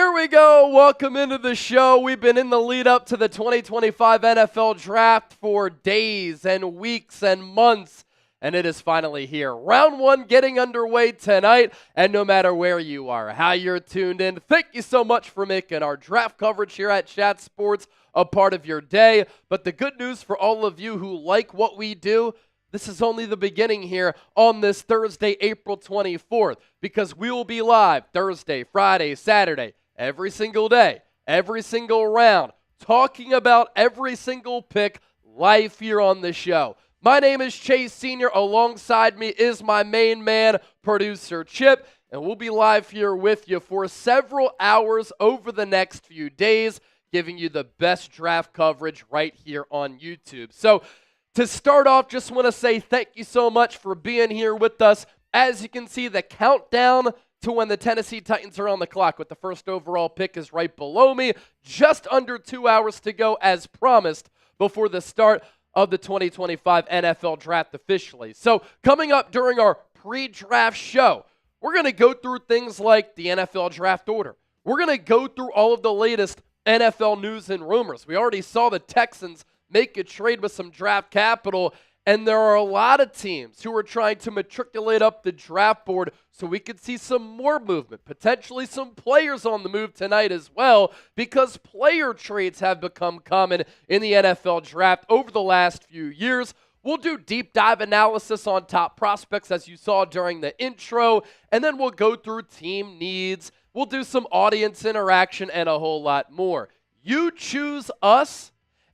Here we go. Welcome into the show. We've been in the lead up to the 2025 NFL Draft for days and weeks and months, and it is finally here. Round one getting underway tonight, and no matter where you are, how you're tuned in, thank you so much for making our draft coverage here at Chat Sports a part of your day. But the good news for all of you who like what we do, this is only the beginning here on this Thursday, April 24th, because we will be live Thursday, Friday, Saturday, every single day, every single round, talking about every single pick live here on the show. My name is Chase Sr. Alongside me is my main man, producer Chip, and we'll be live here with you for several hours over the next few days, giving you the best draft coverage right here on YouTube. So, to start off, just want to say thank you so much for being here with us. As you can see, the countdown to when the Tennessee Titans are on the clock with the first overall pick is right below me. Just under 2 hours to go as promised before the start of the 2025 NFL Draft officially. So coming up during our pre-draft show, we're going to go through things like the NFL Draft order. We're going to go through all of the latest NFL news and rumors. We already saw the Texans make a trade with some draft capital, and there are a lot of teams who are trying to matriculate up the draft board so we could see some more movement, potentially some players on the move tonight as well, because player trades have become common in the NFL draft over the last few years. We'll do deep dive analysis on top prospects as you saw during the intro, and then we'll go through team needs. We'll do some audience interaction and a whole lot more. You choose us,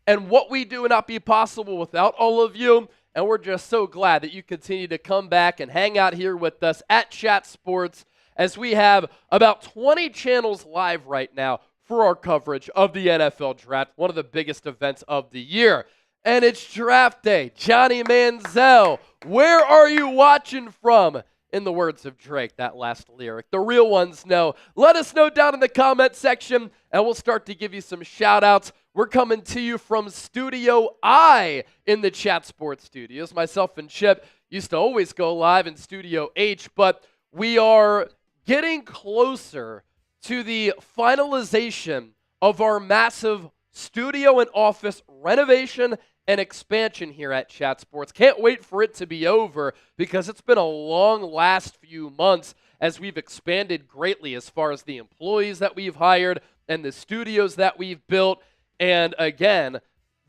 and what we do would not be possible without all of you. And we're just so glad that you continue to come back and hang out here with us at Chat Sports, as we have about 20 channels live right now for our coverage of the NFL Draft, one of the biggest events of the year. And it's draft day. Johnny Manziel, where are you watching from? In the words of Drake, that last lyric. The real ones know. Let us know down in the comment section, and we'll start to give you some shout-outs. We're coming to you from Studio I in the Chat Sports studios. Myself and Chip used to always go live in Studio H, but we are getting closer to the finalization of our massive studio and office renovation and expansion here at Chat Sports. Can't wait for it to be over, because it's been a long last few months as we've expanded greatly as far as the employees that we've hired and the studios that we've built. And again,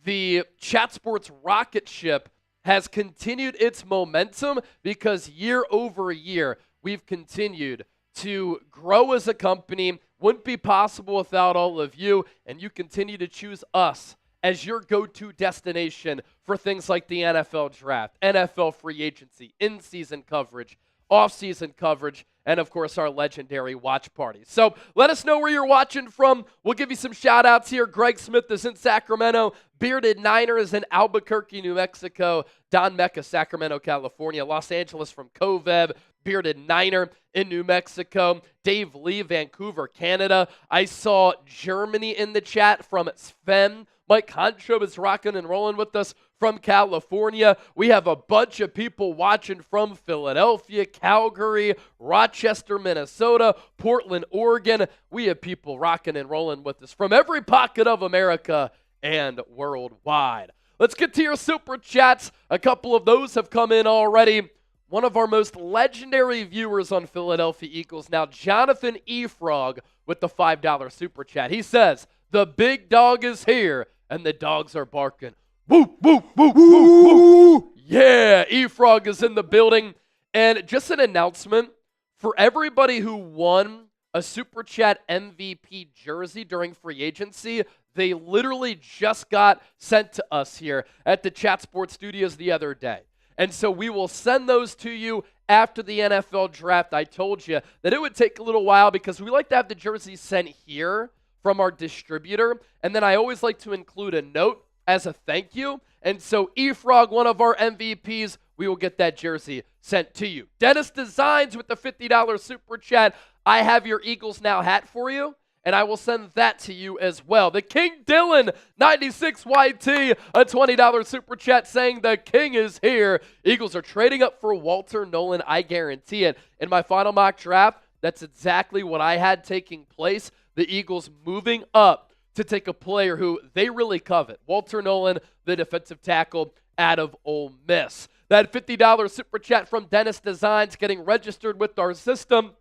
the Chat Sports rocket ship has continued its momentum, because year over year, we've continued to grow as a company. Wouldn't be possible without all of you, and you continue to choose us as your go-to destination for things like the NFL Draft, NFL free agency, in-season coverage, off-season coverage, and of course our legendary watch parties. So let us know where you're watching from. We'll give you some shout-outs here. Greg Smith is in Sacramento. Bearded Niner is in Albuquerque, New Mexico. Don Mecca, Sacramento, California. Los Angeles from Coveb. Bearded Niner in New Mexico. Dave Lee, Vancouver, Canada. I saw Germany in the chat from Sven. Mike Honcho is rocking and rolling with us from California. We have a bunch of people watching from Philadelphia, Calgary, Rochester, Minnesota, Portland, Oregon. We have people rocking and rolling with us from every pocket of America and worldwide. Let's get to your super chats. A couple of those have come in already. One of our most legendary viewers on Philadelphia Eagles now, Jonathan E. Frog, with the $5 super chat. He says, "The big dog is here, and the dogs are barking. Woo, woo, woo, woo, woo." Yeah, E-Frog is in the building. And just an announcement, for everybody who won a Super Chat MVP jersey during free agency, they literally just got sent to us here at the Chat Sports Studios the other day. And so we will send those to you after the NFL Draft. I told you that it would take a little while, because we like to have the jerseys sent here from our distributor, and then I always like to include a note as a thank you. And so E-Frog, one of our MVPs, we will get that jersey sent to you. Dennis Designs with the $50 super chat. I have your Eagles Now hat for you, and I will send that to you as well. The King Dylan, 96YT, a $20 super chat saying the King is here. Eagles are trading up for Walter Nolan, I guarantee it. In my final mock draft, that's exactly what I had taking place. the Eagles moving up to take a player who they really covet, Walter Nolan, the defensive tackle out of Ole Miss. That $50 super chat from Dennis Designs getting registered with our system.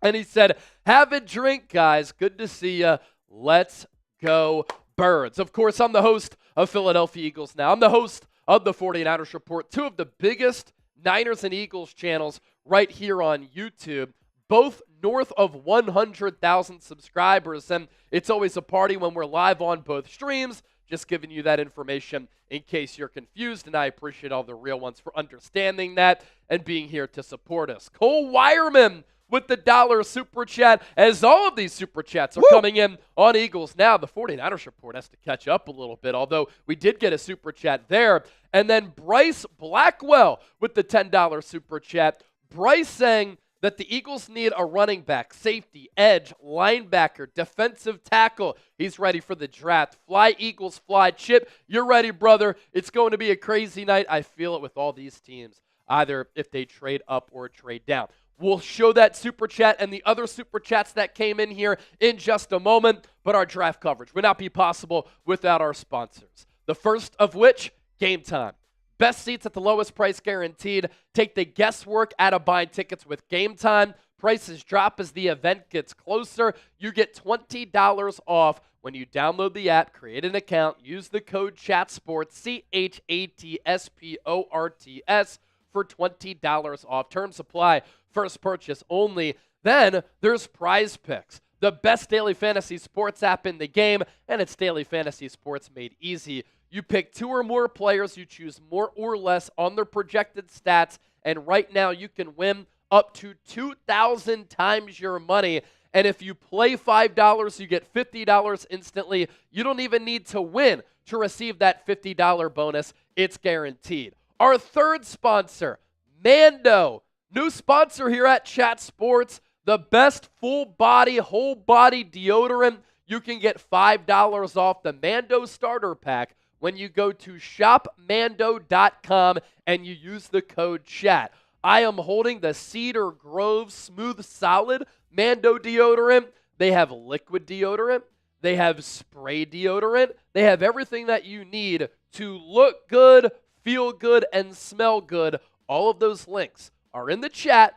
And he said, have a drink, guys. Good to see you. Let's go Birds. Of course, I'm the host of Philadelphia Eagles Now. I'm the host of the 49ers Report, two of the biggest Niners and Eagles channels right here on YouTube, both north of 100,000 subscribers. And it's always a party when we're live on both streams. Just giving you that information in case you're confused, and I appreciate all the real ones for understanding that and being here to support us. Cole Wireman with the $1 super chat, as all of these super chats are coming in on Eagles Now. The 49ers Report has to catch up a little bit, although we did get a super chat there. And then Bryce Blackwell with the $10 super chat. Bryce saying that the Eagles need a running back, safety, edge, linebacker, defensive tackle. He's ready for the draft. Fly, Eagles, fly. Chip, you're ready, brother. It's going to be a crazy night. I feel it with all these teams, either if they trade up or trade down. We'll show that super chat and the other super chats that came in here in just a moment, but our draft coverage would not be possible without our sponsors. The first of which, Game Time. Best seats at the lowest price guaranteed. Take the guesswork out of buying tickets with Game Time. Prices drop as the event gets closer. You get $20 off when you download the app, create an account, use the code CHATSPORTS, CHATSPORTS, for $20 off. Terms apply. First purchase only. Then there's Prize Picks, the best daily fantasy sports app in the game, and it's daily fantasy sports made easy. You pick two or more players, you choose more or less on their projected stats, and right now you can win up to 2,000 times your money. And if you play $5, you get $50 instantly. You don't even need to win to receive that $50 bonus. It's guaranteed. Our third sponsor, Mando. New sponsor here at Chat Sports, the best full body, whole body deodorant. You can get $5 off the Mando starter pack when you go to shopmando.com and you use the code CHAT. I am holding the Cedar Grove Smooth Solid Mando deodorant. They have liquid deodorant. They have spray deodorant. They have everything that you need to look good, feel good, and smell good. All of those links are in the chat,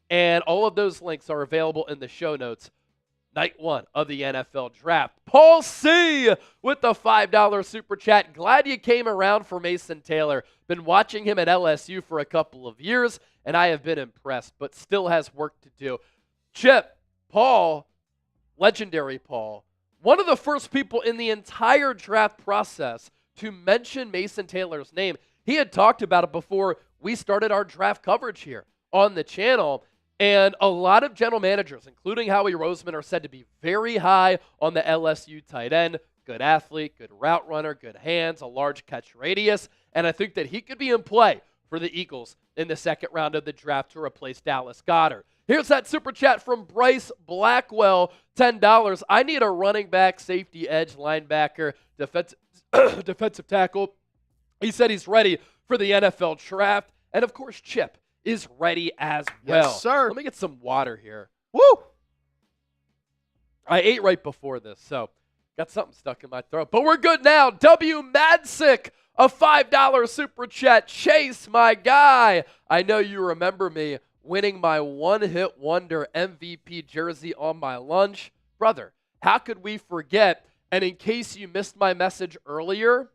and all of those links are available in the show notes. Night one of the NFL Draft. Paul C. with the $5 super chat. Glad you came around for Mason Taylor. Been watching him at LSU for a couple of years, and I have been impressed, but still has work to do. Chip, Paul, legendary Paul, one of the first people in the entire draft process to mention Mason Taylor's name. He had talked about it before we started our draft coverage here on the channel, and a lot of general managers, including Howie Roseman, are said to be very high on the LSU tight end. Good athlete, good route runner, good hands, a large catch radius, and I think that he could be in play for the Eagles in the second round of the draft to replace Dallas Goedert. Here's that super chat from Bryce Blackwell, $10. I need a running back, safety, edge, linebacker, defensive tackle. He said he's ready for the NFL draft. And, of course, Chip is ready as well. Yes, sir. Let me get some water here. Woo! I ate right before this, so got something stuck in my throat. But we're good now. W. Madsick, a $5 super chat. Chase, my guy. I know you remember me winning my one-hit wonder MVP jersey on my lunch. Brother, how could we forget? And in case you missed my message earlier,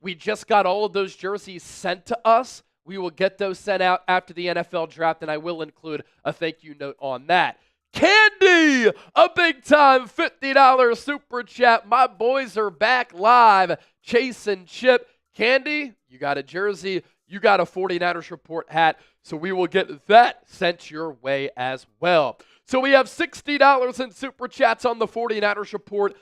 we just got all of those jerseys sent to us. We will get those sent out after the NFL draft, and I will include a thank you note on that. Candy, a big-time $50 super chat. My boys are back live. Chase and Chip. Candy, you got a jersey. You got a 49ers Report hat, so we will get that sent your way as well. So we have $60 in super chats on the 49ers Report,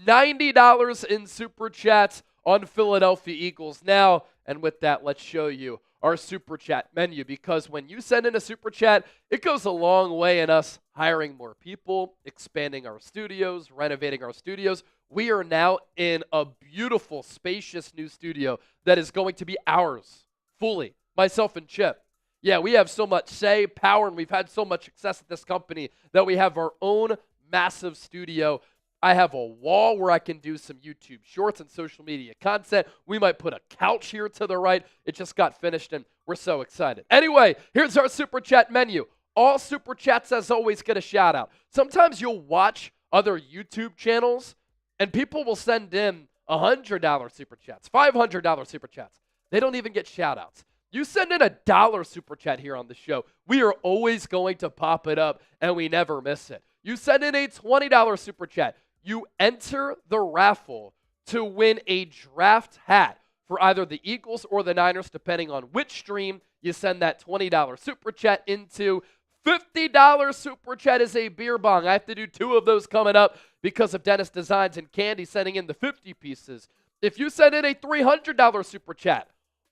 $90 in super chats on Philadelphia Eagles Now. And with that, let's show you our super chat menu, because when you send in a super chat, it goes a long way in us hiring more people, expanding our studios, renovating our studios. We are now in a beautiful, spacious new studio that is going to be ours fully, myself and Chip. Yeah, we have so much say, power, and we've had so much success at this company that we have our own massive studio. I have a wall where I can do some YouTube shorts and social media content. We might put a couch here to the right. It just got finished, and we're so excited. Anyway, here's our Super Chat menu. All Super Chats, as always, get a shout-out. Sometimes you'll watch other YouTube channels, and people will send in $100 Super Chats, $500 Super Chats. They don't even get shout-outs. You send in $1 Super Chat here on the show, we are always going to pop it up, and we never miss it. You send in a $20 Super Chat. You enter the raffle to win a draft hat for either the Eagles or the Niners, depending on which stream you send that $20 Super Chat into. $50 Super Chat is a beer bong. I have to do 2 of those coming up because of Dennis Designs and Candy sending in the 50 pieces. If you send in a $300 Super Chat,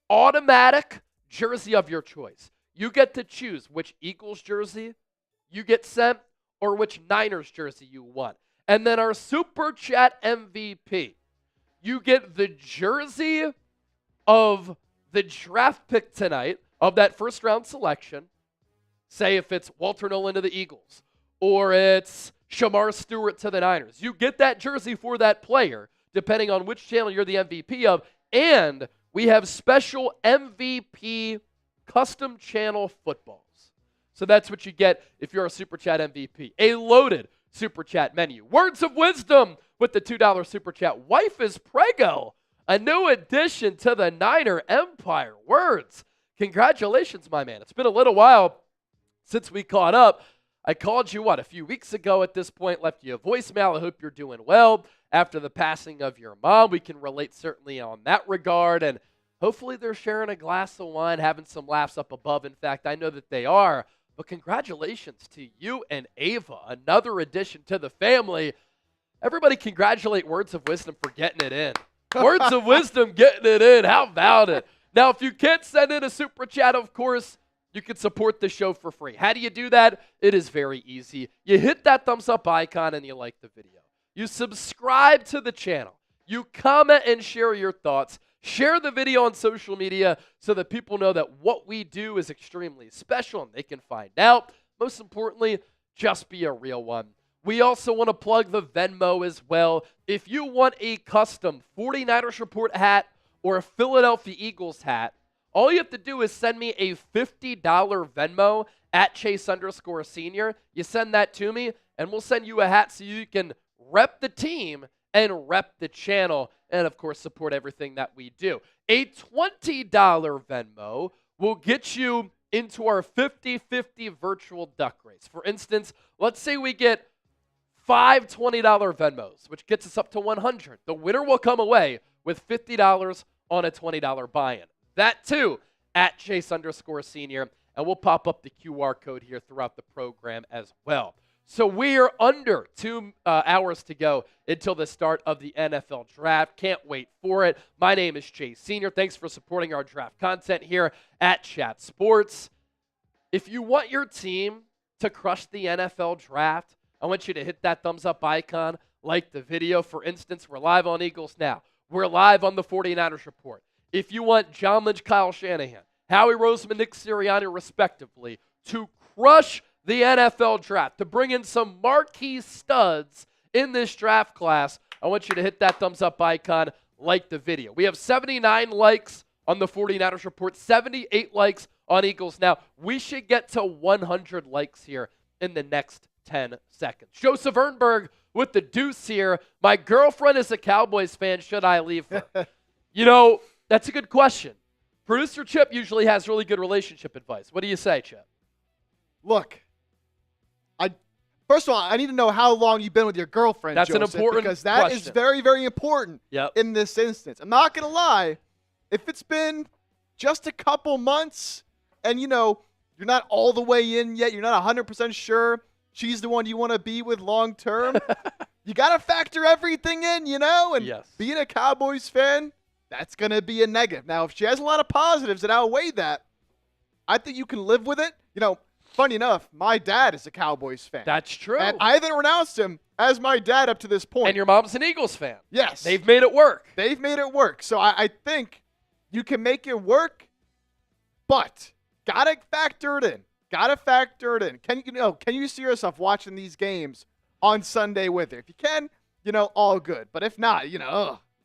automatic jersey of your choice. You get to choose which Eagles jersey you get sent or which Niners jersey you want. And then our Super Chat MVP, you get the jersey of the draft pick tonight of that first round selection. Say if it's Walter Nolan to the Eagles or it's Shamar Stewart to the Niners. You get that jersey for that player, depending on which channel you're the MVP of. And we have special MVP custom channel footballs. So that's what you get if you're a Super Chat MVP. A loaded Super Chat menu. Words of wisdom with the $2 Super Chat. Wife is Prego. A new addition to the Niner Empire. Words. Congratulations, my man. It's been a little while since we caught up. I called you, a few weeks ago at this point, left you a voicemail. I hope you're doing well after the passing of your mom. We can relate certainly on that regard, and hopefully they're sharing a glass of wine, having some laughs up above. In fact, I know that they are. But congratulations to you and Ava, another addition to the family. Everybody congratulate Words of Wisdom for getting it in. Words of Wisdom getting it in. How about it? Now, if you can't send in a Super Chat, of course, you can support the show for free. How do you do that? It is very easy. You hit that thumbs up icon and you like the video. You subscribe to the channel. You comment and share your thoughts. Share the video on social media so that people know that what we do is extremely special and they can find out. Most importantly, just be a real one. We also want to plug the Venmo as well. If you want a custom 49ers Report hat or a Philadelphia Eagles hat, all you have to do is send me a $50 Venmo at Chase_Senior. You send that to me, and we'll send you a hat so you can rep the team and rep the channel, and of course support everything that we do. A $20 Venmo will get you into our 50-50 virtual duck race. For instance, let's say we get 5 $20 Venmos, which gets us up to 100. The winner will come away with $50 on a $20 buy-in. That too at Chase_Senior, and we'll pop up the QR code here throughout the program as well. So we are under 2 hours to go until the start of the NFL Draft. Can't wait for it. My name is Chase Senior. Thanks for supporting our draft content here at Chat Sports. If you want your team to crush the NFL Draft, I want you to hit that thumbs up icon, like the video. For instance, we're live on Eagles Now. We're live on the 49ers Report. If you want John Lynch, Kyle Shanahan, Howie Roseman, Nick Sirianni, respectively, to crush the NFL Draft, to bring in some marquee studs in this draft class, I want you to hit that thumbs up icon, like the video. We have 79 likes on the 49ers Report, 78 likes on Eagles Now. We should get to 100 likes here in the next 10 seconds. Joseph Ernberg with the deuce here. My girlfriend is a Cowboys fan. Should I leave her? That's a good question. Producer Chip usually has really good relationship advice. What do you say, Chip? Look, first of all, I need to know how long you've been with your girlfriend, That's Joseph, an important because that question. is very, very important in this instance. I'm not going to lie. If it's been just a couple months and, you're not all the way in yet, you're not 100% sure she's the one you want to be with long term, you got to factor everything in, and being a Cowboys fan, that's going to be a negative. Now, if she has a lot of positives that outweigh that, I think you can live with it. Funny enough, my dad is a Cowboys fan. That's true. And I haven't renounced him as my dad up to this point. And your mom's an Eagles fan. Yes. They've made it work. They've made it work. So I think you can make it work, but got to factor it in. Can you see yourself watching these games on Sunday with her. If you can, all good. But if not,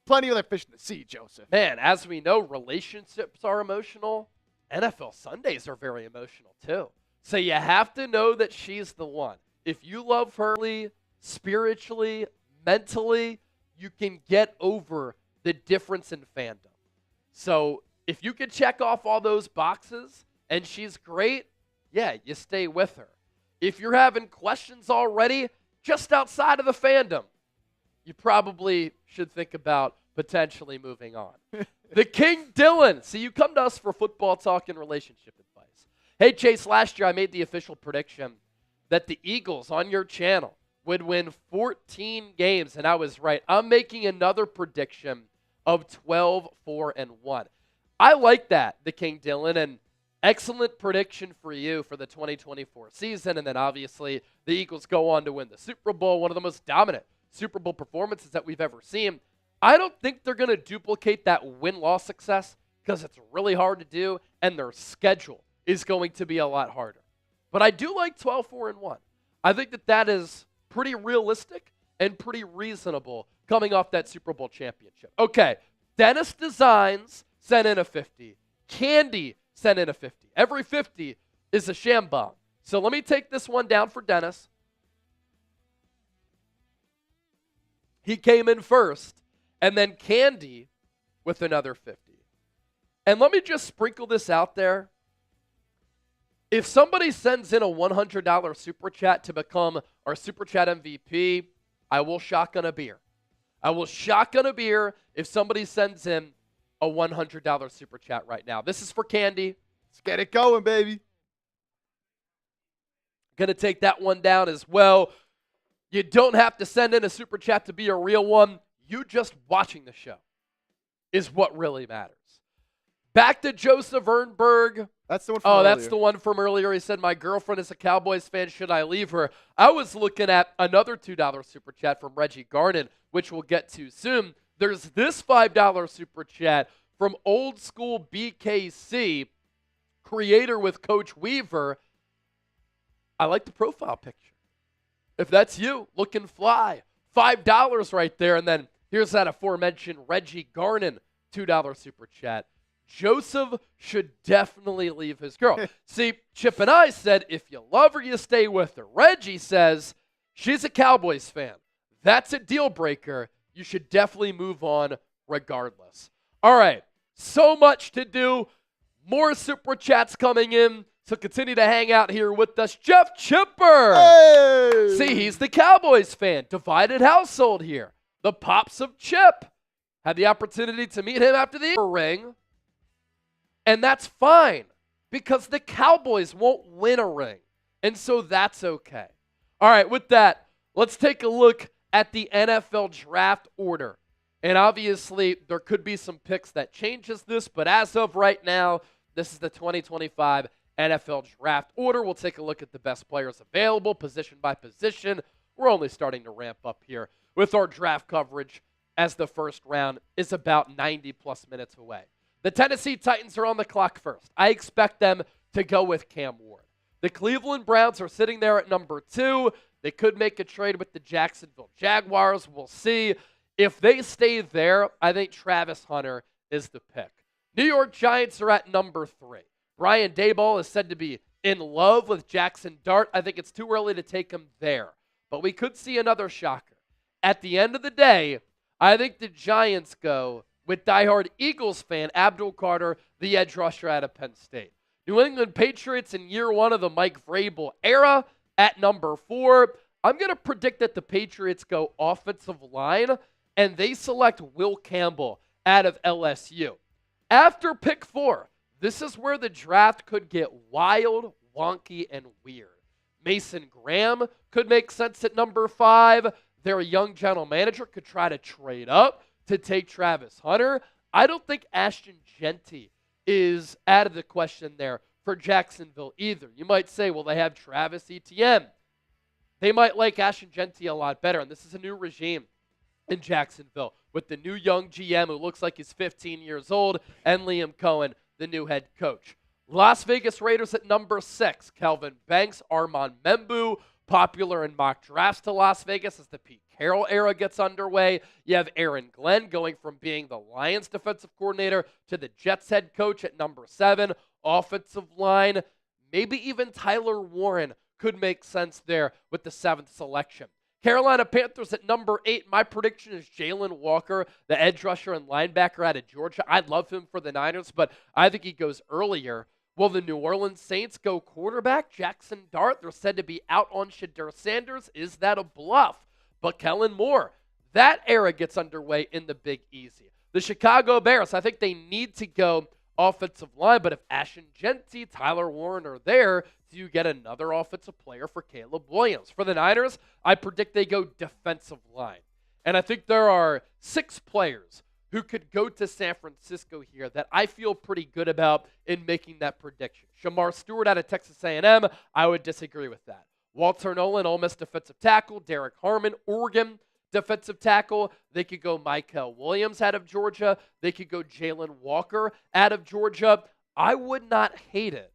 plenty of other fish in the sea, Joseph. Man, as we know, relationships are emotional. NFL Sundays are very emotional too. So you have to know that she's the one. If you love her spiritually, mentally, you can get over the difference in fandom. So if you can check off all those boxes and she's great, yeah, you stay with her. If you're having questions already just outside of the fandom, you probably should think about potentially moving on. The King Dylan. See, you come to us for football talk and relationship advice. Hey, Chase, last year I made the official prediction that the Eagles on your channel would win 14 games, and I was right. I'm making another prediction of 12-4-1. I like that, the King Dylan, and excellent prediction for you for the 2024 season. And then obviously the Eagles go on to win the Super Bowl, one of the most dominant Super Bowl performances that we've ever seen. I don't think they're going to duplicate that win-loss success because it's really hard to do, and their schedule is going to be a lot harder. But I do like 12-4-1. I think that is pretty realistic and pretty reasonable coming off that Super Bowl championship. Okay, Dennis Designs sent in a 50. Candy sent in a 50. Every 50 is a sham bomb. So let me take this one down for Dennis. He came in first, and then Candy with another 50. And let me just sprinkle this out there. If somebody sends in a $100 super chat to become our super chat MVP, I will shotgun a beer. I will shotgun a beer if somebody sends in a $100 super chat right now. This is for Candy. Let's get it going, baby. Going to take that one down as well. You don't have to send in a super chat to be a real one. You just watching the show is what really matters. Back to Joseph Ernberg. That's the one from earlier. That's the one from earlier. He said, my girlfriend is a Cowboys fan. Should I leave her? I was looking at another $2 super chat from Reggie Garden, which we'll get to soon. There's this $5 super chat from Old School BKC, creator with Coach Weaver. I like the profile picture. If that's you, looking fly. $5 right there. And then here's that aforementioned Reggie Garden $2 super chat. Joseph should definitely leave his girl. See, Chip and I said, if you love her, you stay with her. Reggie says, she's a Cowboys fan. That's a deal breaker. You should definitely move on regardless. All right, so much to do. More super chats coming in. So continue to hang out here with us. Jeff Chipper. Hey! See, he's the Cowboys fan. Divided household here. The Pops of Chip. Had the opportunity to meet him after the ring. And that's fine because the Cowboys won't win a ring. And so that's okay. All right, with that, let's take a look at the NFL draft order. And obviously, there could be some picks that changes this, but as of right now, this is the 2025 NFL draft order. We'll take a look at the best players available, position by position. We're only starting to ramp up here with our draft coverage as the first round is about 90-plus minutes away. The Tennessee Titans are on the clock first. I expect them to go with Cam Ward. The Cleveland Browns are sitting there at number 2. They could make a trade with the Jacksonville Jaguars. We'll see. If they stay there, I think Travis Hunter is the pick. New York Giants are at number 3. Brian Daboll is said to be in love with Jackson Dart. I think it's too early to take him there, but we could see another shocker. At the end of the day, I think the Giants go with diehard Eagles fan Abdul Carter, the edge rusher out of Penn State. New England Patriots in year 1 of the Mike Vrabel era at number 4. I'm going to predict that the Patriots go offensive line, and they select Will Campbell out of LSU. After pick 4, this is where the draft could get wild, wonky, and weird. Mason Graham could make sense at number 5. Their young general manager could try to trade up to take Travis Hunter. I don't think Ashton Genty is out of the question there for Jacksonville either. You might say, well, they have Travis Etienne. They might like Ashton Genty a lot better, and this is a new regime in Jacksonville with the new young GM who looks like he's 15 years old, and Liam Cohen, the new head coach. Las Vegas Raiders at number 6. Kelvin Banks, Armand Membu, popular in mock drafts to Las Vegas as the Pete Carroll era gets underway. You have Aaron Glenn going from being the Lions defensive coordinator to the Jets head coach at number 7. Offensive line, maybe even Tyler Warren could make sense there with the 7th selection. Carolina Panthers at number 8. My prediction is Jalen Walker, the edge rusher and linebacker out of Georgia. I love him for the Niners, but I think he goes earlier. Will the New Orleans Saints go quarterback Jackson Dart? They're said to be out on Shedeur Sanders. Is that a bluff? But Kellen Moore, that era gets underway in the Big Easy. The Chicago Bears, I think they need to go offensive line, but if Ashton Jeanty, Tyler Warren are there, do you get another offensive player for Caleb Williams? For the Niners, I predict they go defensive line. And I think there are 6 players who could go to San Francisco here that I feel pretty good about in making that prediction. Shamar Stewart out of Texas A&M, I would disagree with that. Walter Nolan, Ole Miss defensive tackle. Derek Harmon, Oregon defensive tackle. They could go Michael Williams out of Georgia. They could go Jalen Walker out of Georgia. I would not hate it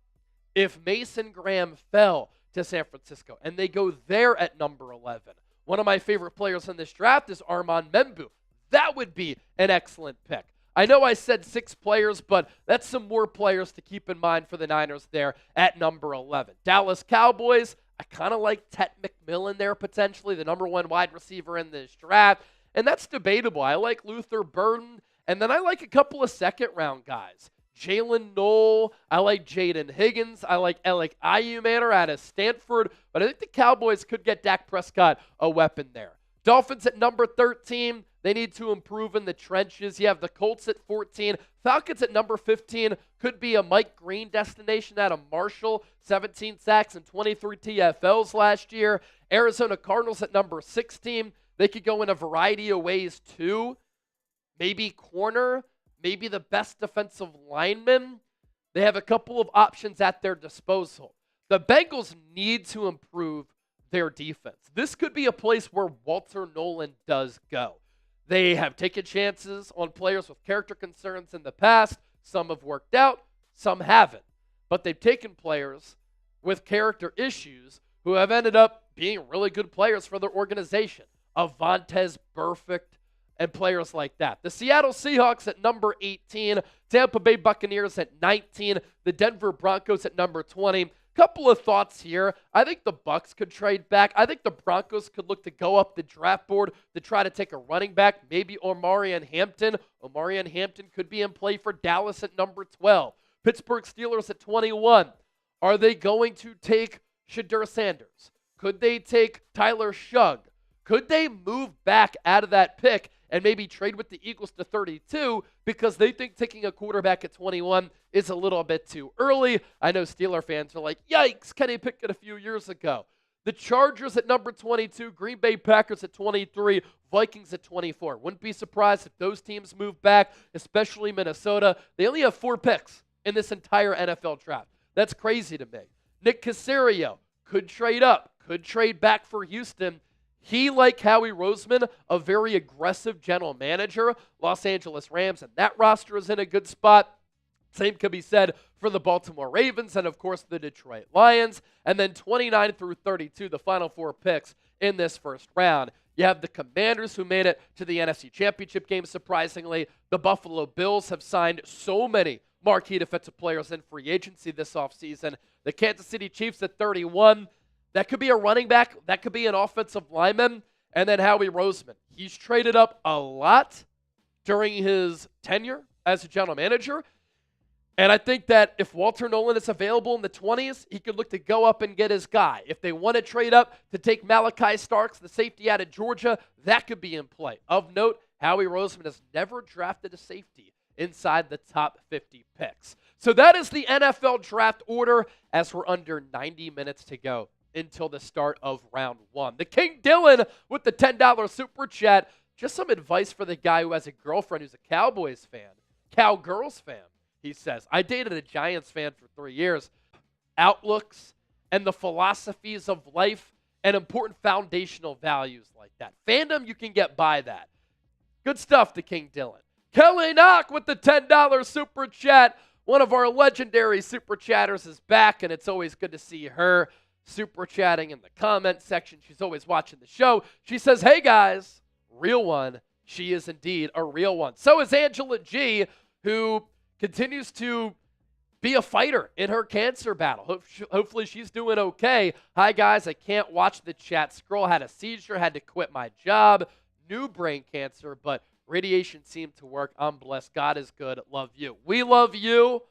if Mason Graham fell to San Francisco and they go there at number 11. One of my favorite players in this draft is Armand Membu. That would be an excellent pick. I know I said 6 players, but that's some more players to keep in mind for the Niners there at number 11. Dallas Cowboys, I kind of like Tet McMillan there potentially, the number 1 wide receiver in this draft, and that's debatable. I like Luther Burden, and then I like a couple of second-round guys. Jalen Knoll, I like Jaden Higgins, I like Alec Ayumaner out of Stanford, but I think the Cowboys could get Dak Prescott a weapon there. Dolphins at number 13, they need to improve in the trenches. You have the Colts at 14. Falcons at number 15 could be a Mike Green destination out of Marshall. 17 sacks and 23 TFLs last year. Arizona Cardinals at number 16. They could go in a variety of ways too. Maybe corner, maybe the best defensive lineman. They have a couple of options at their disposal. The Bengals need to improve their defense. This could be a place where Walter Nolan does go. They have taken chances on players with character concerns in the past. Some have worked out, some haven't. But they've taken players with character issues who have ended up being really good players for their organization. Avantez Perfect and players like that. The Seattle Seahawks at number 18. Tampa Bay Buccaneers at 19. The Denver Broncos at number 20. Couple of thoughts here. I think the Bucs could trade back. I think the Broncos could look to go up the draft board to try to take a running back, maybe Omarion Hampton. Omarion Hampton could be in play for Dallas at number 12. Pittsburgh Steelers at 21. Are they going to take Shedeur Sanders? Could they take Tyler Shugg? Could they move back out of that pick and maybe trade with the Eagles to 32 because they think taking a quarterback at 21 is a little bit too early? I know Steeler fans are like, yikes, Kenny Pickett a few years ago. The Chargers at number 22, Green Bay Packers at 23, Vikings at 24. Wouldn't be surprised if those teams move back, especially Minnesota. They only have 4 picks in this entire NFL draft. That's crazy to me. Nick Caserio could trade up, could trade back for Houston. He, like Howie Roseman, a very aggressive general manager. Los Angeles Rams, and that roster is in a good spot. Same could be said for the Baltimore Ravens and, of course, the Detroit Lions. And then 29 through 32, the final 4 picks in this first round. You have the Commanders, who made it to the NFC Championship game, surprisingly. The Buffalo Bills have signed so many marquee defensive players in free agency this offseason. The Kansas City Chiefs at 31. That could be a running back. That could be an offensive lineman. And then Howie Roseman. He's traded up a lot during his tenure as a general manager. And I think that if Walter Nolan is available in the 20s, he could look to go up and get his guy. If they want to trade up to take Malachi Starks, the safety out of Georgia, that could be in play. Of note, Howie Roseman has never drafted a safety inside the top 50 picks. So that is the NFL draft order as we're under 90 minutes to go until the start of round 1. The King Dylan with the $10 super chat. Just some advice for the guy who has a girlfriend who's a Cowboys fan. Cowgirls fan, he says. I dated a Giants fan for 3 years. Outlooks and the philosophies of life and important foundational values like that. Fandom, you can get by that. Good stuff, the King Dylan. Kelly Knock with the $10 super chat. One of our legendary super chatters is back, and it's always good to see her. super chatting in the comment section. She's always watching the show. She says, hey guys, real one. She is indeed a real one. So is Angela G, who continues to be a fighter in her cancer battle. Hopefully she's doing okay. Hi guys, I can't watch the chat scroll. Had a seizure, had to quit my job. New brain cancer, but radiation seemed to work. I'm blessed. God is good. Love you. We love you,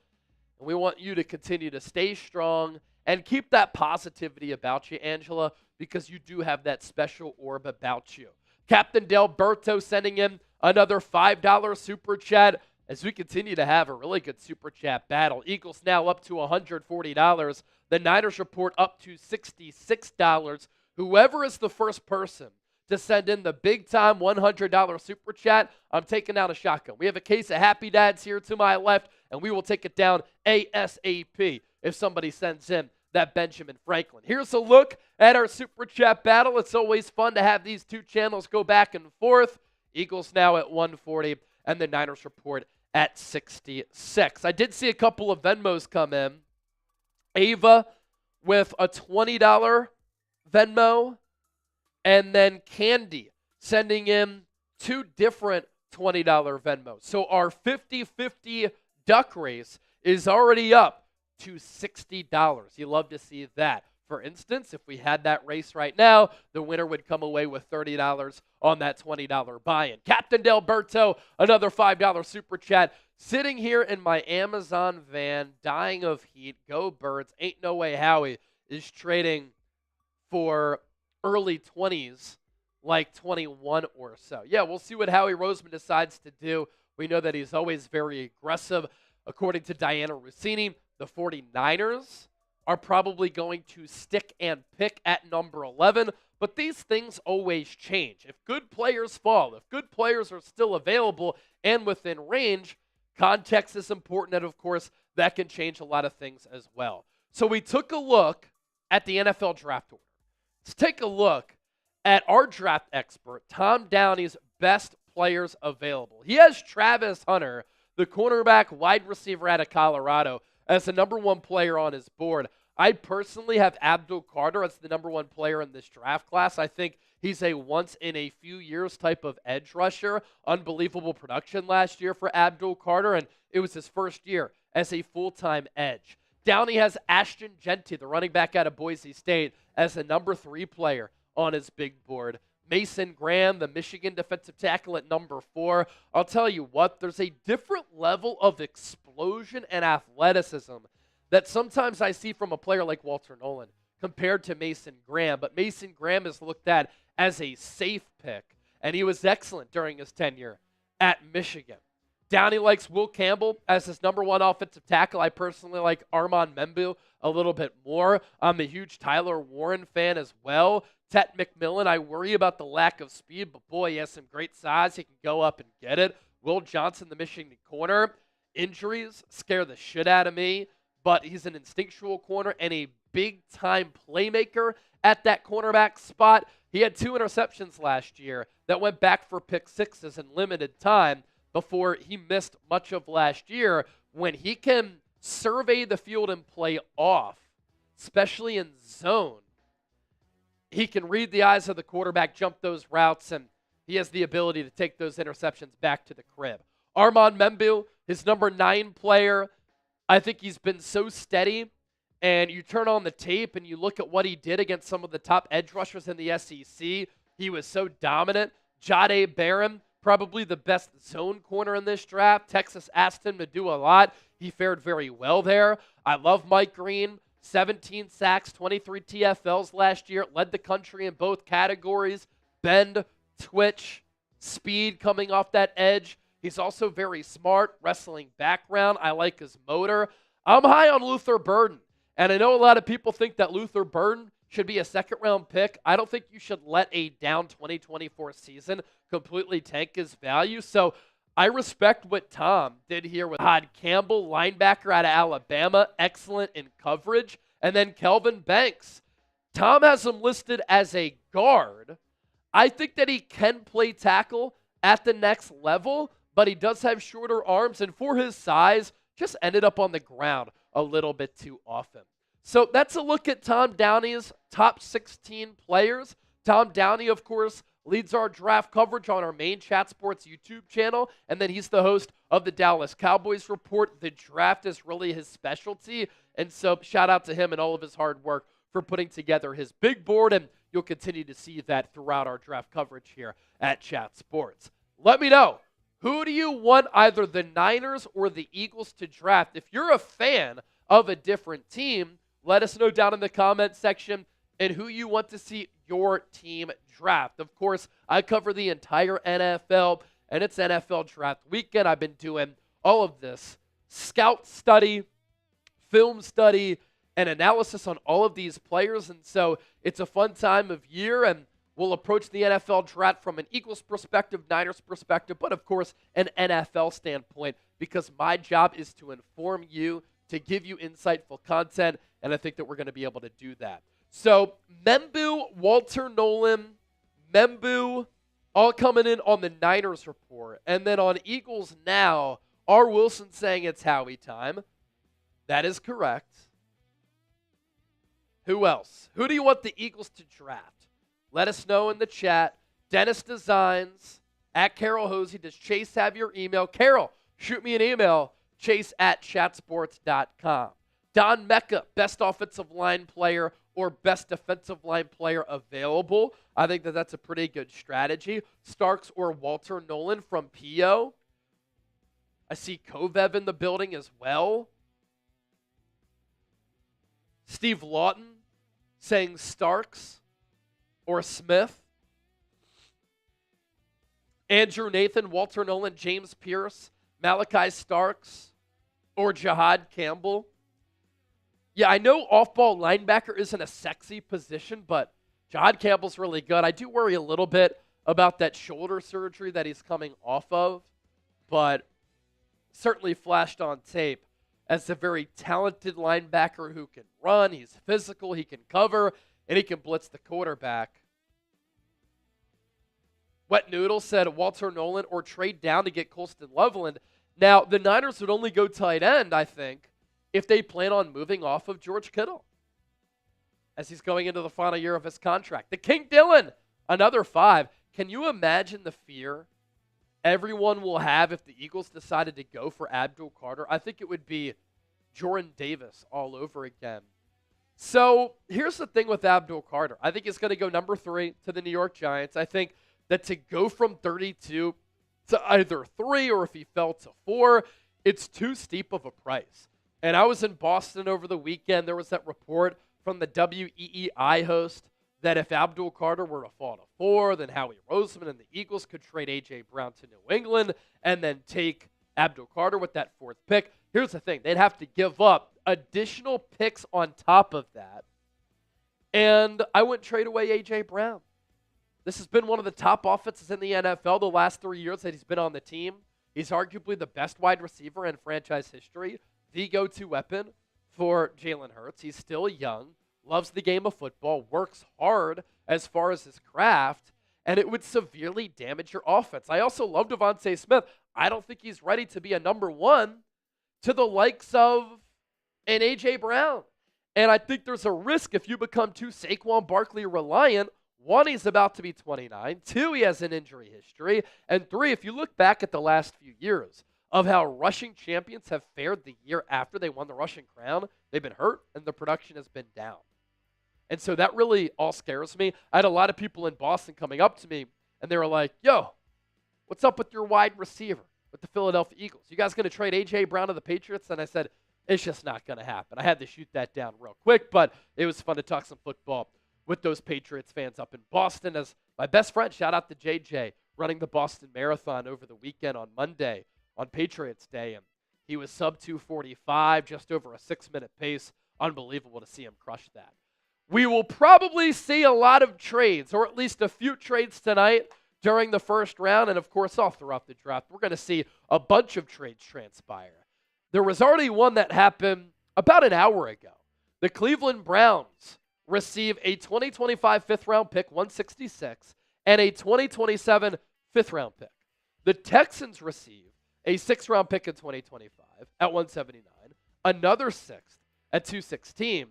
and we want you to continue to stay strong and keep that positivity about you, Angela, because you do have that special orb about you. Captain Delberto sending in another $5 super chat as we continue to have a really good super chat battle. Eagles now up to $140. The Niners report up to $66. Whoever is the first person to send in the big-time $100 super chat, I'm taking out a shotgun. We have a case of Happy Dads here to my left, and we will take it down ASAP if somebody sends in that Benjamin Franklin. Here's a look at our super chat battle. It's always fun to have these two channels go back and forth. Eagles now at 140, and the Niners report at 66. I did see a couple of Venmos come in. Ava with a $20 Venmo, and then Candy sending in two different $20 Venmos. So our 50-50 duck race is already up to $60. You love to see that. For instance, if we had that race right now, the winner would come away with $30 on that $20 buy-in. Captain Delberto, another $5 super chat. Sitting here in my Amazon van, dying of heat. Go Birds. Ain't no way Howie is trading for early 20s, like 21 or so. Yeah, we'll see what Howie Roseman decides to do. We know that he's always very aggressive. According to Diana Rossini, the 49ers are probably going to stick and pick at number 11, but these things always change. If good players fall, if good players are still available and within range, context is important, and of course, that can change a lot of things as well. So we took a look at the NFL draft order. Let's take a look at our draft expert, Tom Downey's best players available. He has Travis Hunter, the cornerback wide receiver out of Colorado, as the number one player on his board. I personally have Abdul Carter as the number one player in this draft class. I think he's a once-in-a-few-years type of edge rusher. Unbelievable production last year for Abdul Carter, and it was his first year as a full-time edge. Downey has Ashton Genty, the running back out of Boise State, as the number 3 player on his big board. Mason Graham, the Michigan defensive tackle at number 4. I'll tell you what, there's a different level of explosion and athleticism that sometimes I see from a player like Walter Nolan compared to Mason Graham. But Mason Graham is looked at as a safe pick, and he was excellent during his tenure at Michigan. Downey likes Will Campbell as his number 1 offensive tackle. I personally like Armand Membu a little bit more. I'm a huge Tyler Warren fan as well. Tet McMillan, I worry about the lack of speed, but boy, he has some great size. He can go up and get it. Will Johnson, the Michigan corner. Injuries scare the shit out of me, but he's an instinctual corner and a big-time playmaker at that cornerback spot. He had 2 interceptions last year that went back for pick sixes in limited time before he missed much of last year. When he can survey the field and play off, especially in zone, he can read the eyes of the quarterback, jump those routes, and he has the ability to take those interceptions back to the crib. Armand Membu, his number 9 player, I think he's been so steady, and you turn on the tape and you look at what he did against some of the top edge rushers in the SEC. He was so dominant. Jahdae Barron, probably the best zone corner in this draft. Texas asked him to do a lot. He fared very well there. I love Mike Green. 17 sacks, 23 TFLs last year. Led the country in both categories. Bend, twitch, speed coming off that edge. He's also very smart, wrestling background. I like his motor. I'm high on Luther Burden. And I know a lot of people think that Luther Burden should be a second-round pick. I don't think you should let a down 2024 season completely tank his value. So I respect what Tom did here with Todd Campbell, linebacker out of Alabama, excellent in coverage. And then Kelvin Banks. Tom has him listed as a guard. I think that he can play tackle at the next level, but he does have shorter arms, and for his size, just ended up on the ground a little bit too often. So that's a look at Tom Downey's top 16 players. Tom Downey, of course, leads our draft coverage on our main Chat Sports YouTube channel, and then he's the host of the Dallas Cowboys Report. The draft is really his specialty, and so shout out to him and all of his hard work for putting together his big board, and you'll continue to see that throughout our draft coverage here at Chat Sports. Let me know, who do you want either the Niners or the Eagles to draft? If you're a fan of a different team, let us know down in the comment section and who you want to see your team draft. Of course, I cover the entire NFL, and it's NFL draft weekend. I've been doing all of this scout study, film study, and analysis on all of these players, and so it's a fun time of year, and we'll approach the NFL draft from an Eagles perspective, Niners perspective, but of course an NFL standpoint, because my job is to inform you, to give you insightful content, and I think that we're going to be able to do that. So Membu, Walter Nolan, Membu, all coming in on the Niners report. And then on Eagles Now, R. Wilson saying it's Howie time. That is correct. Who else? Who do you want the Eagles to draft? Let us know in the chat. Dennis Designs, at Carol Hosey. Does Chase have your email? Carol, shoot me an email, chase@chatsports.com. Don Mecca, best offensive line player or best defensive line player available. I think that that's a pretty good strategy. Starks or Walter Nolan from PO. I see Kovev in the building as well. Steve Lawton saying Starks or Smith. Andrew Nathan, Walter Nolan, James Pierce, Malachi Starks, or Jihad Campbell. Yeah, I know off-ball linebacker isn't a sexy position, but Jihad Campbell's really good. I do worry a little bit about that shoulder surgery that he's coming off of, but certainly flashed on tape as a very talented linebacker who can run, he's physical, he can cover, and he can blitz the quarterback. Wet Noodle said Walter Nolan or trade down to get Colston Loveland. Now, the Niners would only go tight end, I think, if they plan on moving off of George Kittle as he's going into the final year of his contract. The King Dillon, another 5. Can you imagine the fear everyone will have if the Eagles decided to go for Abdul Carter? I think it would be Jordan Davis all over again. So here's the thing with Abdul Carter. I think he's going to go number 3 to the New York Giants. I think that to go from 32 to either 3 or if he fell to 4, it's too steep of a price. And I was in Boston over the weekend. There was that report from the WEEI host that if Abdul Carter were to fall to 4, then Howie Roseman and the Eagles could trade A.J. Brown to New England and then take Abdul Carter with that 4th pick. Here's the thing. They'd have to give up additional picks on top of that. And I wouldn't trade away A.J. Brown. This has been one of the top offenses in the NFL the last 3 years that he's been on the team. He's arguably the best wide receiver in franchise history, the go-to weapon for Jalen Hurts. He's still young, loves the game of football, works hard as far as his craft, and it would severely damage your offense. I also love Devontae Smith. I don't think he's ready to be a number 1 to the likes of an A.J. Brown. And I think there's a risk if you become too Saquon Barkley reliant. 1, he's about to be 29. 2, he has an injury history. And 3, if you look back at the last few years of how rushing champions have fared the year after they won the rushing crown, they've been hurt and the production has been down. And so that really all scares me. I had a lot of people in Boston coming up to me, and they were like, yo, what's up with your wide receiver with the Philadelphia Eagles? You guys going to trade A.J. Brown to the Patriots? And I said, it's just not going to happen. I had to shoot that down real quick, but it was fun to talk some football with those Patriots fans up in Boston. As my best friend, shout out to JJ, running the Boston Marathon over the weekend on Monday on Patriots Day, and he was sub 245, just over a 6-minute pace. Unbelievable to see him crush that. We will probably see a lot of trades, or at least a few trades tonight during the first round, and of course all throughout the draft. We're going to see a bunch of trades transpire. There was already one that happened about an hour ago. The Cleveland Browns receive a 2025 fifth-round pick, 166, and a 2027 fifth-round pick. The Texans receive a 6th-round pick in 2025 at 179, another 6th at 216,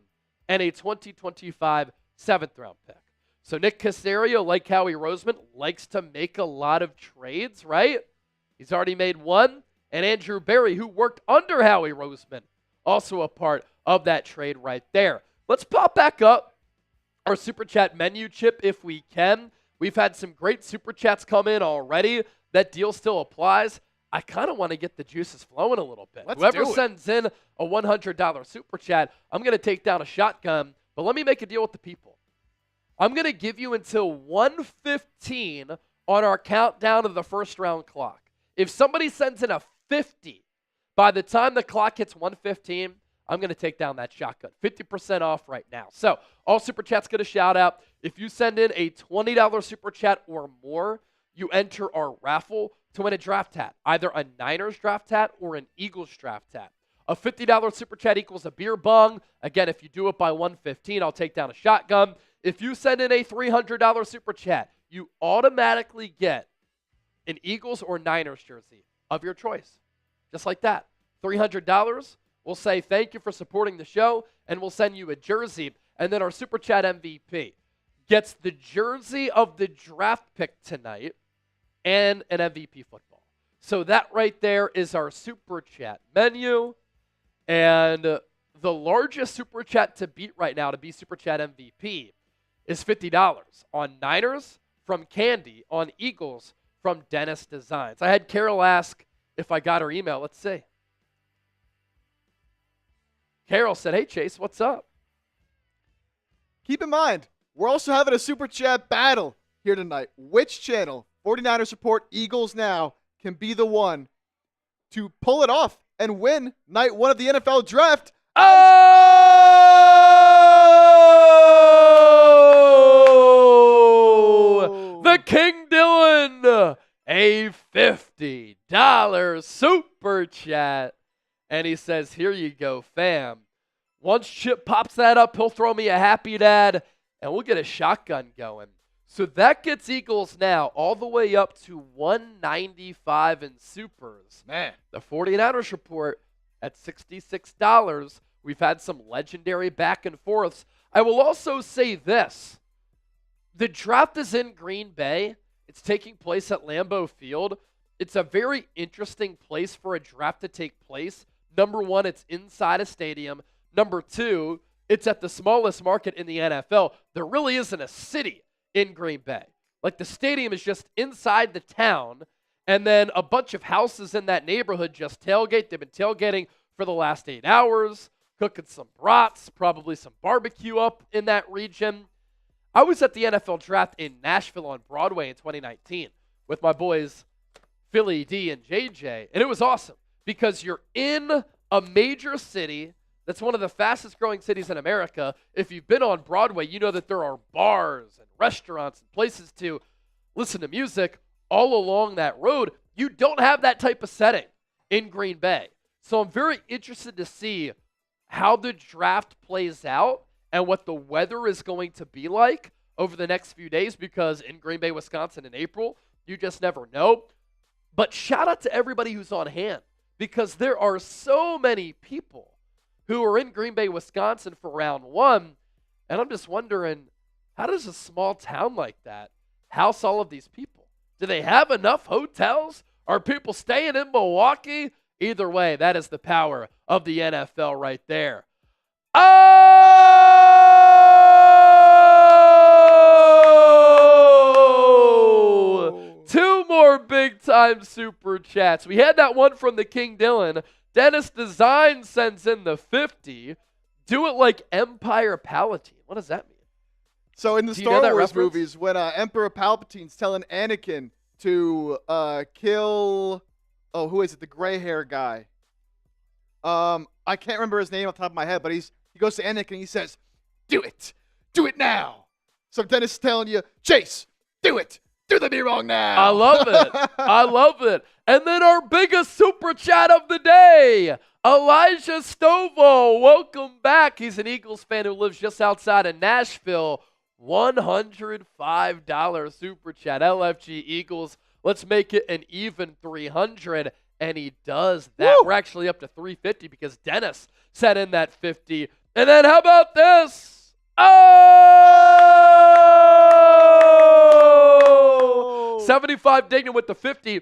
and a 2025 7th-round pick. So Nick Caserio, like Howie Roseman, likes to make a lot of trades, right? He's already made one. And Andrew Berry, who worked under Howie Roseman, also a part of that trade right there. Let's pop back up our Super Chat menu chip if we can. We've had some great Super Chats come in already. That deal still applies. I kind of want to get the juices flowing a little bit. Whoever sends in a $100 Super Chat, I'm going to take down a shotgun. But let me make a deal with the people. I'm going to give you until 1:15 on our countdown of the first round clock. If somebody sends in a 50 by the time the clock hits 1:15, I'm going to take down that shotgun. 50% off right now. So all Super Chats get a shout out. If you send in a $20 Super Chat or more, you enter our raffle to win a draft hat, either a Niners draft hat or an Eagles draft hat. A $50 Super Chat equals a beer bong. Again, if you do it by 1:15, I'll take down a shotgun. If you send in a $300 Super Chat, you automatically get an Eagles or Niners jersey of your choice. Just like that. $300, we'll say thank you for supporting the show, and we'll send you a jersey. And then our Super Chat MVP gets the jersey of the draft pick tonight and an MVP football. So that right there is our Super Chat menu. And the largest Super Chat to beat right now to be Super Chat MVP is $50 on Niners from Candy, on Eagles from Dennis Designs. I had Carol ask if I got her email. Let's see. Carol said, hey, Chase, what's up? Keep in mind, we're also having a Super Chat battle here tonight. Which channel, 49ers Report Eagles Now, can be the one to pull it off and win night one of the NFL Draft? Oh! The King Dylan, a $50 Super Chat. And he says, here you go, fam. Once Chip pops that up, he'll throw me a happy dad, and we'll get a shotgun going. So that gets Eagles Now all the way up to 195 in supers. Man. The 49ers Report at $66. We've had some legendary back and forths. I will also say this. The draft is in Green Bay. It's taking place at Lambeau Field. It's a very interesting place for a draft to take place. Number one, it's inside a stadium. Number two, it's at the smallest market in the NFL. There really isn't a city in Green Bay. Like, the stadium is just inside the town, and then a bunch of houses in that neighborhood just tailgate. They've been tailgating for the last 8 hours, cooking some brats, probably some barbecue up in that region. I was at the NFL Draft in Nashville on Broadway in 2019 with my boys Philly D and JJ, and it was awesome because you're in a major city that's one of the fastest growing cities in America. If you've been on Broadway, you know that there are bars and restaurants and places to listen to music all along that road. You don't have that type of setting in Green Bay. So I'm very interested to see how the draft plays out and what the weather is going to be like over the next few days, because in Green Bay, Wisconsin in April, you just never know. But shout out to everybody who's on hand, because there are so many people who are in Green Bay, Wisconsin for round one. And I'm just wondering, how does a small town like that house all of these people? Do they have enough hotels? Are people staying in Milwaukee? Either way, that is the power of the NFL right there. Oh! Two more big-time Super Chats. We had that one from the King Dylan. Dennis Design sends in the 50. Do it like Empire Palatine. What does that mean? So in the Star Wars movies, when Emperor Palpatine's telling Anakin to kill, who is it? The gray hair guy. I can't remember his name off the top of my head, but he goes to Anakin and he says, "Do it now." So Dennis is telling you, Chase, do it. Do the be wrong now. I love it. I love it. And then our biggest Super Chat of the day, Elijah Stovall. Welcome back. He's an Eagles fan who lives just outside of Nashville. $105 Super Chat. LFG Eagles. Let's make it an even 300. And he does that. Woo! We're actually up to 350 because Dennis sent in that 50. And then how about this? Oh! 75 Dignan with the 50.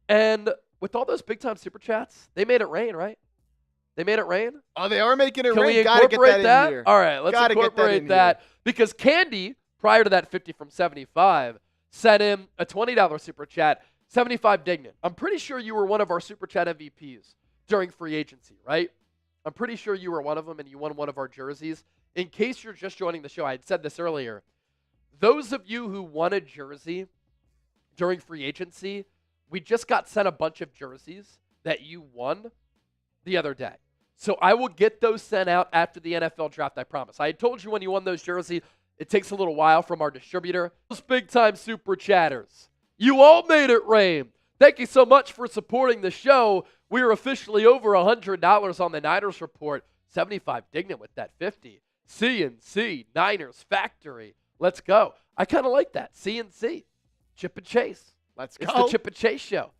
And with all those big-time Super Chats, they made it rain, right? They made it rain? Oh, they are making it Can rain. we Gotta incorporate get that? in here. All right, let's incorporate that. Because Candy, prior to that 50 from 75, sent in a $20 Super Chat, 75 Dignan. I'm pretty sure you were one of our Super Chat MVPs during free agency, right? I'm pretty sure you were one of them and you won one of our jerseys. In case you're just joining the show, I had said this earlier. Those of you who won a jersey during free agency, we just got sent a bunch of jerseys that you won the other day. So I will get those sent out after the NFL draft, I promise. I had told you when you won those jerseys, it takes a little while from our distributor. Those big-time Super Chatters, you all made it rain. Thank you so much for supporting the show. We are officially over $100 on the Niners report. 75 Dignan with that 50. CNC, Niners Factory. Let's go. I kind of like that. CNC. Chip and Chase. Let's go. It's the Chip and Chase show.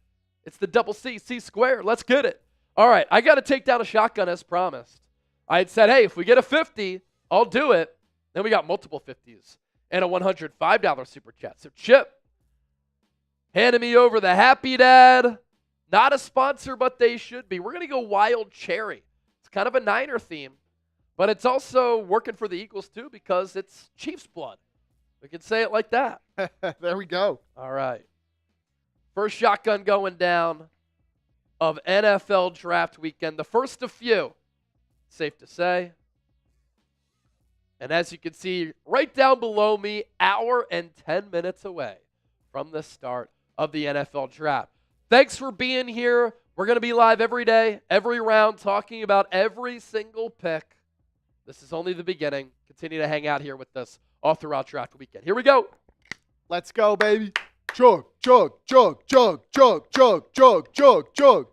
It's the double C, C squared. Let's get it. All right, I got to take down a shotgun as promised. I had said, hey, if we get a 50, I'll do it. Then we got multiple 50s and a $105 Super Chat. So Chip, handing me over the Happy Dad. Not a sponsor, but they should be. We're going to go Wild Cherry. It's kind of a Niner theme, but it's also working for the Eagles too because it's Chiefs blood. We can say it like that. There we go. All right. First shotgun going down of NFL draft weekend. The first of few, safe to say. And as you can see, right down below me, hour and 10 minutes away from the start of the NFL draft. Thanks for being here. We're going to be live every day, every round, talking about every single pick. This is only the beginning. Continue to hang out here with us all throughout draft weekend. Here we go. Let's go, baby. Chug, chug, chug, chug, chug, chug, chug, chug, chug.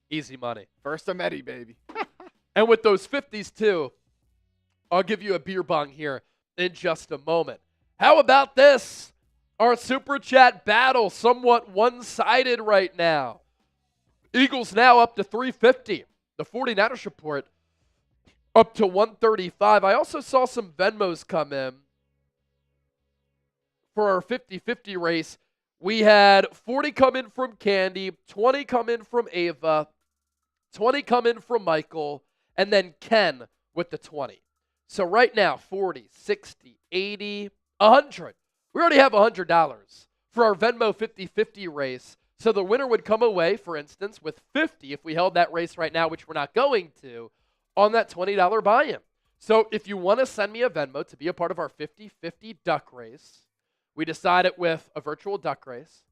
Easy money. First I'm Eddie, baby. And with those 50s too, I'll give you a beer bong here in just a moment. How about this? Our Super Chat battle, somewhat one-sided right now. Eagles now up to 350. The 49ers report up to 135. I also saw some Venmos come in for our 50-50 race. We had 40 come in from Candy, 20 come in from Ava, 20 come in from Michael, and then Ken with the 20. So right now, 40, 60, 80, 100. We already have $100 for our Venmo 50-50 race. So the winner would come away, for instance, with 50 if we held that race right now, which we're not going to, on that $20 buy-in. So if you want to send me a Venmo to be a part of our 50-50 duck race, we decided with a virtual duck race.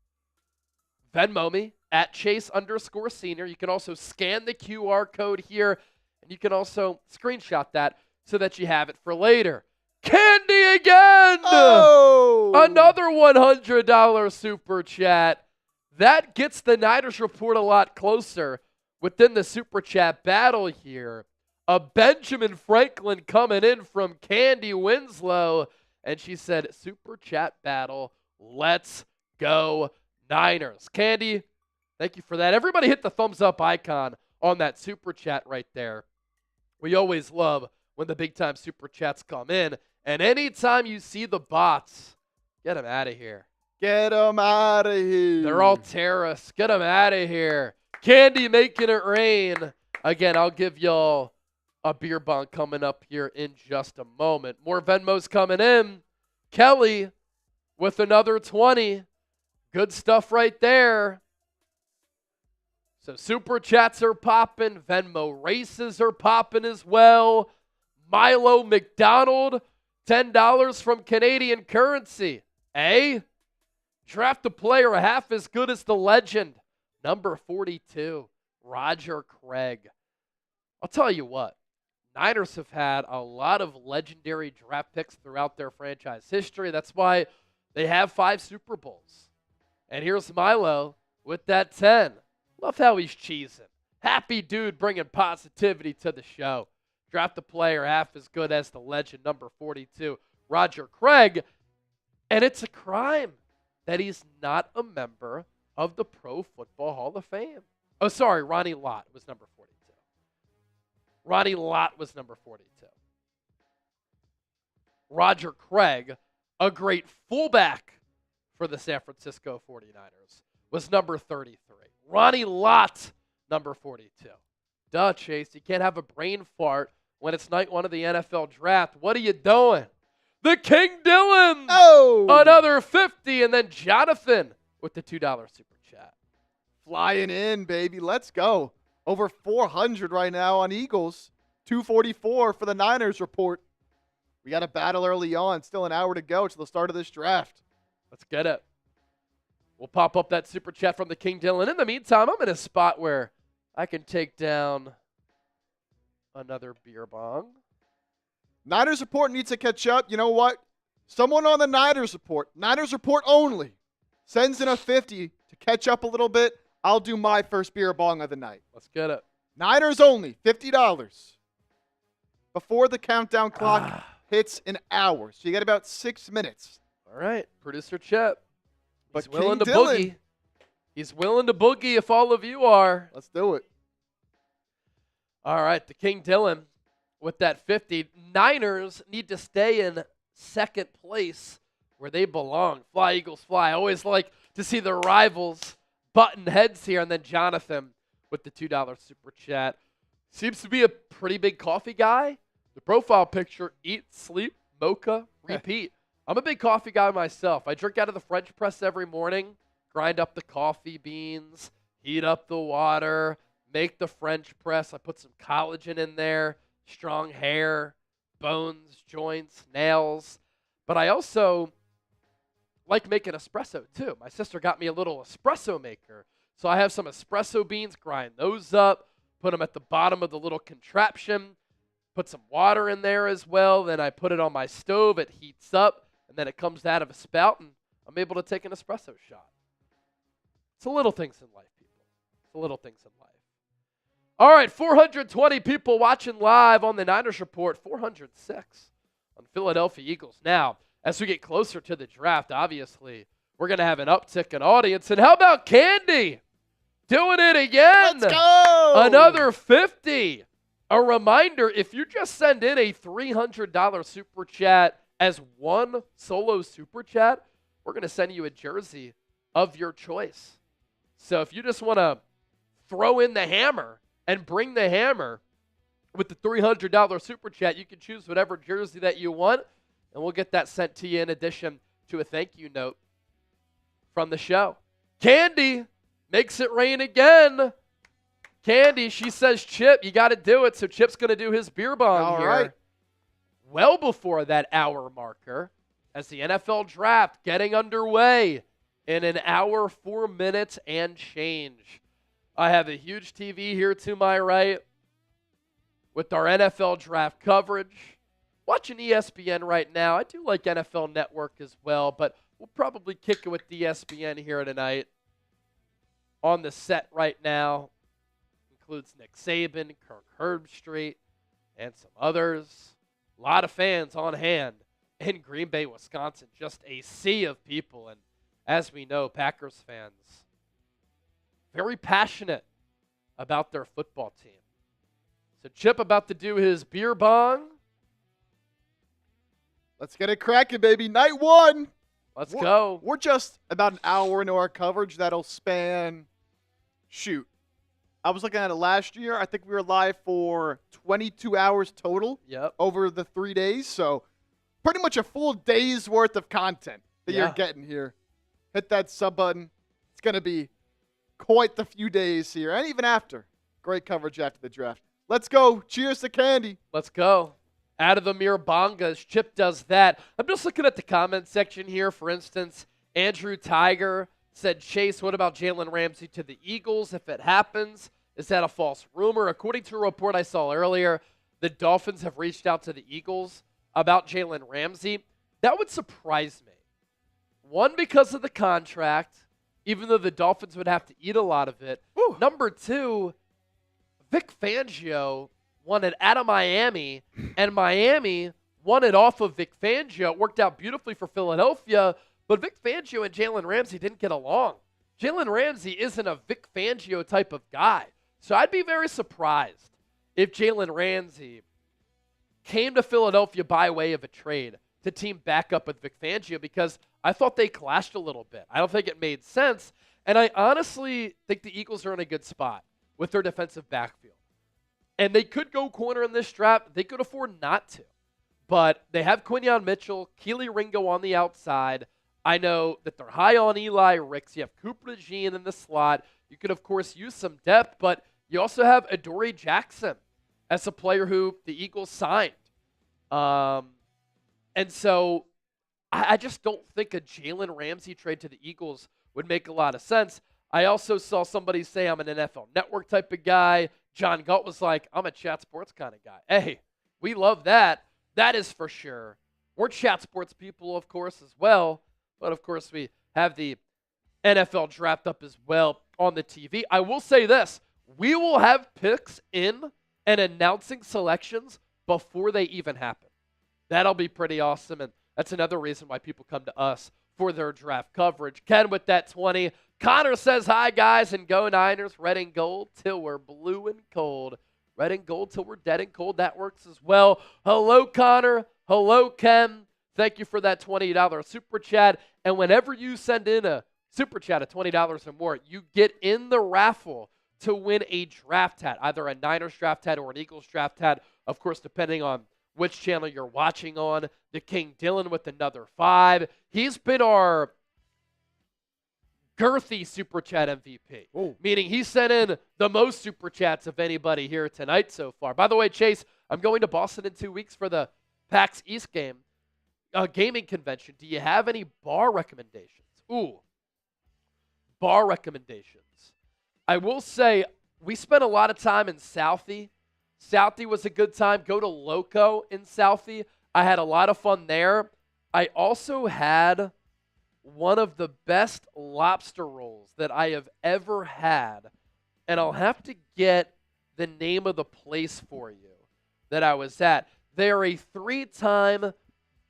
Venmo me at Chase_senior. You can also scan the QR code here, and you can also screenshot that so that you have it for later. Candy again! Oh! Another $100 Super Chat. That gets the Niners report a lot closer within the Super Chat battle here. A Benjamin Franklin coming in from Candy Winslow. And she said, Super Chat battle, let's go Niners. Candy, thank you for that. Everybody hit the thumbs up icon on that Super Chat right there. We always love when the big-time Super Chats come in. And anytime you see the bots, get them out of here. Get them out of here. They're all terrorists. Get them out of here. Candy making it rain. Again, I'll give y'all a beer bong coming up here in just a moment. More Venmos coming in. Kelly with another 20. Good stuff right there. So Super Chats are popping. Venmo races are popping as well. Milo McDonald, $10 from Canadian currency. Draft a player half as good as the legend. Number 42, Roger Craig. I'll tell you what. Niners have had a lot of legendary draft picks throughout their franchise history. That's why they have 5 Super Bowls. And here's Milo with that 10. Love how he's cheesing. Happy dude bringing positivity to the show. Draft a player half as good as the legend, number 42, Roger Craig. And it's a crime that he's not a member of the Pro Football Hall of Fame. Oh, sorry, Ronnie Lott was number 42. Ronnie Lott was number 42. Roger Craig, a great fullback for the San Francisco 49ers, was number 33. Ronnie Lott, number 42. Duh, Chase, you can't have a brain fart when it's night one of the NFL draft. What are you doing? The King Dylan, another 50, and then Jonathan with the $2 super chat. Flying in, baby. Let's go. Over 400 right now on Eagles. 244 for the Niners report. We got a battle early on. Still an hour to go to the start of this draft. Let's get it. We'll pop up that super chat from the King Dylan. In the meantime, I'm in a spot where I can take down another beer bong. Niners report needs to catch up. You know what? Someone on the Niners report only, sends in a 50 to catch up a little bit. I'll do my first beer bong of the night. Let's get it. Niners only, $50. Before the countdown clock hits an hour. So you got about 6 minutes. All right, producer Chip. He's But willing to King Dylan, boogie. He's willing to boogie if all of you are. let's do it. All right, the King Dylan with that 50. Niners need to stay in second place where they belong. Fly, Eagles, fly. I always like to see the rivals button heads here. And then Jonathan with the $2 super chat. Seems to be a pretty big coffee guy. The profile picture, eat, sleep, mocha, repeat. I'm a big coffee guy myself. I drink out of the French press every morning, grind up the coffee beans, heat up the water, make the French press. I put some collagen in there, strong hair, bones, joints, nails. But I also like making espresso too. My sister got me a little espresso maker. So I have some espresso beans, grind those up, put them at the bottom of the little contraption, put some water in there as well. Then I put it on my stove. It heats up, and then it comes out of a spout, and I'm able to take an espresso shot. It's the little things in life, people. It's the little things in life. All right, 420 people watching live on the Niners Report, 406 on Philadelphia Eagles. Now, as we get closer to the draft, obviously, we're going to have an uptick in audience. And how about Candy? Doing it again. Let's go. Another 50. A reminder, if you just send in a $300 super chat as one solo super chat, we're going to send you a jersey of your choice. So if you just want to throw in the hammer and bring the hammer with the $300 super chat, you can choose whatever jersey that you want, and we'll get that sent to you in addition to a thank you note from the show. Candy makes it rain again. Candy, she says, Chip, you got to do it. So Chip's going to do his beer bong here. Right. Well before that hour marker, as the NFL draft getting underway in an hour, 4 minutes, and change. I have a huge TV here to my right with our NFL draft coverage. Watching ESPN right now. I do like NFL Network as well, but we'll probably kick it with ESPN here tonight. On the set right now includes Nick Saban, Kirk Herbstreit, and some others. A lot of fans on hand in Green Bay, Wisconsin. Just a sea of people. And as we know, Packers fans, very passionate about their football team. So Chip about to do his beer bong. Let's get it cracking, baby. Night one. Let's go. We're just about an hour into our coverage that'll span, I was looking at it last year. I think we were live for 22 hours total over the 3 days. So pretty much a full day's worth of content that you're getting here. Hit that sub button. It's going to be quite the few days here. And even after. Great coverage after the draft. Let's go. Cheers to Candy. Let's go. Out of the mirror bongas. Chip does that. I'm just looking at the comment section here. For instance, Andrew Tiger said, Chase, what about Jalen Ramsey to the Eagles if it happens? Is that a false rumor? According to a report I saw earlier, the Dolphins have reached out to the Eagles about Jalen Ramsey. That would surprise me. One, because of the contract, even though the Dolphins would have to eat a lot of it. Ooh. Number two, Vic Fangio won it out of Miami, and Miami won it off of Vic Fangio. It worked out beautifully for Philadelphia, but Vic Fangio and Jalen Ramsey didn't get along. Jalen Ramsey isn't a Vic Fangio type of guy. So I'd be very surprised if Jalen Ramsey came to Philadelphia by way of a trade to team back up with Vic Fangio, because I thought they clashed a little bit. I don't think it made sense. And I honestly think the Eagles are in a good spot with their defensive backfield. And they could go corner in this draft. They could afford not to. But they have Quinyon Mitchell, Keely Ringo on the outside. I know that they're high on Eli Ricks. You have Cooper DeJean in the slot. You could, of course, use some depth, but you also have Adoree Jackson as a player who the Eagles signed. And so I just don't think a Jalen Ramsey trade to the Eagles would make a lot of sense. I also saw somebody say I'm an NFL Network type of guy. John Galt was like, I'm a chat sports kind of guy. Hey, we love that. That is for sure. We're chat sports people, of course, as well. But, of course, we have the NFL draft up as well on the TV. I will say this. We will have picks in and announcing selections before they even happen. That'll be pretty awesome, and that's another reason why people come to us for their draft coverage. Ken with that 20. Connor says, hi, guys, and go Niners. Red and gold till we're blue and cold. Red and gold till we're dead and cold. That works as well. Hello, Connor. Hello, Ken. Thank you for that $20 super chat. And whenever you send in a super chat of $20 or more, you get in the raffle to win a draft hat, either a Niners draft hat or an Eagles draft hat, of course, depending on which channel you're watching on. The King Dylan with another 5. He's been our girthy super chat MVP, meaning he sent in the most super chats of anybody here tonight so far. By the way, Chase, I'm going to Boston in 2 weeks for the PAX East gaming convention. Do you have any bar recommendations? Bar recommendations. I will say we spent a lot of time in Southie. Southie was a good time. Go to Loco in Southie. I had a lot of fun there. I also had one of the best lobster rolls that I have ever had, and I'll have to get the name of the place for you that I was at. They're a 3-time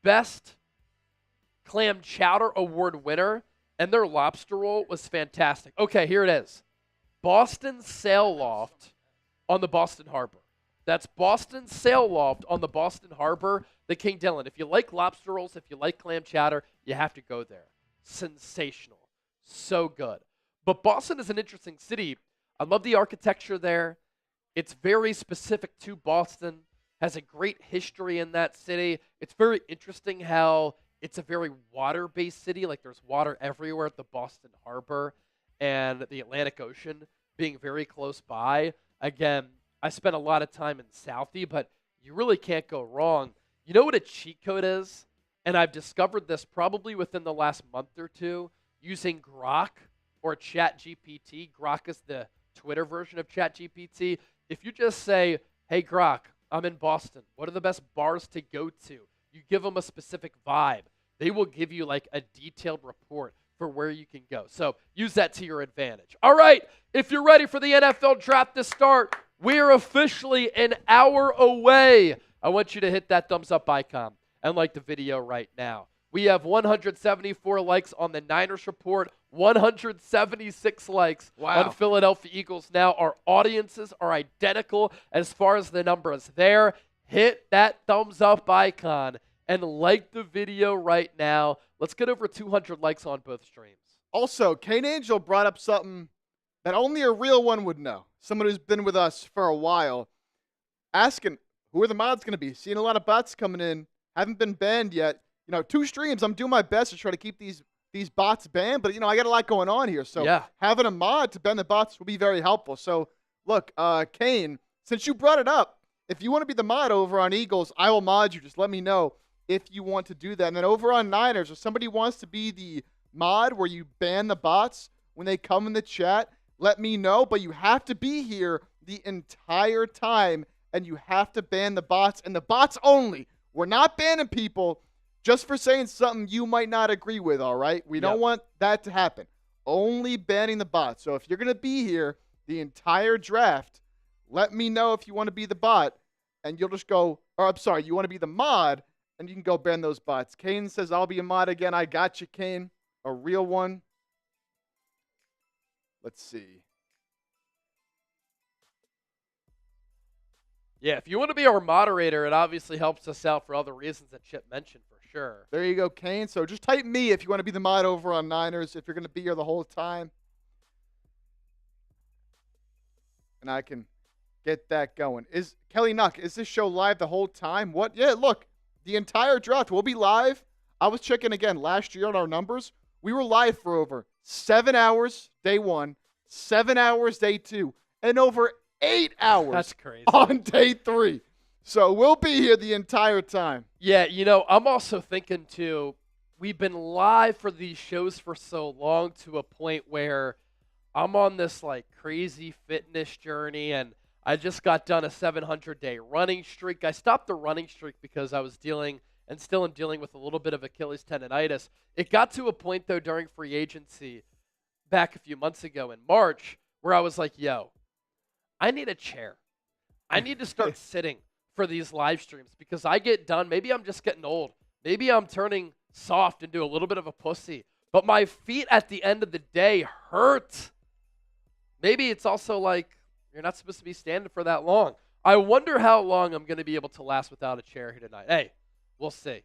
Best Clam Chowder Award winner, and their lobster roll was fantastic. Okay, here it is. Boston Sail Loft on the Boston Harbor. That's Boston Sail Loft on the Boston Harbor, the King Dylan. If you like lobster rolls, if you like clam chowder, you have to go there. Sensational. So good. But Boston is an interesting city. I love the architecture there. It's very specific to Boston. Has a great history in that city. It's very interesting how it's a very water-based city. Like there's water everywhere at the Boston Harbor and the Atlantic Ocean being very close by. Again, I spent a lot of time in Southie, but you really can't go wrong. You know what a cheat code is? And I've discovered this probably within the last month or two using Grok or ChatGPT. Grok is the Twitter version of ChatGPT. If you just say, hey, Grok, I'm in Boston. What are the best bars to go to? You give them a specific vibe. They will give you like a detailed report for where you can go. So use that to your advantage. All right, if you're ready for the NFL draft to start, we're officially an hour away. I want you to hit that thumbs up icon and like the video right now. We have 174 likes on the Niners report, 176 likes on Philadelphia Eagles now. Our audiences are identical as far as the numbers there. Hit that thumbs up icon and like the video right now. Let's get over 200 likes on both streams. Also, Kane Angel brought up something that only a real one would know. Someone who's been with us for a while. Asking, who are the mods going to be? Seeing a lot of bots coming in. Haven't been banned yet. 2 streams. I'm doing my best to try to keep these bots banned, but I got a lot going on here. So having a mod to ban the bots will be very helpful. So look, Kane, since you brought it up, if you want to be the mod over on Eagles, I will mod you. Just let me know if you want to do that. And then over on Niners, if somebody wants to be the mod where you ban the bots when they come in the chat, let me know. But you have to be here the entire time, and you have to ban the bots, and the bots only. We're not banning people just for saying something you might not agree with, all right? We don't want that to happen. Only banning the bots. So if you're going to be here the entire draft, let me know if you want to be the bot, and you'll just go, or I'm sorry, you want to be the mod, and you can go ban those bots. Kane says, I'll be a mod again. I got you, Kane. A real one. Let's see. Yeah, if you want to be our moderator, it obviously helps us out for all the reasons that Chip mentioned for sure. There you go, Kane. So just type me if you want to be the mod over on Niners, if you're going to be here the whole time. And I can get that going. Is Kelly Nuck, is this show live the whole time? What? Yeah, look, the entire draft will be live. I was checking again last year on our numbers. We were live for over 7 hours day 1, 7 hours day 2, and over 8 hours That's crazy. on day 3. So we'll be here the entire time. Yeah, I'm also thinking too, we've been live for these shows for so long to a point where I'm on this like crazy fitness journey, and I just got done a 700-day running streak. I stopped the running streak because I was dealing and still am dealing with a little bit of Achilles tendonitis. It got to a point though during free agency back a few months ago in March where I was like, yo, I need a chair. I need to start sitting for these live streams because I get done. Maybe I'm just getting old. Maybe I'm turning soft into a little bit of a pussy. But my feet at the end of the day hurt. Maybe it's also like you're not supposed to be standing for that long. I wonder how long I'm going to be able to last without a chair here tonight. Hey, we'll see.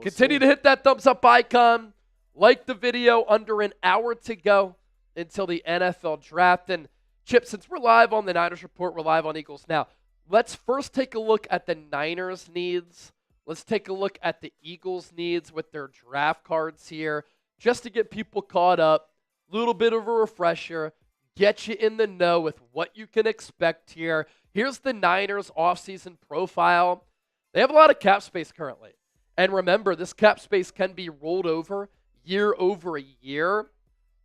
Continue to hit that thumbs up icon. Like the video. Under an hour to go until the NFL draft. And Chip, since we're live on the Niners Report, we're live on Eagles Now. Let's first take a look at the Niners' needs. Let's take a look at the Eagles' needs with their draft cards here, just to get people caught up. A little bit of a refresher, get you in the know with what you can expect here. Here's the Niners' offseason profile. They have a lot of cap space currently. And remember, this cap space can be rolled over year.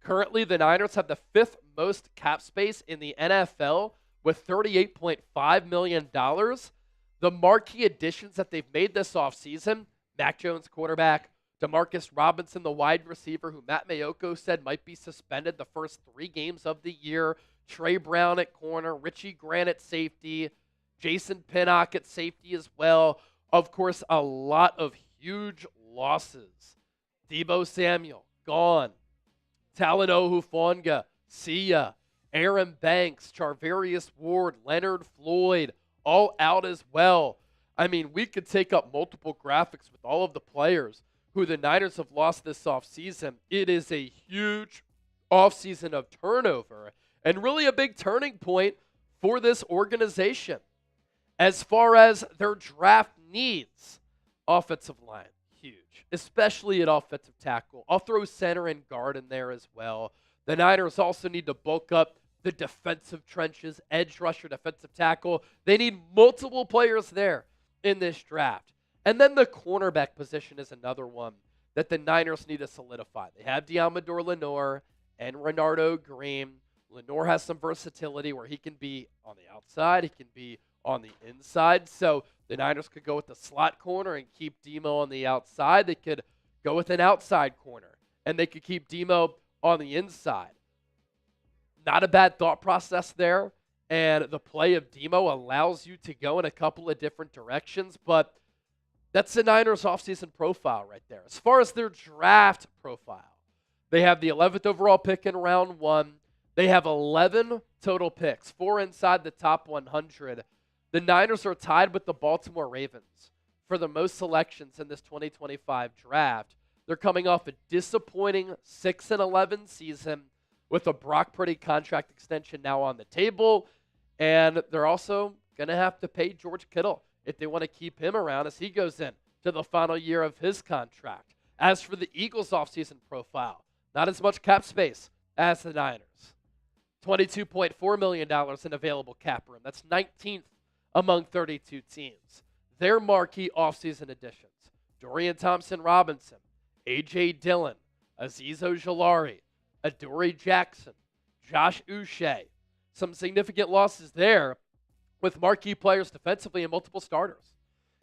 Currently, the Niners have the 5th most cap space in the NFL with $38.5 million. The marquee additions that they've made this offseason, Mac Jones, quarterback, Demarcus Robinson, the wide receiver, who Matt Mayoko said might be suspended the first 3 games of the year, Trey Brown at corner, Richie Grant at safety, Jason Pinnock at safety as well. Of course, a lot of huge losses. Deebo Samuel, gone. Talanoa Hufanga, see ya. Aaron Banks, Charvarius Ward, Leonard Floyd, all out as well. I mean, we could take up multiple graphics with all of the players who the Niners have lost this offseason. It is a huge offseason of turnover and really a big turning point for this organization. As far as their draft needs, offensive line, huge, especially at offensive tackle. I'll throw center and guard in there as well. The Niners also need to bulk up the defensive trenches, edge rusher, defensive tackle. They need multiple players there in this draft. And then the cornerback position is another one that the Niners need to solidify. They have Deommodore Lenoir and Renardo Green. Lenoir has some versatility where he can be on the outside, he can be on the inside. So the Niners could go with the slot corner and keep Demo on the outside. They could go with an outside corner, and they could keep Demo on the inside. Not a bad thought process there, and the play of Demo allows you to go in a couple of different directions, but that's the Niners offseason profile right there. As far as their draft profile, they have the 11th overall pick in round 1. They have 11 total picks, 4 inside the top 100. The Niners are tied with the Baltimore Ravens for the most selections in this 2025 draft. They're coming off a disappointing 6-11 season with a Brock Purdy contract extension now on the table. And they're also going to have to pay George Kittle if they want to keep him around as he goes in to the final year of his contract. As for the Eagles offseason profile, not as much cap space as the Niners. $22.4 million in available cap room. That's 19th among 32 teams. Their marquee offseason additions, Dorian Thompson-Robinson, A.J. Dillon, Azeez Ojulari, Adoree Jackson, Josh Uche. Some significant losses there with marquee players defensively and multiple starters.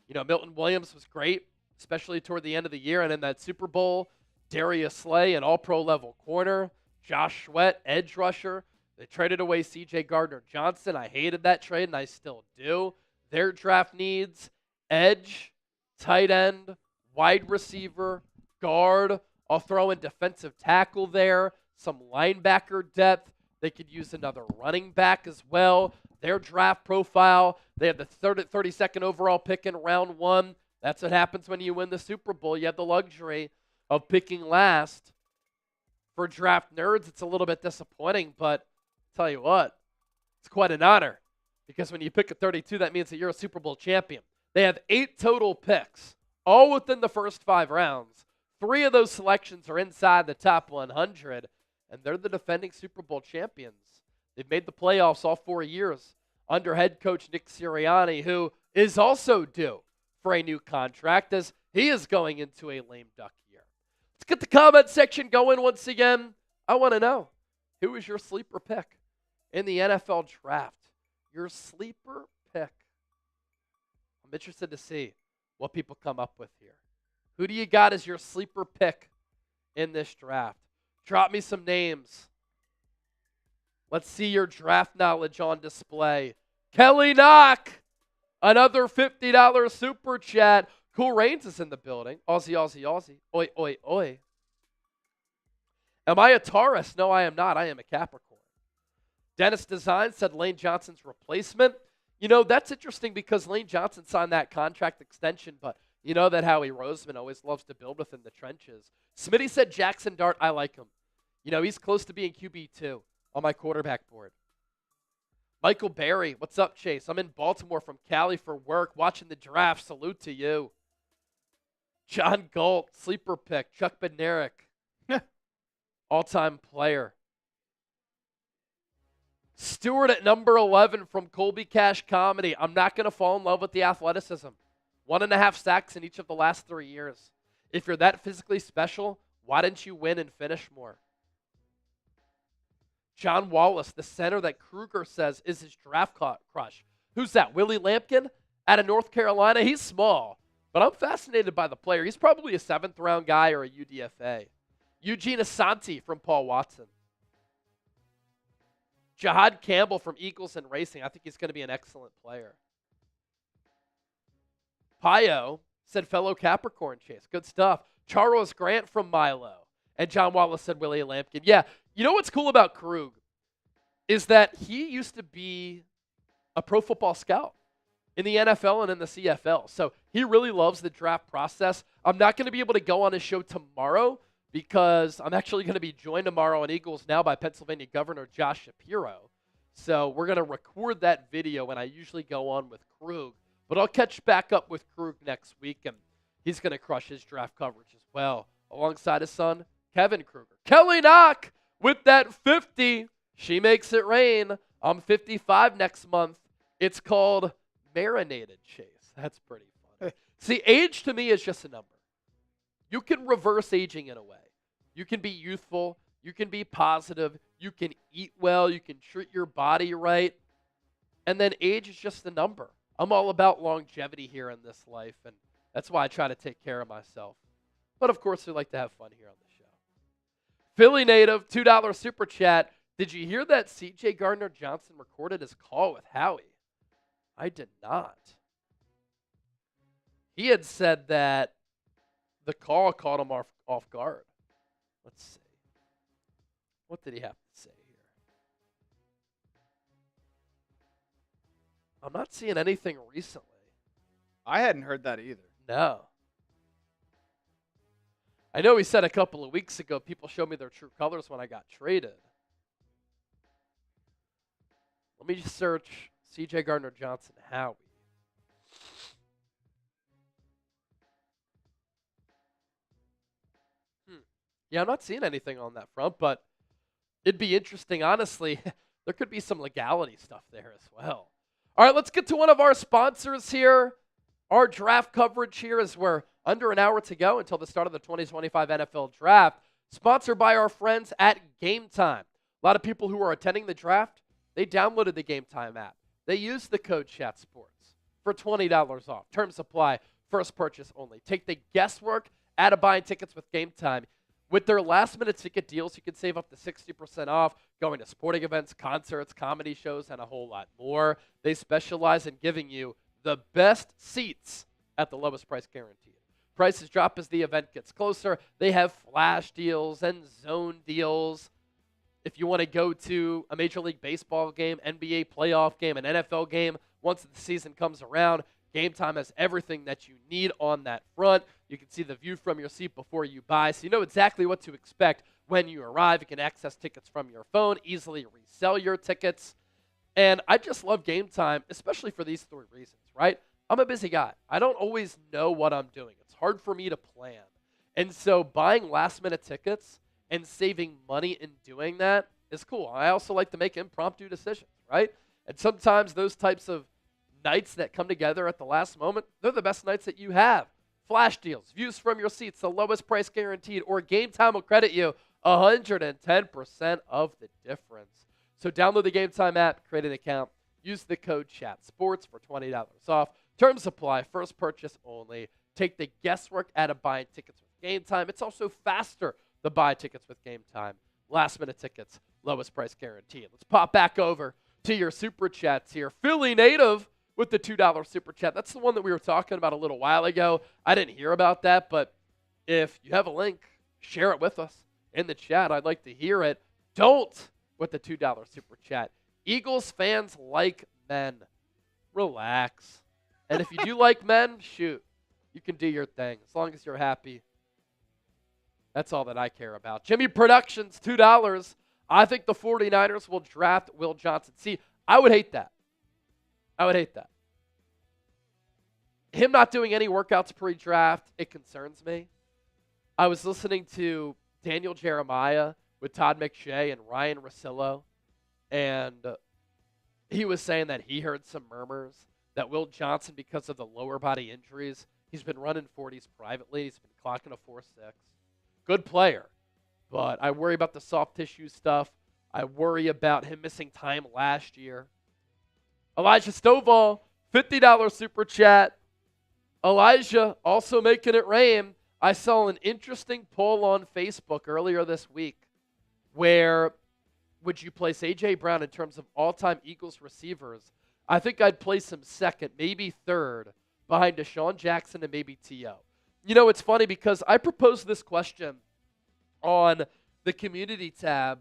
Milton Williams was great, especially toward the end of the year. And in that Super Bowl, Darius Slay, an all-pro level corner. Josh Sweat, edge rusher. They traded away C.J. Gardner-Johnson. I hated that trade, and I still do. Their draft needs, edge, tight end, wide receiver, guard. I'll throw in defensive tackle there, some linebacker depth. They could use another running back as well. Their draft profile, they have the 32nd overall pick in round 1. That's what happens when you win the Super Bowl. You have the luxury of picking last. For draft nerds, it's a little bit disappointing, but I'll tell you what, it's quite an honor because when you pick a 32, that means that you're a Super Bowl champion. They have 8 total picks, all within the first 5 rounds. 3 of those selections are inside the top 100, and they're the defending Super Bowl champions. They've made the playoffs all 4 years under head coach Nick Sirianni, who is also due for a new contract as he is going into a lame duck year. Let's get the comment section going once again. I want to know, who is your sleeper pick in the NFL draft? Your sleeper pick. I'm interested to see what people come up with here. Who do you got as your sleeper pick in this draft? Drop me some names. Let's see your draft knowledge on display. Kelly Knock, another $50 super chat. Cool Reigns is in the building. Aussie, Aussie, Aussie. Oi, oi, oi. Am I a Taurus? No, I am not. I am a Capricorn. Dennis Design said Lane Johnson's replacement. You know, that's interesting because Lane Johnson signed that contract extension, but you know that Howie Roseman always loves to build within the trenches. Smitty said Jackson Dart. I like him. You know, he's close to being QB2 on my quarterback board. Michael Berry, what's up, Chase? I'm in Baltimore from Cali for work, watching the draft. Salute to you. John Galt, sleeper pick. Chuck Bednarik, all-time player. Stewart at number 11 from Colby Cash Comedy. I'm not going to fall in love with the athleticism. 1.5 sacks in each of the last 3 years. If you're that physically special, why didn't you win and finish more? John Wallace, the center that Kruger says is his draft crush. Who's that? Willie Lampkin out of North Carolina? He's small, but I'm fascinated by the player. He's probably a 7th-round guy or a UDFA. Eugene Asante from Paul Watson. Jahad Campbell from Eagles and Racing. I think he's going to be an excellent player. Pio said fellow Capricorn Chase. Good stuff. Charles Grant from Milo. And John Wallace said Willie Lampkin. Yeah, you know what's cool about Krug is that he used to be a pro football scout in the NFL and in the CFL. So he really loves the draft process. I'm not going to be able to go on his show tomorrow because I'm actually going to be joined tomorrow on Eagles Now by Pennsylvania Governor Josh Shapiro. So we're going to record that video when I usually go on with Krug. But I'll catch back up with Krug next week, and he's going to crush his draft coverage as well, alongside his son, Kevin Kruger. Kelly Knock with that 50. She makes it rain. I'm 55 next month. It's called Marinated Chase. That's pretty funny. See, age to me is just a number. You can reverse aging in a way. You can be youthful. You can be positive. You can eat well. You can treat your body right. And then age is just a number. I'm all about longevity here in this life, and that's why I try to take care of myself. But, of course, we like to have fun here on the show. Philly native, $2 super chat. Did you hear that C.J. Gardner-Johnson recorded his call with Howie? I did not. He had said that the call caught him off guard. Let's see. What did he have to say here? I'm not seeing anything recently. I hadn't heard that either. No. I know he said a couple of weeks ago, people showed me their true colors when I got traded. Let me just search C.J. Gardner-Johnson, Howie. Yeah, I'm not seeing anything on that front, but it'd be interesting. Honestly, there could be some legality stuff there as well. All right, let's get to one of our sponsors here. Our draft coverage here is we're under an hour to go until the start of the 2025 NFL Draft, sponsored by our friends at Game Time. A lot of people who are attending the draft, they downloaded the Game Time app. They used the code ChatSports for $20 off. Terms apply. First purchase only. Take the guesswork out of buying tickets with Game Time. With their last-minute ticket deals, you can save up to 60% off going to sporting events, concerts, comedy shows, and a whole lot more. They specialize in giving you the best seats at the lowest price guaranteed. Prices drop as the event gets closer. They have flash deals and zone deals. If you want to go to a Major League Baseball game, NBA playoff game, an NFL game, once the season comes around, Game Time has everything that you need on that front. You can see the view from your seat before you buy, so you know exactly what to expect when you arrive. You can access tickets from your phone, easily resell your tickets. And I just love Game Time, especially for these 3 reasons, right? I'm a busy guy. I don't always know what I'm doing. It's hard for me to plan. And so buying last-minute tickets and saving money in doing that is cool. I also like to make impromptu decisions, right? And sometimes those types of nights that come together at the last moment, they're the best nights that you have. Flash deals, views from your seats, the lowest price guaranteed, or Game Time will credit you 110% of the difference. So download the Game Time app, create an account, use the code CHATSPORTS for $20 off. Terms apply, first purchase only. Take the guesswork out of buying tickets with Game Time. It's also faster to buy tickets with Game Time. Last minute tickets, lowest price guaranteed. Let's pop back over to your Super Chats here. Philly native with the $2 Super Chat. That's the one that we were talking about a little while ago. I didn't hear about that, but if you have a link, share it with us in the chat. I'd like to hear it. Don't with the $2 Super Chat. Eagles fans like men. Relax. And if you do like men, shoot. You can do your thing as long as you're happy. That's all that I care about. Jimmy Productions, $2. I think the 49ers will draft Will Johnson. See, I would hate that. I would hate that. Him not doing any workouts pre-draft, it concerns me. I was listening to Daniel Jeremiah with Todd McShay and Ryan Russillo, and he was saying that he heard some murmurs that Will Johnson, because of the lower body injuries, he's been running 40s privately. He's been clocking a 4.6. Good player, but I worry about the soft tissue stuff. I worry about him missing time last year. Elijah Stovall, $50 Super Chat. Elijah also making it rain. I saw an interesting poll on Facebook earlier this week where would you place A.J. Brown in terms of all-time Eagles receivers? I think I'd place him second, maybe third, behind Deshaun Jackson and maybe T.O. You know, it's funny because I proposed this question on the community tab.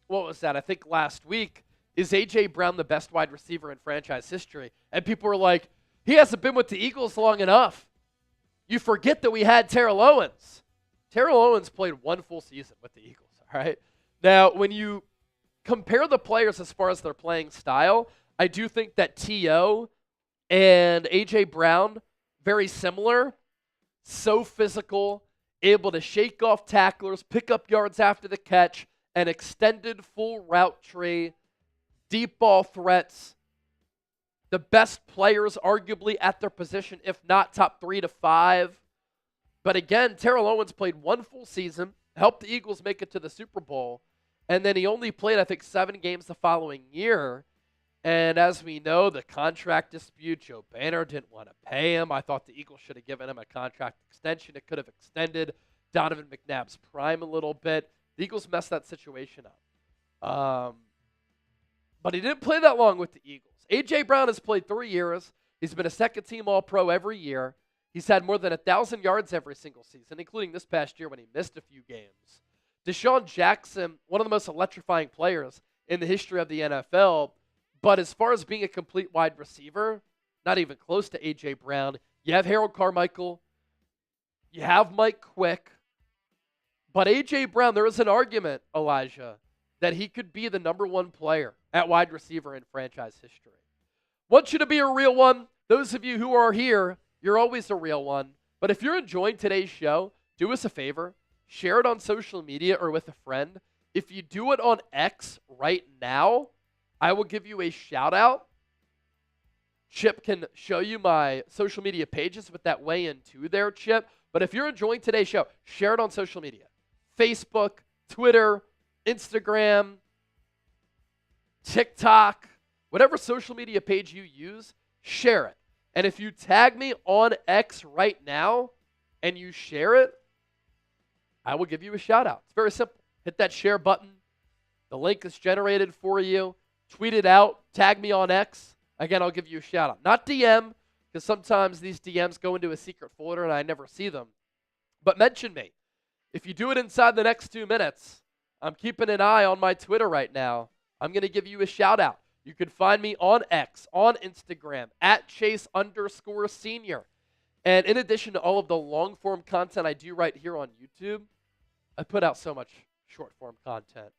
What was that? I think last week. Is A.J. Brown the best wide receiver in franchise history? And people were like, he hasn't been with the Eagles long enough. You forget that we had Terrell Owens. Terrell Owens played 1 full season with the Eagles, all right? Now, when you compare the players as far as their playing style, I do think that T.O. and A.J. Brown, very similar, so physical, able to shake off tacklers, pick up yards after the catch, an extended full route tree, deep ball threats, the best players arguably at their position, if not top 3 to 5. But again, Terrell Owens played 1 full season, helped the Eagles make it to the Super Bowl, and then he only played, I think, 7 games the following year. And as we know, the contract dispute, Joe Banner didn't want to pay him. I thought the Eagles should have given him a contract extension. It could have extended Donovan McNabb's prime a little bit. The Eagles messed that situation up. But he didn't play that long with the Eagles. A.J. Brown has played 3 years. He's been a second-team All-Pro every year. He's had more than 1,000 yards every single season, including this past year when he missed a few games. Deshaun Jackson, one of the most electrifying players in the history of the NFL. But as far as being a complete wide receiver, not even close to A.J. Brown. You have Harold Carmichael. You have Mike Quick. But A.J. Brown, there is an argument, Elijah, that he could be the number 1 player at wide receiver in franchise history. Want you to be a real one. Those of you who are here, you're always a real one. But if you're enjoying today's show, do us a favor. Share it on social media or with a friend. If you do it on X right now, I will give you a shout out. Chip can show you my social media pages with that way into there, Chip. But if you're enjoying today's show, share it on social media. Facebook, Twitter, Instagram, TikTok, whatever social media page you use, share it. And if you tag me on X right now and you share it, I will give you a shout out. It's very simple. Hit that share button. The link is generated for you. Tweet it out. Tag me on X. Again, I'll give you a shout out. Not DM, because sometimes these DMs go into a secret folder and I never see them. But mention me. If you do it inside the next 2 minutes, I'm keeping an eye on my Twitter right now. I'm going to give you a shout out. You can find me on X, on Instagram, at Chase_Senior. And in addition to all of the long-form content I do right here on YouTube, I put out so much short-form content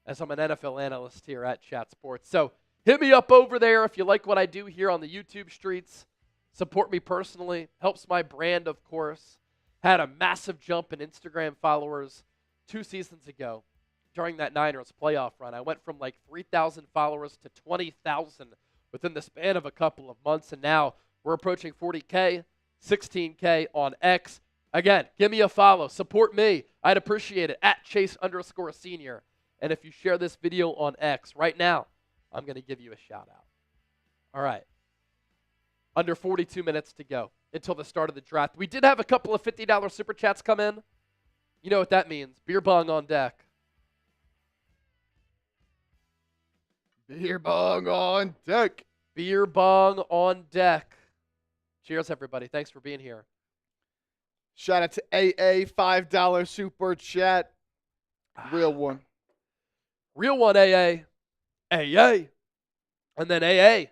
as I'm an NFL analyst here at Chat Sports. So hit me up over there if you like what I do here on the YouTube streets. Support me personally. Helps my brand, of course. Had a massive jump in Instagram followers 2 seasons ago during that Niners playoff run. I went from like 3,000 followers to 20,000 within the span of a couple of months, and now we're approaching 40K, 16K on X. Again, give me a follow. Support me. I'd appreciate it. At Chase_Senior. And if you share this video on X right now, I'm going to give you a shout out. All right. Under 42 minutes to go until the start of the draft. We did have a couple of $50 super chats come in. You know what that means. Beer bong on deck. Beer bong on deck. Beer bong on deck. Cheers, everybody. Thanks for being here. Shout out to AA, $5 super chat. Real one. Real one, AA. AA. And then AA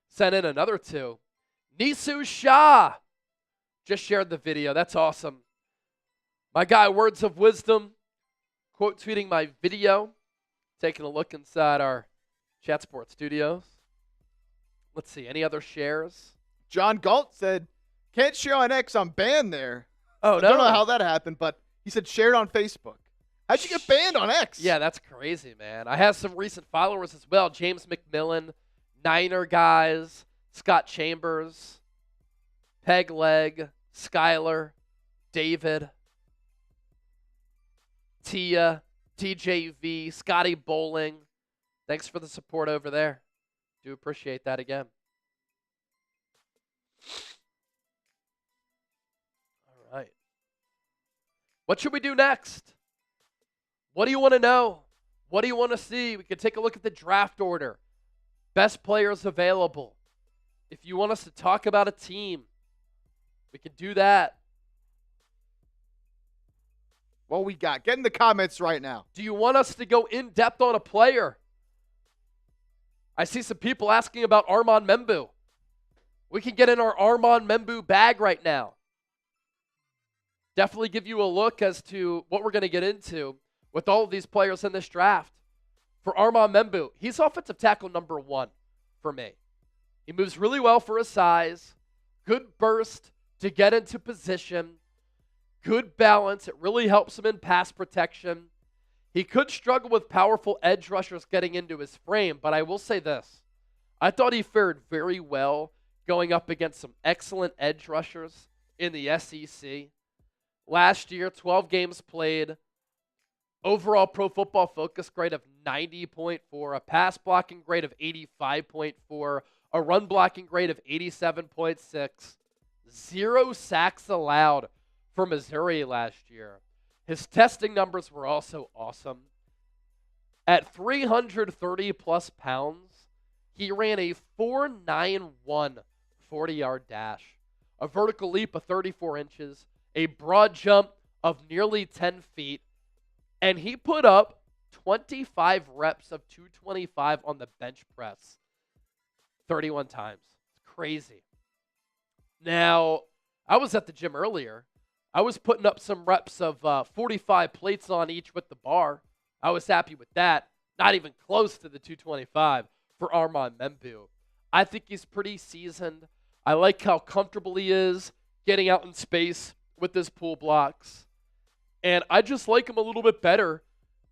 sent in another 2. Nisu Shah just shared the video. That's awesome. My guy, Words of Wisdom, quote tweeting my video, taking a look inside our Chat Sports studios. Let's see, any other shares? John Galt said, can't share on X, I'm banned there. Oh, no. I don't know how that happened, but he said share it on Facebook. How'd you get banned on X? Yeah, that's crazy, man. I have some recent followers as well. James McMillan, Niner Guys, Scott Chambers, Peg Leg, Skyler, David, Tia, TJV, Scotty Bowling. Thanks for the support over there. Do appreciate that again. All right. What should we do next? What do you want to know? What do you want to see? We could take a look at the draft order. Best players available. If you want us to talk about a team, we can do that. What we got? Get in the comments right now. Do you want us to go in depth on a player? I see some people asking about Armand Membu. We can get in our Armand Membu bag right now. Definitely give you a look as to what we're going to get into with all of these players in this draft. For Armand Membu, he's offensive tackle number 1 for me. He moves really well for his size. Good burst to get into position. Good balance. It really helps him in pass protection. He could struggle with powerful edge rushers getting into his frame, but I will say this. I thought he fared very well going up against some excellent edge rushers in the SEC. Last year, 12 games played. Overall Pro Football Focus grade of 90.4, a pass blocking grade of 85.4, a run blocking grade of 87.6, 0 sacks allowed for Missouri last year. His testing numbers were also awesome. At 330-plus pounds, he ran a 4.91 40-yard dash, a vertical leap of 34 inches, a broad jump of nearly 10 feet, and he put up 25 reps of 225 on the bench press 31 times. It's crazy. Now, I was at the gym earlier. I was putting up some reps of 45 plates on each with the bar. I was happy with that. Not even close to the 225 for Armand Membu. I think he's pretty seasoned. I like how comfortable he is getting out in space with his pull blocks. And I just like him a little bit better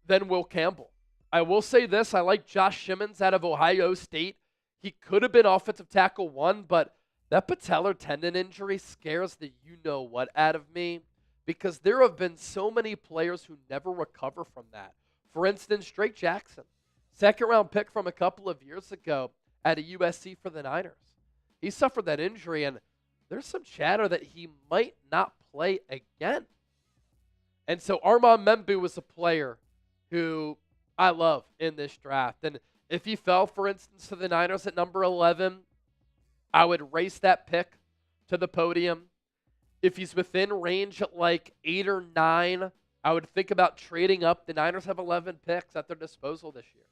than Will Campbell. I will say this. I like Josh Simmons out of Ohio State. He could have been offensive tackle 1, but that patellar tendon injury scares the you-know-what out of me because there have been so many players who never recover from that. For instance, Drake Jackson, second-round pick from a couple of years ago at a USC for the Niners. He suffered that injury, and there's some chatter that he might not play again. And so Armand Membu was a player who I love in this draft. And if he fell, for instance, to the Niners at number 11, I would race that pick to the podium. If he's within range at like 8 or 9, I would think about trading up. The Niners have 11 picks at their disposal this year.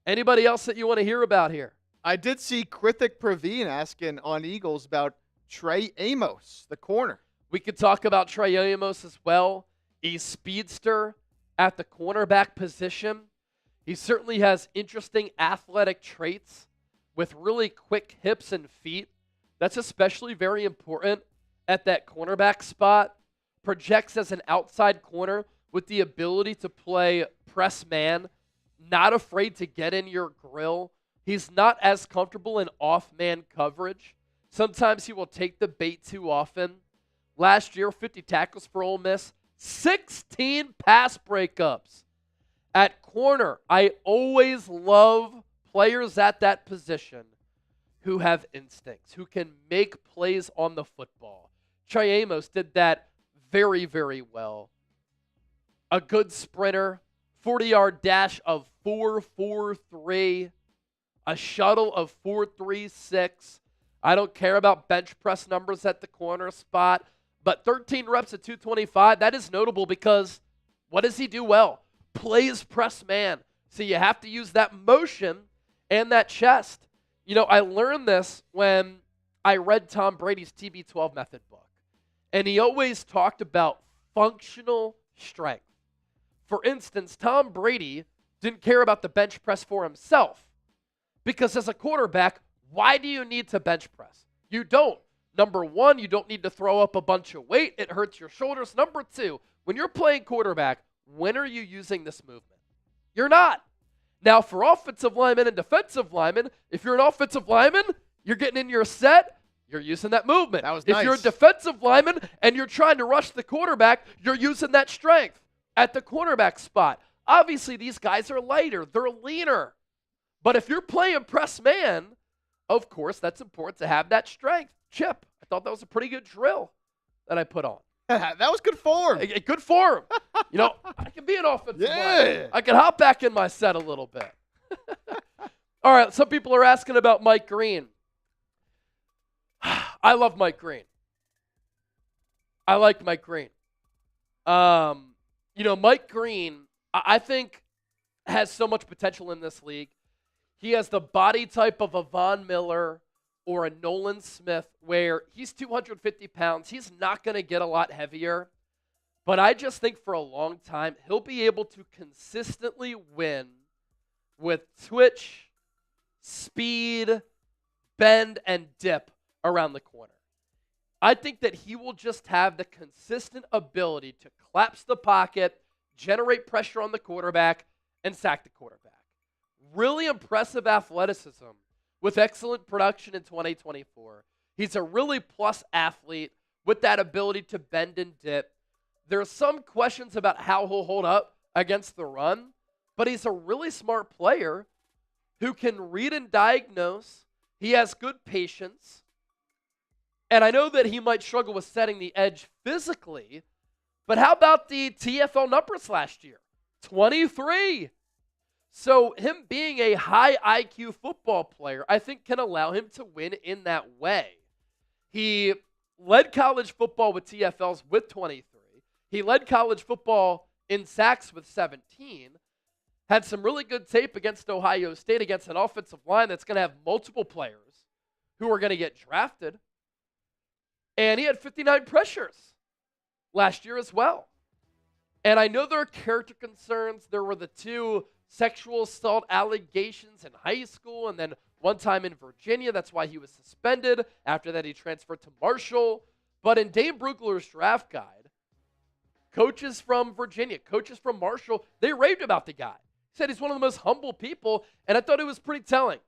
Anybody else that you want to hear about here? I did see Krithik Praveen asking on Eagles about Trey Amos, the corner. We could talk about Trey Amos as well. A speedster at the cornerback position. He certainly has interesting athletic traits with really quick hips and feet. That's especially very important at that cornerback spot. Projects as an outside corner with the ability to play press man, not afraid to get in your grill. He's not as comfortable in off-man coverage. Sometimes he will take the bait too often. Last year, 50 tackles for Ole Miss, 16 pass breakups. At corner, I always love players at that position who have instincts, who can make plays on the football. Trey Amos did that very, very well. A good sprinter, 40-yard dash of 4.43, a shuttle of 4.36. I don't care about bench press numbers at the corner spot, but 13 reps at 225, that is notable because what does he do well? Plays press man. So you have to use that motion and that chest. You know, I learned this when I read Tom Brady's TB12 method book. And he always talked about functional strength. For instance, Tom Brady didn't care about the bench press for himself. Because as a quarterback, why do you need to bench press? You don't. Number one, you don't need to throw up a bunch of weight. It hurts your shoulders. Number two, when you're playing quarterback, when are you using this movement? You're not. Now, for offensive linemen and defensive linemen, if you're an offensive lineman, you're getting in your set, you're using that movement. That was if nice. you're a defensive lineman and you're trying to rush the quarterback, you're using that strength at the cornerback spot. Obviously, these guys are lighter. They're leaner. But if you're playing press man, of course, that's important to have that strength. Chip, I thought that was a pretty good drill that I put on. That was good form. Good form. You know, I can be an offensive lineman. I can hop back in my set a little bit. All right, some people are asking about Mike Green. I love Mike Green. I like Mike Green. You know, Mike Green, I think, has so much potential in this league. He has the body type of a Von Miller or a Nolan Smith where he's 250 pounds. He's not going to get a lot heavier. But I just think for a long time, he'll be able to consistently win with twitch, speed, bend, and dip around the corner. I think that he will just have the consistent ability to collapse the pocket, generate pressure on the quarterback, and sack the quarterback. Really impressive athleticism with excellent production in 2024. He's a really plus athlete with that ability to bend and dip. There are some questions about how he'll hold up against the run, but he's a really smart player who can read and diagnose. He has good patience. And I know that he might struggle with setting the edge physically, but how about the TFL numbers last year? 23. So him being a high IQ football player, I think can allow him to win in that way. He led college football with TFLs with 23. He led college football in sacks with 17. Had some really good tape against Ohio State against an offensive line that's going to have multiple players who are going to get drafted. And he had 59 pressures last year as well. And I know there are character concerns. There were the 2 sexual assault allegations in high school and then one time in Virginia. That's why he was suspended. After that, he transferred to Marshall. But in Dane Brugler's draft guide, coaches from Virginia, coaches from Marshall, they raved about the guy. He said he's one of the most humble people, and I thought it was pretty telling.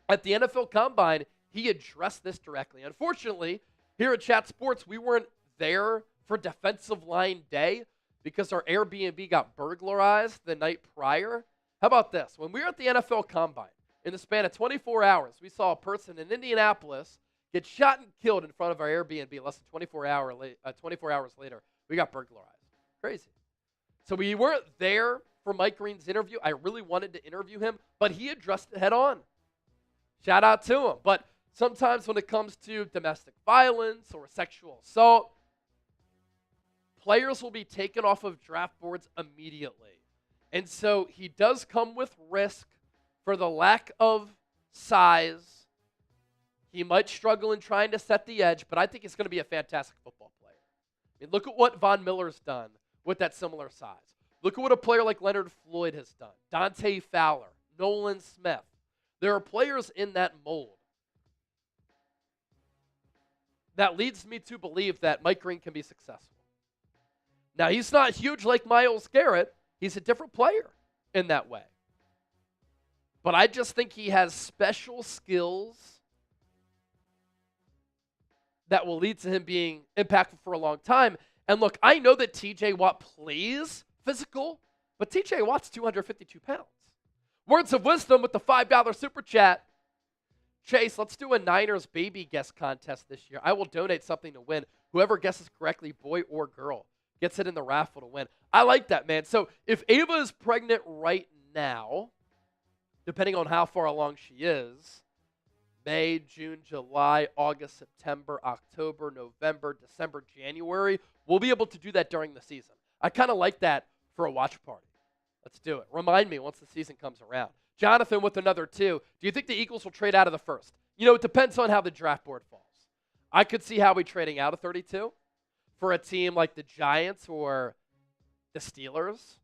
At the NFL Combine, he addressed this directly. Unfortunately, here at Chat Sports, we weren't there for defensive line day because our Airbnb got burglarized the night prior. How about this? When we were at the NFL Combine, in the span of 24 hours, we saw a person in Indianapolis get shot and killed in front of our Airbnb less than 24 hours later. We got burglarized. Crazy. So we weren't there for Mike Green's interview. I really wanted to interview him, but he addressed it head on. Shout out to him. But sometimes when it comes to domestic violence or sexual assault, players will be taken off of draft boards immediately. And so he does come with risk for the lack of size. He might struggle in trying to set the edge, but I think he's going to be a fantastic football player. I mean, look at what Von Miller's done with that similar size. Look at what a player like Leonard Floyd has done. Dante Fowler, Nolan Smith. There are players in that mold. That leads me to believe that Mike Green can be successful. Now, he's not huge like Myles Garrett. He's a different player in that way. But I just think he has special skills that will lead to him being impactful for a long time. And look, I know that TJ Watt plays physical, but TJ Watt's 252 pounds. Words of wisdom with the $5 super chat. Chase, let's do a Niners baby guess contest this year. I will donate something to win. Whoever guesses correctly, boy or girl, gets it in the raffle to win. I like that, man. So if Ava is pregnant right now, depending on how far along she is, May, June, July, August, September, October, November, December, January, we'll be able to do that during the season. I kind of like that for a watch party. Let's do it. Remind me once the season comes around. Jonathan with another 2. Do you think the Eagles will trade out of the first? You know, it depends on how the draft board falls. I could see Howie trading out of 32 for a team like the Giants or the Steelers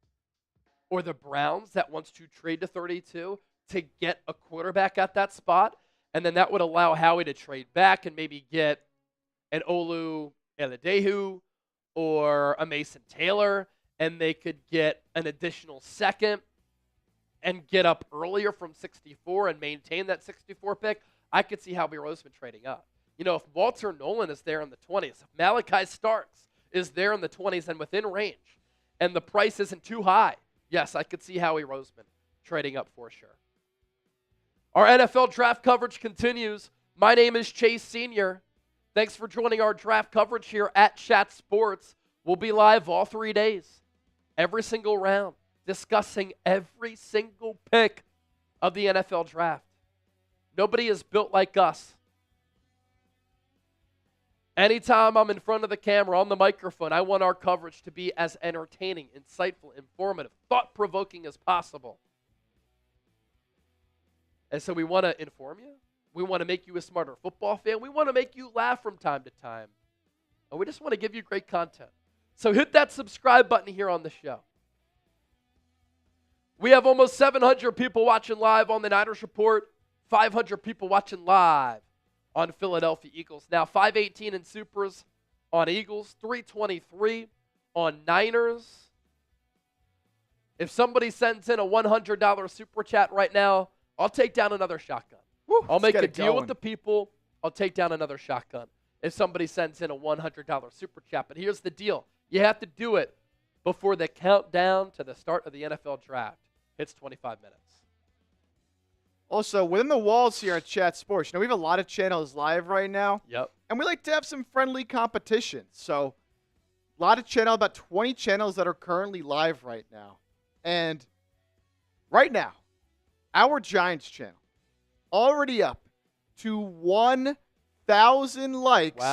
or the Browns that wants to trade to 32 to get a quarterback at that spot. And then that would allow Howie to trade back and maybe get an Olu Eladehu or a Mason Taylor, and they could get an additional second and get up earlier from 64 and maintain that 64 pick. I could see Howie Roseman trading up. You know, if Walter Nolan is there in the 20s, if Malachi Starks is there in the 20s and within range, and the price isn't too high, yes, I could see Howie Roseman trading up for sure. Our NFL draft coverage continues. My name is Chase Sr. Thanks for joining our draft coverage here at Chat Sports. We'll be live all 3 days, every single round, discussing every single pick of the NFL draft. Nobody is built like us. Anytime I'm in front of the camera, on the microphone, I want our coverage to be as entertaining, insightful, informative, thought-provoking as possible. And so we want to inform you. We want to make you a smarter football fan. We want to make you laugh from time to time. And we just want to give you great content. So hit that subscribe button here on the show. We have almost 700 people watching live on the Niners Report, 500 people watching live on Philadelphia Eagles. Now 518 in Supers on Eagles, 323 on Niners. If somebody sends in a $100 super chat right now, I'll take down another shotgun. Woo, I'll make a deal with the people. I'll take down another shotgun if somebody sends in a $100 super chat. But here's the deal. You have to do it before the countdown to the start of the NFL draft hits 25 minutes. Also, within the walls here at Chat Sports, you know, we have a lot of channels live right now. Yep. And we like to have some friendly competition. So, a lot of channels, about 20 channels that are currently live right now. And right now, our Giants channel already up to 1,000 likes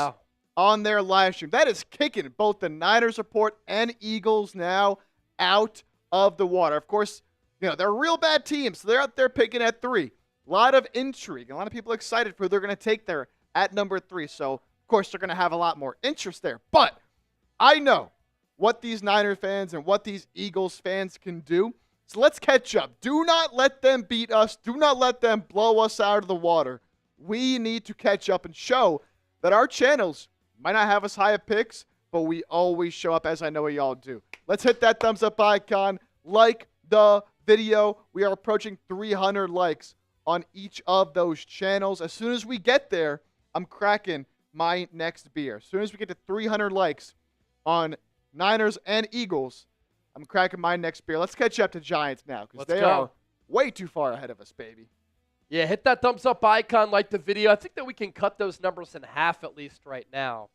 on their live stream. That is kicking both the Niners Report and Eagles now out of the water. Of course, you know, they're real bad teams, so they're out there picking at 3. A lot of intrigue. A lot of people excited for who they're going to take there at number 3. So, of course, they're going to have a lot more interest there. But I know what these Niners fans and what these Eagles fans can do. So let's catch up. Do not let them beat us. Do not let them blow us out of the water. We need to catch up and show that our channels might not have as high of picks, but we always show up, as I know y'all do. Let's hit that thumbs up icon. Like the video. We are approaching 300 likes on each of those channels. As soon as we get there, I'm cracking my next beer. As soon as we get to 300 likes on Niners and Eagles, I'm cracking my next beer. Let's catch up to Giants now because they are way too far ahead of us, baby. Yeah, hit that thumbs up icon, like the video. I think that we can cut those numbers in half at least right now.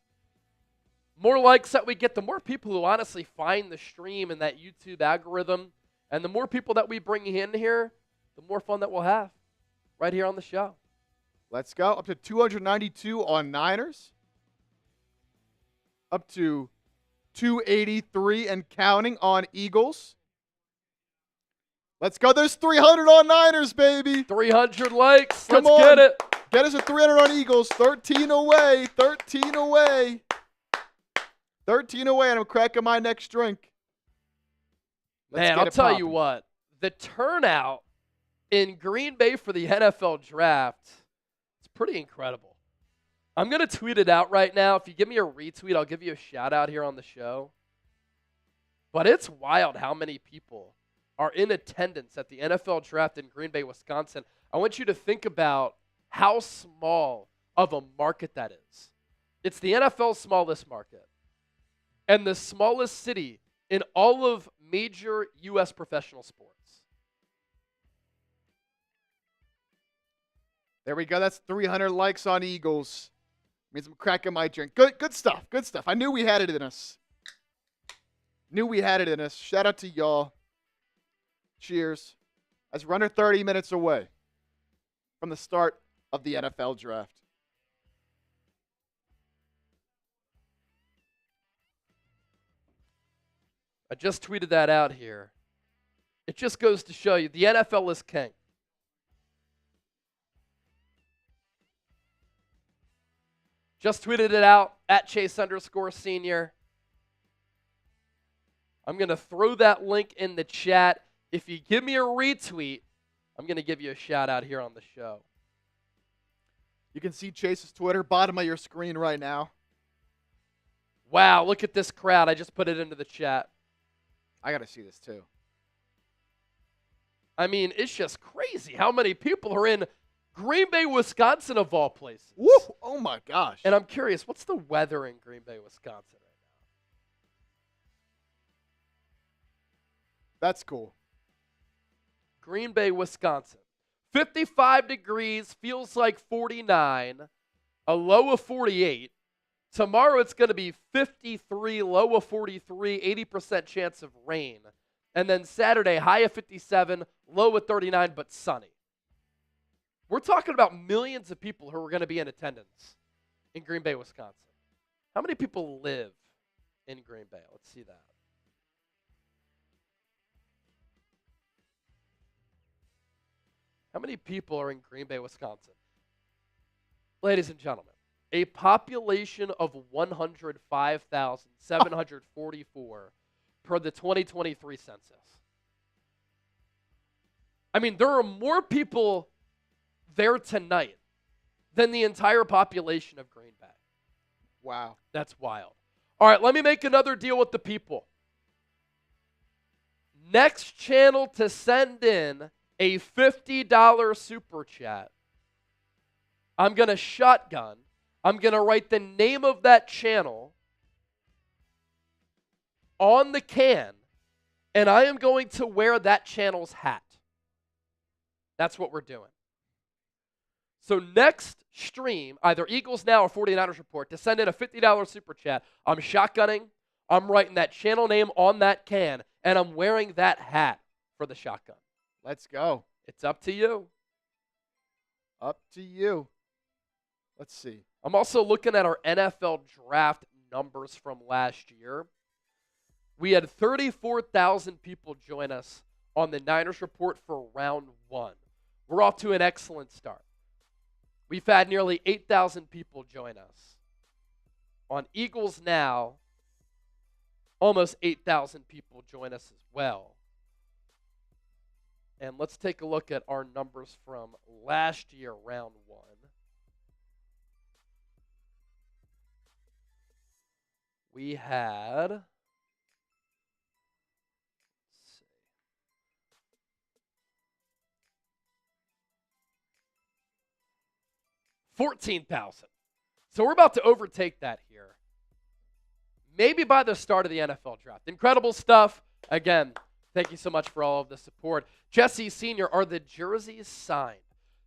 More likes that we get, the more people who honestly find the stream and that YouTube algorithm, and the more people that we bring in here, the more fun that we'll have right here on the show. Let's go. Up to 292 on Niners. Up to 283 and counting on Eagles. Let's go. There's 300 on Niners, baby. 300 likes. Come Let's on. get it. Get us a 300 on Eagles. 13 away. 13 away. 13 away, and I'm cracking my next drink. Man, I'll tell you what. The turnout in Green Bay for the NFL draft is pretty incredible. I'm going to tweet it out right now. If you give me a retweet, I'll give you a shout out here on the show. But it's wild how many people are in attendance at the NFL draft in Green Bay, Wisconsin. I want you to think about how small of a market that is. It's the NFL's smallest market and the smallest city in all of major U.S. professional sports. There we go. That's 300 likes on Eagles. Means I'm cracking my drink. Good stuff. Good stuff. I knew we had it in us. Shout out to y'all. Cheers. As we're under 30 minutes away from the start of the NFL draft. I just tweeted that out here. It just goes to show you the NFL is king. Just tweeted it out at Chase_senior. I'm going to throw that link in the chat. If you give me a retweet, I'm going to give you a shout out here on the show. You can see Chase's Twitter, bottom of your screen right now. Wow, look at this crowd. I just put it into the chat. I got to see this too. I mean, it's just crazy how many people are in Green Bay, Wisconsin, of all places. Woo! Oh, my gosh. And I'm curious, what's the weather in Green Bay, Wisconsin right now? That's cool. Green Bay, Wisconsin. 55 degrees, feels like 49, a low of 48. Tomorrow it's going to be 53, low of 43, 80% chance of rain. And then Saturday, high of 57, low of 39, but sunny. We're talking about millions of people who are going to be in attendance in Green Bay, Wisconsin. How many people live in Green Bay? Let's see that. How many people are in Green Bay, Wisconsin? Ladies and gentlemen, a population of 105,744 per the 2023 census. I mean, there are more people there tonight than the entire population of Green Bay. Wow. That's wild. All right, let me make another deal with the people. Next channel to send in a $50 super chat, I'm going to shotgun. I'm going to write the name of that channel on the can, and I am going to wear that channel's hat. That's what we're doing. So next stream, either Eagles Now or 49ers Report, to send in a $50 super chat, I'm shotgunning, I'm writing that channel name on that can, and I'm wearing that hat for the shotgun. Let's go. It's up to you. Up to you. Let's see. I'm also looking at our NFL draft numbers from last year. We had 34,000 people join us on the Niners Report for round 1. We're off to an excellent start. We've had nearly 8,000 people join us. On Eagles Now, almost 8,000 people join us as well. And let's take a look at our numbers from last year, round 1. We had, let's see, 14,000. So we're about to overtake that here. Maybe by the start of the NFL draft. Incredible stuff. Again, thank you so much for all of the support. Jesse Sr., are the jerseys signed?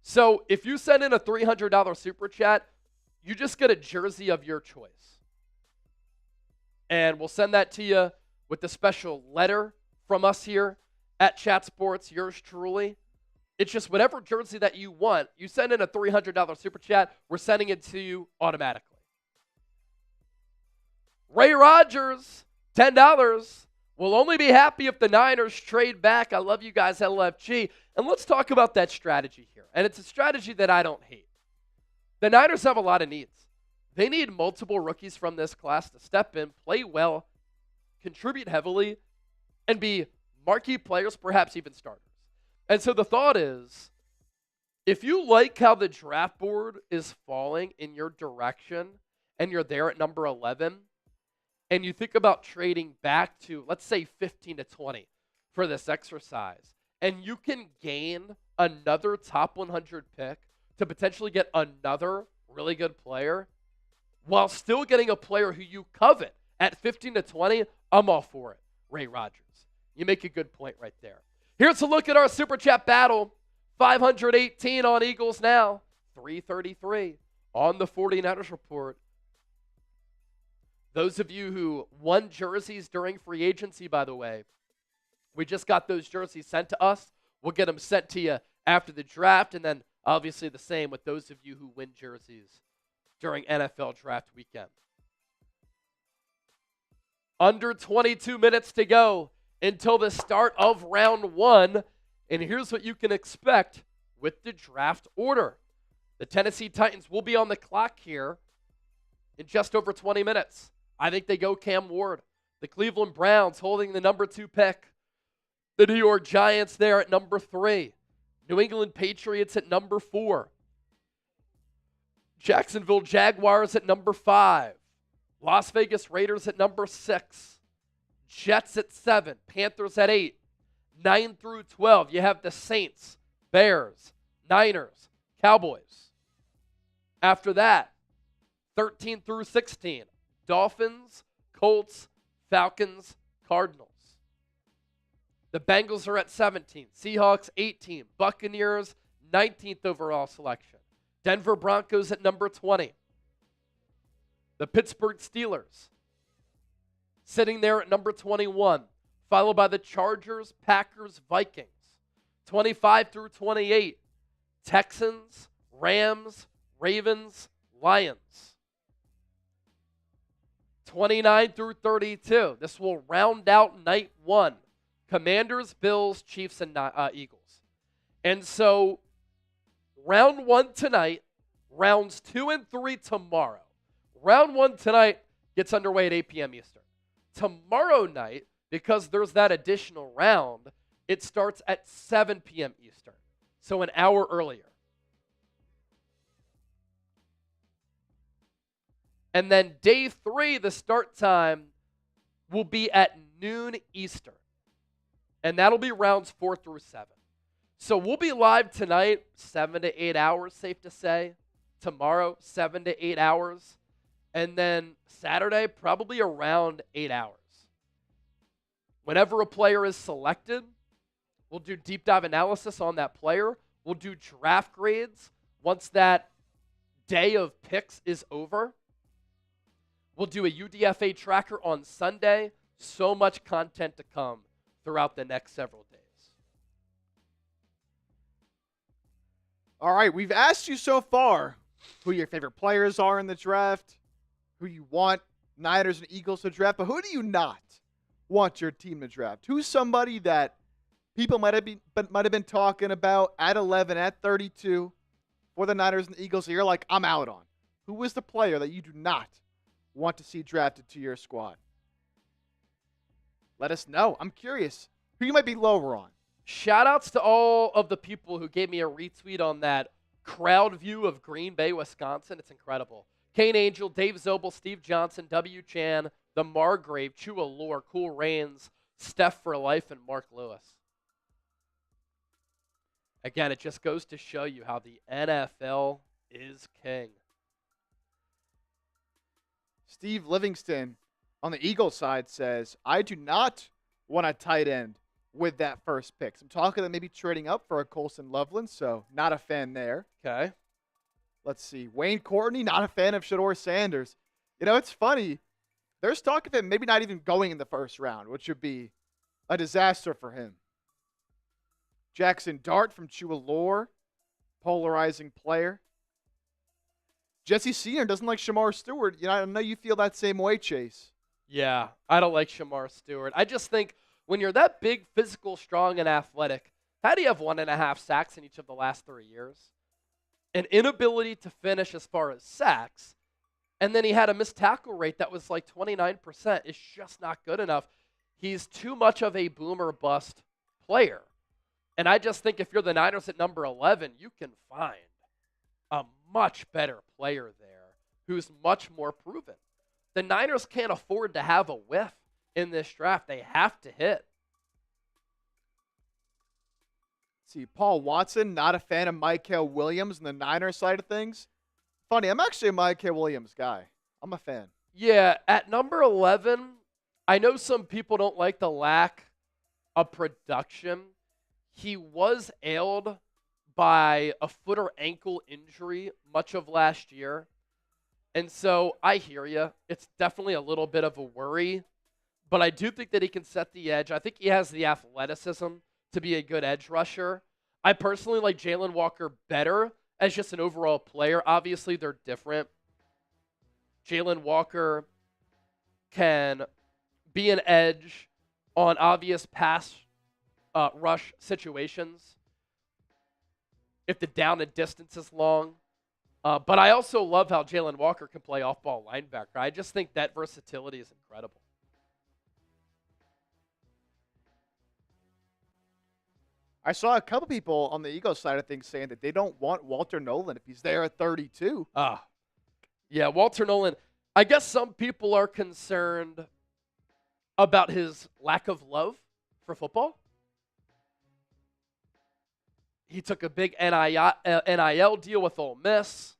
So if you send in a $300 super chat, you just get a jersey of your choice. And we'll send that to you with the special letter from us here at Chat Sports, yours truly. It's just whatever jersey that you want. You send in a $300 super chat, we're sending it to you automatically. Ray Rodgers $10. We'll only be happy if the Niners trade back. I love you guys, LFG. And let's talk about that strategy here. And it's a strategy that I don't hate. The Niners have a lot of needs. They need multiple rookies from this class to step in, play well, contribute heavily, and be marquee players, perhaps even starters. And so the thought is, if you like how the draft board is falling in your direction and you're there at number 11, and you think about trading back to, let's say, 15 to 20 for this exercise, and you can gain another top 100 pick to potentially get another really good player while still getting a player who you covet at 15 to 20, I'm all for it. Ray Rodgers. You make a good point right there. Here's a look at our Super Chat battle. 518 on Eagles now. 333 on the 49ers report. Those of you who won jerseys during free agency, by the way, we just got those jerseys sent to us. We'll get them sent to you after the draft, and then obviously the same with those of you who win jerseys during NFL draft weekend. Under 22 minutes to go until the start of round one, and here's what you can expect with the draft order. The Tennessee Titans will be on the clock here in just over 20 minutes. I think they go Cam Ward. The Cleveland Browns holding the number 2 pick. The New York Giants there at number 3. New England Patriots at number 4. Jacksonville Jaguars at number 5. Las Vegas Raiders at number 6. Jets at 7. Panthers at 8. 9 through 12, you have the Saints, Bears, Niners, Cowboys. After that, 13 through 16, Dolphins, Colts, Falcons, Cardinals. The Bengals are at 17, Seahawks 18, Buccaneers 19th overall selection. Denver Broncos at number 20. The Pittsburgh Steelers sitting there at number 21. Followed by the Chargers, Packers, Vikings. 25 through 28, Texans, Rams, Ravens, Lions. 29 through 32, this will round out night 1. Commanders, Bills, Chiefs, and Eagles. And so, round 1 tonight, rounds 2 and 3 tomorrow. Round 1 tonight gets underway at 8 p.m. Eastern. Tomorrow night, because there's that additional round, it starts at 7 p.m. Eastern, so an hour earlier. And then day 3, the start time will be at noon Eastern, and that'll be rounds 4 through 7. So we'll be live tonight, 7 to 8 hours, safe to say. Tomorrow, 7 to 8 hours. And then Saturday, probably around 8 hours. Whenever a player is selected, we'll do deep dive analysis on that player. We'll do draft grades once that day of picks is over. We'll do a UDFA tracker on Sunday. So much content to come throughout the next several days. All right, we've asked you so far who your favorite players are in the draft, who you want Niners and Eagles to draft, but who do you not want your team to draft? Who's somebody that people might have been talking about at 11, at 32 for the Niners and the Eagles that you're like, I'm out on? Who is the player that you do not want to see drafted to your squad? Let us know. I'm curious who you might be lower on. Shout outs to all of the people who gave me a retweet on that crowd view of Green Bay, Wisconsin. It's incredible. Kane Angel, Dave Zobel, Steve Johnson, W. Chan, The Margrave, Chua Lore, Cool Rains, Steph for Life, and Mark Lewis. Again, it just goes to show you how the NFL is king. Steve Livingston on the Eagles side says, I do not want a tight end with that first pick. So I'm talking about maybe trading up for a Colson Loveland, so not a fan there. Okay. Let's see. Wayne Courtney, not a fan of Shador Sanders. You know, it's funny. There's talk of him maybe not even going in the first round, which would be a disaster for him. Jackson Dart from Chua Lore, polarizing player. Jesse Senior doesn't like Shamar Stewart. You know, I know you feel that same way, Chase. Yeah, I don't like Shamar Stewart. I just think when you're that big, physical, strong, and athletic, how do you have 1.5 sacks in each of the last 3 years? An inability to finish as far as sacks, and then he had a missed tackle rate that was like 29%. It's just not good enough. He's too much of a boom or bust player. And I just think if you're the Niners at number 11, you can find a much better player there who's much more proven. The Niners can't afford to have a whiff in this draft. They have to hit. See, Paul Watson, not a fan of Mykel Williams and the Niners side of things. Funny, I'm actually a Mykel Williams guy. I'm a fan. Yeah, at number 11, I know some people don't like the lack of production. He was ailed by a foot or ankle injury much of last year. And so I hear you. It's definitely a little bit of a worry. But I do think that he can set the edge. I think he has the athleticism to be a good edge rusher. I personally like Jalen Walker better as just an overall player. Obviously, they're different. Jalen Walker can be an edge on obvious pass rush situations if the down and distance is long. But I also love how Jalen Walker can play off-ball linebacker. I just think that versatility is incredible. I saw a couple people on the Eagles side of things saying that they don't want Walter Nolan if he's there at 32. Yeah, Walter Nolan. I guess some people are concerned about his lack of love for football. He took a big NIL deal with Ole Miss,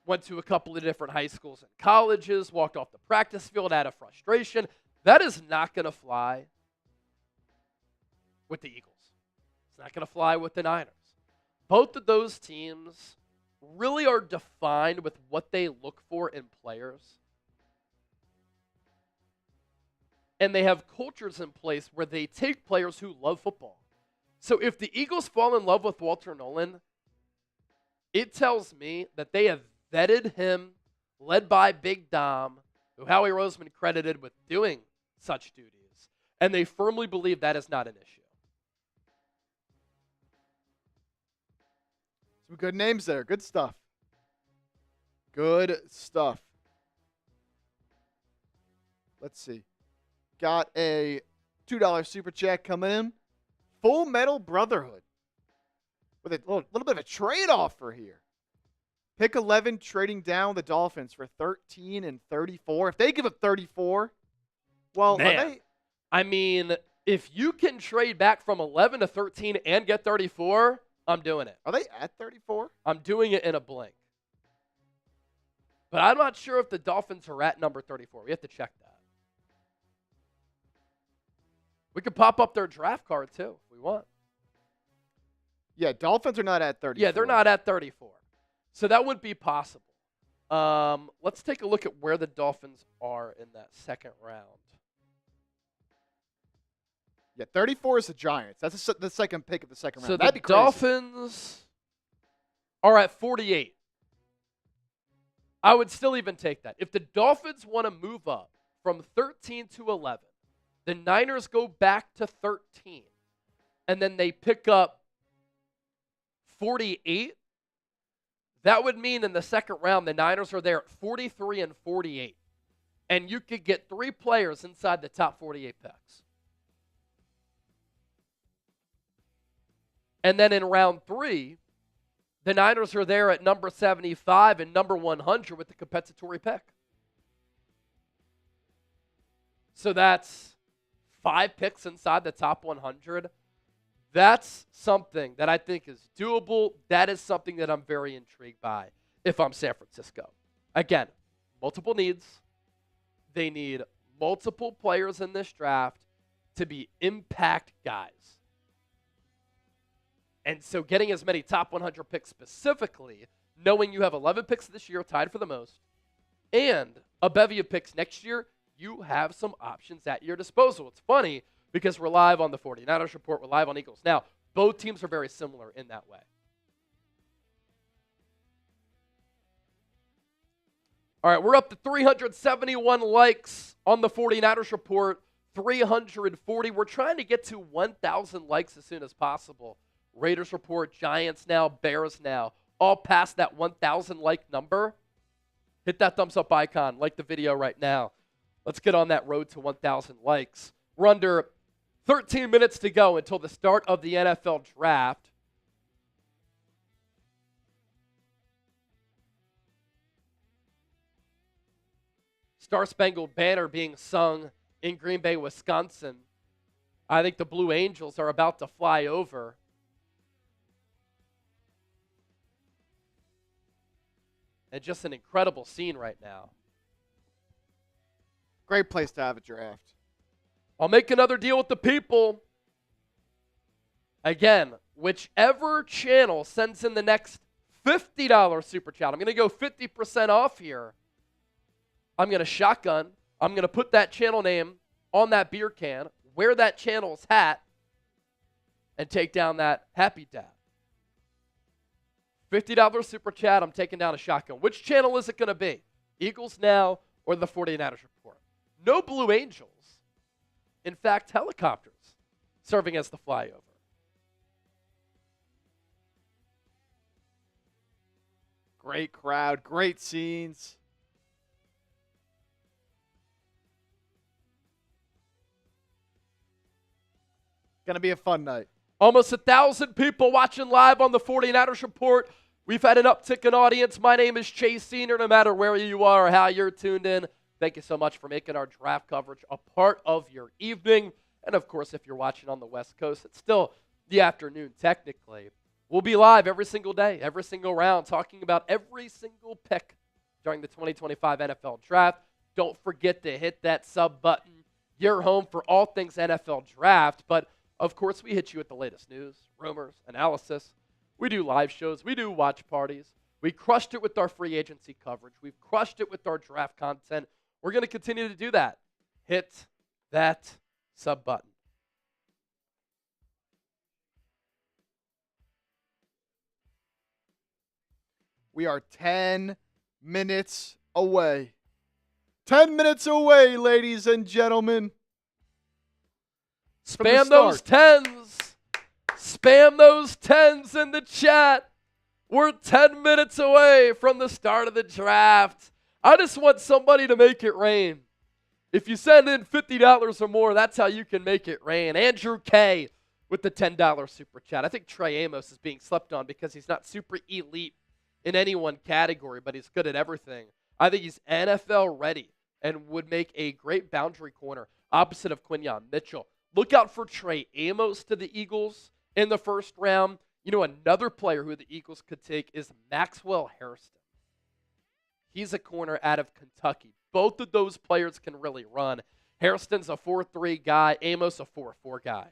went to a couple of different high schools and colleges, walked off the practice field out of frustration. That is not going to fly with the Eagles. It's not going to fly with the Niners. Both of those teams really are defined with what they look for in players. And they have cultures in place where they take players who love football. So if the Eagles fall in love with Walter Nolan, it tells me that they have vetted him, led by Big Dom, who Howie Roseman credited with doing such duties, and they firmly believe that is not an issue. Some good names there. Good stuff. Good stuff. Let's see. Got a $2 super chat coming in. Full Metal Brotherhood. With a little bit of a trade offer here. Pick 11 trading down the Dolphins for 13 and 34. If they give up 34, well, man, I mean, if you can trade back from 11 to 13 and get 34, I'm doing it. Are they at 34? I'm doing it in a blink. But I'm not sure if the Dolphins are at number 34. We have to check that. We could pop up their draft card, too, if we want. Yeah, Dolphins are not at 34. Yeah, they're not at 34. So that would be possible. Let's take a look at where the Dolphins are in that second round. Yeah, 34 is the Giants. That's the second pick of the second round. So That'd be the crazy. Dolphins are at 48. I would still even take that. If the Dolphins want to move up from 13 to 11, the Niners go back to 13, and then they pick up 48. That would mean in the second round, the Niners are there at 43 and 48. And you could get 3 players inside the top 48 picks. And then in round 3, the Niners are there at number 75 and number 100 with the compensatory pick. So that's 5 picks inside the top 100. That's something that I think is doable. That is something that I'm very intrigued by if I'm San Francisco. Again, multiple needs. They need multiple players in this draft to be impact guys. And so getting as many top 100 picks specifically, knowing you have 11 picks this year, tied for the most, and a bevy of picks next year, you have some options at your disposal. It's funny because we're live on the 49ers Report, we're live on Eagles. Now, both teams are very similar in that way. All right, we're up to 371 likes on the 49ers report, 340. We're trying to get to 1,000 likes as soon as possible. Raiders report, Giants now, Bears now, all past that 1,000 like number. Hit that thumbs up icon, like the video right now. Let's get on that road to 1,000 likes. We're under 13 minutes to go until the start of the NFL draft. Star-Spangled Banner being sung in Green Bay, Wisconsin. I think the Blue Angels are about to fly over. And just an incredible scene right now. Great place to have a draft. I'll make another deal with the people. Again, whichever channel sends in the next $50 super chat, I'm going to go 50% off here. I'm going to shotgun. I'm going to put that channel name on that beer can, wear that channel's hat, and take down that Happy Dad. $50 super chat, I'm taking down a shotgun. Which channel is it going to be? Eagles Now or the 49ers report? No Blue Angels. In fact, helicopters serving as the flyover. Great crowd, great scenes. Going to be a fun night. Almost 1,000 people watching live on the 49ers report. We've had an uptick in audience. My name is Chase Senior. No matter where you are or how you're tuned in, thank you so much for making our draft coverage a part of your evening. And, of course, if you're watching on the West Coast, it's still the afternoon technically. We'll be live every single day, every single round, talking about every single pick during the 2025 NFL Draft. Don't forget to hit that sub button. You're home for all things NFL Draft, but of course, we hit you with the latest news, rumors, analysis. We do live shows. We do watch parties. We crushed it with our free agency coverage. We've crushed it with our draft content. We're going to continue to do that. Hit that sub button. We are 10 minutes away. 10 minutes away, ladies and gentlemen. Spam those 10s. Spam those 10s in the chat. We're 10 minutes away from the start of the draft. I just want somebody to make it rain. If you send in $50 or more, that's how you can make it rain. Andrew K. with the $10 super chat. I think Trey Amos is being slept on because he's not super elite in any one category, but he's good at everything. I think he's NFL ready and would make a great boundary corner opposite of Quinyon Mitchell. Look out for Trey Amos to the Eagles in the first round. You know, another player who the Eagles could take is Maxwell Hairston. He's a corner out of Kentucky. Both of those players can really run. Hairston's a 4-3 guy. Amos a 4-4 guy.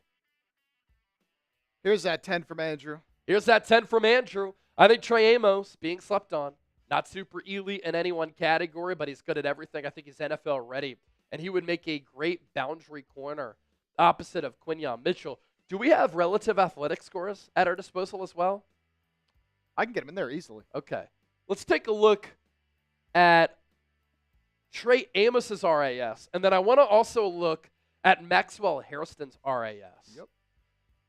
Here's that 10 from Andrew. Here's that 10 from Andrew. I think Trey Amos being slept on. Not super elite in any one category, but he's good at everything. I think he's NFL ready. And he would make a great boundary corner opposite of Quinyon Mitchell. Do we have relative athletic scores at our disposal as well? I can get him in there easily. Okay. Let's take a look at Trey Amos's RAS. And then I want to also look at Maxwell Hairston's RAS. Yep.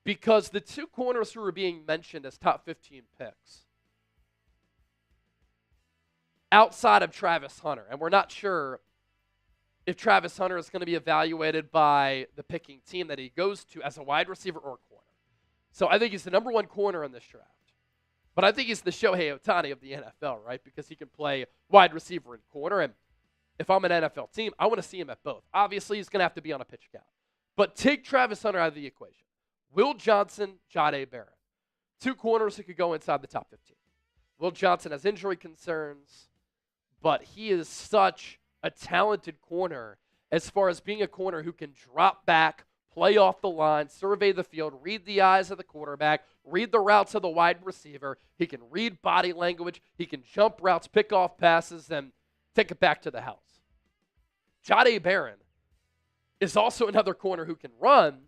Because the two corners who are being mentioned as top 15 picks outside of Travis Hunter, and we're not sure if Travis Hunter is going to be evaluated by the picking team that he goes to as a wide receiver or corner. So I think he's the number one corner in this draft. But I think he's the Shohei Ohtani of the NFL, right? Because he can play wide receiver and corner. And if I'm an NFL team, I want to see him at both. Obviously, he's going to have to be on a pitch count. But take Travis Hunter out of the equation. Will Johnson, Jahdae Barron. Two corners who could go inside the top 15. Will Johnson has injury concerns, but he is such a talented corner as far as being a corner who can drop back, play off the line, survey the field, read the eyes of the quarterback, read the routes of the wide receiver. He can read body language. He can jump routes, pick off passes, and take it back to the house. Jahdae Barron is also another corner who can run,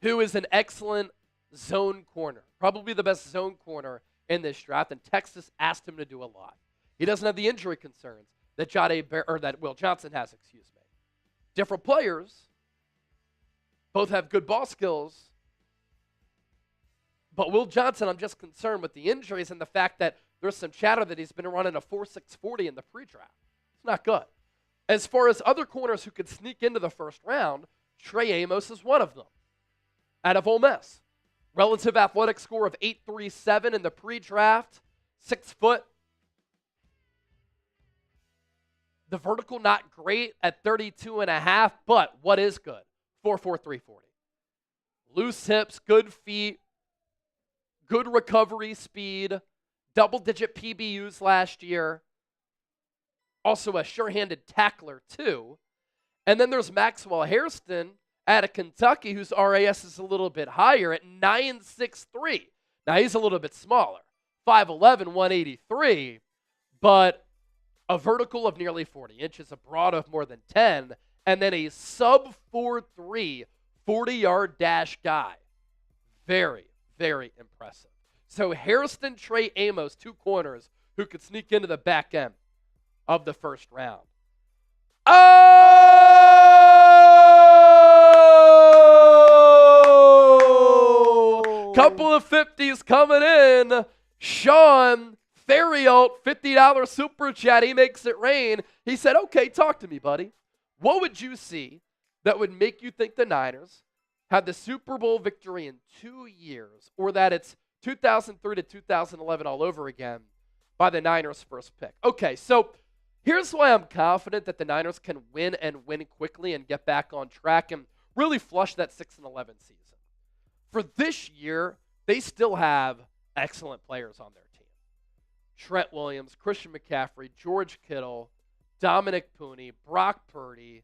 who is an excellent zone corner, probably the best zone corner in this draft, and Texas asked him to do a lot. He doesn't have the injury concerns. that Will Johnson has, excuse me. Different players, both have good ball skills. But Will Johnson, I'm just concerned with the injuries and the fact that there's some chatter that he's been running a 4.640 in the pre-draft. It's not good. As far as other corners who could sneak into the first round, Trey Amos is one of them out of Ole Miss. Relative athletic score of 8.37 in the pre-draft, 6 foot. The vertical not great at 32.5, but what is good? 4.43 40. Loose hips, good feet, good recovery speed, double-digit PBUs last year. Also a sure-handed tackler, too. And then there's Maxwell Hairston out of Kentucky, whose RAS is a little bit higher at 9.63. Now, he's a little bit smaller, 5'11", 183, but a vertical of nearly 40 inches, a broad of more than 10, and then a sub-4.3 40-yard dash guy. Very, very impressive. So Hairston, Trey Amos, 2 corners who could sneak into the back end of the first round. Oh! Couple of 50s coming in. Sean Theriault, $50 super chat. He makes it rain. He said, okay, talk to me, buddy. What would you see that would make you think the Niners had the Super Bowl victory in 2 years, or that it's 2003 to 2011 all over again by the Niners' first pick? Okay, so here's why I'm confident that the Niners can win and win quickly and get back on track and really flush that 6-11 season. For this year, they still have excellent players on their team. Trent Williams, Christian McCaffrey, George Kittle, Dominic Pooney, Brock Purdy,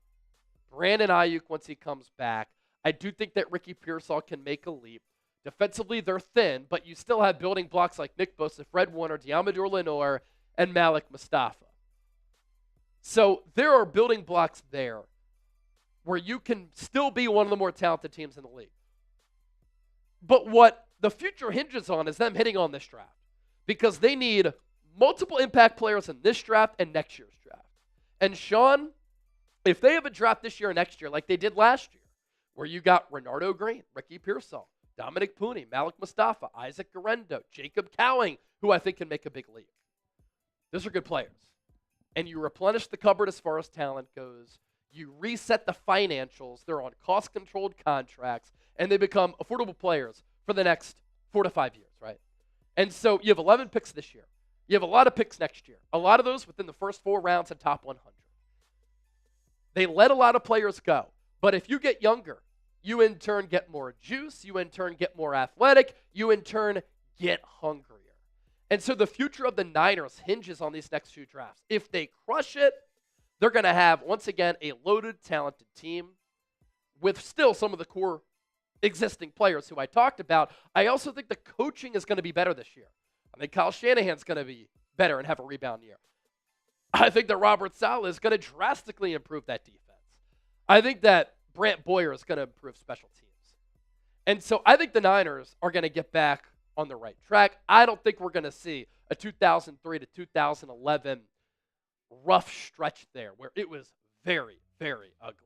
Brandon Ayuk once he comes back. I do think that Ricky Pearsall can make a leap. Defensively, they're thin, but you still have building blocks like Nick Bosa, Fred Warner, Diamador Lenore, and Malik Mustafa. So there are building blocks there where you can still be one of the more talented teams in the league. But what the future hinges on is them hitting on this draft, because they need multiple impact players in this draft and next year's draft. And Sean, if they have a draft this year or next year like they did last year, where you got Renardo Green, Ricky Pearsall, Dominic Pooney, Malik Mustafa, Isaac Garendo, Jacob Cowing, who I think can make a big leap. Those are good players. And you replenish the cupboard as far as talent goes. You reset the financials. They're on cost-controlled contracts, and they become affordable players for the next 4 to 5 years, right? And so you have 11 picks this year. You have a lot of picks next year. A lot of those within the first 4 rounds and top 100. They let a lot of players go. But if you get younger, you in turn get more juice. You in turn get more athletic. You in turn get hungrier. And so the future of the Niners hinges on these next 2 drafts. If they crush it, they're going to have, once again, a loaded, talented team with still some of the core existing players who I talked about. I also think the coaching is going to be better this year. I think Kyle Shanahan's going to be better and have a rebound year. I think that Robert Saleh is going to drastically improve that defense. I think that Brant Boyer is going to improve special teams. And so I think the Niners are going to get back on the right track. I don't think we're going to see a 2003 to 2011 rough stretch there where it was very, very ugly.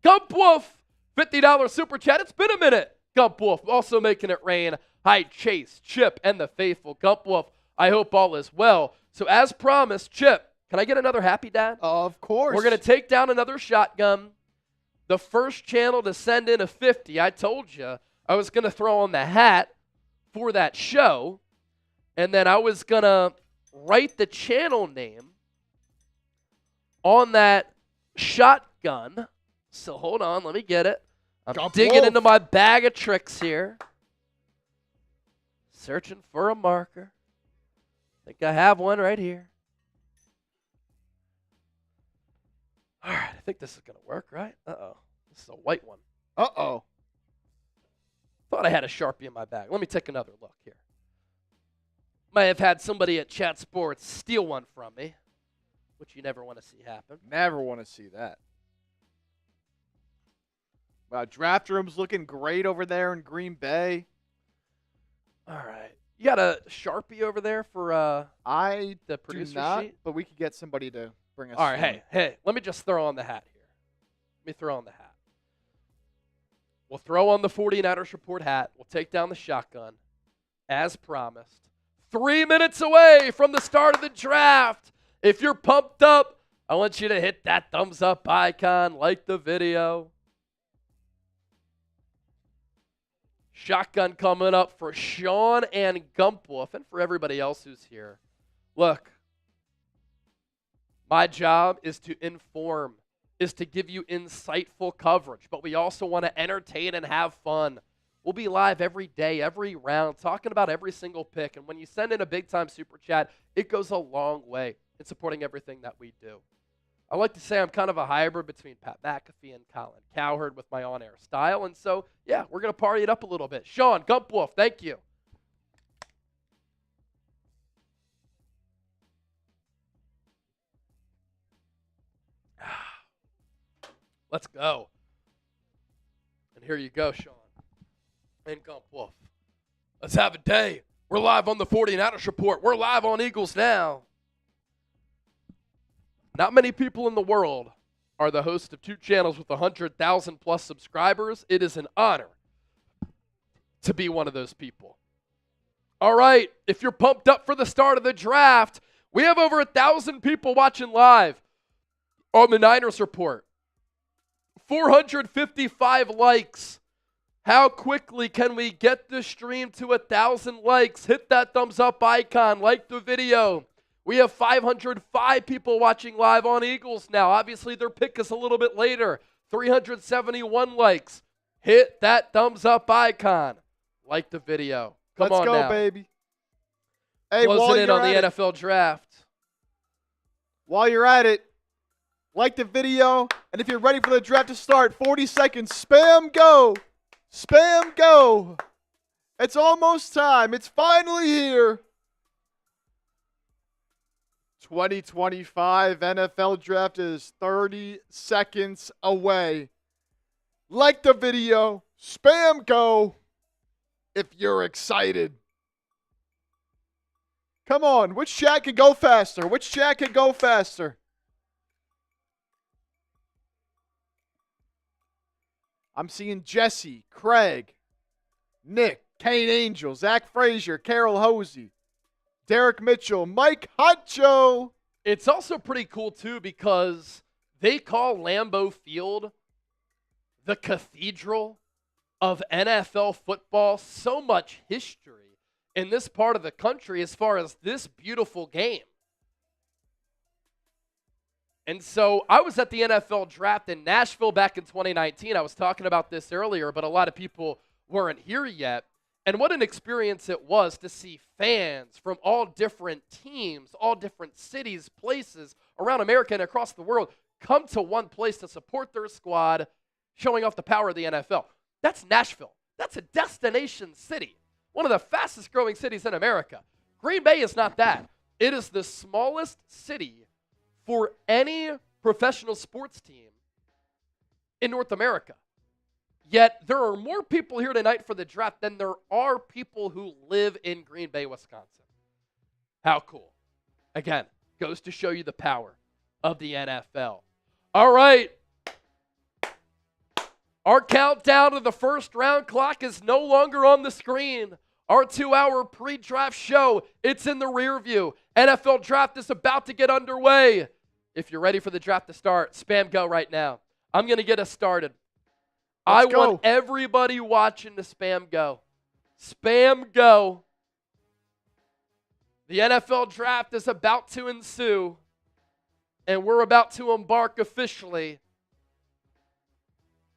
Gump Wolf, $50 super chat. It's been a minute. Gump Wolf also making it rain. Hi, Chase, Chip, and the faithful. Gump Wolf, I hope all is well. So as promised, Chip, can I get another happy dad? Of course. We're going to take down another shotgun. The first channel to send in a 50. I told you I was going to throw on the hat for that show, and then I was going to write the channel name on that shotgun. So hold on, let me get it. I'm digging into my bag of tricks here. Searching for a marker. I think I have one right here. All right, I think this is going to work, right? Uh-oh. This is a white one. Uh-oh. Thought I had a Sharpie in my bag. Let me take another look here. May have had somebody at Chat Sports steal one from me, which you never want to see happen. Never want to see that. Wow, draft room's looking great over there in Green Bay. All right. You got a Sharpie over there for I the do producer not, sheet? but we could get somebody to bring us. All right, hey, let me just throw on the hat here. Let me throw on the hat. We'll throw on the 49ers Report hat. We'll take down the shotgun, as promised. 3 minutes away from the start of the draft. If you're pumped up, I want you to hit that thumbs up icon, like the video. Shotgun coming up for Sean and Gumpwolf and for everybody else who's here. Look, my job is to inform, is to give you insightful coverage, but we also want to entertain and have fun. We'll be live every day, every round, talking about every single pick. And when you send in a big-time super chat, it goes a long way in supporting everything that we do. I like to say I'm kind of a hybrid between Pat McAfee and Colin Cowherd with my on-air style. And so, yeah, we're going to party it up a little bit. Sean, Gumpwolf, thank you. Let's go. And here you go, Sean and Gumpwolf. Let's have a day. We're live on the 49ers Report. We're live on Eagles Now. Not many people in the world are the host of 2 channels with 100,000 plus subscribers. It is an honor to be one of those people. All right, if you're pumped up for the start of the draft, we have over 1,000 people watching live on the Niners Report. 455 likes. How quickly can we get the stream to 1,000 likes? Hit that thumbs up icon, like the video. We have 505 people watching live on Eagles Now. Obviously, their pick is a little bit later. 371 likes. Hit that thumbs up icon. Like the video. Come on now. Let's go, baby. Hey, closing in on the NFL draft. While you're at it, like the video, and if you're ready for the draft to start, 40 seconds, spam go. Spam go. It's almost time. It's finally here. 2025 NFL Draft is 30 seconds away. Like the video, spam go if you're excited. Come on, which chat can go faster? Which chat can go faster? I'm seeing Jesse, Craig, Nick, Kane Angel, Zach Frazier, Carol Hosey, Derek Mitchell, Mike Hutcho. It's also pretty cool, too, because they call Lambeau Field the cathedral of NFL football. So much history in this part of the country as far as this beautiful game. And so I was at the NFL draft in Nashville back in 2019. I was talking about this earlier, but a lot of people weren't here yet. And what an experience it was to see fans from all different teams, all different cities, places around America and across the world come to one place to support their squad, showing off the power of the NFL. That's Nashville. That's a destination city, one of the fastest growing cities in America. Green Bay is not that. It is the smallest city for any professional sports team in North America. Yet there are more people here tonight for the draft than there are people who live in Green Bay, Wisconsin. How cool. Again, goes to show you the power of the NFL. All right. Our countdown to the first round clock is no longer on the screen. Our 2-hour pre-draft show, it's in the rear view. NFL draft is about to get underway. If you're ready for the draft to start, spam go right now. I'm going to get us started. I want everybody watching to spam go. Spam go. The NFL draft is about to ensue, and we're about to embark officially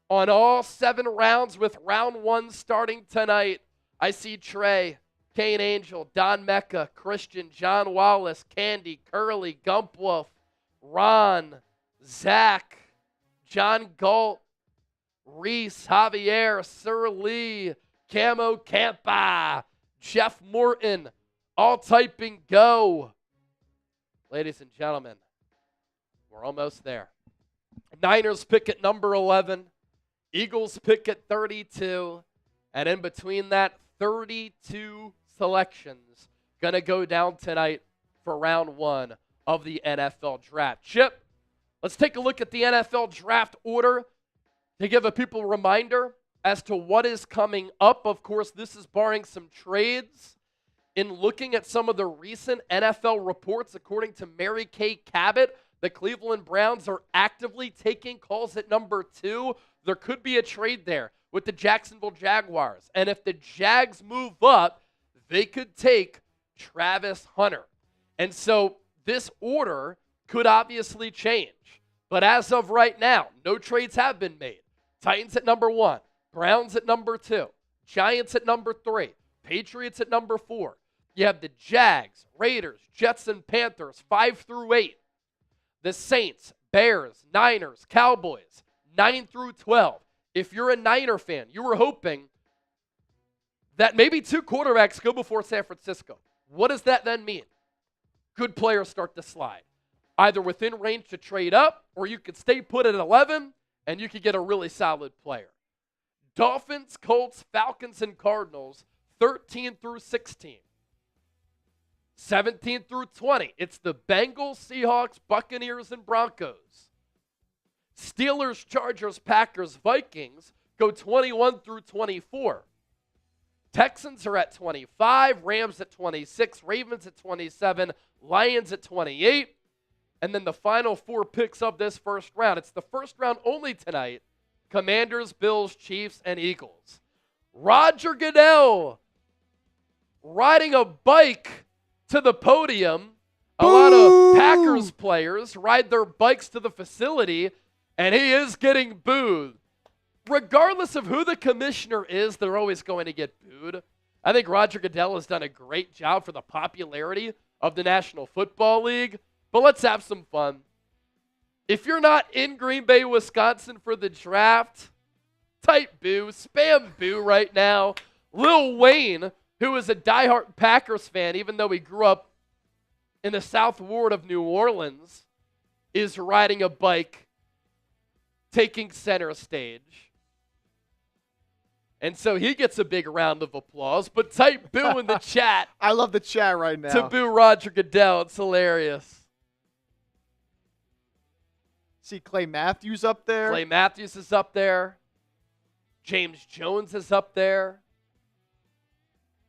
on all 7 rounds with round 1 starting tonight. I see Trey, Kane Angel, Don Mecca, Christian, John Wallace, Candy, Curly, Gumpwolf, Ron, Zach, John Galt, Reese, Javier, Sir Lee, Camo Campa, Jeff Morton, all typing go. Ladies and gentlemen, we're almost there. Niners pick at number 11. Eagles pick at 32. And in between that, 32 selections going to go down tonight for round 1. of the NFL Draft. Chip, let's take a look at the NFL Draft order to give a people a reminder as to what is coming up. Of course, this is barring some trades. In looking at some of the recent NFL reports, according to Mary Kay Cabot, the Cleveland Browns are actively taking calls at number 2. There could be a trade there with the Jacksonville Jaguars. And if the Jags move up, they could take Travis Hunter. And so this order could obviously change. But as of right now, no trades have been made. Titans at number 1, Browns at number 2, Giants at number 3, Patriots at number 4. You have the Jags, Raiders, Jets, and Panthers, 5 through 8. The Saints, Bears, Niners, Cowboys, 9 through 12. If you're a Niner fan, you were hoping that maybe 2 quarterbacks go before San Francisco. What does that then mean? Good players start to slide, either within range to trade up, or you could stay put at 11, and you could get a really solid player. Dolphins, Colts, Falcons, and Cardinals, 13 through 16. 17 through 20, it's the Bengals, Seahawks, Buccaneers, and Broncos. Steelers, Chargers, Packers, Vikings go 21 through 24. Texans are at 25, Rams at 26, Ravens at 27, Lions at 28. And then the final 4 picks of this first round. It's the first round only tonight. Commanders, Bills, Chiefs, and Eagles. Roger Goodell riding a bike to the podium. A lot of Packers players ride their bikes to the facility, and he is getting booed. Regardless of who the commissioner is, they're always going to get booed. I think Roger Goodell has done a great job for the popularity of the National Football League, but let's have some fun. If you're not in Green Bay, Wisconsin for the draft, type boo, spam boo right now. Lil Wayne, who is a diehard Packers fan, even though he grew up in the South Ward of New Orleans, is riding a bike, taking center stage. And so he gets a big round of applause, but type boo in the chat. I love the chat right now. To boo Roger Goodell. It's hilarious. See Clay Matthews up there. Clay Matthews is up there. James Jones is up there.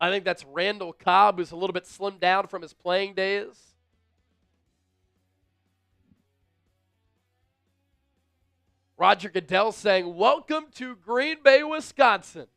I think that's Randall Cobb, who's a little bit slimmed down from his playing days. Roger Goodell saying, "Welcome to Green Bay, Wisconsin."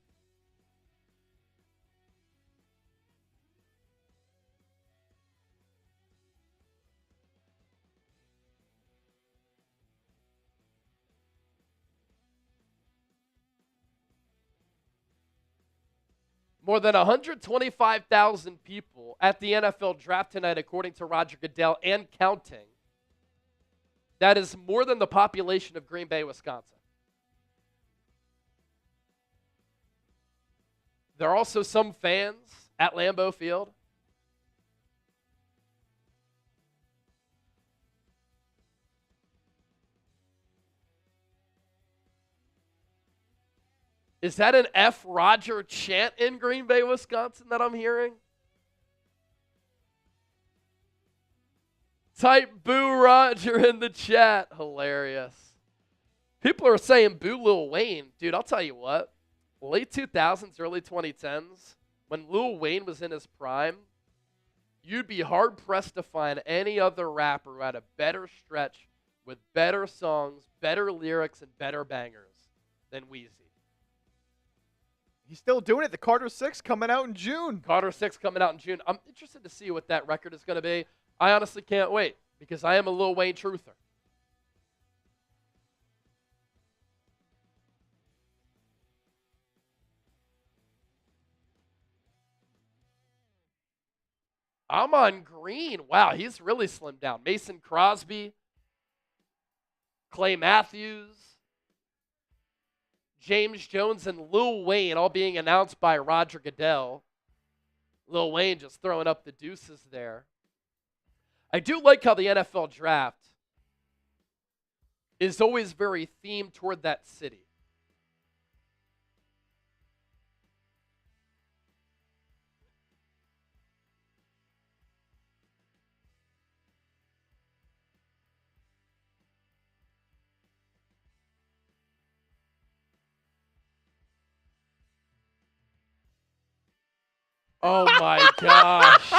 More than 125,000 people at the NFL draft tonight, according to Roger Goodell, and counting. That is more than the population of Green Bay, Wisconsin. There are also some fans at Lambeau Field. Is that an F. Roger chant in Green Bay, Wisconsin that I'm hearing? Type boo Roger in the chat. Hilarious. People are saying boo Lil Wayne. Dude, I'll tell you what. Late 2000s, early 2010s, when Lil Wayne was in his prime, you'd be hard-pressed to find any other rapper who had a better stretch with better songs, better lyrics, and better bangers than Weezy. He's still doing it. The Carter 6 coming out in June. Carter 6 coming out in June. I'm interested to see what that record is going to be. I honestly can't wait because I am a Lil Wayne truther. I'm on green. Wow, he's really slimmed down. Mason Crosby, Clay Matthews, James Jones, and Lil Wayne all being announced by Roger Goodell. Lil Wayne just throwing up the deuces there. I do like how the NFL draft is always very themed toward that city. Oh, my gosh.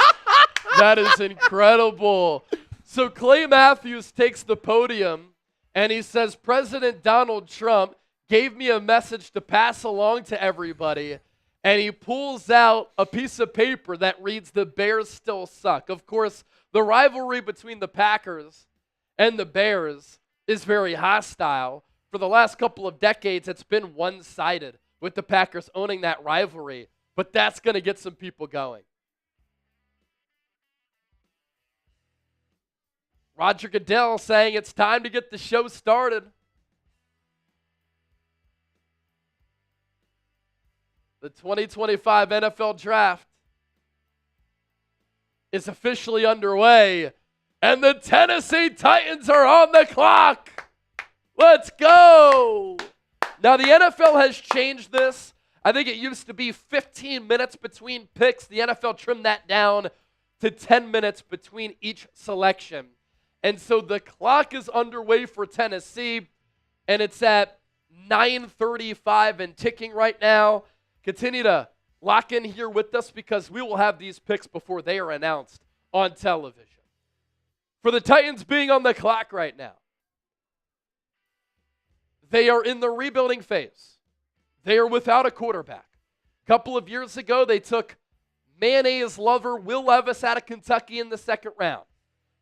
That is incredible. So Clay Matthews takes the podium, and he says, President Donald Trump gave me a message to pass along to everybody, and he pulls out a piece of paper that reads, "The Bears still suck." Of course, the rivalry between the Packers and the Bears is very hostile. For the last couple of decades, it's been one-sided, with the Packers owning that rivalry, but that's going to get some people going. Roger Goodell saying it's time to get the show started. The 2025 NFL Draft is officially underway, and the Tennessee Titans are on the clock. Let's go. Now, the NFL has changed this. I think it used to be 15 minutes between picks. The NFL trimmed that down to 10 minutes between each selection. And so the clock is underway for Tennessee, and it's at 9:35 and ticking right now. Continue to lock in here with us because we will have these picks before they are announced on television. For the Titans being on the clock right now, they are in the rebuilding phase. They are without a quarterback. A couple of years ago, they took mayonnaise lover Will Levis out of Kentucky in the second round.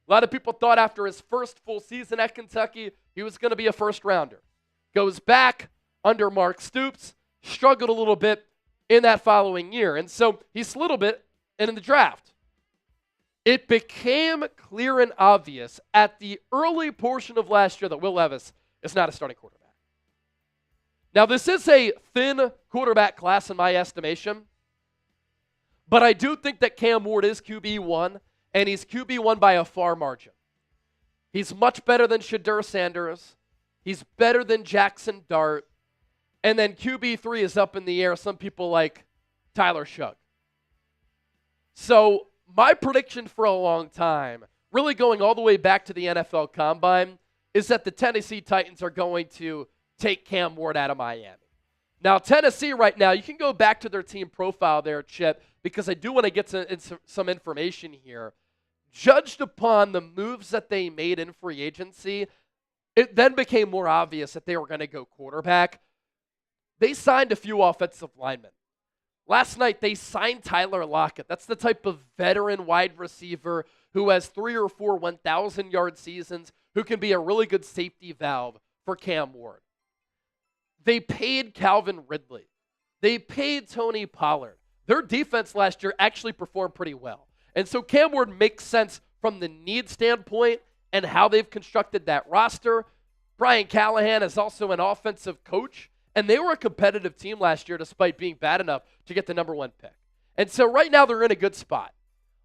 A lot of people thought after his first full season at Kentucky, he was going to be a first rounder. Goes back under Mark Stoops, struggled a little bit in that following year. And so he slid a bit in the draft. It became clear and obvious at the early portion of last year that Will Levis is not a starting quarterback. Now, this is a thin quarterback class in my estimation, but I do think that Cam Ward is QB1, and he's QB1 by a far margin. He's much better than Shadur Sanders. He's better than Jackson Dart. And then QB3 is up in the air. Some people like Tyler Shugg. So my prediction for a long time, really going all the way back to the NFL Combine, is that the Tennessee Titans are going to take Cam Ward out of Miami. Now, Tennessee right now, you can go back to their team profile there, Chip, because I do want to get some information here. Judged upon the moves that they made in free agency, it then became more obvious that they were going to go quarterback. They signed a few offensive linemen. Last night, they signed Tyler Lockett. That's the type of veteran wide receiver who has 3 or 4 1,000-yard seasons, who can be a really good safety valve for Cam Ward. They paid Calvin Ridley. They paid Tony Pollard. Their defense last year actually performed pretty well. And so Cam Ward makes sense from the need standpoint and how they've constructed that roster. Brian Callahan is also an offensive coach, and they were a competitive team last year despite being bad enough to get the number 1 pick. And so right now they're in a good spot.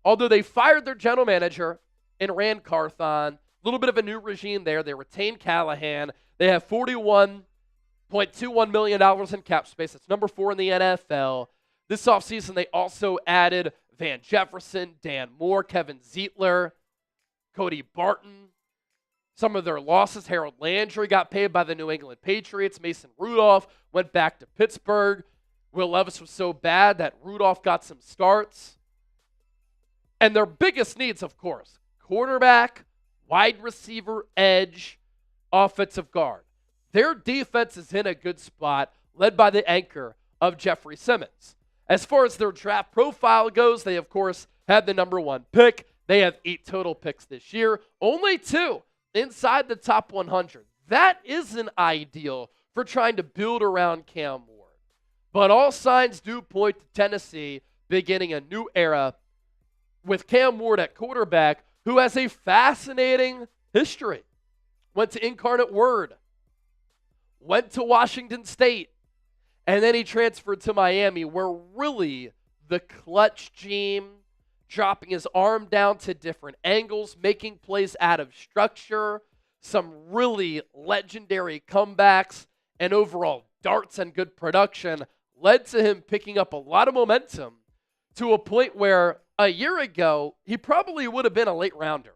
Although they fired their general manager in Rand Carthon, a little bit of a new regime there. They retained Callahan. They have $41.21 million in cap space. That's number 4 in the NFL. This offseason, they also added Van Jefferson, Dan Moore, Kevin Zietler, Cody Barton. Some of their losses, Harold Landry got paid by the New England Patriots. Mason Rudolph went back to Pittsburgh. Will Levis was so bad that Rudolph got some starts. And their biggest needs, of course, quarterback, wide receiver, edge, offensive guard. Their defense is in a good spot, led by the anchor of Jeffrey Simmons. As far as their draft profile goes, they, of course, had the number 1 pick. They have 8 total picks this year, only 2 inside the top 100. That isn't ideal for trying to build around Cam Ward. But all signs do point to Tennessee beginning a new era with Cam Ward at quarterback, who has a fascinating history. Went to Incarnate Word, went to Washington State, and then he transferred to Miami, where really the clutch gene, dropping his arm down to different angles, making plays out of structure, some really legendary comebacks, and overall darts and good production led to him picking up a lot of momentum to a point where a year ago, he probably would have been a late rounder.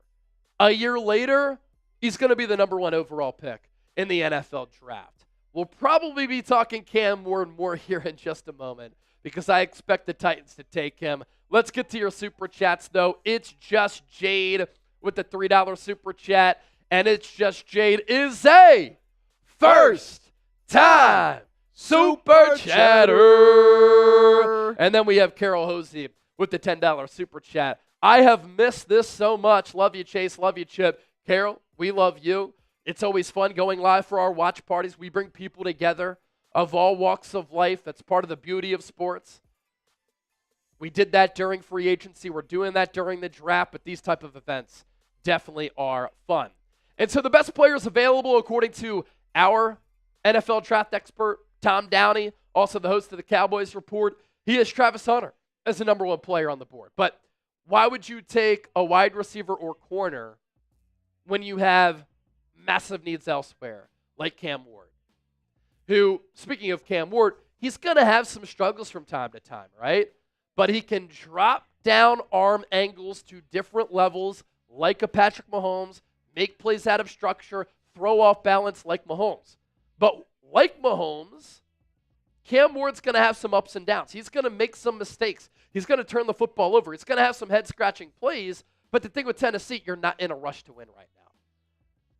A year later, he's going to be the number 1 overall pick in the NFL draft. We'll probably be talking Cam Ward more here in just a moment. because I expect the Titans to take him. Let's get to your Super Chats, though. It's Just Jade with the $3 Super Chat, and It's Just Jade is a first-time Super Chatter. And then we have Carol Hosey with the $10 Super Chat. I have missed this so much. Love you, Chase. Love you, Chip. Carol, we love you. It's always fun going live for our watch parties. We bring people together of all walks of life. That's part of the beauty of sports. We did that during free agency. We're doing that during the draft, but these type of events definitely are fun. And so the best players available, according to our NFL draft expert, Tom Downey, also the host of the Cowboys Report, he has Travis Hunter as the number one player on the board. But why would you take a wide receiver or corner when you have massive needs elsewhere, like Cam Ward, who, speaking of Cam Ward, he's going to have some struggles from time to time, right? But he can drop down arm angles to different levels like a Patrick Mahomes, make plays out of structure, throw off balance like Mahomes. But like Mahomes, Cam Ward's going to have some ups and downs. He's going to make some mistakes. He's going to turn the football over. He's going to have some head-scratching plays. But the thing with Tennessee, you're not in a rush to win right now.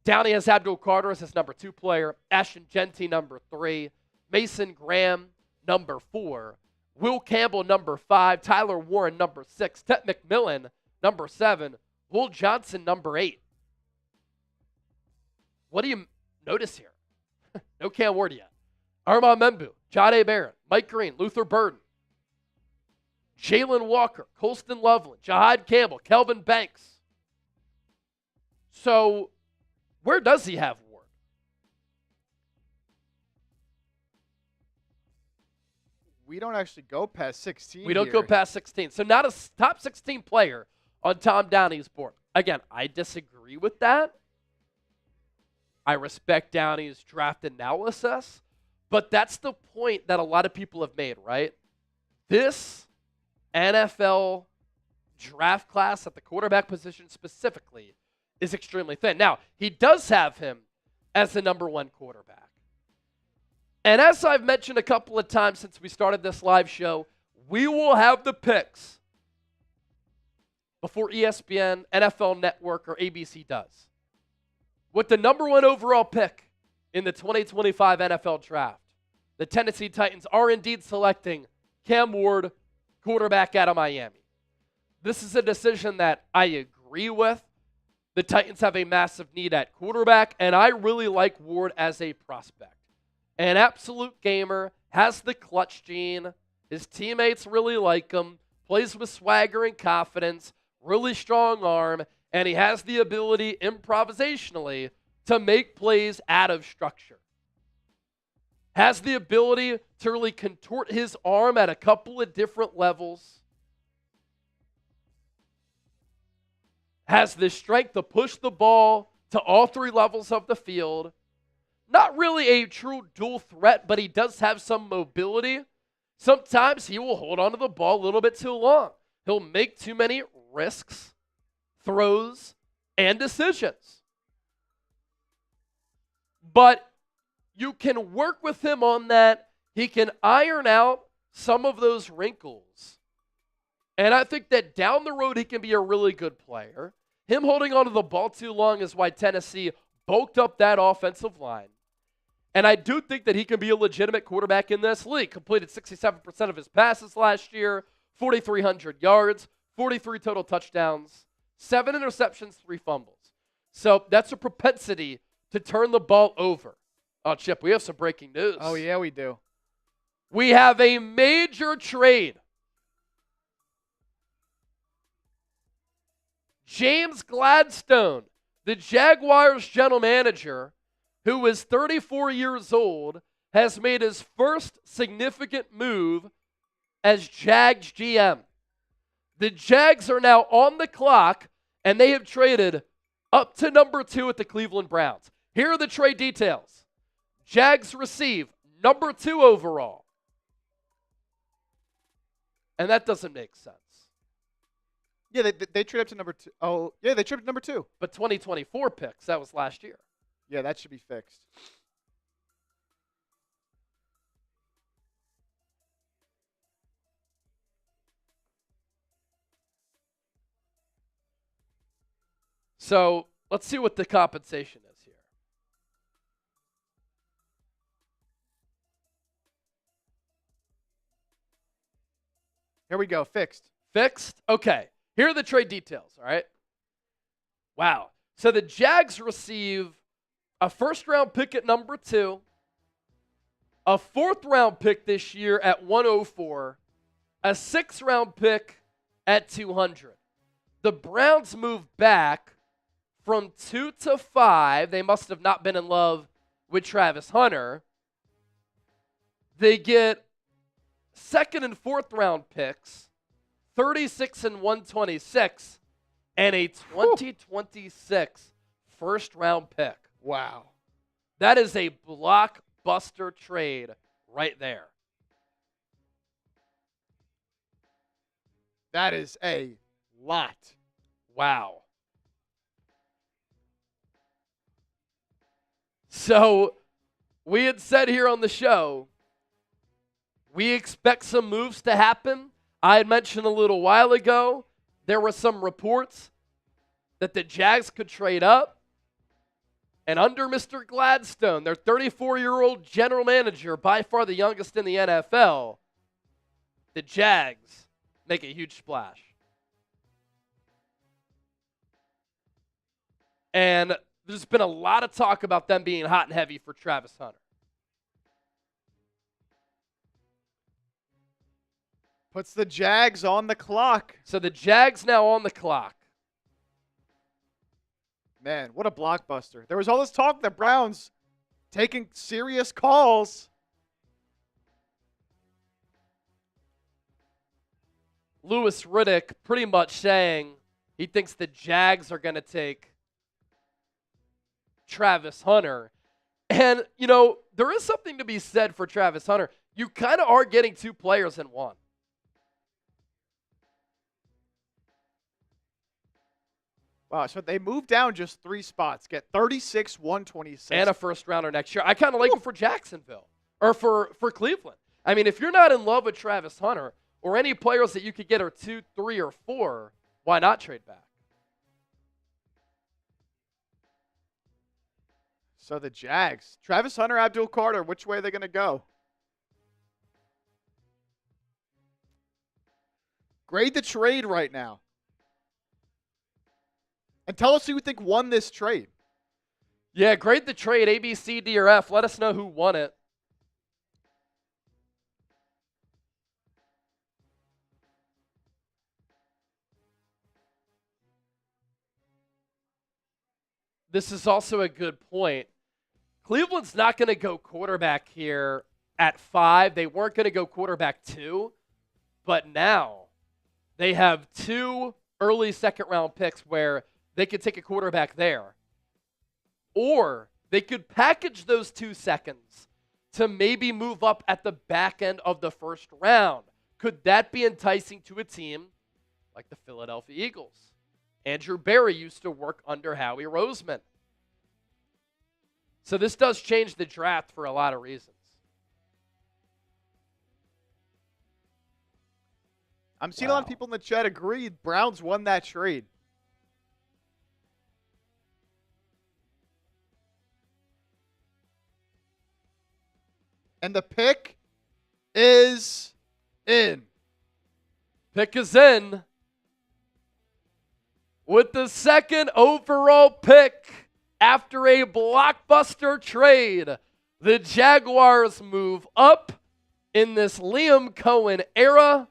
Downey has Abdul Carter as his number 2 player, Ashton Genty number 3, Mason Graham number 4, Will Campbell number 5, Tyler Warren number 6, Ted McMillan number 7, Will Johnson number 8. What do you notice here? No Cam Ward yet. Armand Membu, Jahdae Barron, Mike Green, Luther Burden, Jalen Walker, Colston Loveland, Jahad Campbell, Kelvin Banks. So where does he have Ward? We don't actually go past 16. We don't go past 16. So not a top 16 player on Tom Downey's board. Again, I disagree with that. I respect Downey's draft analysis, but that's the point that a lot of people have made, right? This NFL draft class at the quarterback position specifically is extremely thin. Now, he does have him as the number 1 quarterback. And as I've mentioned a couple of times since we started this live show, we will have the picks before ESPN, NFL Network, or ABC does. With the number 1 overall pick in the 2025 NFL Draft, the Tennessee Titans are indeed selecting Cam Ward, quarterback out of Miami. This is a decision that I agree with. The Titans have a massive need at quarterback, and I really like Ward as a prospect. An absolute gamer, has the clutch gene. His teammates really like him, plays with swagger and confidence, really strong arm, and he has the ability improvisationally to make plays out of structure. Has the ability to really contort his arm at a couple of different levels. Has the strength to push the ball to all 3 levels of the field. Not really a true dual threat, but he does have some mobility. Sometimes he will hold on to the ball a little bit too long. He'll make too many risks, throws, and decisions. But you can work with him on that. He can iron out some of those wrinkles. And I think that down the road, he can be a really good player. Him holding onto the ball too long is why Tennessee bulked up that offensive line. And I do think that he can be a legitimate quarterback in this league. Completed 67% of his passes last year, 4,300 yards, 43 total touchdowns, 7 interceptions, 3 fumbles. So that's a propensity to turn the ball over. Oh, Chip, we have some breaking news. Oh, yeah, we do. We have a major trade. James Gladstone, the Jaguars general manager, who is 34 years old, has made his first significant move as Jags GM. The Jags are now on the clock, and they have traded up to number 2 at the Cleveland Browns. Here are the trade details. Jags receive number 2 overall. And that doesn't make sense. Yeah, they trade up to number 2. Oh, yeah, they traded number 2. But 2024 picks, that was last year. Yeah, that should be fixed. So let's see what the compensation is here. Here we go. Fixed. Fixed? Okay. Here are the trade details, all right? Wow. So the Jags receive a first-round pick at number 2, a fourth-round pick this year at 104, a sixth-round pick at 200. The Browns move back from 2 to 5. They must have not been in love with Travis Hunter. They get second and fourth round picks, 36 and 126, and a 2026 first round pick. Wow. That is a blockbuster trade right there. That is a lot. Wow. So we had said here on the show, we expect some moves to happen. I had mentioned a little while ago, there were some reports that the Jags could trade up. And under Mr. Gladstone, their 34-year-old general manager, by far the youngest in the NFL, the Jags make a huge splash. And there's been a lot of talk about them being hot and heavy for Travis Hunter. Puts the Jags on the clock. So the Jags now on the clock. Man, what a blockbuster. There was all this talk that Browns taking serious calls. Louis Riddick pretty much saying he thinks the Jags are going to take Travis Hunter. And, you know, there is something to be said for Travis Hunter. You kind of are getting two players in one. Wow, so they moved down just 3 spots, get 36, 126. And a first rounder next year. I kind of like it for Jacksonville or for Cleveland. I mean, if you're not in love with Travis Hunter or any players that you could get are 2, 3, or 4, why not trade back? So the Jags, Travis Hunter, Abdul Carter, which way are they going to go? Grade the trade right now. And tell us who you think won this trade. Yeah, grade the trade, A, B, C, D, or F. Let us know who won it. This is also a good point. Cleveland's not going to go quarterback here at 5. They weren't going to go quarterback 2. But now they have 2 early second-round picks where they could take a quarterback there. Or they could package those 2 seconds to maybe move up at the back end of the first round. Could that be enticing to a team like the Philadelphia Eagles? Andrew Berry used to work under Howie Roseman. So this does change the draft for a lot of reasons. I'm seeing a lot of people in the chat agree Browns won that trade. And the pick is in. Pick is in. With the second overall pick after a blockbuster trade, the Jaguars move up in this Liam Cohen era,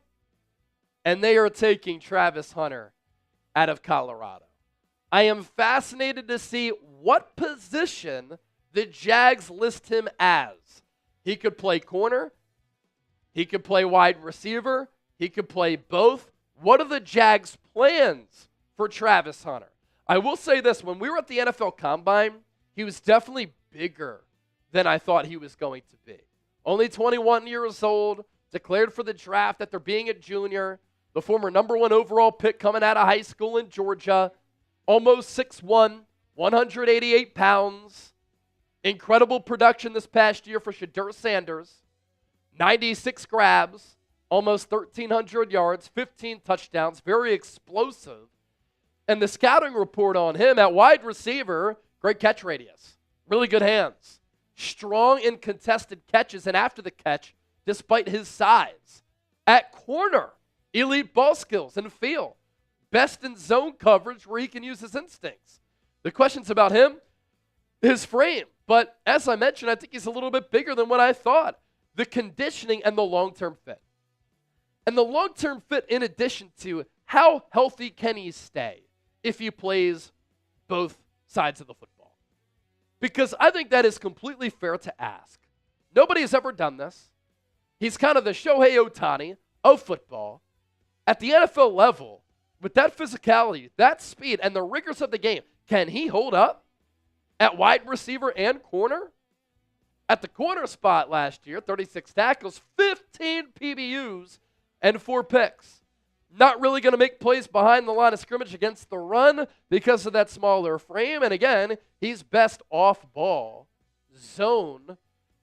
and they are taking Travis Hunter out of Colorado. I am fascinated to see what position the Jags list him as. He could play corner. He could play wide receiver. He could play both. What are the Jags' plans for Travis Hunter? I will say this. When we were at the NFL Combine, he was definitely bigger than I thought he was going to be. Only 21 years old, declared for the draft after being a junior, the former number 1 overall pick coming out of high school in Georgia, almost 6'1", 188 pounds. Incredible production this past year for Shadur Sanders. 96 grabs, almost 1,300 yards, 15 touchdowns, very explosive. And the scouting report on him at wide receiver, great catch radius, really good hands, strong in contested catches and after the catch, despite his size. At corner, elite ball skills and feel, best in zone coverage where he can use his instincts. The questions about him, his frame. But as I mentioned, I think he's a little bit bigger than what I thought. The conditioning and the long-term fit. And the long-term fit in addition to how healthy can he stay if he plays both sides of the football? Because I think that is completely fair to ask. Nobody has ever done this. He's kind of the Shohei Ohtani of football. At the NFL level, with that physicality, that speed, and the rigors of the game, can he hold up at wide receiver and corner? At the corner spot last year, 36 tackles, 15 PBUs, and 4 picks. Not really going to make plays behind the line of scrimmage against the run because of that smaller frame. And again, he's best off ball, zone,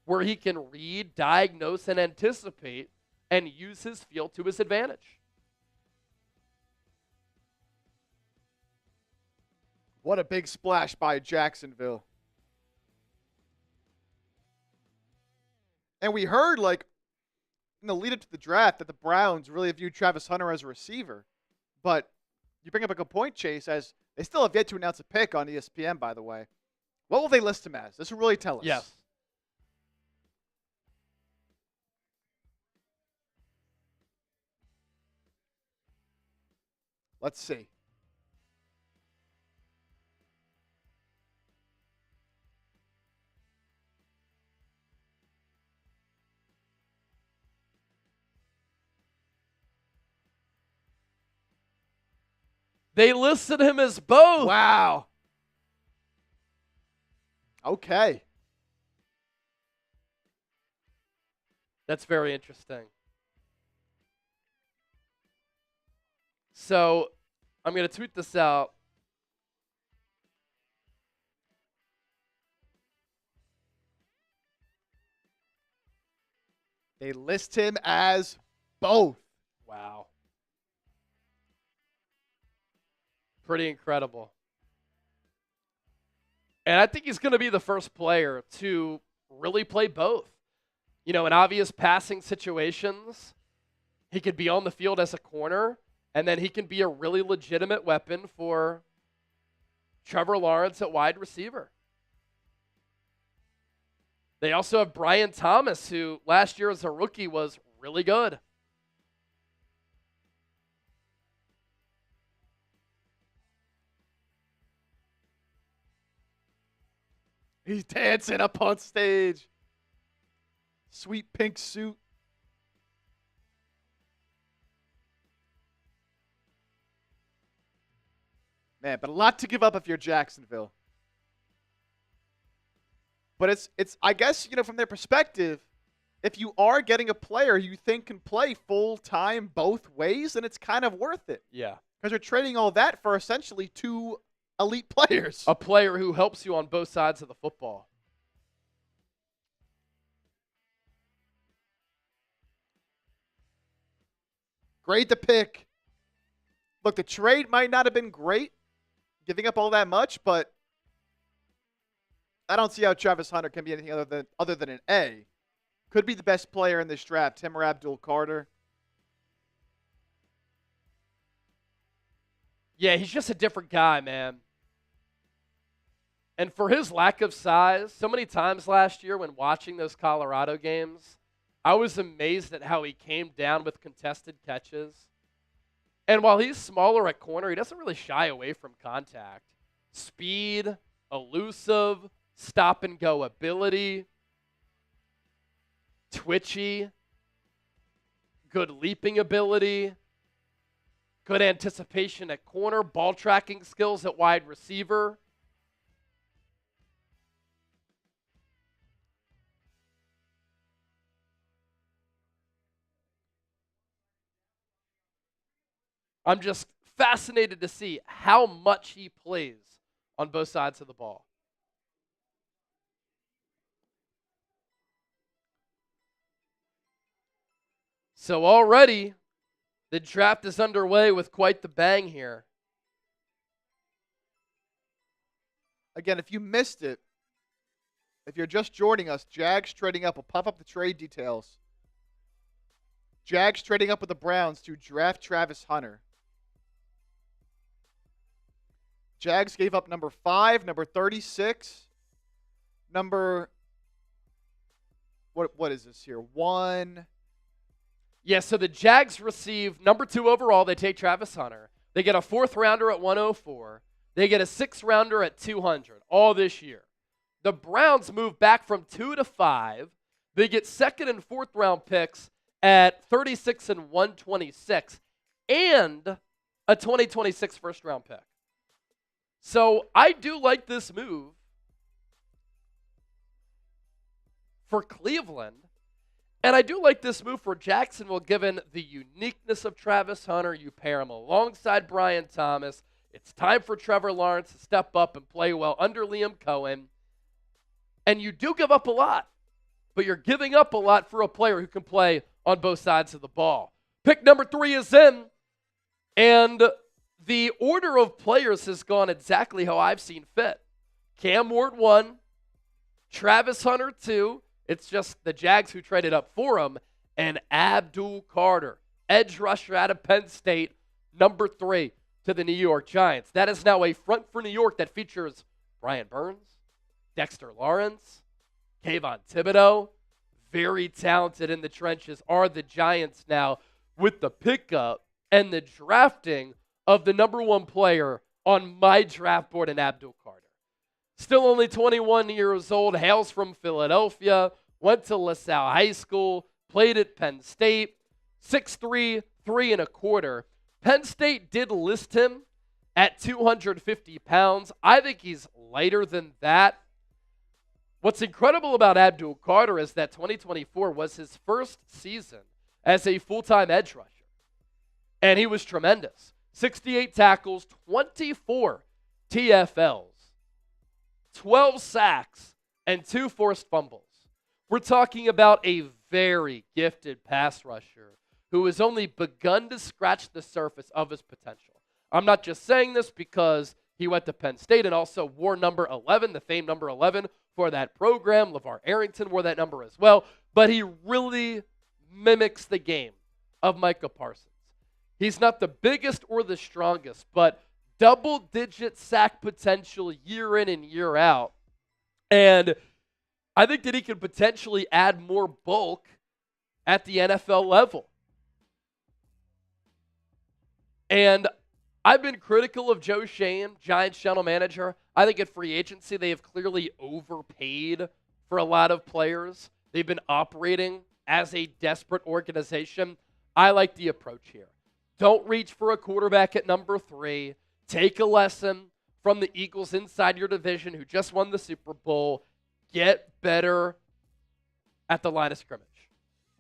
where he can read, diagnose, and anticipate and use his feel to his advantage. What a big splash by Jacksonville. And we heard, in the lead up to the draft, that the Browns really viewed Travis Hunter as a receiver. But you bring up a good point, Chase, as they still have yet to announce a pick on ESPN, by the way. What will they list him as? This will really tell us. Yes. Let's see. They listed him as both. Wow. Okay. That's very interesting. So I'm going to tweet this out. They list him as both. Wow. Pretty incredible. And I think he's going to be the first player to really play both. You know, in obvious passing situations, he could be on the field as a corner, and then he can be a really legitimate weapon for Trevor Lawrence at wide receiver. They also have Brian Thomas, who last year as a rookie was really good. He's dancing up on stage. Sweet pink suit. Man, but a lot to give up if you're Jacksonville. But it's I guess, from their perspective, if you are getting a player you think can play full time both ways, then it's kind of worth it. Yeah. Because you're trading all that for essentially 2 elite players. A player who helps you on both sides of the football. Great to pick. Look, the trade might not have been great, giving up all that much, but I don't see how Travis Hunter can be anything other than an A. Could be the best player in this draft, him or Abdul Carter. Yeah, he's just a different guy, man. And for his lack of size, so many times last year when watching those Colorado games, I was amazed at how he came down with contested catches. And while he's smaller at corner, he doesn't really shy away from contact. Speed, elusive, stop-and-go ability, twitchy, good leaping ability, good anticipation at corner, ball tracking skills at wide receiver. I'm just fascinated to see how much he plays on both sides of the ball. So already, the draft is underway with quite the bang here. Again, if you missed it, if you're just joining us, Jags trading up. We'll pop up the trade details. Jags trading up with the Browns to draft Travis Hunter. Jags gave up number 5, number 36, number... What is this here? 1... Yeah, so the Jags receive number 2 overall. They take Travis Hunter. They get a 4th rounder at 104. They get a 6th rounder at 200, all this year. The Browns move back from 2 to 5. They get 2nd and 4th round picks at 36 and 126 and a 2026 first round pick. So I do like this move for Cleveland. And I do like this move for Jacksonville, given the uniqueness of Travis Hunter. You pair him alongside Brian Thomas. It's time for Trevor Lawrence to step up and play well under Liam Cohen. And you do give up a lot, but you're giving up a lot for a player who can play on both sides of the ball. Pick number 3 is in, and the order of players has gone exactly how I've seen fit. Cam Ward 1, Travis Hunter 2, it's just the Jags who traded up for him, and Abdul Carter, edge rusher out of Penn State, number 3 to the New York Giants. That is now a front for New York that features Brian Burns, Dexter Lawrence, Kayvon Thibodeau. Very talented in the trenches are the Giants now with the pickup and the drafting of the number 1 player on my draft board in Abdul Carter. Still only 21 years old, hails from Philadelphia, went to LaSalle High School, played at Penn State, 6'3", 3 1/4. Penn State did list him at 250 pounds. I think he's lighter than that. What's incredible about Abdul Carter is that 2024 was his first season as a full-time edge rusher. And he was tremendous. 68 tackles, 24 TFLs. 12 sacks, and 2 forced fumbles. We're talking about a very gifted pass rusher who has only begun to scratch the surface of his potential. I'm not just saying this because he went to Penn State and also wore number 11, the famed number 11 for that program. LeVar Arrington wore that number as well, but he really mimics the game of Micah Parsons. He's not the biggest or the strongest, but double-digit sack potential year in and year out. And I think that he could potentially add more bulk at the NFL level. And I've been critical of Joe Schoen, Giants general manager. I think at free agency they have clearly overpaid for a lot of players. They've been operating as a desperate organization. I like the approach here. Don't reach for a quarterback at number 3. Take a lesson from the Eagles inside your division who just won the Super Bowl. Get better at the line of scrimmage.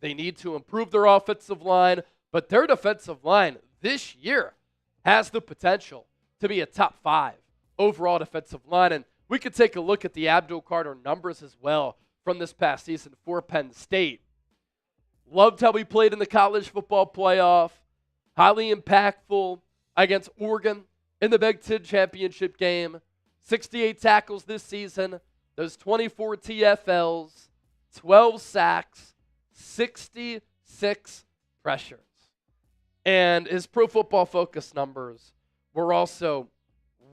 They need to improve their offensive line, but their defensive line this year has the potential to be a top 5 overall defensive line. And we could take a look at the Abdul Carter numbers as well from this past season for Penn State. Loved how he played in the college football playoff. Highly impactful against Oregon in the Big Ten championship game. 68 tackles this season. Those 24 TFLs. 12 sacks. 66 pressures. And his Pro Football Focus numbers were also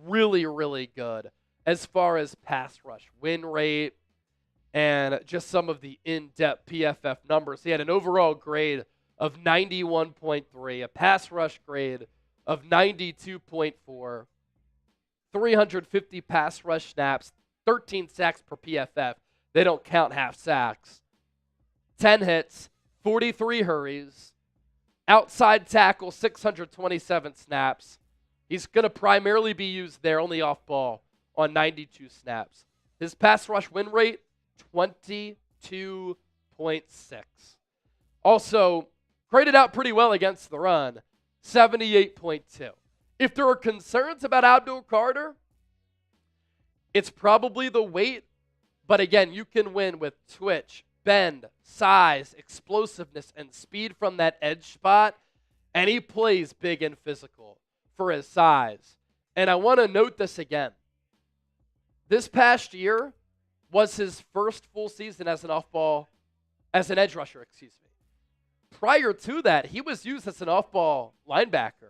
really, really good as far as pass rush win rate and just some of the in-depth PFF numbers. He had an overall grade of 91.3, a pass rush grade of 92.4, 350 pass rush snaps, 13 sacks per PFF. They don't count half sacks. 10 hits, 43 hurries, outside tackle, 627 snaps. He's going to primarily be used there, only off ball, on 92 snaps. His pass rush win rate, 22.6. Also, graded out pretty well against the run, 78.2. If there are concerns about Abdul Carter, it's probably the weight. But again, you can win with twitch, bend, size, explosiveness, and speed from that edge spot. And he plays big and physical for his size. And I want to note this again. This past year was his first full season as an edge rusher, excuse me. Prior to that, he was used as an off-ball linebacker,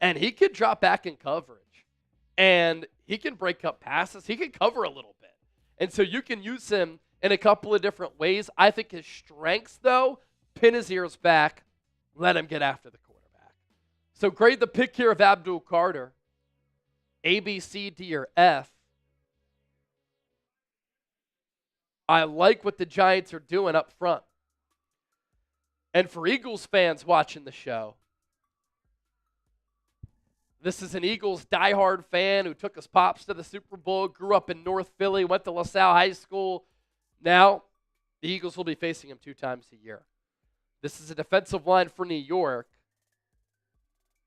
and he could drop back in coverage, and he can break up passes. He can cover a little bit, and so you can use him in a couple of different ways. I think his strengths, though, pin his ears back, let him get after the quarterback. So grade the pick here of Abdul Carter, A, B, C, D, or F. I like what the Giants are doing up front. And for Eagles fans watching the show, this is an Eagles diehard fan who took his pops to the Super Bowl, grew up in North Philly, went to LaSalle High School. Now, the Eagles will be facing him 2 times a year. This is a defensive line for New York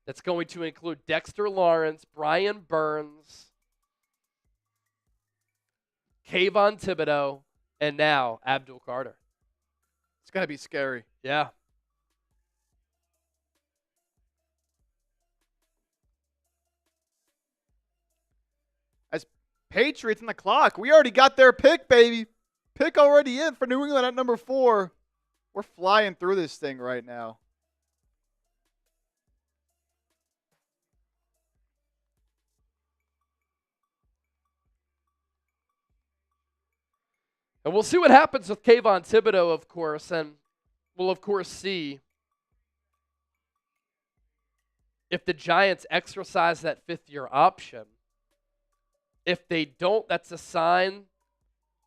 that's going to include Dexter Lawrence, Brian Burns, Kayvon Thibodeau, and now Abdul Carter. It's going to be scary. Yeah. As Patriots on the clock, we already got their pick, baby. Pick already in for New England at number 4. We're flying through this thing right now. And we'll see what happens with Kayvon Thibodeau, of course, and we'll, of course, see if the Giants exercise that 5th-year option. If they don't, that's a sign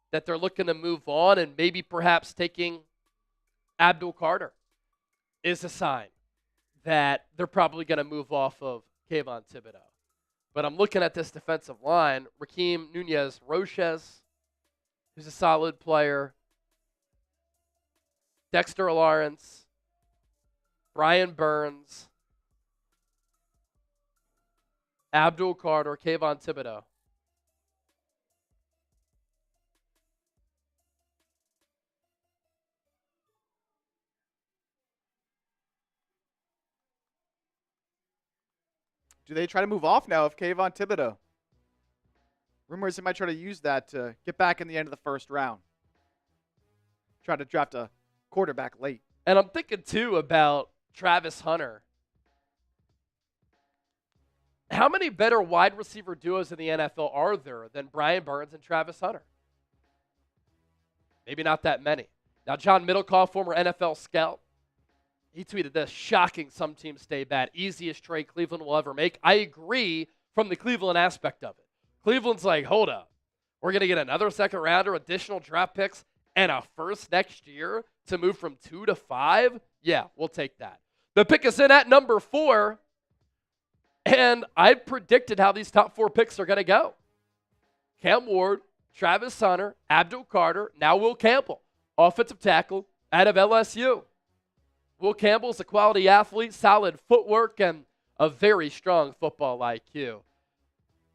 that they're looking to move on, and maybe perhaps taking Abdul Carter is a sign that they're probably going to move off of Kayvon Thibodeau. But I'm looking at this defensive line. Raheem Nunez-Roches, who's a solid player. Dexter Lawrence. Brian Burns. Abdul Carter. Kayvon Thibodeau. Do they try to move off now of Kayvon Thibodeau? Rumors they might try to use that to get back in the end of the first round. Try to draft a quarterback late. And I'm thinking, too, about Travis Hunter. How many better wide receiver duos in the NFL are there than Brian Burns and Travis Hunter? Maybe not that many. Now, John Middlecoff, former NFL scout, he tweeted this: shocking some teams stay bad. Easiest trade Cleveland will ever make. I agree from the Cleveland aspect of it. Cleveland's like, hold up. We're going to get another second rounder, additional draft picks, and a first next year to move from 2 to 5? Yeah, we'll take that. The pick is in at number 4, and I predicted how these top 4 picks are going to go. Cam Ward, Travis Hunter, Abdul Carter, now Will Campbell, offensive tackle out of LSU. Will Campbell's a quality athlete, solid footwork, and a very strong football IQ.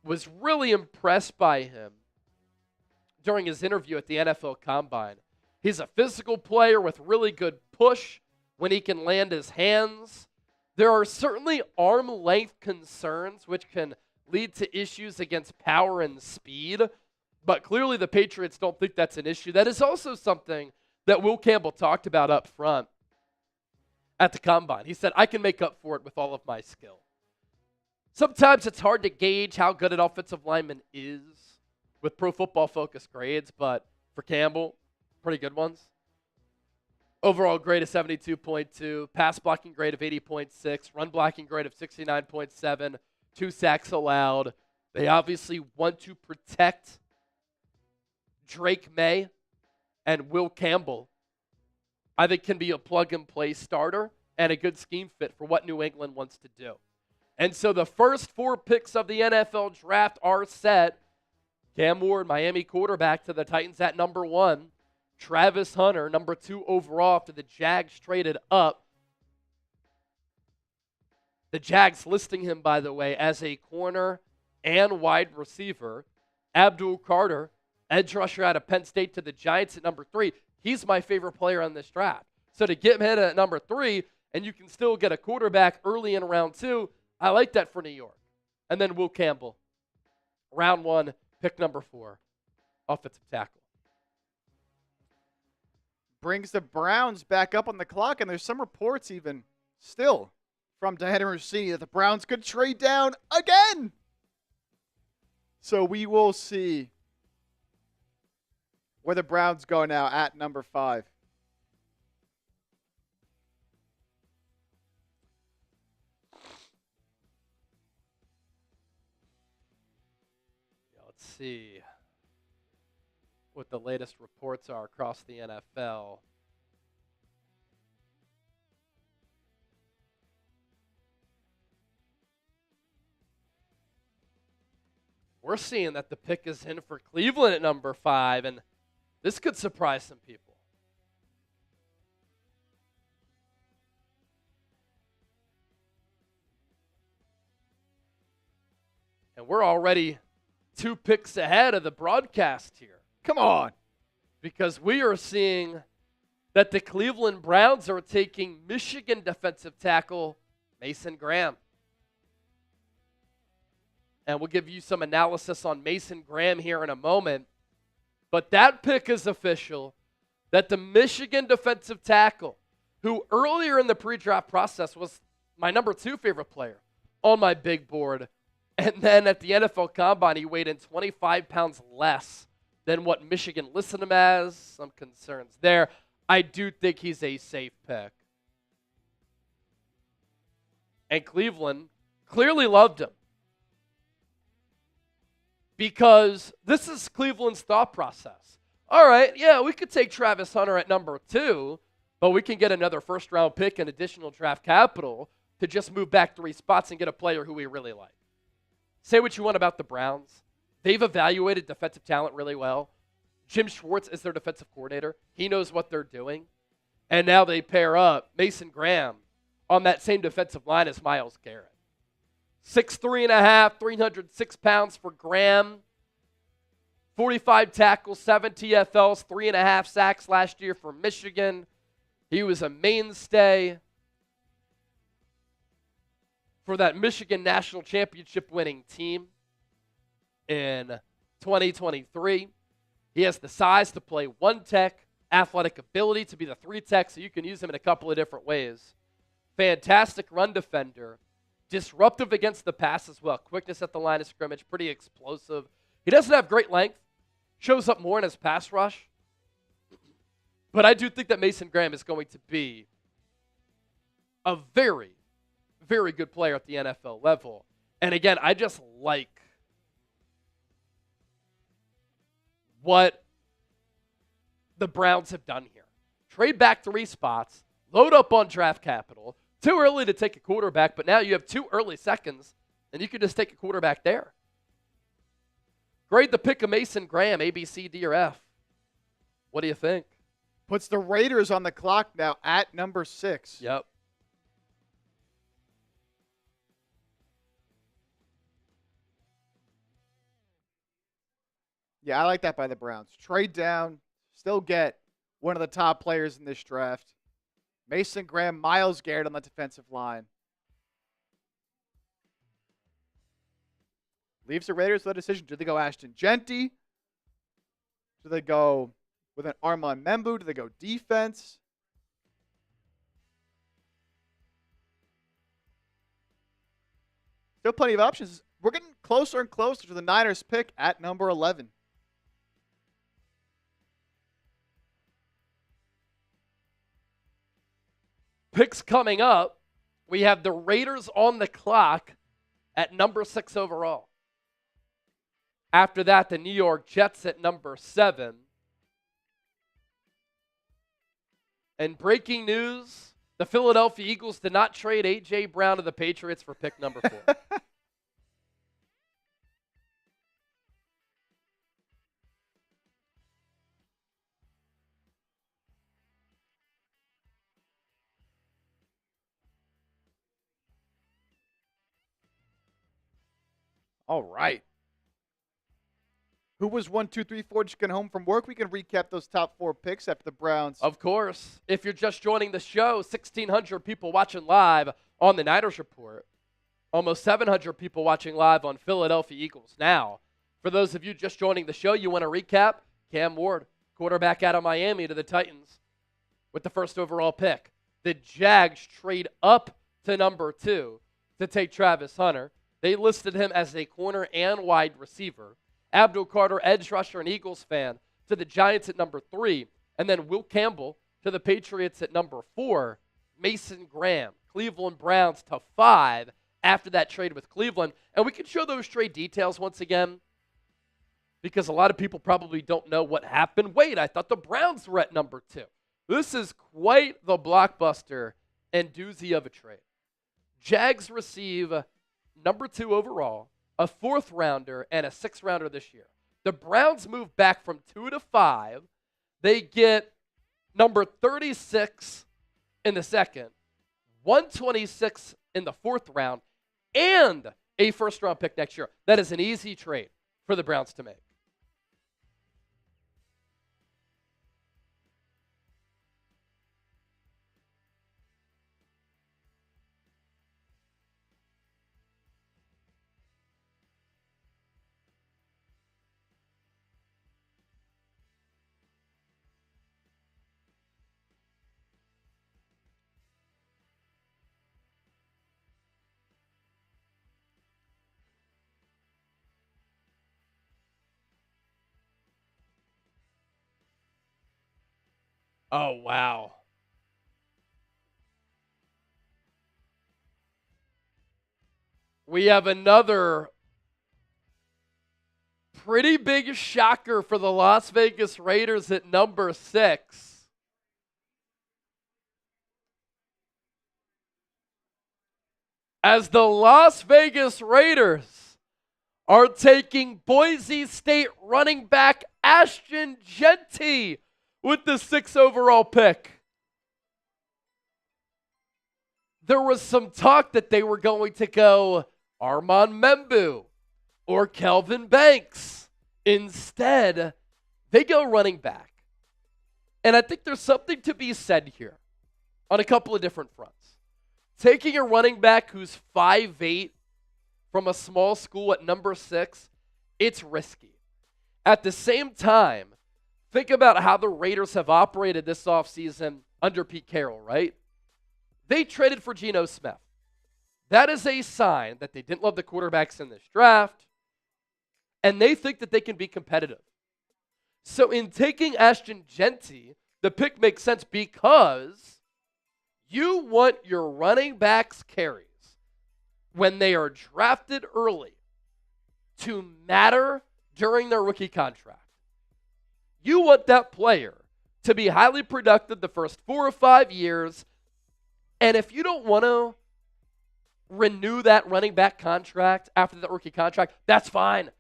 Was really impressed by him during his interview at the NFL Combine. He's a physical player with really good push when he can land his hands. There are certainly arm length concerns which can lead to issues against power and speed, but clearly the Patriots don't think that's an issue. That is also something that Will Campbell talked about up front at the Combine. He said, I can make up for it with all of my skill. Sometimes it's hard to gauge how good an offensive lineman is with Pro Football Focus grades, but for Campbell, pretty good ones. Overall grade of 72.2, pass blocking grade of 80.6, run blocking grade of 69.7, 2 sacks allowed. They obviously want to protect Drake May and Will Campbell. I think can be a plug-and-play starter and a good scheme fit for what New England wants to do. And so the first 4 picks of the NFL draft are set. Cam Ward, Miami quarterback, to the Titans at number 1. Travis Hunter, number 2 overall after the Jags traded up. The Jags listing him, by the way, as a corner and wide receiver. Abdul Carter, edge rusher out of Penn State, to the Giants at number 3. He's my favorite player on this draft. So to get him at number 3, and you can still get a quarterback early in round 2, I like that for New York. And then Will Campbell, round 1, pick number 4 offensive tackle. Brings the Browns back up on the clock, and there's some reports even still from Diana Rossini that the Browns could trade down again. So we will see where the Browns go now at number 5. Let's see what the latest reports are across the NFL. We're seeing that the pick is in for Cleveland at number 5, and this could surprise some people. And we're already 2 picks ahead of the broadcast here. Come on. Because we are seeing that the Cleveland Browns are taking Michigan defensive tackle Mason Graham. And we'll give you some analysis on Mason Graham here in a moment. But that pick is official, that the Michigan defensive tackle, who earlier in the pre-draft process was my number 2 favorite player on my big board, and then at the NFL Combine, he weighed in 25 pounds less than what Michigan listed him as. Some concerns there. I do think he's a safe pick. And Cleveland clearly loved him. Because this is Cleveland's thought process. All right, yeah, we could take Travis Hunter at number 2, but we can get another first-round pick and additional draft capital to just move back 3 spots and get a player who we really like. Say what you want about the Browns. They've evaluated defensive talent really well. Jim Schwartz is their defensive coordinator. He knows what they're doing. And now they pair up Mason Graham on that same defensive line as Myles Garrett. 6'3.5", 306 pounds for Graham. 45 tackles, 7 TFLs, 3.5 sacks last year for Michigan. He was a mainstay for that Michigan national championship winning team in 2023. He has the size to play 1 tech, athletic ability to be the 3 tech, so you can use him in a couple of different ways. Fantastic run defender. Disruptive against the pass as well. Quickness at the line of scrimmage, pretty explosive. He doesn't have great length. Shows up more in his pass rush. But I do think that Mason Graham is going to be a very, very good player at the NFL level. And again, I just like what the Browns have done here. Trade back 3 spots, load up on draft capital. Too early to take a quarterback, but now you have 2 early seconds, and you can just take a quarterback there. Grade the pick of Mason Graham, A, B, C, D, or F. What do you think? Puts the Raiders on the clock now at number 6. Yep. Yeah, I like that by the Browns. Trade down, still get one of the top players in this draft. Mason Graham, Myles Garrett on the defensive line. Leaves the Raiders with a decision. Do they go Ashton Genty? Do they go with an Armand Membu? Do they go defense? Still plenty of options. We're getting closer and closer to the Niners pick at number 11. Picks coming up. We have the Raiders on the clock at number 6 overall. After that, the New York Jets at number 7. And breaking news, the Philadelphia Eagles did not trade A.J. Brown to the Patriots for pick number 4. All right. Who was 1, 2, 3, 4 just getting home from work? We can recap those top 4 picks after the Browns. Of course. If you're just joining the show, 1,600 people watching live on the Niners Report. Almost 700 people watching live on Philadelphia Eagles Now. For those of you just joining the show, you want to recap? Cam Ward, quarterback out of Miami to the Titans with the first overall pick. The Jags trade up to number 2 to take Travis Hunter. They listed him as a corner and wide receiver. Abdul Carter, edge rusher and Eagles fan, to the Giants at number 3. And then Will Campbell to the Patriots at number 4. Mason Graham, Cleveland Browns to 5 after that trade with Cleveland. And we can show those trade details once again because a lot of people probably don't know what happened. Wait, I thought the Browns were at number 2. This is quite the blockbuster and doozy of a trade. Jags receive number 2 overall, a 4th rounder, and a 6th rounder this year. The Browns move back from 2 to 5. They get number 36 in the 2nd, 126 in the 4th round, and a first-round pick next year. That is an easy trade for the Browns to make. Oh, wow. We have another pretty big shocker for the Las Vegas Raiders at number 6. As the Las Vegas Raiders are taking Boise State running back Ashton Jeanty with the 6th overall pick. There was some talk that they were going to go Armand Membu or Kelvin Banks. Instead, they go running back. And I think there's something to be said here on a couple of different fronts. Taking a running back who's 5'8" from a small school at number 6, it's risky. At the same time, think about how the Raiders have operated this offseason under Pete Carroll, right? They traded for Geno Smith. That is a sign that they didn't love the quarterbacks in this draft, and they think that they can be competitive. So in taking Ashton Jeanty, the pick makes sense because you want your running backs' carries when they are drafted early to matter during their rookie contract. You want that player to be highly productive the first 4 or 5 years, and if you don't want to renew that running back contract after the rookie contract, that's fine.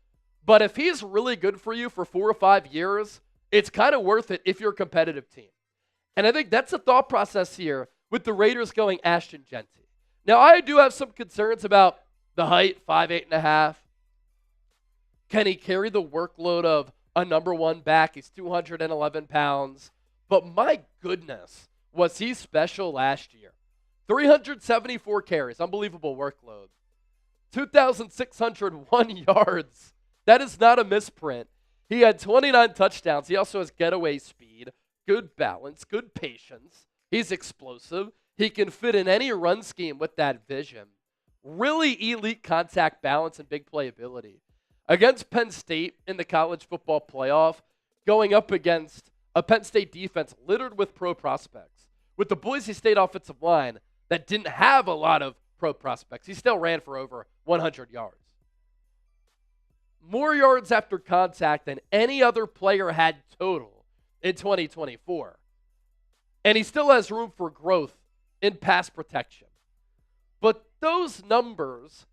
But if he's really good for you for 4 or 5 years, it's kind of worth it if you're a competitive team. And I think that's the thought process here with the Raiders going Ashton Jeanty. Now, I do have some concerns about the height, 5'8.5". Can he carry the workload of a number 1 back? He's 211 pounds. But my goodness, was he special last year. 374 carries, unbelievable workload. 2,601 yards. That is not a misprint. He had 29 touchdowns. He also has getaway speed, good balance, good patience. He's explosive. He can fit in any run scheme with that vision. Really elite contact balance and big playability. Against Penn State in the college football playoff, going up against a Penn State defense littered with pro prospects, with the Boise State offensive line that didn't have a lot of pro prospects, he still ran for over 100 yards. More yards after contact than any other player had total in 2024. And he still has room for growth in pass protection. But those numbers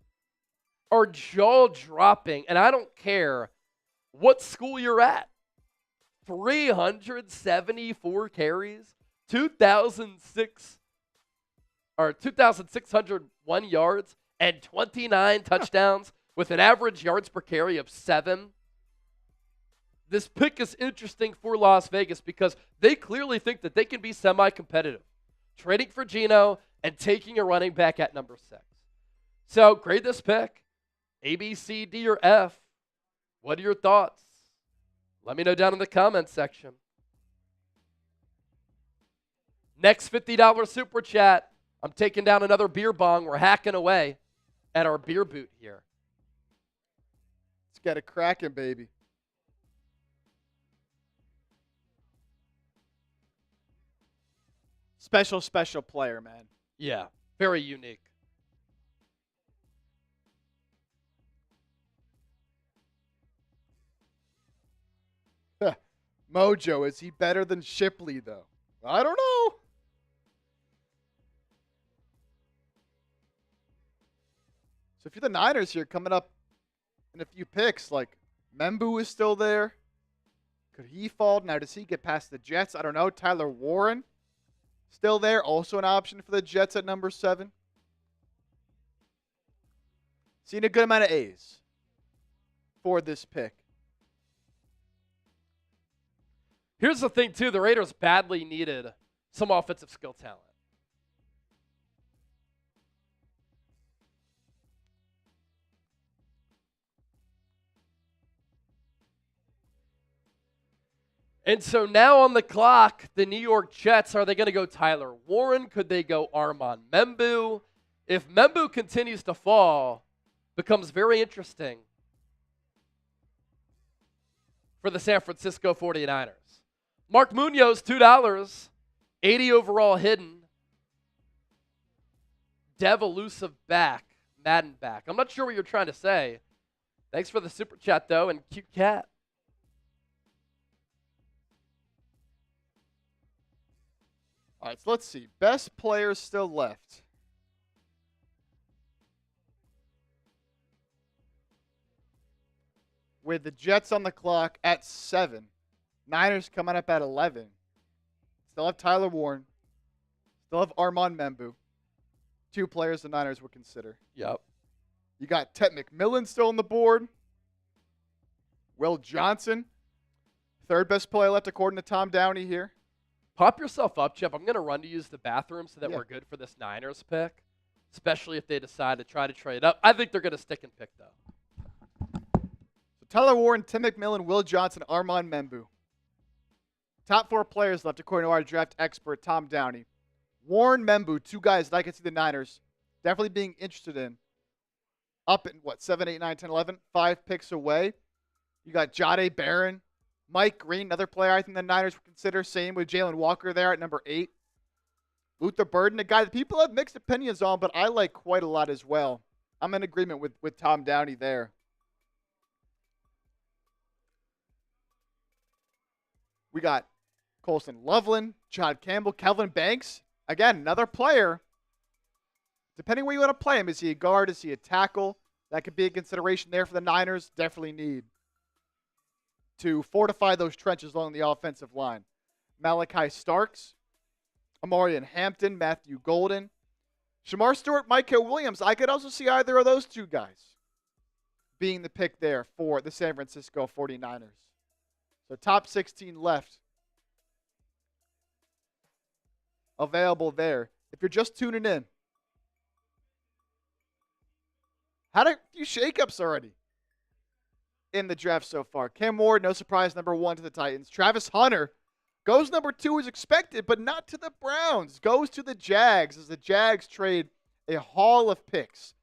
are jaw-dropping, and I don't care what school you're at. 374 carries, 2,601 yards, and 29 touchdowns with an average yards per carry of 7. This pick is interesting for Las Vegas because they clearly think that they can be semi-competitive, trading for Geno and taking a running back at number 6. So grade this pick, A, B, C, D, or F. What are your thoughts? Let me know down in the comments section. Next $50 super chat. I'm taking down another beer bong. We're hacking away at our beer boot here. Let's get it cracking, baby. Special, special player, man. Yeah, very unique. Mojo, is he better than Shipley, though? I don't know. So if you're the Niners here coming up in a few picks, like Membu is still there. Could he fall? Now, does he get past the Jets? I don't know. Tyler Warren still there. Also an option for the Jets at number 7. Seeing a good amount of A's for this pick. Here's the thing, too. The Raiders badly needed some offensive skill talent. And so now on the clock, the New York Jets, are they going to go Tyler Warren? Could they go Armand Membu? If Membu continues to fall, becomes very interesting for the San Francisco 49ers. Mark Munoz, $2, 80 overall hidden. Dev elusive back, Madden back. I'm not sure what you're trying to say. Thanks for the super chat, though, and cute cat. All right, so let's see. Best players still left. With the Jets on the clock at 7. Niners coming up at 11. Still have Tyler Warren. Still have Armand Membu. 2 players the Niners would consider. Yep. You got Ted McMillan still on the board. Will Johnson. 3rd best player left according to Tom Downey here. Pop yourself up, Chip. I'm going to run to use the bathroom so that Yeah. we're good for this Niners pick, especially if they decide to try to trade up. I think they're going to stick and pick, though. So Tyler Warren, Tim McMillan, Will Johnson, Armand Membu. Top 4 players left according to our draft expert, Tom Downey. Warren, Membu, 2 guys that I can see the Niners definitely being interested in. Up in, 7, 8, 9, 10, 11, 5 picks away. You got Jahdae Barron. Mike Green, another player I think the Niners would consider. Same with Jalen Walker there at number 8. Luther Burden, a guy that people have mixed opinions on, but I like quite a lot as well. I'm in agreement with Tom Downey there. We got Colson Loveland, John Campbell, Kelvin Banks. Again, another player. Depending where you want to play him, is he a guard? Is he a tackle? That could be a consideration there for the Niners. Definitely need to fortify those trenches along the offensive line. Malachi Starks, Amarian Hampton, Matthew Golden, Shamar Stewart, Micah Williams. I could also see either of those 2 guys being the pick there for the San Francisco 49ers. So top 16 left available there. If you're just tuning in, had a few shakeups already in the draft so far. Cam Ward, no surprise, number 1 to the Titans. Travis Hunter goes number 2 as expected, but not to the Browns. Goes to the Jags as the Jags trade a haul of picks,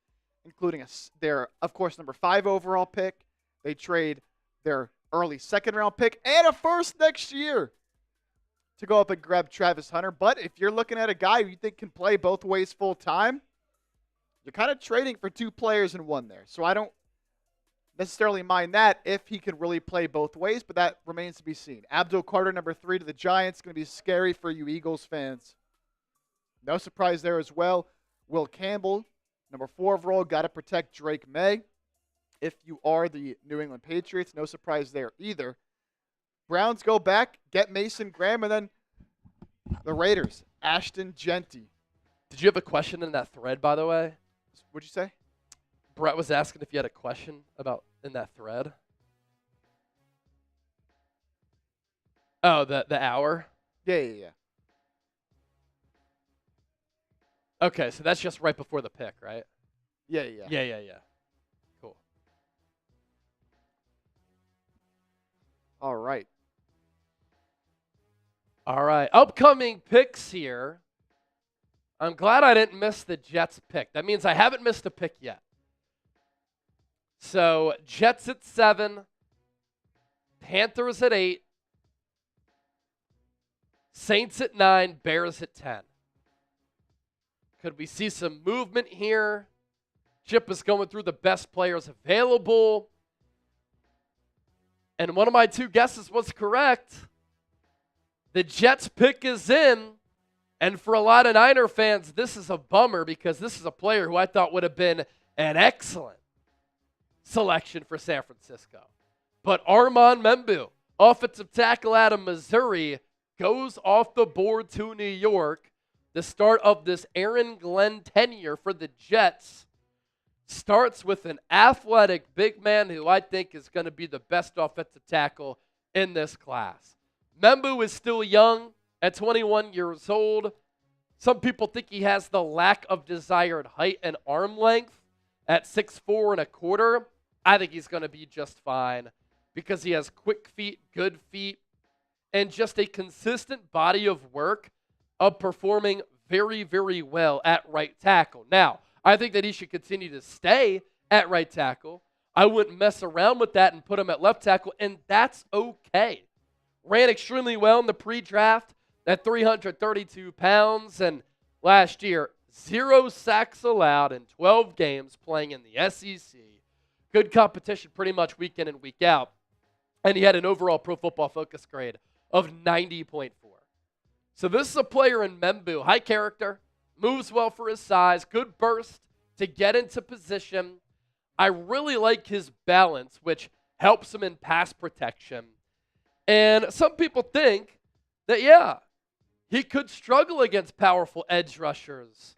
including their, of course, number 5 overall pick. They trade their early 2nd-round pick and a first next year to go up and grab Travis Hunter. But if you're looking at a guy who you think can play both ways full time, you're kind of trading for 2 players in one there. So I don't necessarily mind that if he can really play both ways, but that remains to be seen. Abdul Carter, number 3 to the Giants, going to be scary for you Eagles fans. No surprise there as well. Will Campbell, number 4 overall, got to protect Drake May. If you are the New England Patriots, no surprise there either. Browns go back, get Mason Graham, and then the Raiders, Ashton Genty. Did you have a question in that thread, by the way? What'd you say? Brett was asking if you had a question about in that thread. Oh, the hour? Yeah. Okay, so that's just right before the pick, right? Yeah. Yeah. Cool. All right. All right. Upcoming picks here. I'm glad I didn't miss the Jets pick. That means I haven't missed a pick yet. So, Jets at 7, Panthers at 8, Saints at 9, Bears at 10. Could we see some movement here? Chip is going through the best players available. And one of my two guesses was correct. The Jets pick is in. And for a lot of Niner fans, this is a bummer because this is a player who I thought would have been an excellent selection for San Francisco. But Armand Membu, offensive tackle out of Missouri, goes off the board to New York. The start of this Aaron Glenn tenure for the Jets starts with an athletic big man who I think is going to be the best offensive tackle in this class. Membu is still young at 21 years old. Some people think he has the lack of desired height and arm length at 6'4" and a quarter. I think he's going to be just fine because he has quick feet, good feet, and just a consistent body of work of performing very, very well at right tackle. Now, I think that he should continue to stay at right tackle. I wouldn't mess around with that and put him at left tackle, and that's okay. Ran extremely well in the pre-draft at 332 pounds, and last year, 0 sacks allowed in 12 games playing in the SEC. Good competition pretty much week in and week out. And he had an overall Pro Football Focus grade of 90.4. So this is a player in Membu, high character, moves well for his size, good burst to get into position. I really like his balance, which helps him in pass protection. And some people think that, yeah, he could struggle against powerful edge rushers,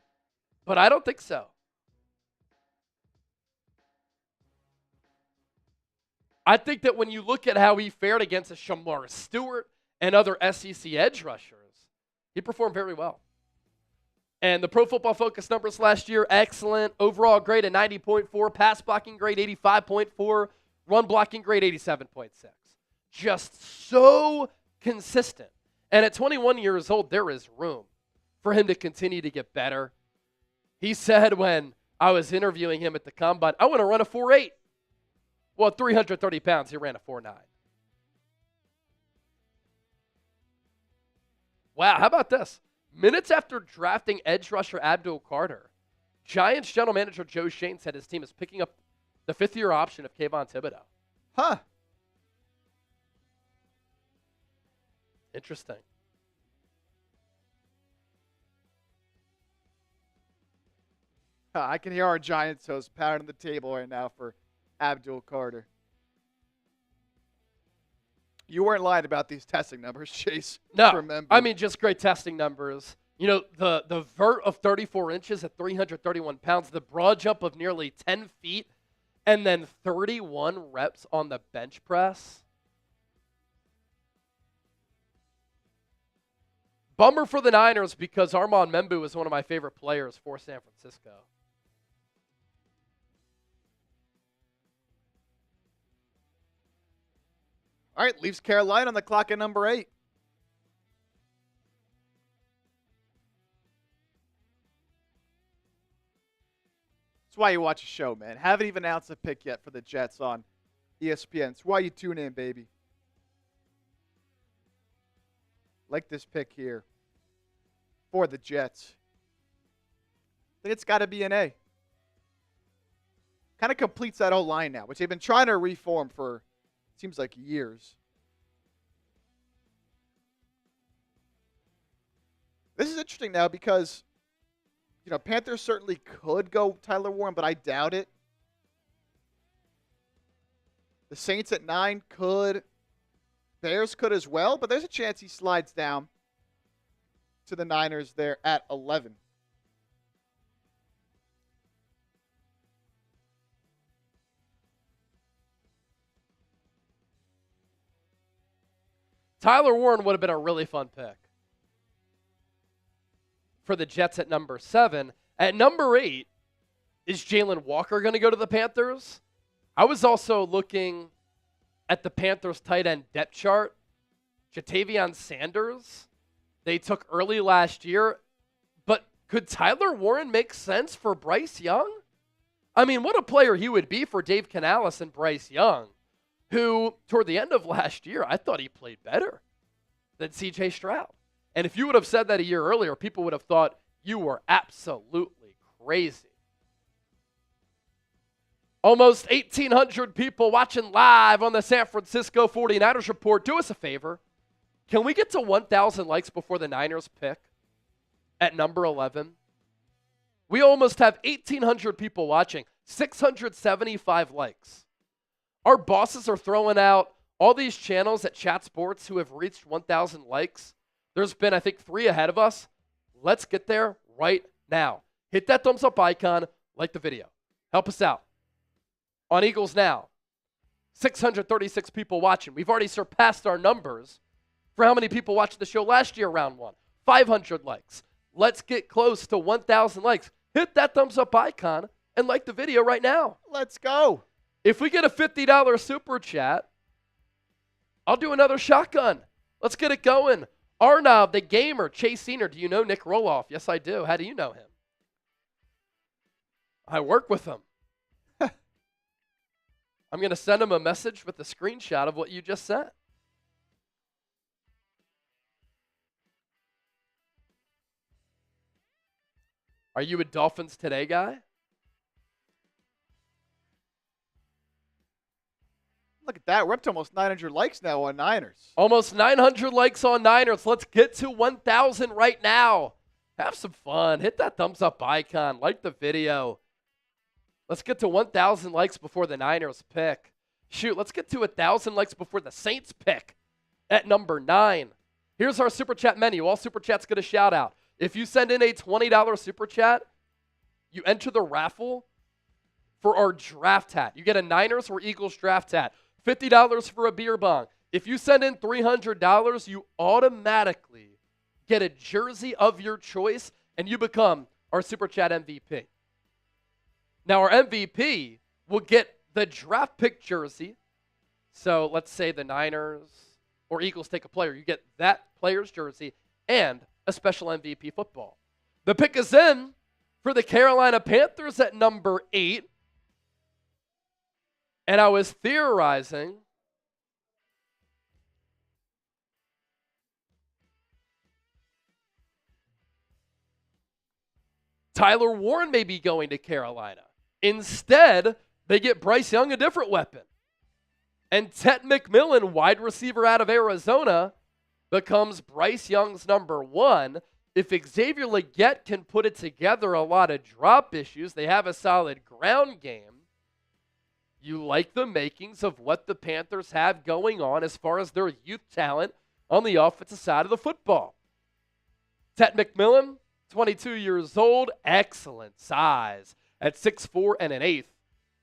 but I don't think so. I think that when you look at how he fared against a Shamar Stewart and other SEC edge rushers, he performed very well. And the Pro Football Focus numbers last year, excellent. Overall grade at 90.4, pass blocking grade 85.4, run blocking grade 87.6. Just so consistent. And at 21 years old, there is room for him to continue to get better. He said when I was interviewing him at the Combine, I want to run a 4.8. Well, at 330 pounds, he ran a 4.9. Wow, how about this? Minutes after drafting edge rusher Abdul Carter, Giants general manager Joe Shane said his team is picking up the fifth-year option of Kayvon Thibodeau. Huh. Interesting. I can hear our Giants host pounding the table right now for Abdul Carter. You weren't lying about these testing numbers, Chase. No, Remember. I mean, just great testing numbers. You know, the vert of 34 inches at 331 pounds, the broad jump of nearly 10 feet, and then 31 reps on the bench press. Bummer for the Niners because Armand Membu is one of my favorite players for San Francisco. All right, leaves Carolina on the clock at number 8. That's why you watch a show, man. Haven't even announced a pick yet for the Jets on ESPN. That's why you tune in, baby. Like this pick here for the Jets. I think it's got to be an A. Kind of completes that whole line now, which they've been trying to reform for seems like years. This is interesting now because, you know, Panthers certainly could go Tyler Warren, but I doubt it. The Saints at 9 could. Bears could as well, but there's a chance he slides down to the Niners there at 11. Tyler Warren would have been a really fun pick for the Jets at number 7. At number 8, is Jalen Walker going to go to the Panthers? I was also looking at the Panthers tight end depth chart, Jatavion Sanders, they took early last year. But could Tyler Warren make sense for Bryce Young? I mean, what a player he would be for Dave Canales and Bryce Young, who, toward the end of last year, I thought he played better than C.J. Stroud. And if you would have said that a year earlier, people would have thought you were absolutely crazy. Almost 1,800 people watching live on the San Francisco 49ers Report. Do us a favor. Can we get to 1,000 likes before the Niners pick at number 11? We almost have 1,800 people watching, 675 likes. Our bosses are throwing out all these channels at Chat Sports who have reached 1,000 likes. There's been, I think, 3 ahead of us. Let's get there right now. Hit that thumbs up icon, like the video. Help us out. On Eagles Now, 636 people watching. We've already surpassed our numbers for how many people watched the show last year, round 1. 500 likes. Let's get close to 1,000 likes. Hit that thumbs up icon and like the video right now. Let's go. If we get a $50 super chat, I'll do another shotgun. Let's get it going. Arnav, the gamer, Chase Senior. Do you know Nick Roloff? Yes, I do. How do you know him? I work with him. I'm going to send him a message with a screenshot of what you just sent. Are you a Dolphins Today guy? Look at that. We're up to almost 900 likes now on Niners. Almost 900 likes on Niners. Let's get to 1,000 right now. Have some fun. Hit that thumbs up icon. Like the video. Let's get to 1,000 likes before the Niners pick. Shoot, let's get to 1,000 likes before the Saints pick at number 9. Here's our Super Chat menu. All Super Chats get a shout out. If you send in a $20 Super Chat, you enter the raffle for our draft hat. You get a Niners or Eagles draft hat. $50 for a beer bong. If you send in $300, you automatically get a jersey of your choice, and you become our Super Chat MVP. Now, our MVP will get the draft pick jersey. So let's say the Niners or Eagles take a player. You get that player's jersey and a special MVP football. The pick is in for the Carolina Panthers at number 8. And I was theorizing Tyler Warren may be going to Carolina. Instead, they get Bryce Young, a different weapon. And Tet McMillan, wide receiver out of Arizona, becomes Bryce Young's number 1. If Xavier Legette can put it together, a lot of drop issues, they have a solid ground game. You like the makings of what the Panthers have going on as far as their youth talent on the offensive side of the football. Tet McMillan, 22 years old, excellent size at 6'4" and an eighth,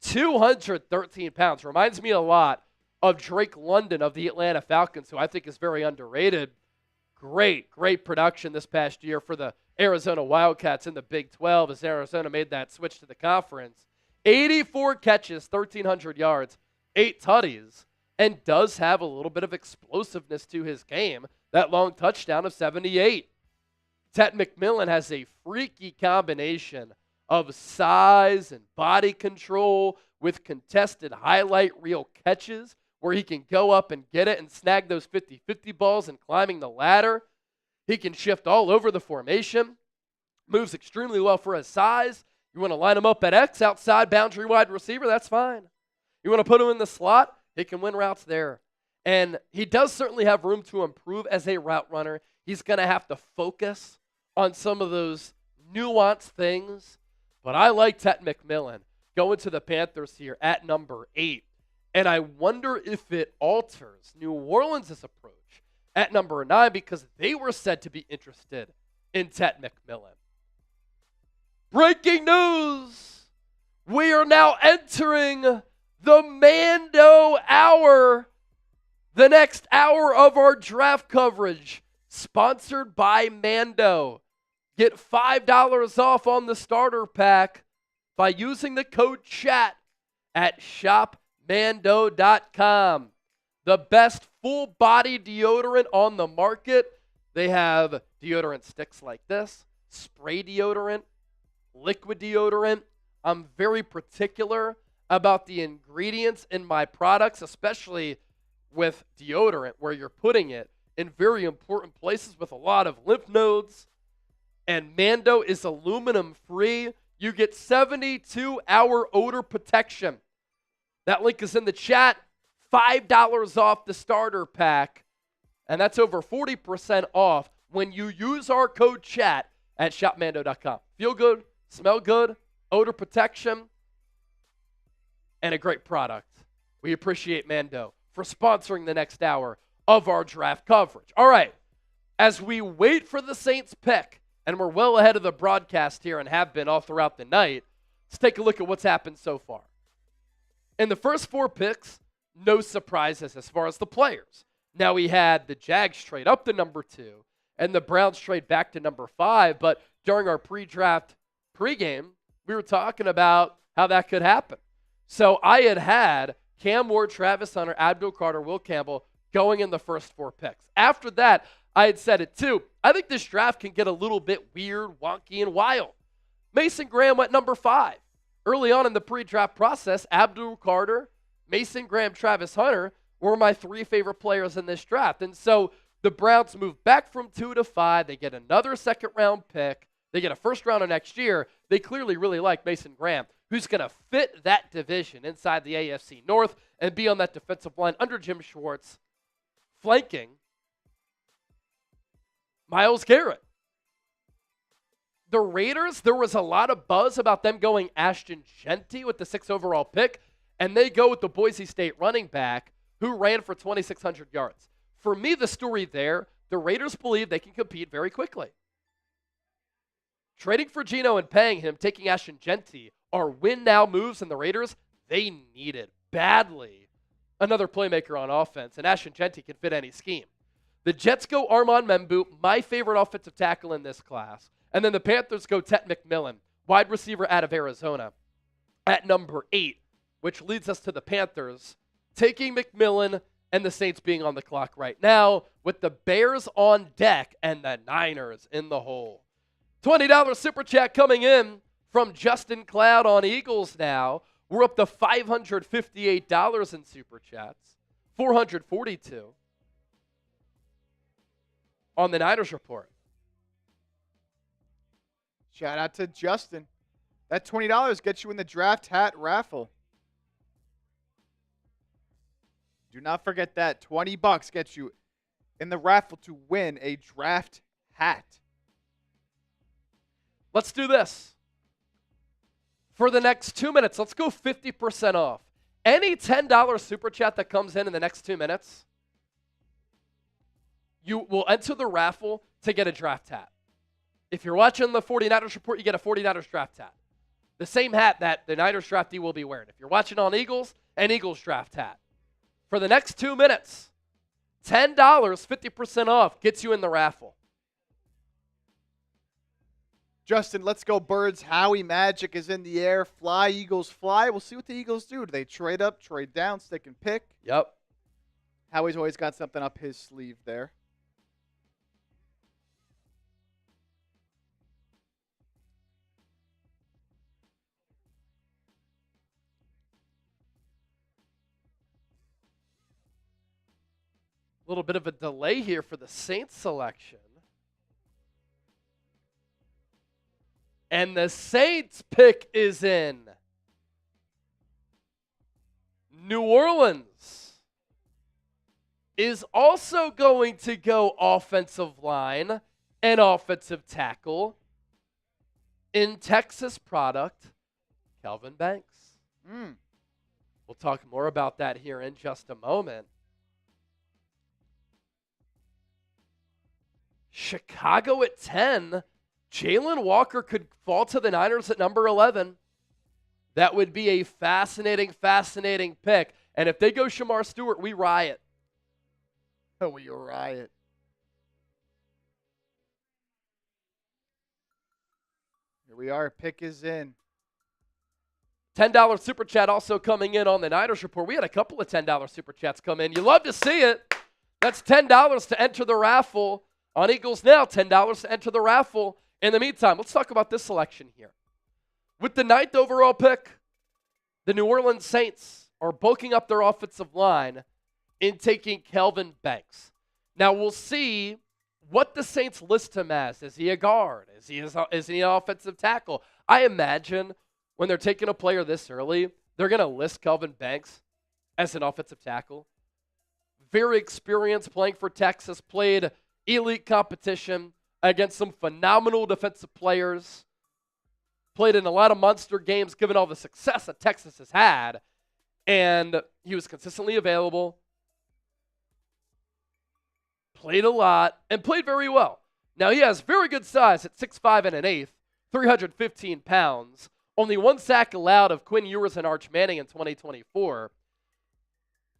213 pounds. Reminds me a lot of Drake London of the Atlanta Falcons, who I think is very underrated. Great production this past year for the Arizona Wildcats in the Big 12 as Arizona made that switch to the conference. 84 catches, 1,300 yards, 8 tutties, and does have a little bit of explosiveness to his game. That long touchdown of 78. Tet McMillan has a freaky combination of size and body control with contested highlight reel catches where he can go up and get it and snag those 50-50 balls and climbing the ladder. He can shift all over the formation, moves extremely well for his size. You want to line him up at X, outside boundary wide receiver, that's fine. You want to put him in the slot, he can win routes there. And he does certainly have room to improve as a route runner. He's going to have to focus on some of those nuanced things. But I like Tet McMillan going to the Panthers here at number 8. And I wonder if it alters New Orleans' approach at number 9 because they were said to be interested in Tet McMillan. Breaking news! We are now entering the Mando Hour, the next hour of our draft coverage, sponsored by Mando. Get $5 off on the starter pack by using the code CHAT at shopmando.com. the best full body deodorant on the market. They have deodorant sticks like this, spray deodorant, liquid deodorant. I'm very particular about the ingredients in my products, especially with deodorant, where you're putting it in very important places with a lot of lymph nodes. And Mando is aluminum free. You get 72-hour odor protection. That link is in the chat. $5 off the starter pack. And that's over 40% off when you use our code chat at shopmando.com. Feel good, smell good, odor protection, and a great product. We appreciate Mando for sponsoring the next hour of our draft coverage. All right, as we wait for the Saints pick, and we're well ahead of the broadcast here and have been all throughout the night, let's take a look at what's happened so far. In the first 4 picks, no surprises as far as the players. Now we had the Jags trade up to number 2 and the Browns trade back to number 5, but during our pre-draft pregame, we were talking about how that could happen. So I had Cam Ward, Travis Hunter, Abdul Carter, Will Campbell going in the first 4 picks. After that, I had said it too. I think this draft can get a little bit weird, wonky, and wild. Mason Graham went number 5. Early on in the pre-draft process, Abdul Carter, Mason Graham, Travis Hunter were my 3 favorite players in this draft. And so the Browns move back from 2 to 5. They get another second-round pick. They get a first rounder next year. They clearly really like Mason Graham, who's going to fit that division inside the AFC North and be on that defensive line under Jim Schwartz, flanking Myles Garrett. The Raiders, there was a lot of buzz about them going Ashton Jeanty with the 6th overall pick, and they go with the Boise State running back who ran for 2,600 yards. For me, the story there, the Raiders believe they can compete very quickly. Trading for Geno and paying him, taking Ashton Jeanty, are win-now moves, and the Raiders, they needed badly another playmaker on offense, and Ashton Jeanty can fit any scheme. The Jets go Armand Membu, my favorite offensive tackle in this class. And then the Panthers go Tet McMillan, wide receiver out of Arizona, at number 8, which leads us to the Panthers taking McMillan and the Saints being on the clock right now with the Bears on deck and the Niners in the hole. $20 super chat coming in from Justin Cloud on Eagles now. We're up to $558 in super chats, $442 on the Niners report. Shout out to Justin. That $20 gets you in the draft hat raffle. Do not forget that. $20 gets you in the raffle to win a draft hat. Let's do this. For the next 2 minutes, let's go 50% off. Any $10 super chat that comes in the next 2 minutes, you will enter the raffle to get a draft hat. If you're watching the 49ers report, you get a 49ers draft hat. The same hat that the Niners draftee will be wearing. If you're watching on Eagles, an Eagles draft hat. For the next 2 minutes, $10, 50% off, gets you in the raffle. Justin, let's go Birds. Howie Magic is in the air. Fly, Eagles, fly. We'll see what the Eagles do. Do they trade up, trade down, stick and pick? Yep. Howie's always got something up his sleeve there. A little bit of a delay here for the Saints selection. And the Saints pick is in. New Orleans is also going to go offensive line and offensive tackle in Texas product, Kelvin Banks. We'll talk more about that here in just a moment. Chicago at 10. Jalen Walker could fall to the Niners at number 11. That would be a fascinating, fascinating pick. And if they go Shamar Stewart, we riot. Oh, we riot. Here we are. Pick is in. $10 super chat also coming in on the Niners Report. We had a couple of $10 super chats come in. You love to see it. That's $10 to enter the raffle on Eagles Now. $10 to enter the raffle. In the meantime, let's talk about this selection here. With the 9th overall pick, the New Orleans Saints are bulking up their offensive line in taking Kelvin Banks. Now, we'll see what the Saints list him as. Is he a guard? Is he an offensive tackle? I imagine when they're taking a player this early, they're going to list Kelvin Banks as an offensive tackle. Very experienced, playing for Texas, played elite competition against some phenomenal defensive players, played in a lot of monster games given all the success that Texas has had, and he was consistently available, played a lot, and played very well. Now, he has very good size at 6'5 and an eighth, 315 pounds, only 1 sack allowed of Quinn Ewers and Arch Manning in 2024,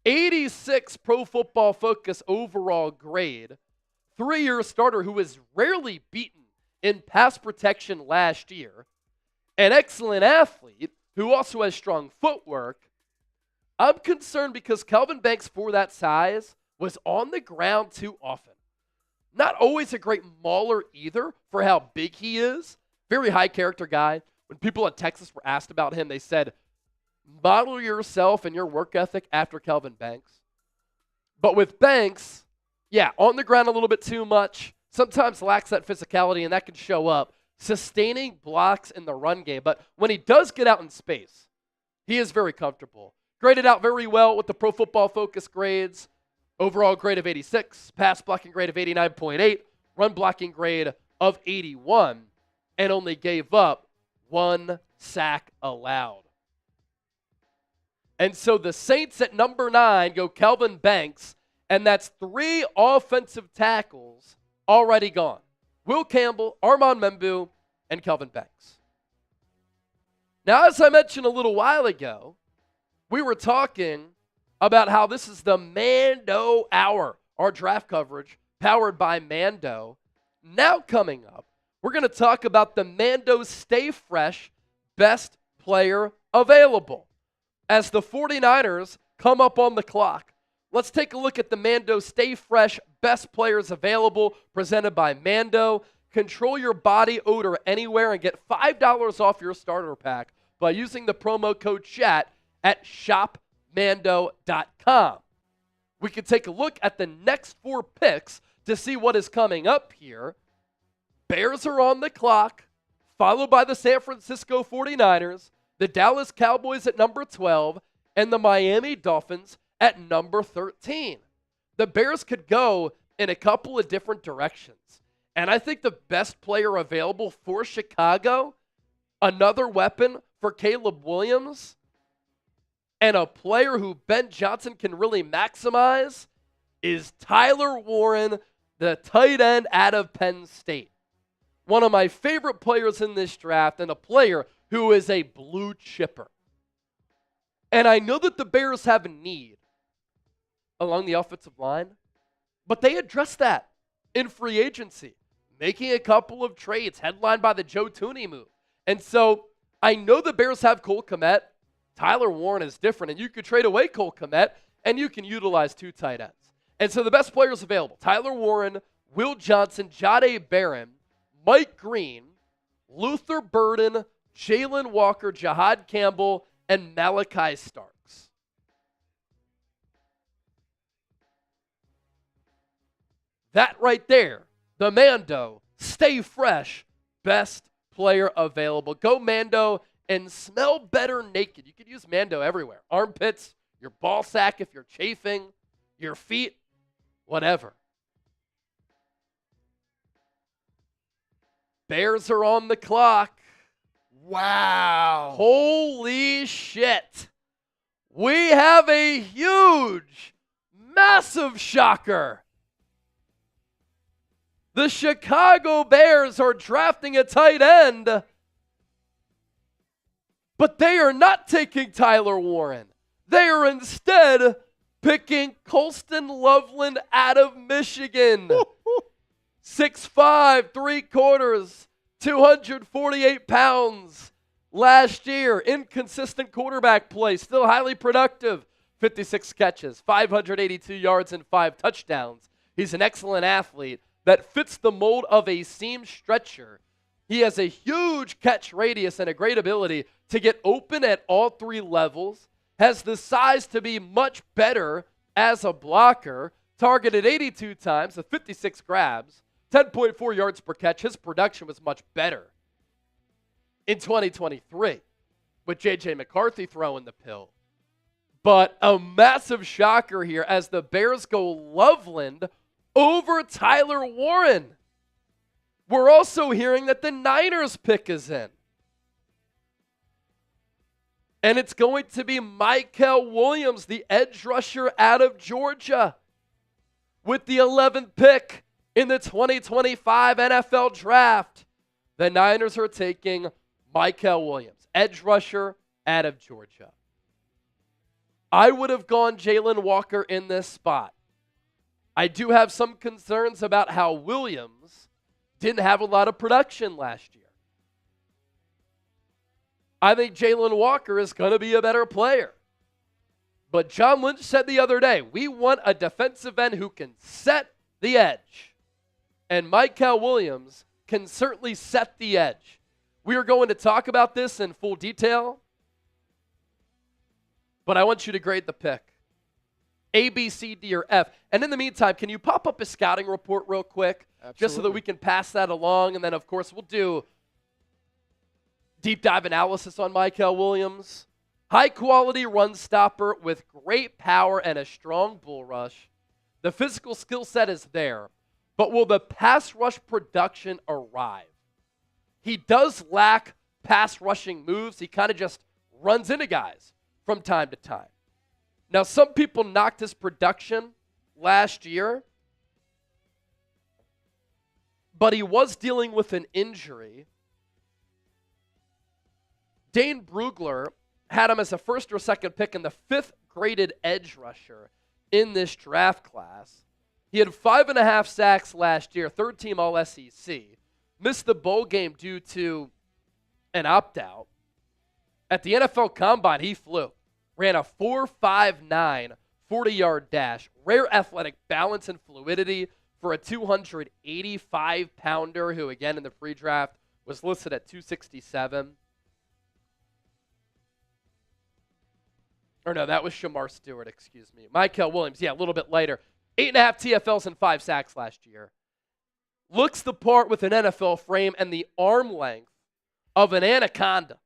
86 Pro Football Focus overall grade, 3-year starter who was rarely beaten in pass protection last year, an excellent athlete who also has strong footwork. I'm concerned because Kelvin Banks, for that size, was on the ground too often. Not always a great mauler either for how big he is. Very high character guy. When people at Texas were asked about him, they said, model yourself and your work ethic after Kelvin Banks. But with Banks, yeah, on the ground a little bit too much. Sometimes lacks that physicality, and that can show up. Sustaining blocks in the run game. But when he does get out in space, he is very comfortable. Graded out very well with the Pro Football Focus grades. Overall grade of 86, pass blocking grade of 89.8, run blocking grade of 81, and only gave up 1 sack allowed. And so the Saints at number 9 go Kelvin Banks, and that's 3 offensive tackles already gone. Will Campbell, Armand Membu, and Kelvin Banks. Now, as I mentioned a little while ago, we were talking about how this is the Mando Hour, our draft coverage powered by Mando. Now coming up, we're going to talk about the Mando Stay Fresh Best Player Available. As the 49ers come up on the clock, let's take a look at the Mando Stay Fresh Best Players Available presented by Mando. Control your body odor anywhere and get $5 off your starter pack by using the promo code CHAT at shopmando.com. We can take a look at the next 4 picks to see what is coming up here. Bears are on the clock, followed by the San Francisco 49ers, the Dallas Cowboys at number 12, and the Miami Dolphins at number 13. The Bears could go in a couple of different directions. And I think the best player available for Chicago, another weapon for Caleb Williams, and a player who Ben Johnson can really maximize is Tyler Warren, the tight end out of Penn State. One of my favorite players in this draft and a player who is a blue chipper. And I know that the Bears have a need along the offensive line, but they addressed that in free agency, making a couple of trades headlined by the Joe Thuney move. And so I know the Bears have Cole Kmet. Tyler Warren is different, and you could trade away Cole Kmet, and you can utilize 2 tight ends. And so the best players available, Tyler Warren, Will Johnson, Jahdae Barron, Mike Green, Luther Burden, Jalen Walker, Jahad Campbell, and Malachi Starks. That right there, the Mando Stay Fresh Best Player Available. Go Mando and smell better naked. You could use Mando everywhere. Armpits, your ball sack if you're chafing, your feet, whatever. Bears are on the clock. Wow. Holy shit. We have a huge, massive shocker. The Chicago Bears are drafting a tight end, but they are not taking Tyler Warren. They are instead picking Colston Loveland out of Michigan. 6'5", 3/4, 248 pounds. last year. Inconsistent quarterback play, still highly productive. 56 catches, 582 yards, and 5 touchdowns. He's an excellent athlete that fits the mold of a seam stretcher. He has a huge catch radius and a great ability to get open at all 3 levels, has the size to be much better as a blocker, targeted 82 times with 56 grabs, 10.4 yards per catch. His production was much better in 2023 with J.J. McCarthy throwing the pill. But a massive shocker here as the Bears go Loveland over Tyler Warren. We're also hearing that the Niners pick is in. And it's going to be Mykel Williams, the edge rusher out of Georgia, with the 11th pick in the 2025 NFL Draft. The Niners are taking Mykel Williams, edge rusher out of Georgia. I would have gone Jalen Walker in this spot. I do have some concerns about how Williams didn't have a lot of production last year. I think Jalen Walker is going to be a better player. But John Lynch said the other day, we want a defensive end who can set the edge. And Mykel Williams can certainly set the edge. We are going to talk about this in full detail. But I want you to grade the pick. A, B, C, D, or F. And in the meantime, can you pop up a scouting report real quick? Absolutely. Just so that we can pass that along. And then, of course, we'll do deep dive analysis on Mykel Williams. High-quality run stopper with great power and a strong bull rush. The physical skill set is there. But will the pass rush production arrive? He does lack pass rushing moves. He kind of just runs into guys from time to time. Now, some people knocked his production last year, but he was dealing with an injury. Dane Brugler had him as a first or second pick and the 5th graded edge rusher in this draft class. He had 5.5 sacks last year, 3rd team All-SEC. Missed the bowl game due to an opt-out. At the NFL Combine, he flew. Ran a 4.59 40-yard dash. Rare athletic balance and fluidity for a 285-pounder who, again, in the pre-draft was listed at 267. Or no, that was Shamar Stewart, excuse me. Mykel Williams, yeah, a little bit later. 8.5 TFLs and 5 sacks last year. Looks the part with an NFL frame and the arm length of an anaconda.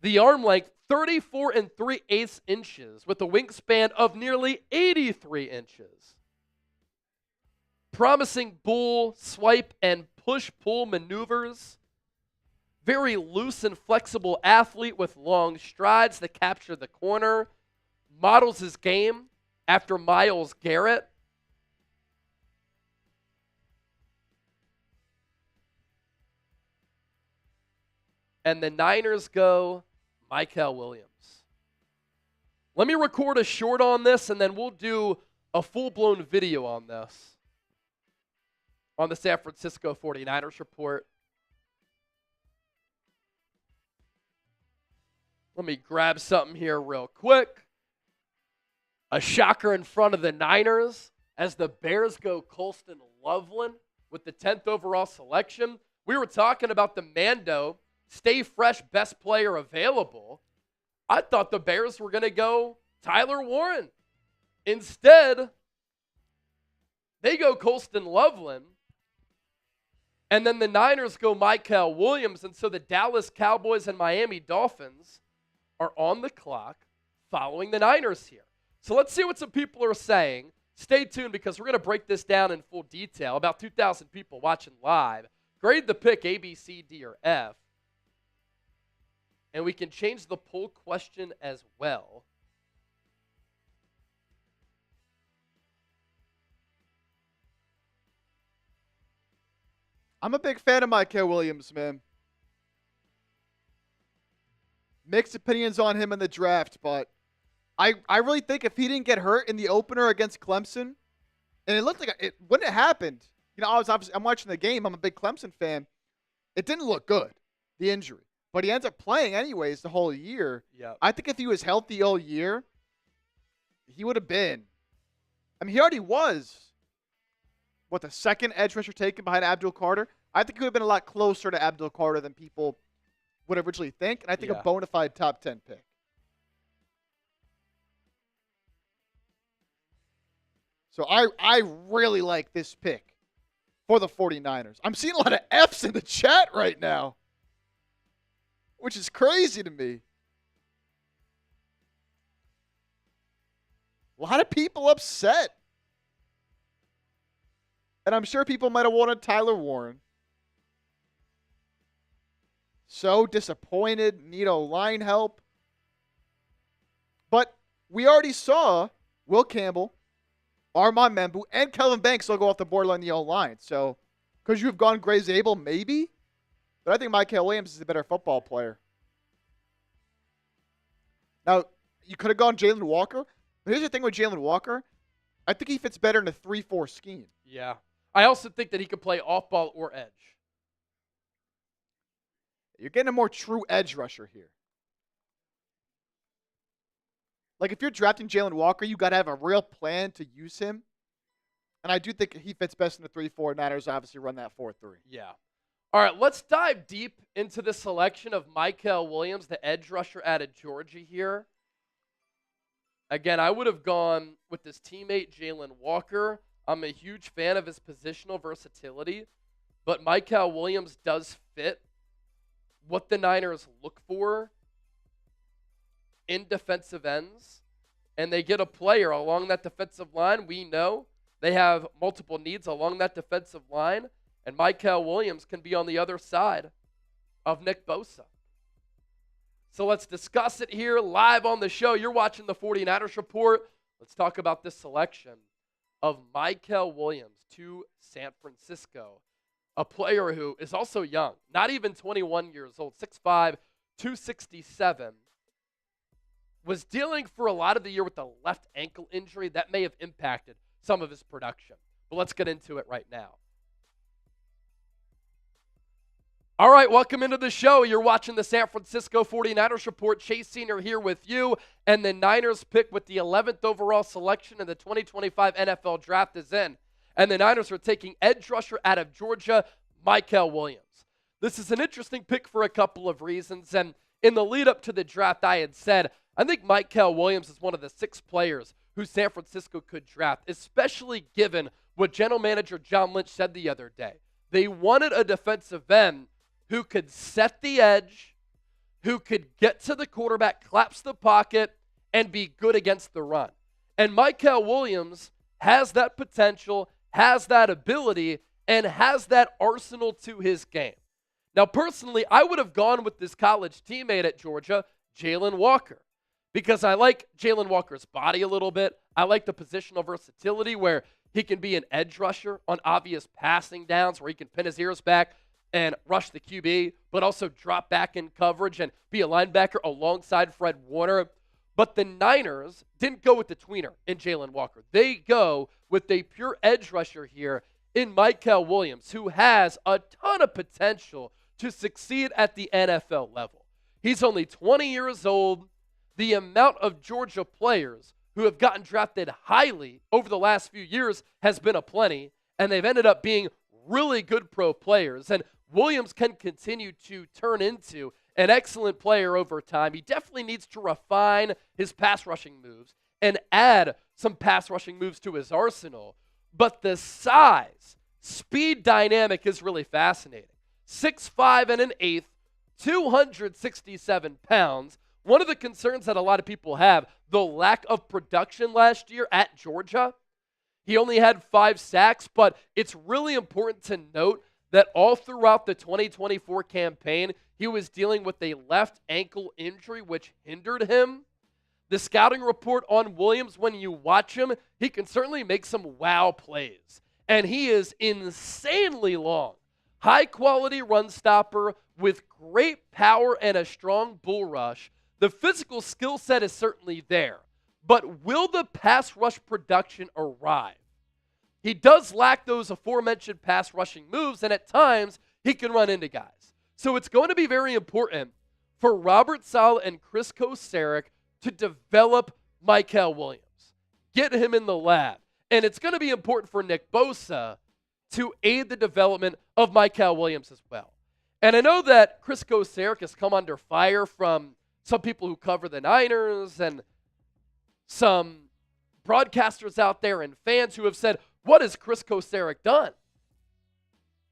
The arm length, 34 3/8 inches with a wingspan of nearly 83 inches. Promising bull, swipe, and push-pull maneuvers. Very loose and flexible athlete with long strides that capture the corner. Models his game after Myles Garrett. And the Niners go Mykel Williams. Let me record a short on this, and then we'll do a full-blown video on this on the San Francisco 49ers report. Let me grab something here real quick. A shocker in front of the Niners as the Bears go Colston Loveland with the 10th overall selection. We were talking about the Mando, stay fresh, best player available. I thought the Bears were going to go Tyler Warren. Instead, they go Colston Loveland. And then the Niners go Mykel Williams. And so the Dallas Cowboys and Miami Dolphins are on the clock following the Niners here. So let's see what some people are saying. Stay tuned because we're going to break this down in full detail. About 2,000 people watching live. Grade the pick A, B, C, D, or F. And we can change the poll question as well. I'm a big fan of Mykel Williams, man. Mixed opinions on him in the draft, but I really think if he didn't get hurt in the opener against Clemson, and it looked like it when it happened, I'm watching the game. I'm a big Clemson fan. It didn't look good, the injury. but he ends up playing anyways the whole year. Yep. I think if he was healthy all year, he would have been. I mean, he already was, the second edge rusher taken behind Abdul Carter? I think he would have been a lot closer to Abdul Carter than people would originally think, and I think a bona fide top 10 pick. So I really like this pick for the 49ers. I'm seeing a lot of Fs in the chat right now, which is crazy to me. A lot of people upset. And I'm sure people might have wanted Tyler Warren. So disappointed, need O-line help. But we already saw Will Campbell, Armand Membu, and Kelvin Banks all go off the borderline the O-line. So could you have gone Gray Zabel? Maybe. But I think Mikael Williams is a better football player. Now, you could have gone Jalen Walker. But here's the thing with Jalen Walker. I think he fits better in a 3-4 scheme. Yeah. I also think that he could play off-ball or edge. You're getting a more true edge rusher here. Like, if you're drafting Jalen Walker, you got to have a real plan to use him. And I do think he fits best in the 3-4. Niners obviously run that 4-3. Yeah. All right, let's dive deep into the selection of Mikael Williams, the edge rusher out of Georgia here. Again, I would have gone with his teammate, Jalen Walker. I'm a huge fan of his positional versatility, but Mikael Williams does fit what the Niners look for in defensive ends, and they get a player along that defensive line. We know they have multiple needs along that defensive line, and Mikael Williams can be on the other side of Nick Bosa. So let's discuss it here live on the show. You're watching the 49ers Report. Let's talk about this selection of Mikael Williams to San Francisco, a player who is also young, not even 21 years old, 6'5", 267, was dealing for a lot of the year with a left ankle injury that may have impacted some of his production. But let's get into it right now. All right, welcome into the show. You're watching the San Francisco 49ers Report. Chase Senior here with you, and the Niners pick with the 11th overall selection in the 2025 NFL Draft is in. And the Niners are taking edge rusher out of Georgia, Mikael Williams. This is an interesting pick for a couple of reasons, and in the lead up to the draft, I had said, I think Mikael Williams is one of the 6 players who San Francisco could draft, especially given what general manager John Lynch said the other day. They wanted a defensive end who could set the edge, who could get to the quarterback, collapse the pocket, and be good against the run. And Mikael Williams has that potential, has that ability, and has that arsenal to his game. Now, personally, I would have gone with this college teammate at Georgia, Jalen Walker, because I like Jalen Walker's body a little bit. I like the positional versatility where he can be an edge rusher on obvious passing downs where he can pin his ears back and rush the QB, but also drop back in coverage and be a linebacker alongside Fred Warner. But the Niners didn't go with the tweener in Jalen Walker. They go with a pure edge rusher here in Mikael Williams, who has a ton of potential to succeed at the NFL level. He's only 20 years old. The amount of Georgia players who have gotten drafted highly over the last few years has been aplenty, and they've ended up being really good pro players. And Williams can continue to turn into an excellent player over time. He definitely needs to refine his pass rushing moves and add some pass rushing moves to his arsenal. But the size, speed dynamic is really fascinating. 6'5" and an eighth, 267 pounds. One of the concerns that a lot of people have, the lack of production last year at Georgia. He only had 5 sacks, but it's really important to note that all throughout the 2024 campaign, he was dealing with a left ankle injury, which hindered him. The scouting report on Williams, when you watch him, he can certainly make some wow plays. And he is insanely long. High-quality run stopper with great power and a strong bull rush. The physical skill set is certainly there. But will the pass rush production arrive? He does lack those aforementioned pass rushing moves, and at times, he can run into guys. So it's going to be very important for Robert Saleh and Chris Kocurek to develop Michael Williams. Get him in the lab. And it's going to be important for Nick Bosa to aid the development of Michael Williams as well. And I know that Chris Kocurek has come under fire from some people who cover the Niners and some broadcasters out there and fans who have said, what has Chris Kocurek done?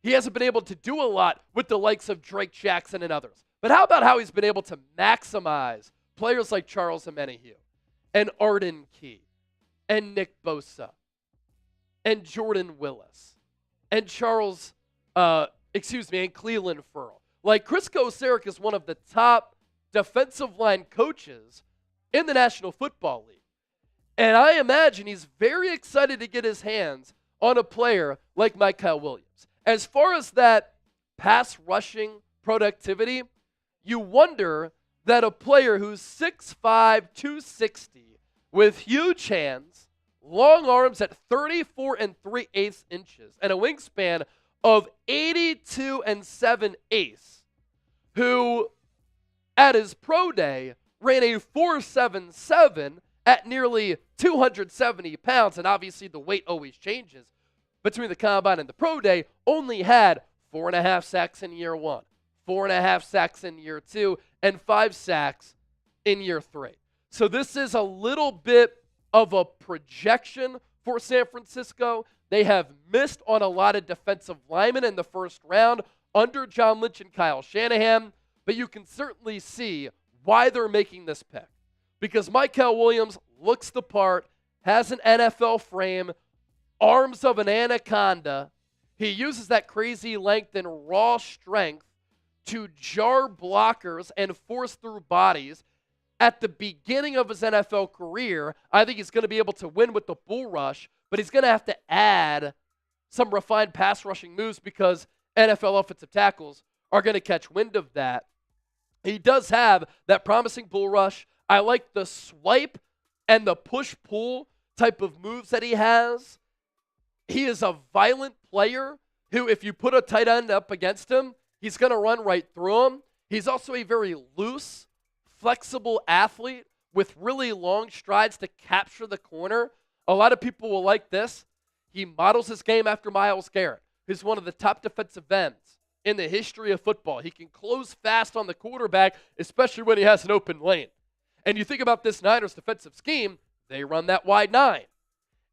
He hasn't been able to do a lot with the likes of Drake Jackson and others. But how about how he's been able to maximize players like Charles Omenihu and Arden Key and Nick Bosa and Jordan Willis and and Cleveland Ferrell. Like, Chris Kocurek is one of the top defensive line coaches in the National Football League. And I imagine he's very excited to get his hands on a player like Michael Williams. As far as that pass rushing productivity, you wonder that a player who's 6'5", 260, with huge hands, long arms at 34 3/8 inches, and a wingspan of 82 7/8, who at his pro day ran a 4.77 at nearly 270 pounds, and obviously the weight always changes between the combine and the pro day, only had 4.5 sacks in year 1, 4.5 sacks in year 2, and 5 sacks in year 3. So this is a little bit of a projection for San Francisco. They have missed on a lot of defensive linemen in the first round under John Lynch and Kyle Shanahan, but you can certainly see why they're making this pick. Because Michael Williams looks the part, has an NFL frame, arms of an anaconda. He uses that crazy length and raw strength to jar blockers and force through bodies. At the beginning of his NFL career, I think he's going to be able to win with the bull rush, but he's going to have to add some refined pass rushing moves because NFL offensive tackles are going to catch wind of that. He does have that promising bull rush. I like the swipe and the push-pull type of moves that he has. He is a violent player who, if you put a tight end up against him, he's going to run right through him. He's also a very loose, flexible athlete with really long strides to capture the corner. A lot of people will like this. He models his game after Myles Garrett, who's one of the top defensive ends in the history of football. He can close fast on the quarterback, especially when he has an open lane. And you think about this Niners defensive scheme, they run that wide 9.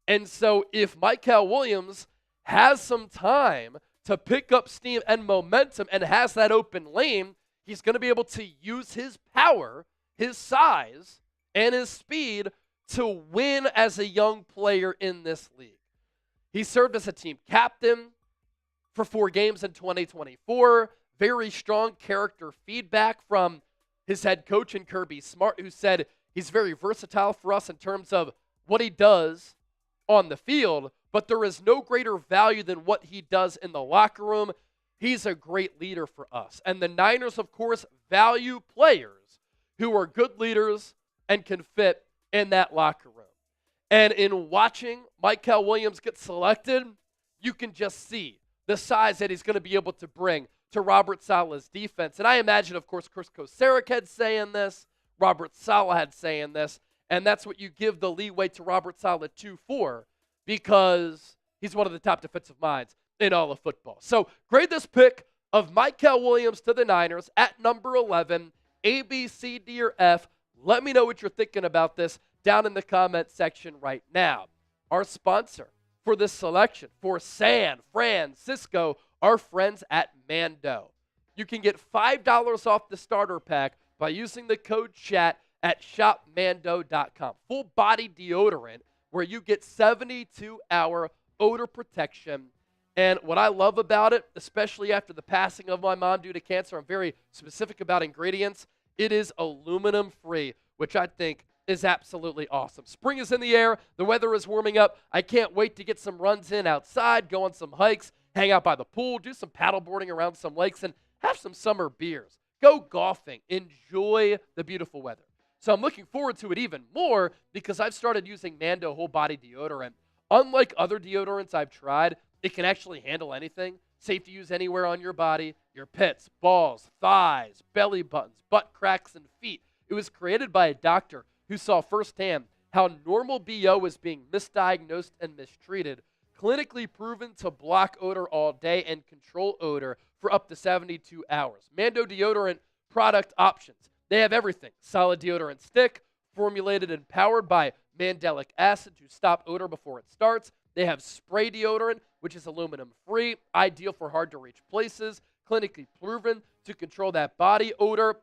And so if Michael Williams has some time to pick up steam and momentum and has that open lane, he's going to be able to use his power, his size, and his speed to win as a young player in this league. He served as a team captain for 4 games in 2024. Very strong character feedback from his head coach in Kirby Smart, who said he's very versatile for us in terms of what he does on the field, but there is no greater value than what he does in the locker room. He's a great leader for us. And the Niners, of course, value players who are good leaders and can fit in that locker room. And in watching Michael Williams get selected, you can just see the size that he's going to be able to bring to Robert Saleh's defense. And I imagine, of course, Chris Kocurek had saying this, Robert Saleh had saying this, and that's what you give the leeway to Robert Saleh 2-4 because he's one of the top defensive minds in all of football. So grade this pick of Michael Williams to the Niners at number 11, A, B, C, D, or F. Let me know what you're thinking about this down in the comment section right now. Our sponsor for this selection for San Francisco, our friends at Mando. You can get $5 off the starter pack by using the code CHAT at shopmando.com. Full body deodorant where you get 72-hour odor protection. And what I love about it, especially after the passing of my mom due to cancer, I'm very specific about ingredients. It is aluminum free, which I think is absolutely awesome. Spring is in the air. The weather is warming up. I can't wait to get some runs in outside, go on some hikes, hang out by the pool, do some paddleboarding around some lakes, and have some summer beers. Go golfing. Enjoy the beautiful weather. So I'm looking forward to it even more because I've started using Mando whole body deodorant. Unlike other deodorants I've tried, it can actually handle anything. safe to use anywhere on your body, your pits, balls, thighs, belly buttons, butt cracks, and feet. It was created by a doctor who saw firsthand how normal BO was being misdiagnosed and mistreated, clinically proven to block odor all day and control odor for up to 72 hours. Mando deodorant product options. They have everything. Solid deodorant stick, formulated and powered by mandelic acid to stop odor before it starts. They have spray deodorant, which is aluminum-free, ideal for hard-to-reach places, clinically proven to control that body odor.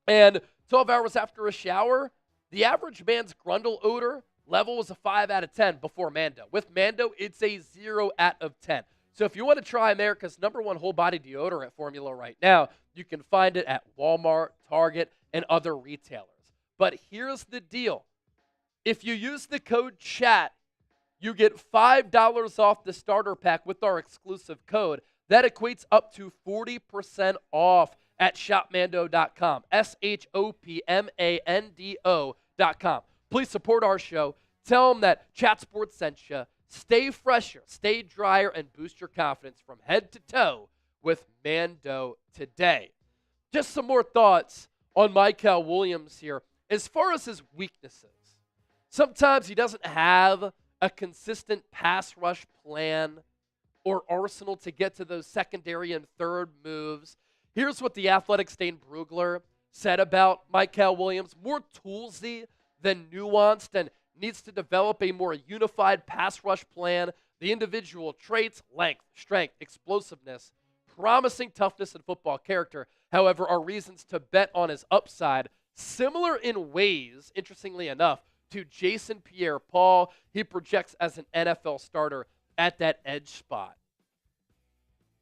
And 12 hours after a shower, the average man's grundle odor level was a 5 out of 10 before Mando. With Mando, it's a 0 out of 10. So if you want to try America's #1 whole-body deodorant formula right now, you can find it at Walmart, Target, and other retailers. But here's the deal. If you use the code CHAT, you get $5 off the starter pack with our exclusive code. That equates up to 40% off at shopmando.com. SHOPMANDO.com. Please support our show. Tell them that Chat Sports sent you. Stay fresher, stay drier, and boost your confidence from head to toe with Mando today. Just some more thoughts on Mykel Williams here. As far as his weaknesses, sometimes he doesn't have a consistent pass rush plan or arsenal to get to those secondary and third moves. Here's what the Athletic Stain Brugler said about Mykel Williams. More toolsy than nuanced and needs to develop a more unified pass rush plan. The individual traits, length, strength, explosiveness, promising toughness, and football character, however, are reasons to bet on his upside. Similar in ways, interestingly enough, to Jason Pierre-Paul. He projects as an NFL starter at that edge spot.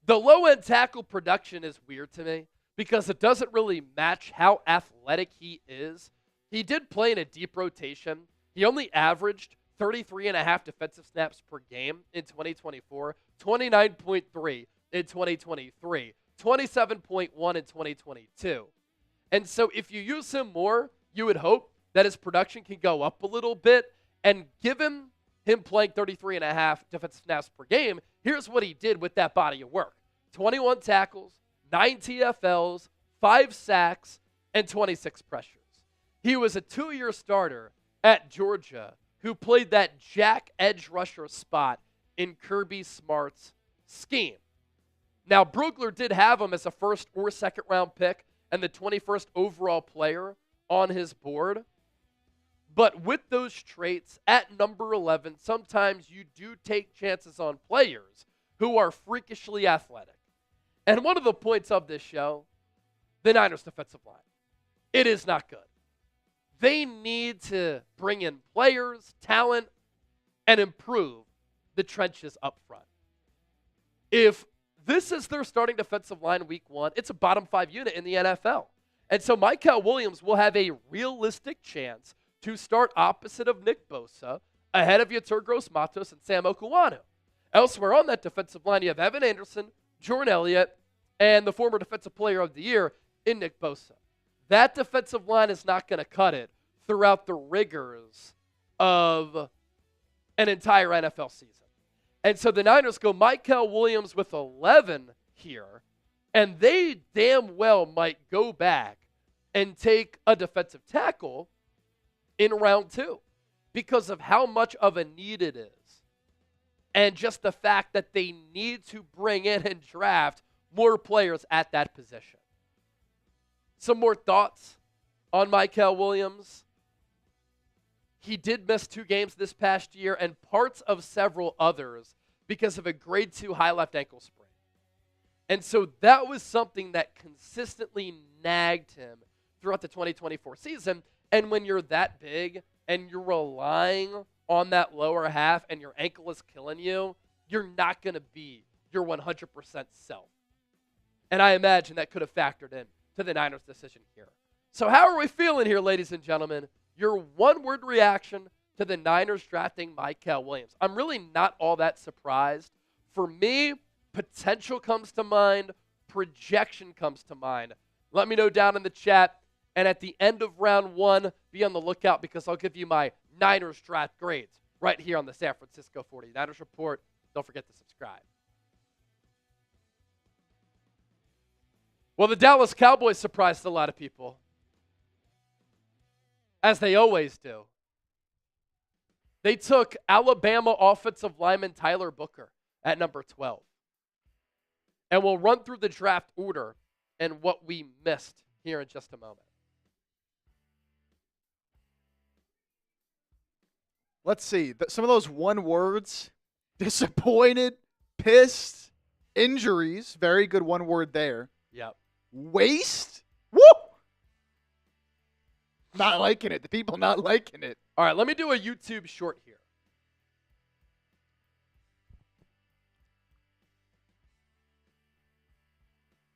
The low-end tackle production is weird to me because it doesn't really match how athletic he is. He did play in a deep rotation. He only averaged 33.5 defensive snaps per game in 2024, 29.3 in 2023, 27.1 in 2022. And so if you use him more, you would hope that his production can go up a little bit. And given him playing 33.5 defensive snaps per game, here's what he did with that body of work. 21 tackles, 9 TFLs, 5 sacks, and 26 pressures. He was a 2-year starter at Georgia who played that jack edge rusher spot in Kirby Smart's scheme. Now, Brugler did have him as a first or second round pick and the 21st overall player on his board. But with those traits at number 11, sometimes you do take chances on players who are freakishly athletic. And one of the points of this show, the Niners defensive line. It is not good. They need to bring in players, talent, and improve the trenches up front. If this is their starting defensive line week 1, it's a bottom 5 unit in the NFL. And so Mykel Williams will have a realistic chance to start opposite of Nick Bosa, ahead of Yetur Gross-Matos and Sam Okuanu. Elsewhere on that defensive line, you have Evan Anderson, Jordan Elliott, and the former Defensive Player of the Year in Nick Bosa. That defensive line is not going to cut it throughout the rigors of an entire NFL season. And so the Niners go Mykel Williams with 11 here, and they damn well might go back and take a defensive tackle in round 2 because of how much of a need it is. And just the fact that they need to bring in and draft more players at that position. Some more thoughts on Mykel Williams. He did miss 2 games this past year and parts of several others because of a grade 2 high left ankle sprain. And so that was something that consistently nagged him throughout the 2024 season. And when you're that big and you're relying on that lower half and your ankle is killing you, you're not going to be your 100% self. And I imagine that could have factored in to the Niners' decision here. So how are we feeling here, ladies and gentlemen? Your one-word reaction to the Niners drafting Mykel Williams. I'm really not all that surprised. For me, potential comes to mind. Projection comes to mind. Let me know down in the chat. And at the end of round 1, be on the lookout because I'll give you my Niners draft grades right here on the San Francisco 49ers Report. Don't forget to subscribe. Well, the Dallas Cowboys surprised a lot of people, as they always do. They took Alabama offensive lineman Tyler Booker at number 12. And we'll run through the draft order and what we missed here in just a moment. Let's see. Some of those one words, disappointed, pissed, injuries, very good one word there. Yep. Waste? Woo! Not liking it. The people not liking it. All right, let me do a YouTube short here.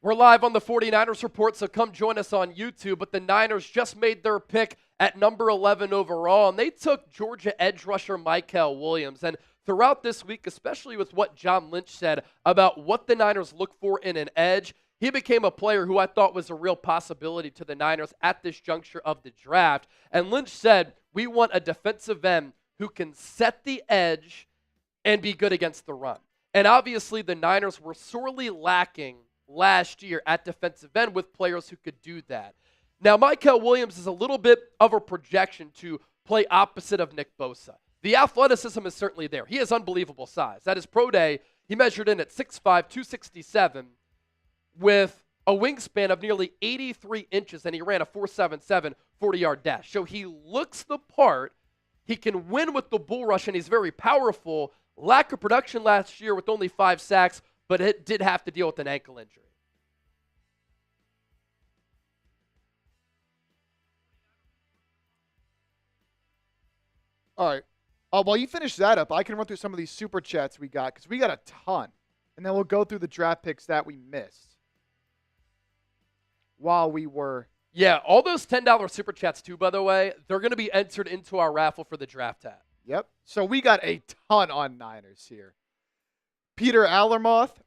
We're live on the 49ers Report, so come join us on YouTube. But the Niners just made their pick at number 11 overall, and they took Georgia edge rusher Mykel Williams. And throughout this week, especially with what John Lynch said about what the Niners look for in an edge, he became a player who I thought was a real possibility to the Niners at this juncture of the draft. And Lynch said, we want a defensive end who can set the edge and be good against the run. And obviously, the Niners were sorely lacking last year at defensive end with players who could do that. Now, Mykel Williams is a little bit of a projection to play opposite of Nick Bosa. The athleticism is certainly there. He has unbelievable size. At his pro day, he measured in at 6'5", 267 with a wingspan of nearly 83 inches, and he ran a 4.77 40-yard dash. So he looks the part. He can win with the bull rush, and he's very powerful. Lack of production last year with only 5 sacks, but it did have to deal with an ankle injury. All right. While you finish that up, I can run through some of these super chats we got because we got a ton. And then we'll go through the draft picks that we missed while we were. Yeah, all those $10 super chats, too, by the way, they're going to be entered into our raffle for the draft hat. Yep. So we got a ton on Niners here. Porter Almaroth,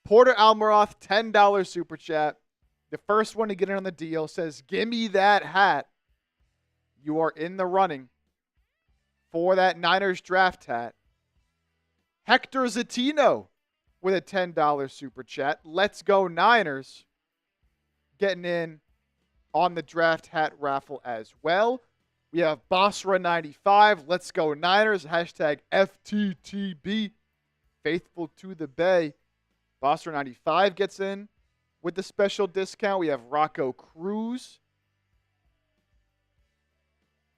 $10 super chat. The first one to get in on the deal says, give me that hat. You are in the running for that Niners draft hat. Hector Zatino with a $10 super chat. Let's go Niners. Getting in on the draft hat raffle as well. We have Basra95. Let's go Niners. Hashtag FTTB. Faithful to the Bay. Basra95 gets in with the special discount. We have Rocco Cruz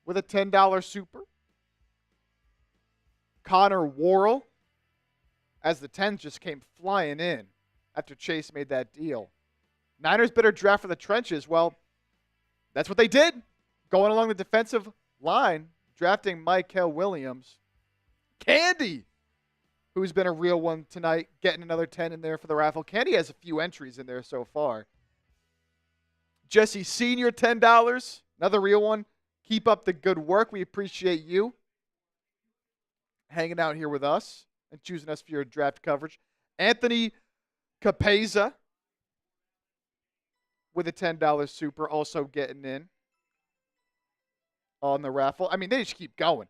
with a $10 super. Connor Worrell, as the 10s just came flying in after Chase made that deal. Niners better draft for the trenches. Well, that's what they did. Going along the defensive line, drafting Mykel Williams. Candy, who's been a real one tonight, getting another 10 in there for the raffle. Candy has a few entries in there so far. Jesse Sr., $10. Another real one. Keep up the good work. We appreciate you hanging out here with us and choosing us for your draft coverage. Anthony Capeza with a $10 super also getting in on the raffle. I mean, they just keep going.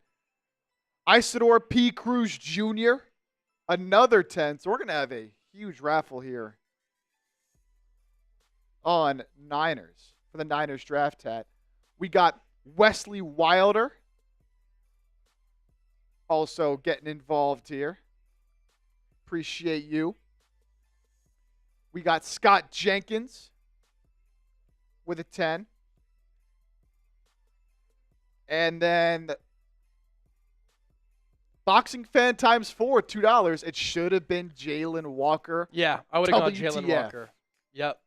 Isidore P. Cruz Jr., another 10. So we're going to have a huge raffle here on Niners for the Niners draft hat. We got Wesley Wilder also getting involved here. Appreciate you. We got Scott Jenkins with a 10. And then Boxing Fan times 4, $2. It should have been Jalen Walker. Yeah, I would have gone Jalen Walker. Yep.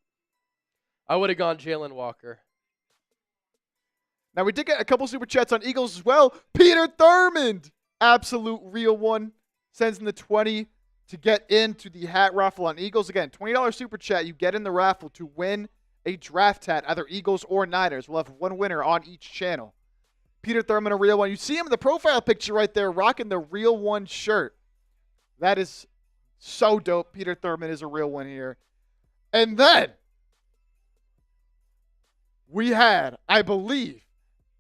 I would have gone Jalen Walker. Now, we did get a couple super chats on Eagles as well. Peter Thurmond, absolute real one, sends in the 20 to get into the hat raffle on Eagles. Again, $20 super chat. You get in the raffle to win a draft hat, either Eagles or Niners. We'll have one winner on each channel. Peter Thurman, a real one. You see him in the profile picture right there, rocking the real one shirt. That is so dope. Peter Thurman is a real one here. And then we had, I believe,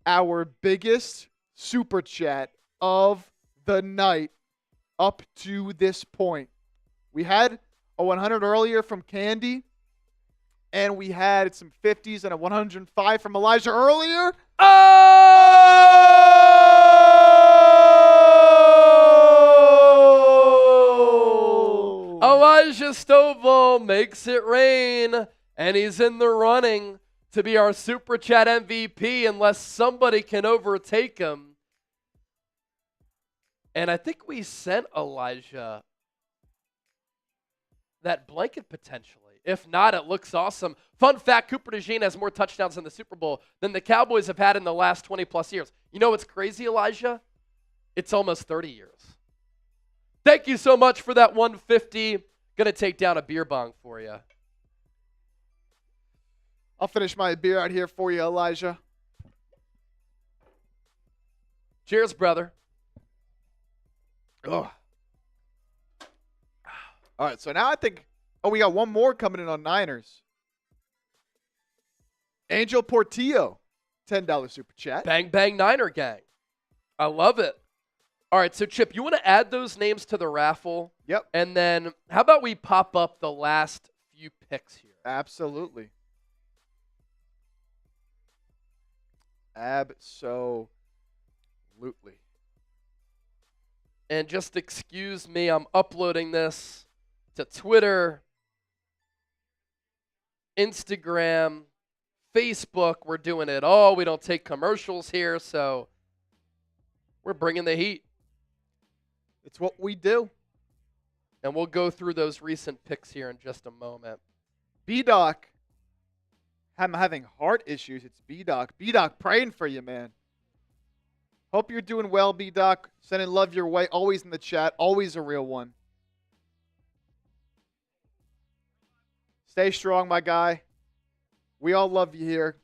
our biggest super chat of the night up to this point. We had a 100 earlier from Candy. And we had some 50s and a 105 from Elijah earlier. Oh! Elijah Stovall makes it rain, and he's in the running to be our Super Chat MVP unless somebody can overtake him. And I think we sent Elijah that blanket potentially. If not, it looks awesome. Fun fact, Cooper DeJean has more touchdowns in the Super Bowl than the Cowboys have had in the last 20-plus years. You know what's crazy, Elijah? It's almost 30 years. Thank you so much for that 150. Going to take down a beer bong for you. I'll finish my beer out here for you, Elijah. Cheers, brother. Ugh. All right, so now I think, we got one more coming in on Niners. Angel Portillo, $10 super chat. Bang, bang, Niner gang. I love it. All right, so Chip, you want to add those names to the raffle? Yep. And then how about we pop up the last few picks here? Absolutely. Absolutely. And just excuse me, I'm uploading this to Twitter, Instagram, Facebook. We're doing it all. We don't take commercials here, so we're bringing the heat. It's what we do. And we'll go through those recent picks here in just a moment. B-Doc, I'm having heart issues. It's B-Doc. B-Doc, praying for you, man. Hope you're doing well, B-Doc. Sending love your way. Always in the chat. Always a real one. Stay strong, my guy. We all love you here.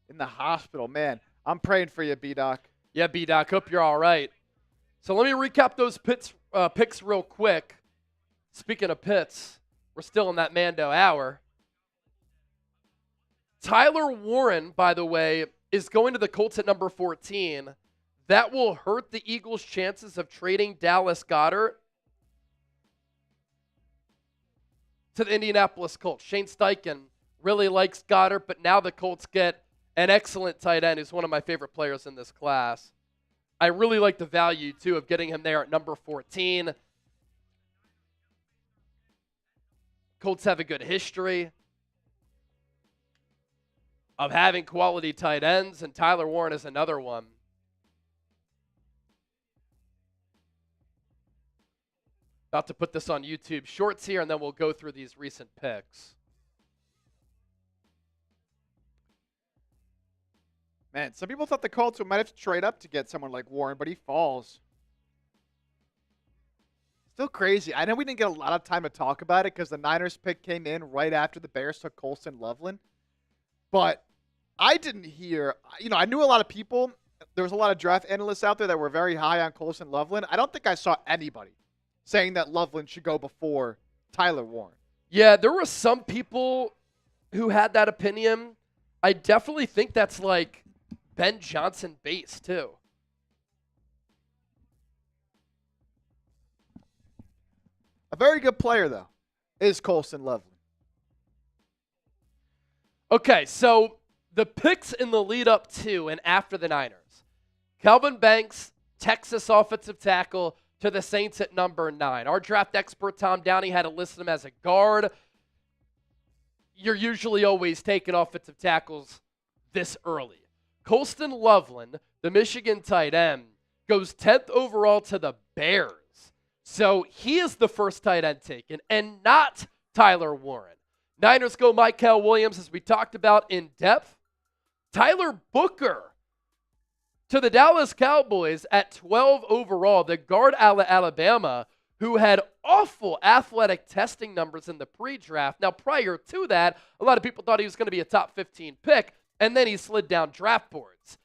In the hospital, man. I'm praying for you, B-Doc. Yeah, B-Doc. Hope you're all right. So let me recap those picks real quick. Speaking of pits, we're still in that Mando hour. Tyler Warren, by the way, is going to the Colts at number 14. That will hurt the Eagles' chances of trading Dallas Goedert to the Indianapolis Colts. Shane Steichen really likes Goddard, but now the Colts get an excellent tight end who's one of my favorite players in this class. I really like the value, too, of getting him there at number 14. Colts have a good history of having quality tight ends, and Tyler Warren is another one. About to put this on YouTube Shorts here, and then we'll go through these recent picks. Man, some people thought the Colts might have to trade up to get someone like Warren, but he falls. Still crazy. I know we didn't get a lot of time to talk about it because the Niners pick came in right after the Bears took Colston Loveland. But I didn't hear, I knew a lot of people. There was a lot of draft analysts out there that were very high on Colston Loveland. I don't think I saw anybody saying that Loveland should go before Tyler Warren. Yeah, there were some people who had that opinion. I definitely think that's like Ben Johnson base, too. A very good player, though, is Colston Loveland. Okay, so the picks in the lead up to and after the Niners. Kelvin Banks, Texas offensive tackle, to the Saints at number 9. Our draft expert, Tom Downey, had to list him as a guard. You're usually always taking offensive tackles this early. Colston Loveland, the Michigan tight end, goes 10th overall to the Bears. So he is the first tight end taken, and not Tyler Warren. Niners go Mykel Williams, as we talked about in depth. Tyler Booker to the Dallas Cowboys at 12 overall, the guard out of Alabama, who had awful athletic testing numbers in the pre-draft. Now, prior to that, a lot of people thought he was going to be a top 15 pick, and then he slid down draft boards.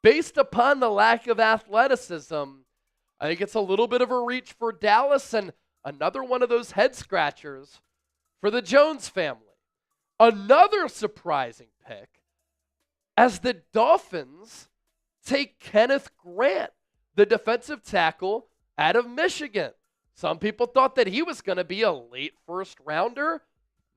Based upon the lack of athleticism, I think it's a little bit of a reach for Dallas, and another one of those head scratchers for the Jones family. Another surprising pick, as the Dolphins take Kenneth Grant, the defensive tackle out of Michigan. Some people thought that he was going to be a late first rounder,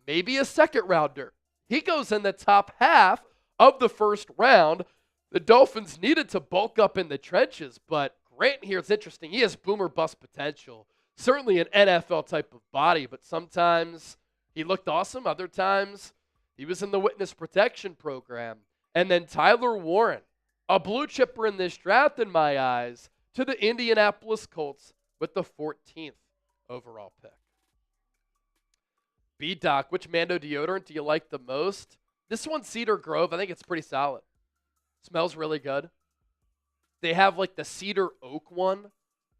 maybe a second rounder. He goes in the top half of the first round. The Dolphins needed to bulk up in the trenches, but Grant here is interesting. He has boomer bust potential. Certainly an NFL type of body, but sometimes he looked awesome. Other times he was in the witness protection program. And then Tyler Warren, a blue chipper in this draft in my eyes, to the Indianapolis Colts with the 14th overall pick. B-Doc, which Mando deodorant do you like the most? This one's Cedar Grove. I think it's pretty solid. Smells really good. They have like the Cedar Oak one,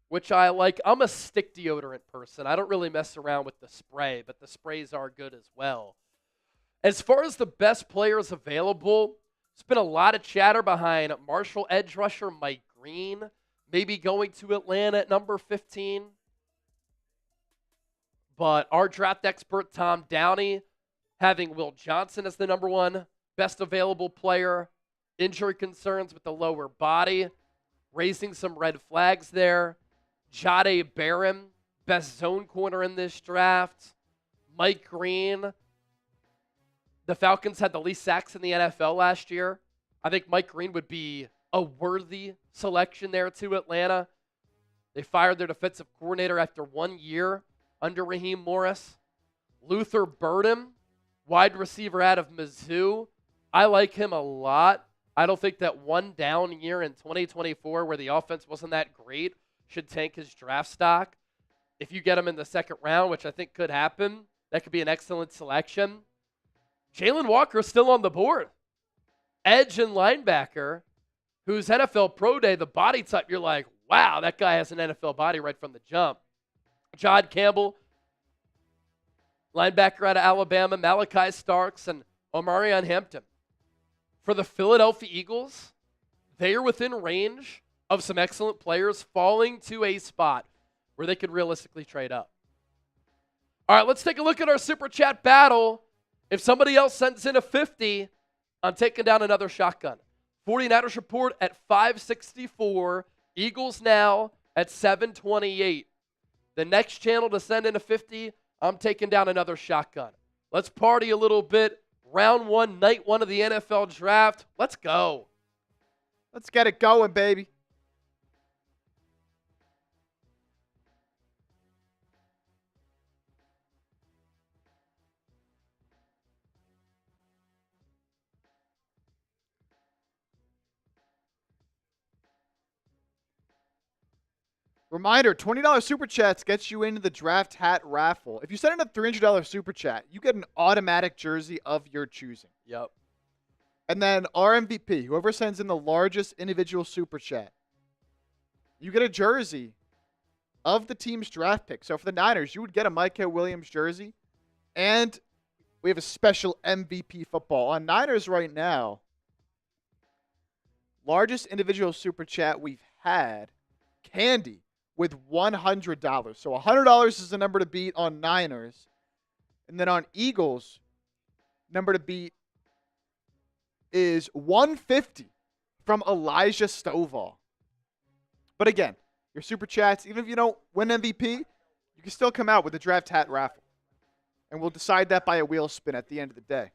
which I like. I'm a stick deodorant person. I don't really mess around with the spray, but the sprays are good as well. As far as the best players available, there's been a lot of chatter behind Marshall edge rusher Mike Green, maybe going to Atlanta at number 15. But our draft expert, Tom Downey, having Will Johnson as the number one best available player. Injury concerns with the lower body, raising some red flags there. Jahdae Barron, best zone corner in this draft. Mike Green. The Falcons had the least sacks in the NFL last year. I think Mike Green would be a worthy selection there to Atlanta. They fired their defensive coordinator after 1 year under Raheem Morris. Luther Burden, wide receiver out of Mizzou. I like him a lot. I don't think that one down year in 2024 where the offense wasn't that great should tank his draft stock. If you get him in the second round, which I think could happen, that could be an excellent selection. Jalen Walker is still on the board. Edge and linebacker, whose NFL Pro Day, the body type, you're like, wow, that guy has an NFL body right from the jump. John Campbell, linebacker out of Alabama, Malachi Starks, and Omarion Hampton. For the Philadelphia Eagles, they are within range of some excellent players falling to a spot where they could realistically trade up. All right, let's take a look at our Super Chat battle. If somebody else sends in a 50, I'm taking down another shotgun. 49ers report at 564. Eagles now at 728. The next channel to send in a 50, I'm taking down another shotgun. Let's party a little bit. Round one, night one of the NFL draft. Let's go. Let's get it going, baby. Reminder, $20 Super Chats gets you into the draft hat raffle. If you send in a $300 Super Chat, you get an automatic jersey of your choosing. Yep. And then our MVP, whoever sends in the largest individual Super Chat, you get a jersey of the team's draft pick. So for the Niners, you would get a Micah Williams jersey. And we have a special MVP football. On Niners right now, largest individual Super Chat we've had, Candy, with $100. So $100 is the number to beat on Niners. And then on Eagles, number to beat is $150 from Elijah Stovall. But again, your Super Chats, even if you don't win MVP, you can still come out with the draft hat raffle. And we'll decide that by a wheel spin at the end of the day.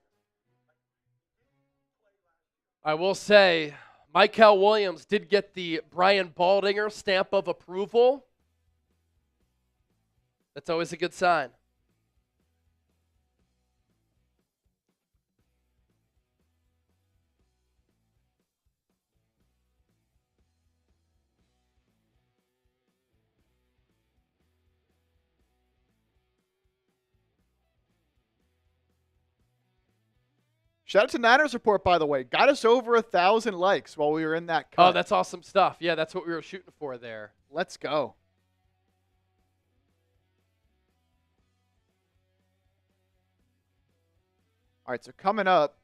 I will say, Micah Williams did get the Brian Baldinger stamp of approval. That's always a good sign. Shout out to Niners Report, by the way. Got us over 1,000 likes while we were in that cut. Oh, that's awesome stuff. Yeah, that's what we were shooting for there. Let's go. All right, so coming up,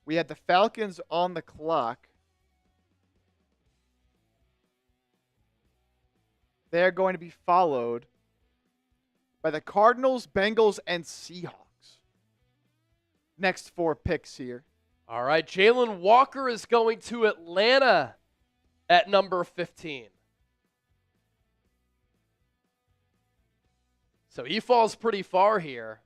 we had the Falcons on the clock. They're going to be followed by the Cardinals, Bengals, and Seahawks. Next four picks here. All right, Jalen Walker is going to Atlanta at number 15. So he falls pretty far here.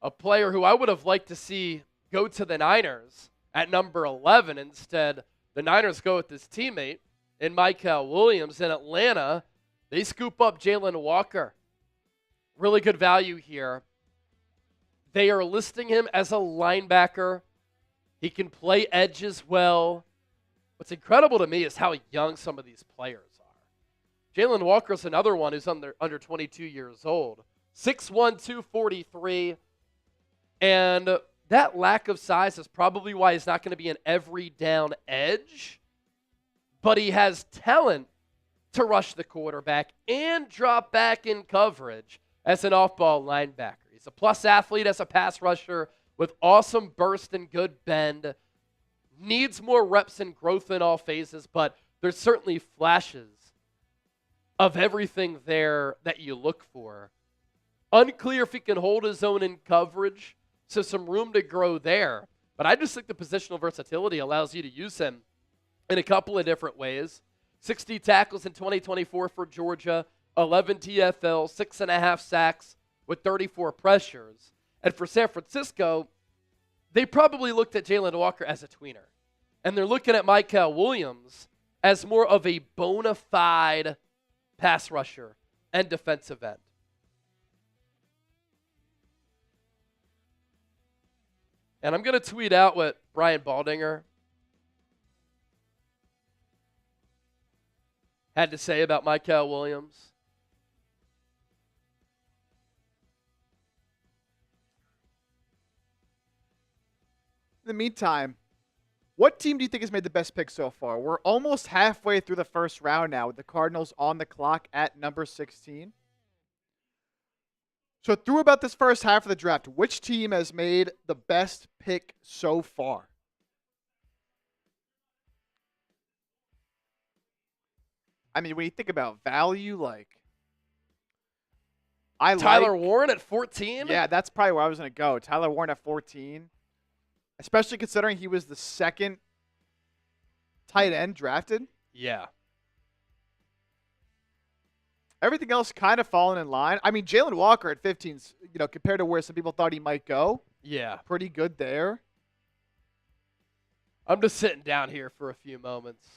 A player who I would have liked to see go to the Niners at number 11. Instead, the Niners go with his teammate in Michael Williams. In Atlanta, they scoop up Jalen Walker. Really good value here. They are listing him as a linebacker. He can play edge as well. What's incredible to me is how young some of these players are. Jalen Walker's another one who's under 22 years old. 6'1", 243. And that lack of size is probably why he's not going to be an every down edge. But he has talent to rush the quarterback and drop back in coverage as an off-ball linebacker. He's a plus athlete as a pass rusher with awesome burst and good bend. Needs more reps and growth in all phases, but there's certainly flashes of everything there that you look for. Unclear if he can hold his own in coverage, so some room to grow there. But I just think the positional versatility allows you to use him in a couple of different ways. 60 tackles in 2024 for Georgia, 11 TFL, 6.5 sacks with 34 pressures. And for San Francisco, they probably looked at Jalen Walker as a tweener. And they're looking at Michael Williams as more of a bona fide pass rusher and defensive end. And I'm going to tweet out what Brian Baldinger had to say about Michael Williams. In the meantime, what team do you think has made the best pick so far? We're almost halfway through the first round now with the Cardinals on the clock at number 16. So through about this first half of the draft, which team has made the best pick so far? I mean, when you think about value, Tyler Warren at 14? Yeah, that's probably where I was going to go. Tyler Warren at 14. Especially considering he was the second tight end drafted. Yeah. Everything else kind of falling in line. I mean, Jalen Walker at 15, compared to where some people thought he might go. Yeah. Pretty good there. I'm just sitting down here for a few moments.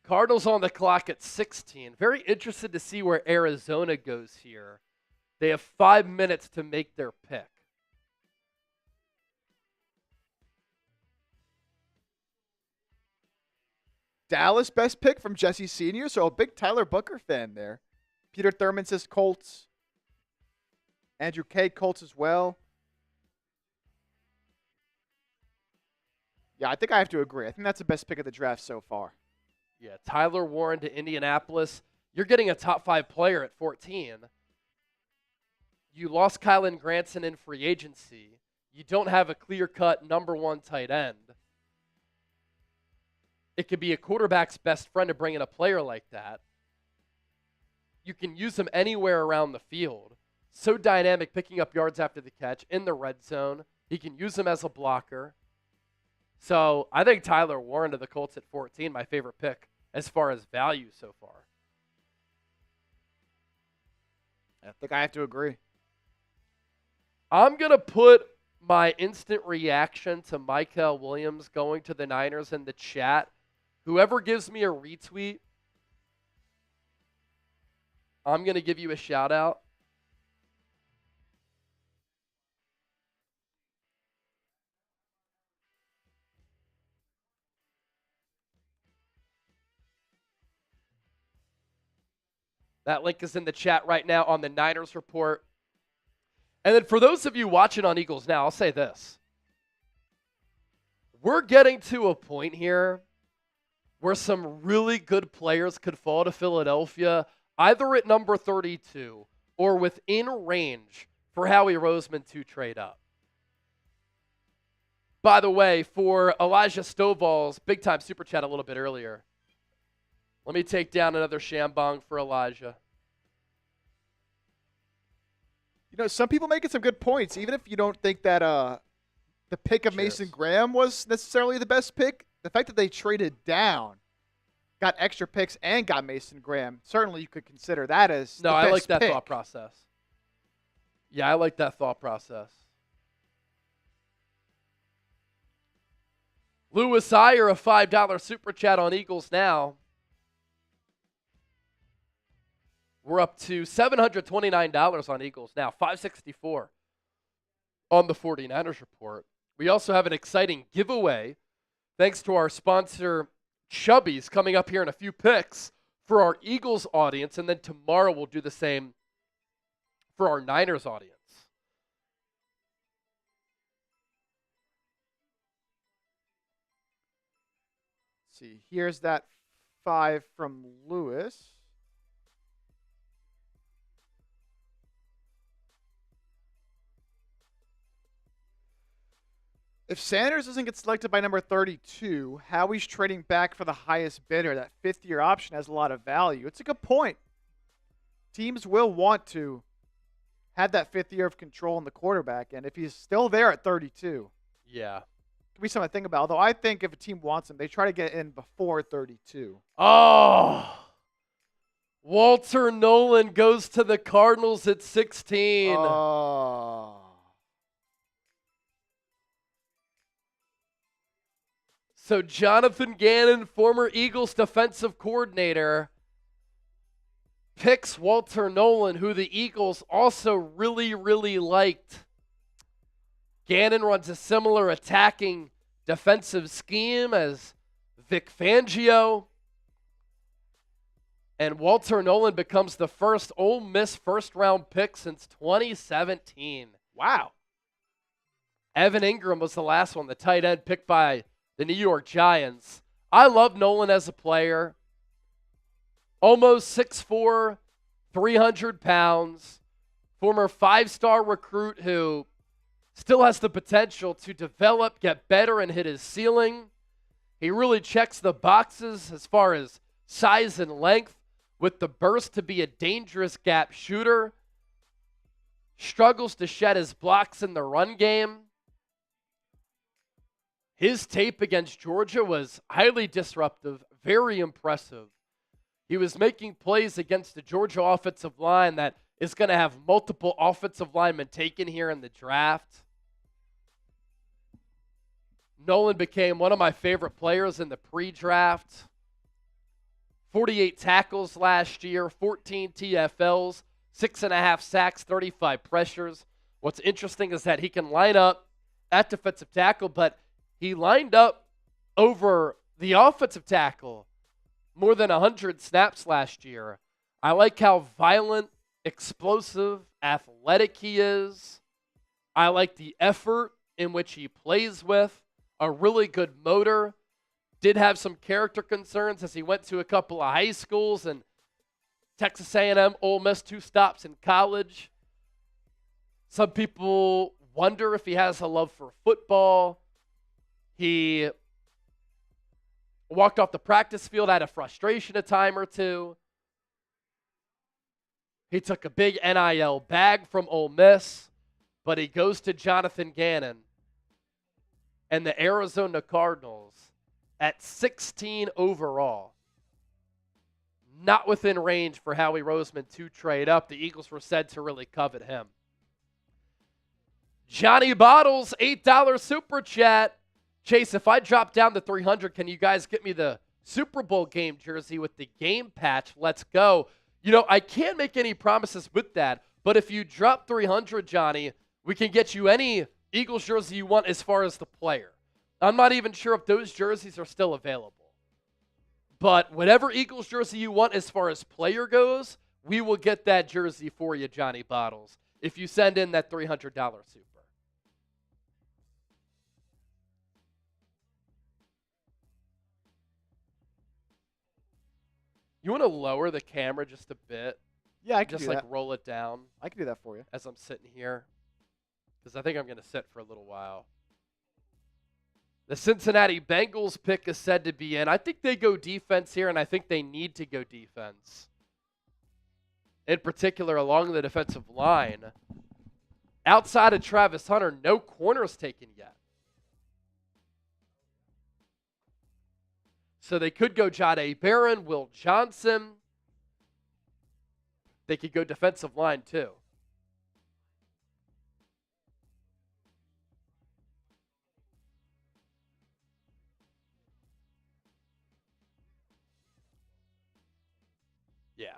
Cardinals on the clock at 16. Very interested to see where Arizona goes here. They have 5 minutes to make their pick. Dallas best pick from Jesse Sr., so a big Tyler Booker fan there. Peter Thurman says Colts. Andrew K. Colts as well. Yeah, I think I have to agree. I think that's the best pick of the draft so far. Yeah, Tyler Warren to Indianapolis. You're getting a top 5 player at 14. You lost Kylan Granson in free agency. You don't have a clear-cut number 1 tight end. It could be a quarterback's best friend to bring in a player like that. You can use him anywhere around the field. So dynamic, picking up yards after the catch in the red zone. He can use him as a blocker. So I think Tyler Warren to the Colts at 14, my favorite pick as far as value so far. I think I have to agree. I'm going to put my instant reaction to Michael Williams going to the Niners in the chat. Whoever gives me a retweet, I'm going to give you a shout out. That link is in the chat right now on the Niners Report. And then for those of you watching on Eagles Now, I'll say this. We're getting to a point here where some really good players could fall to Philadelphia, either at number 32 or within range for Howie Roseman to trade up. By the way, for Elijah Stovall's big-time super chat a little bit earlier, let me take down another Shambong for Elijah. Some people making some good points, even if you don't think that the pick of Mason Graham was necessarily the best pick. The fact that they traded down, got extra picks, and got Mason Graham, certainly you could consider that as the best I like that pick. thought process. Yeah, I like that thought process. Lewis Iyer, a $5 super chat on Eagles Now. We're up to $729 on Eagles Now, $564 on the 49ers report. We also have an exciting giveaway thanks to our sponsor, Chubby's, coming up here in a few picks for our Eagles audience, and then tomorrow we'll do the same for our Niners audience. Let's see, here's that 5 from Lewis. If Sanders doesn't get selected by number 32, Howie's trading back for the highest bidder. That fifth-year option has a lot of value. It's a good point. Teams will want to have that fifth year of control in the quarterback, and if he's still there at 32, could be something to think about. Although I think if a team wants him, they try to get in before 32. Oh, Walter Nolan goes to the Cardinals at 16. Oh. So Jonathan Gannon, former Eagles defensive coordinator, picks Walter Nolan, who the Eagles also really, really liked. Gannon runs a similar attacking defensive scheme as Vic Fangio. And Walter Nolan becomes the first Ole Miss first-round pick since 2017. Wow. Evan Ingram was the last one, the tight end picked by the New York Giants. I love Nolan as a player. Almost 6'4", 300 pounds. Former 5-star recruit who still has the potential to develop, get better, and hit his ceiling. He really checks the boxes as far as size and length, with the burst to be a dangerous gap shooter. Struggles to shed his blocks in the run game. His tape against Georgia was highly disruptive, very impressive. He was making plays against the Georgia offensive line that is going to have multiple offensive linemen taken here in the draft. Nolan became one of my favorite players in the pre-draft. 48 tackles last year, 14 TFLs, 6.5 sacks, 35 pressures. What's interesting is that he can line up at defensive tackle, but he lined up over the offensive tackle more than 100 snaps last year. I like how violent, explosive, athletic he is. I like the effort in which he plays with. A really good motor. Did have some character concerns as he went to a couple of high schools and Texas A&M, Ole Miss, 2 stops in college. Some people wonder if he has a love for football. He walked off the practice field out of frustration a time or two. He took a big NIL bag from Ole Miss, but he goes to Jonathan Gannon and the Arizona Cardinals at 16 overall. Not within range for Howie Roseman to trade up. The Eagles were said to really covet him. Johnny Bottles, $8 super chat. Chase, if I drop down to 300, can you guys get me the Super Bowl game jersey with the game patch? Let's go. You know, I can't make any promises with that, but if you drop 300, Johnny, we can get you any Eagles jersey you want as far as the player. I'm not even sure if those jerseys are still available. But whatever Eagles jersey you want as far as player goes, we will get that jersey for you, Johnny Bottles, if you send in that $300 super. You want to lower the camera just a bit? Yeah, I can just do like that. roll it down. I can do that for you. As I'm sitting here. Because I think I'm going to sit for a little while. The Cincinnati Bengals pick is said to be in. I think they go defense here, and I think they need to go defense. In particular, along the defensive line. Outside of Travis Hunter, no corners taken yet. So they could go Jahdae Barron, Will Johnson. They could go defensive line too. Yeah.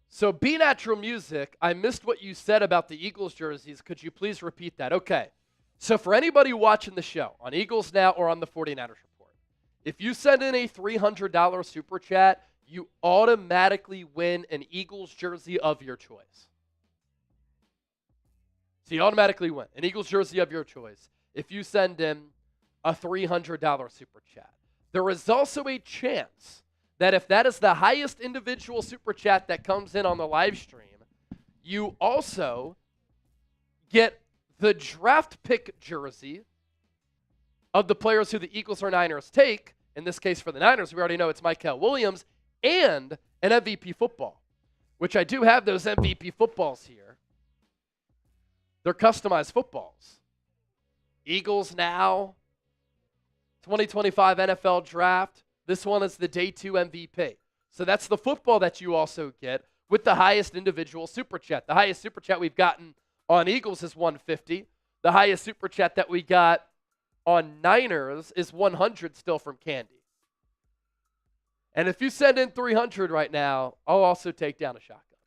So B Natural Music, I missed what you said about the Eagles jerseys. Could you please repeat that? Okay. So for anybody watching the show on Eagles Now or on the 49ers Report, if you send in a $300 super chat, you automatically win an Eagles jersey of your choice. So you automatically win an Eagles jersey of your choice if you send in a $300 super chat. There is also a chance that if that is the highest individual super chat that comes in on the live stream, you also get the draft pick jersey of the players who the Eagles or Niners take. In this case for the Niners, we already know it's Mykel Williams, and an MVP football, which I do have those MVP footballs here. They're customized footballs. Eagles Now, 2025 NFL Draft. This one is the Day 2 MVP. So that's the football that you also get with the highest individual super chat. The highest super chat we've gotten on Eagles is 150. The highest super chat that we got on Niners is 100 still from Candy. And if you send in 300 right now, I'll also take down a shotgun.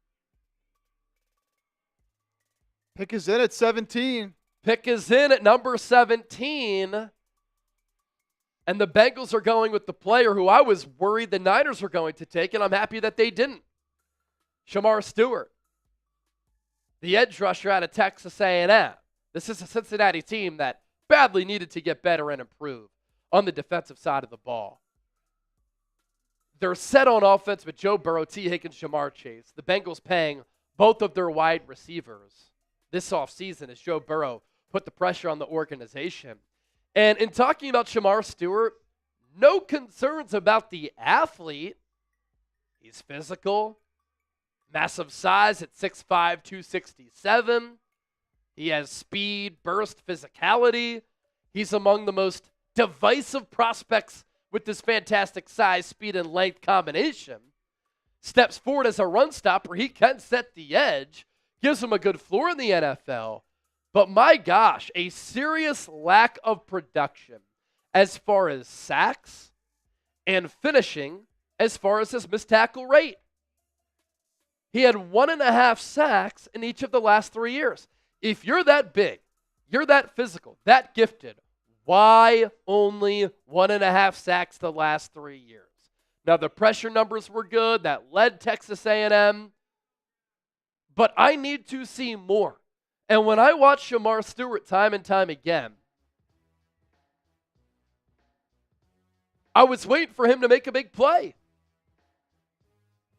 Pick is in at 17. Pick is in at number 17. And the Bengals are going with the player who I was worried the Niners were going to take, and I'm happy that they didn't. Shamar Stewart, the edge rusher out of Texas A&M. This is a Cincinnati team that badly needed to get better and improve on the defensive side of the ball. They're set on offense with Joe Burrow, T. Higgins, Jamar Chase. The Bengals paying both of their wide receivers this offseason as Joe Burrow put the pressure on the organization. And in talking about Shamar Stewart, no concerns about the athlete. He's physical, massive size at 6'5", 267. He has speed, burst, physicality. He's among the most divisive prospects with this fantastic size, speed, and length combination. Steps forward as a run stopper. He can set the edge. Gives him a good floor in the NFL. But my gosh, a serious lack of production as far as sacks and finishing as far as his missed tackle rate. He had 1.5 sacks in each of the last 3 years. If you're that big, you're that physical, that gifted, why only 1.5 sacks the last 3 years? Now, the pressure numbers were good. That led Texas A&M. But I need to see more. And when I watch Shamar Stewart time and time again, I was waiting for him to make a big play.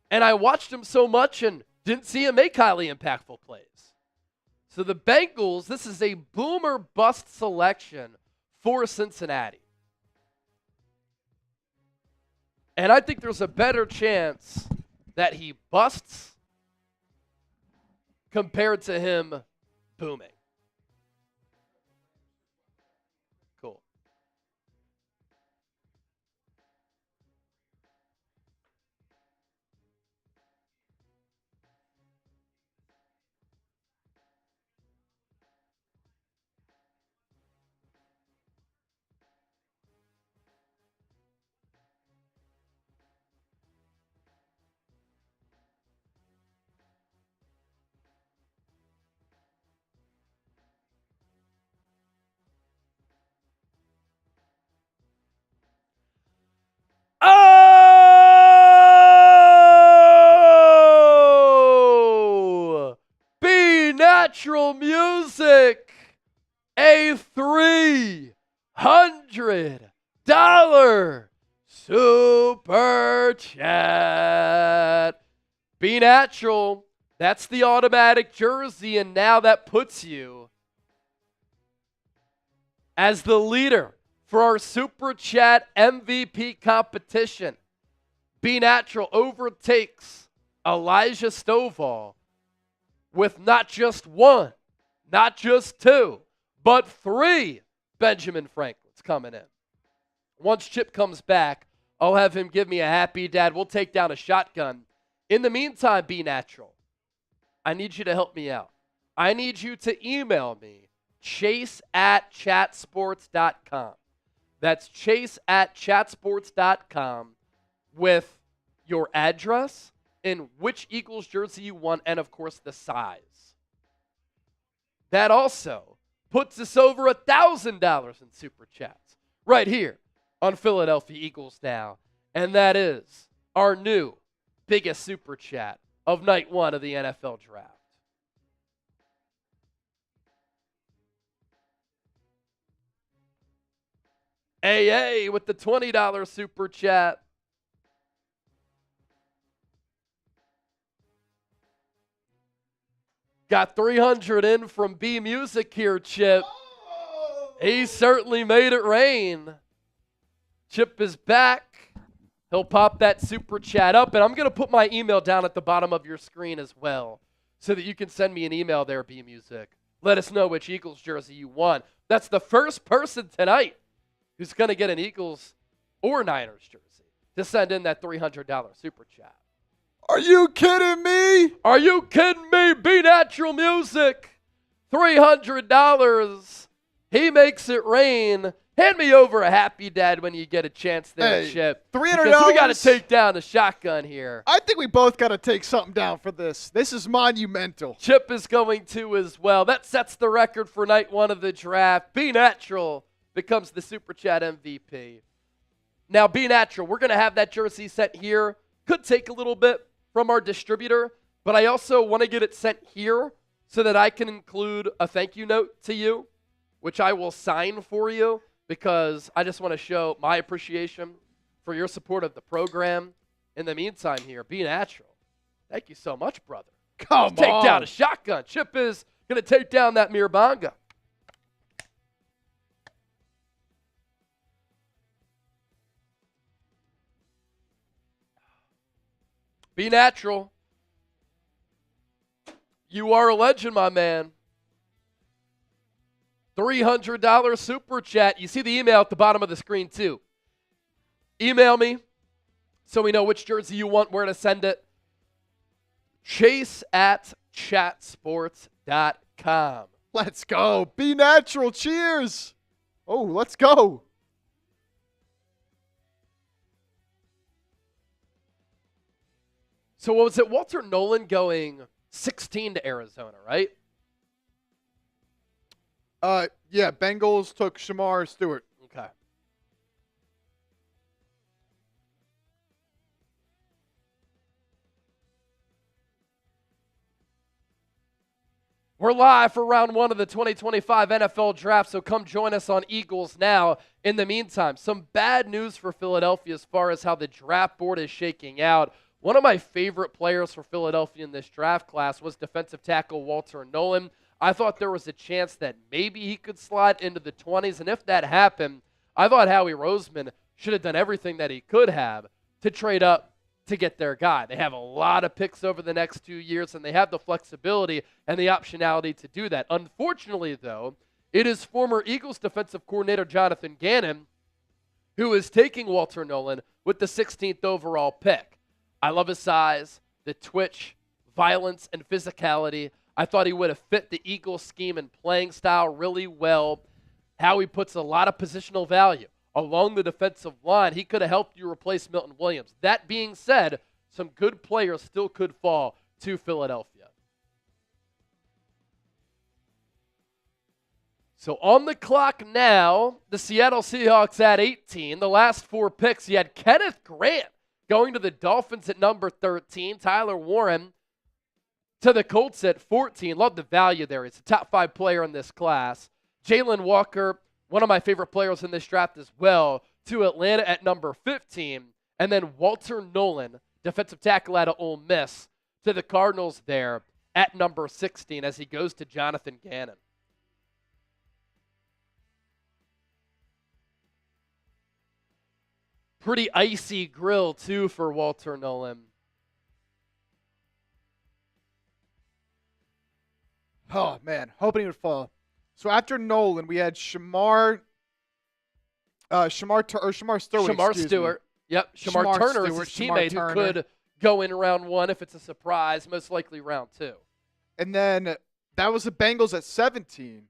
And I watched him so much and didn't see him make highly impactful plays. So the Bengals, this is a boomer bust selection for Cincinnati. And I think there's a better chance that he busts compared to him booming. Cool. Oh! Be Natural Music, a $300 super chat. Be Natural, that's the automatic jersey, and now that puts you as the leader for our Super Chat MVP competition. Be Natural overtakes Elijah Stovall with not just one, not just two, but 3 Benjamin Franklins coming in. Once Chip comes back, I'll have him give me a happy dad. We'll take down a shotgun. In the meantime, Be Natural, I need you to help me out. I need you to email me, chase@chatsports.com. That's chase@chatsports.com with your address and which Eagles jersey you want, and, of course, the size. That also puts us over $1,000 in Super Chats right here on Philadelphia Eagles Now. And that is our new biggest Super Chat of night one of the NFL Draft. AA with the $20 Super Chat. Got 300 in from B Music here, Chip. He certainly made it rain. Chip is back. He'll pop that Super Chat up, and I'm going to put my email down at the bottom of your screen as well so that you can send me an email there, B Music. Let us know which Eagles jersey you want. That's the first person tonight who's going to get an Eagles or Niners jersey to send in that $300 Super Chat. Are you kidding me? Are you kidding me? Be Natural Music. $300. He makes it rain. Hand me over a happy dad when you get a chance there, Chip. $300. Because we got to take down the shotgun here. I think we both got to take something down for this. This is monumental. Chip is going to as well. That sets the record for night one of the draft. Be Natural becomes the Super Chat MVP. Now, Be Natural, we're going to have that jersey sent here. Could take a little bit from our distributor, but I also want to get it sent here so that I can include a thank you note to you, which I will sign for you because I just want to show my appreciation for your support of the program. In the meantime here, Be Natural. Thank you so much, brother. Come on. Take down a shotgun. Chip is going to take down that Mirabanga. Be Natural. You are a legend, my man. $300 Super Chat. You see the email at the bottom of the screen, too. Email me so we know which jersey you want, where to send it. chase@chatsports.com. Let's go. Be Natural. Cheers. Oh, let's go. So what was it? Walter Nolan going 16 to Arizona, right? Yeah, Bengals took Shamar Stewart. Okay. We're live for round one of the 2025 NFL Draft, so come join us on Eagles Now. In the meantime, some bad news for Philadelphia as far as how the draft board is shaking out. One of my favorite players for Philadelphia in this draft class was defensive tackle Walter Nolan. I thought there was a chance that maybe he could slide into the 20s, and if that happened, I thought Howie Roseman should have done everything that he could have to trade up to get their guy. They have a lot of picks over the next 2 years, and they have the flexibility and the optionality to do that. Unfortunately, though, it is former Eagles defensive coordinator Jonathan Gannon who is taking Walter Nolan with the 16th overall pick. I love his size, the twitch, violence, and physicality. I thought he would have fit the Eagles scheme and playing style really well. Howie puts a lot of positional value along the defensive line. He could have helped you replace Milton Williams. That being said, some good players still could fall to Philadelphia. So on the clock now, the Seattle Seahawks at 18. The last four picks, you had Kenneth Grant going to the Dolphins at number 13. Tyler Warren to the Colts at 14. Love the value there. He's a top 5 player in this class. Jalen Walker, one of my favorite players in this draft as well, to Atlanta at number 15. And then Walter Nolan, defensive tackle out of Ole Miss, to the Cardinals there at number 16 as he goes to Jonathan Gannon. Pretty icy grill, too, for Walter Nolan. Oh, man. Hoping he would fall. So after Nolan, we had Shamar Shamar Stewart. Shamar Stewart. Yep. Shamar Turner is his teammate who could go in round 1 if it's a surprise, most likely round 2. And then that was the Bengals at 17.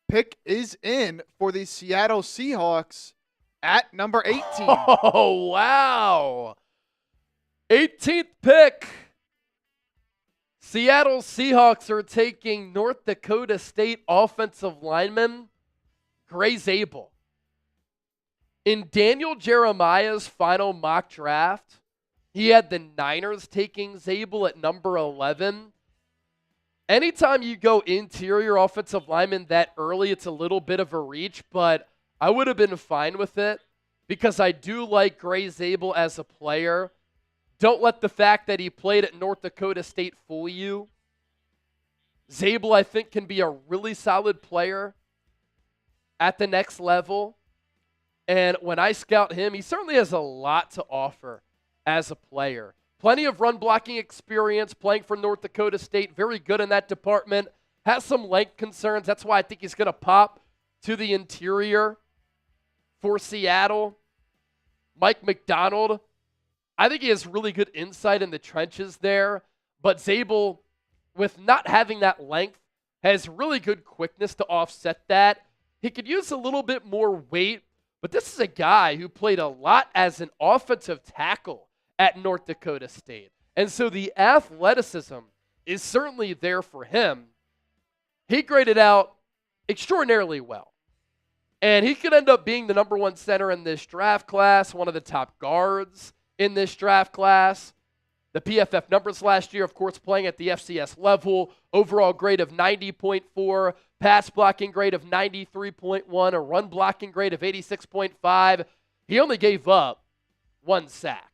Pick is in for the Seattle Seahawks at number 18. Oh, wow. 18th pick. Seattle Seahawks are taking North Dakota State offensive lineman Gray Zabel. In Daniel Jeremiah's final mock draft, he had the Niners taking Zabel at number 11. Anytime you go interior offensive lineman that early, it's a little bit of a reach, but I would have been fine with it because I do like Gray Zabel as a player. Don't let the fact that he played at North Dakota State fool you. Zabel, I think, can be a really solid player at the next level. And when I scout him, he certainly has a lot to offer as a player. Plenty of run blocking experience, playing for North Dakota State, very good in that department. Has some length concerns. That's why I think he's going to pop to the interior for Seattle. Mike McDonald, I think he has really good insight in the trenches there. But Zabel, with not having that length, has really good quickness to offset that. He could use a little bit more weight, but this is a guy who played a lot as an offensive tackle at North Dakota State. And so the athleticism is certainly there for him. He graded out extraordinarily well. And he could end up being the number 1 center in this draft class, one of the top guards in this draft class. The PFF numbers last year, of course, playing at the FCS level, overall grade of 90.4, pass blocking grade of 93.1, a run blocking grade of 86.5. He only gave up 1 sack.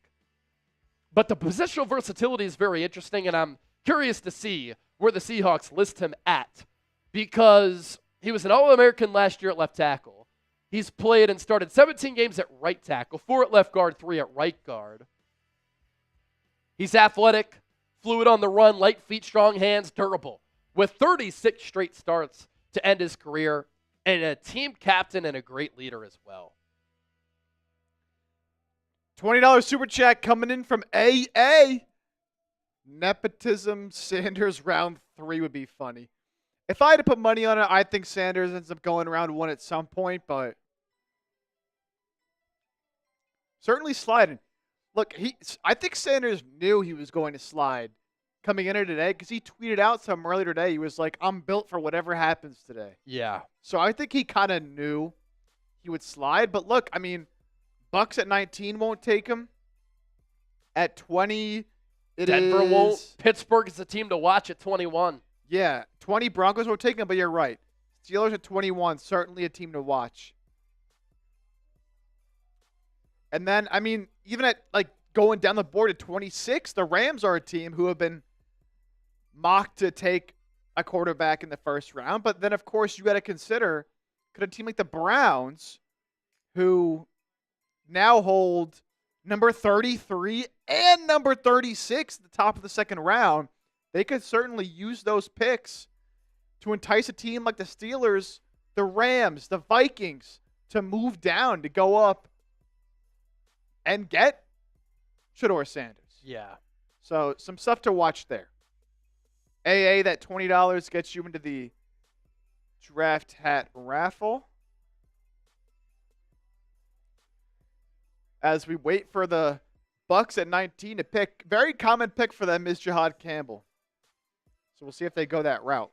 But the positional versatility is very interesting, and I'm curious to see where the Seahawks list him at because he was an All-American last year at left tackle. He's played and started 17 games at right tackle, 4 at left guard, 3 at right guard. He's athletic, fluid on the run, light feet, strong hands, durable, with 36 straight starts to end his career, and a team captain and a great leader as well. $20 super chat coming in from AA. Nepotism Sanders round 3 would be funny. If I had to put money on it, I think Sanders ends up going round 1 at some point, but certainly sliding. Look, I think Sanders knew he was going to slide coming in here today because he tweeted out some earlier today. He was like, I'm built for whatever happens today. Yeah. So I think he kind of knew he would slide. But look, I mean, Bucks at 19 won't take him. At 20, Denver won't. Pittsburgh is a team to watch at 21. Yeah, 20 Broncos won't take him, but you're right. Steelers at 21, certainly a team to watch. And then, I mean, even at like going down the board at 26, the Rams are a team who have been mocked to take a quarterback in the first round. But then, of course, you got to consider, could a team like the Browns, who now hold number 33 and number 36 at the top of the second round, they could certainly use those picks to entice a team like the Steelers, the Rams, the Vikings to move down, to go up and get Shedeur Sanders. Yeah. So some stuff to watch there. AA, that $20 gets you into the draft hat raffle. As we wait for the Bucks at 19 to pick, very common pick for them is Jahad Campbell. So we'll see if they go that route.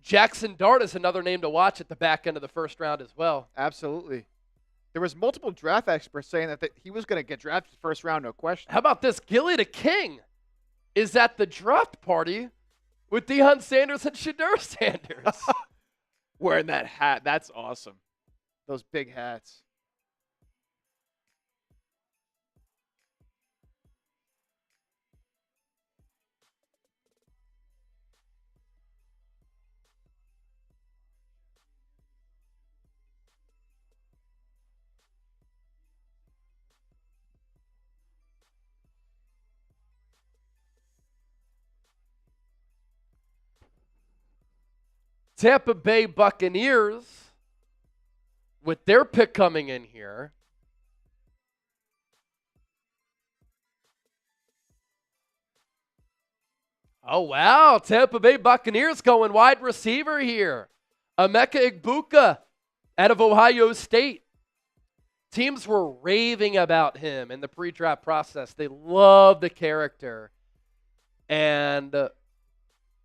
Jackson Dart is another name to watch at the back end of the first round as well. Absolutely. There was multiple draft experts saying that he was going to get drafted first round, no question. How about this? Gilly the King is at the draft party with Deion Sanders and Shedeur Sanders. Wearing that hat. That's awesome. Those big hats. Tampa Bay Buccaneers, with their pick coming in here, oh, wow. Tampa Bay Buccaneers going wide receiver here. Emeka Egbuka out of Ohio State. Teams were raving about him in the pre-draft process. They loved the character. And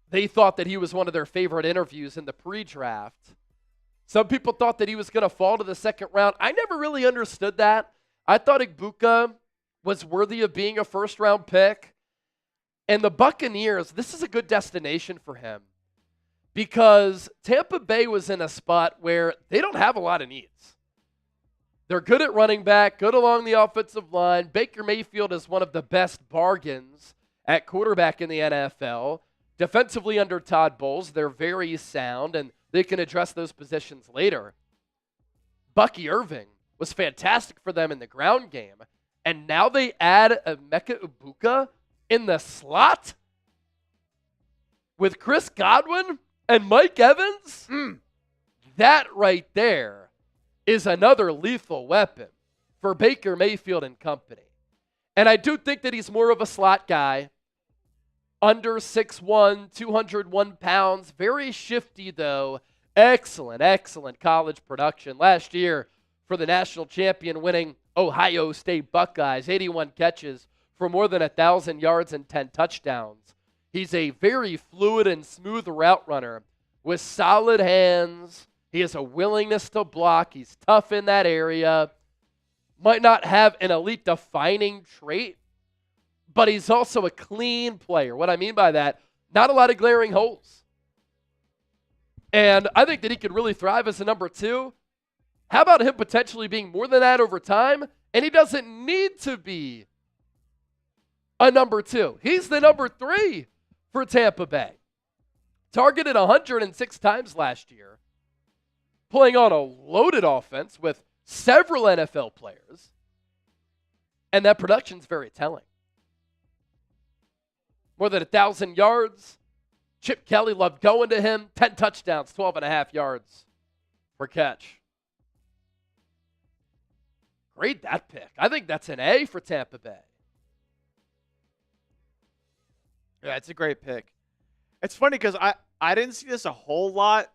they thought that he was one of their favorite interviews in the pre-draft. Some people thought that he was going to fall to the second round. I never really understood that. I thought Egbuka was worthy of being a first-round pick. And the Buccaneers, this is a good destination for him because Tampa Bay was in a spot where they don't have a lot of needs. They're good at running back, good along the offensive line. Baker Mayfield is one of the best bargains at quarterback in the NFL. Defensively under Todd Bowles, they're very sound, and they can address those positions later. Bucky Irving was fantastic for them in the ground game, and now they add Emeka Egbuka in the slot with Chris Godwin and Mike Evans? That right there is another lethal weapon for Baker Mayfield and company. And I do think that he's more of a slot guy. Under 6'1", 201 pounds. Very shifty, though. Excellent, excellent college production. Last year for the national champion winning Ohio State Buckeyes, 81 catches for more than 1,000 yards and 10 touchdowns. He's a very fluid and smooth route runner with solid hands. He has a willingness to block. He's tough in that area. Might not have an elite defining trait, but he's also a clean player. What I mean by that, not a lot of glaring holes. And I think that he could really thrive as a number 2. How about him potentially being more than that over time? And he doesn't need to be a number 2. He's the number 3 for Tampa Bay. Targeted 106 times last year. Playing on a loaded offense with several NFL players. And that production's very telling. More than 1,000 yards. Chip Kelly loved going to him. 10 touchdowns, 12.5 yards per catch. Great, that pick. I think that's an A for Tampa Bay. Yeah, it's a great pick. It's funny because I didn't see this a whole lot,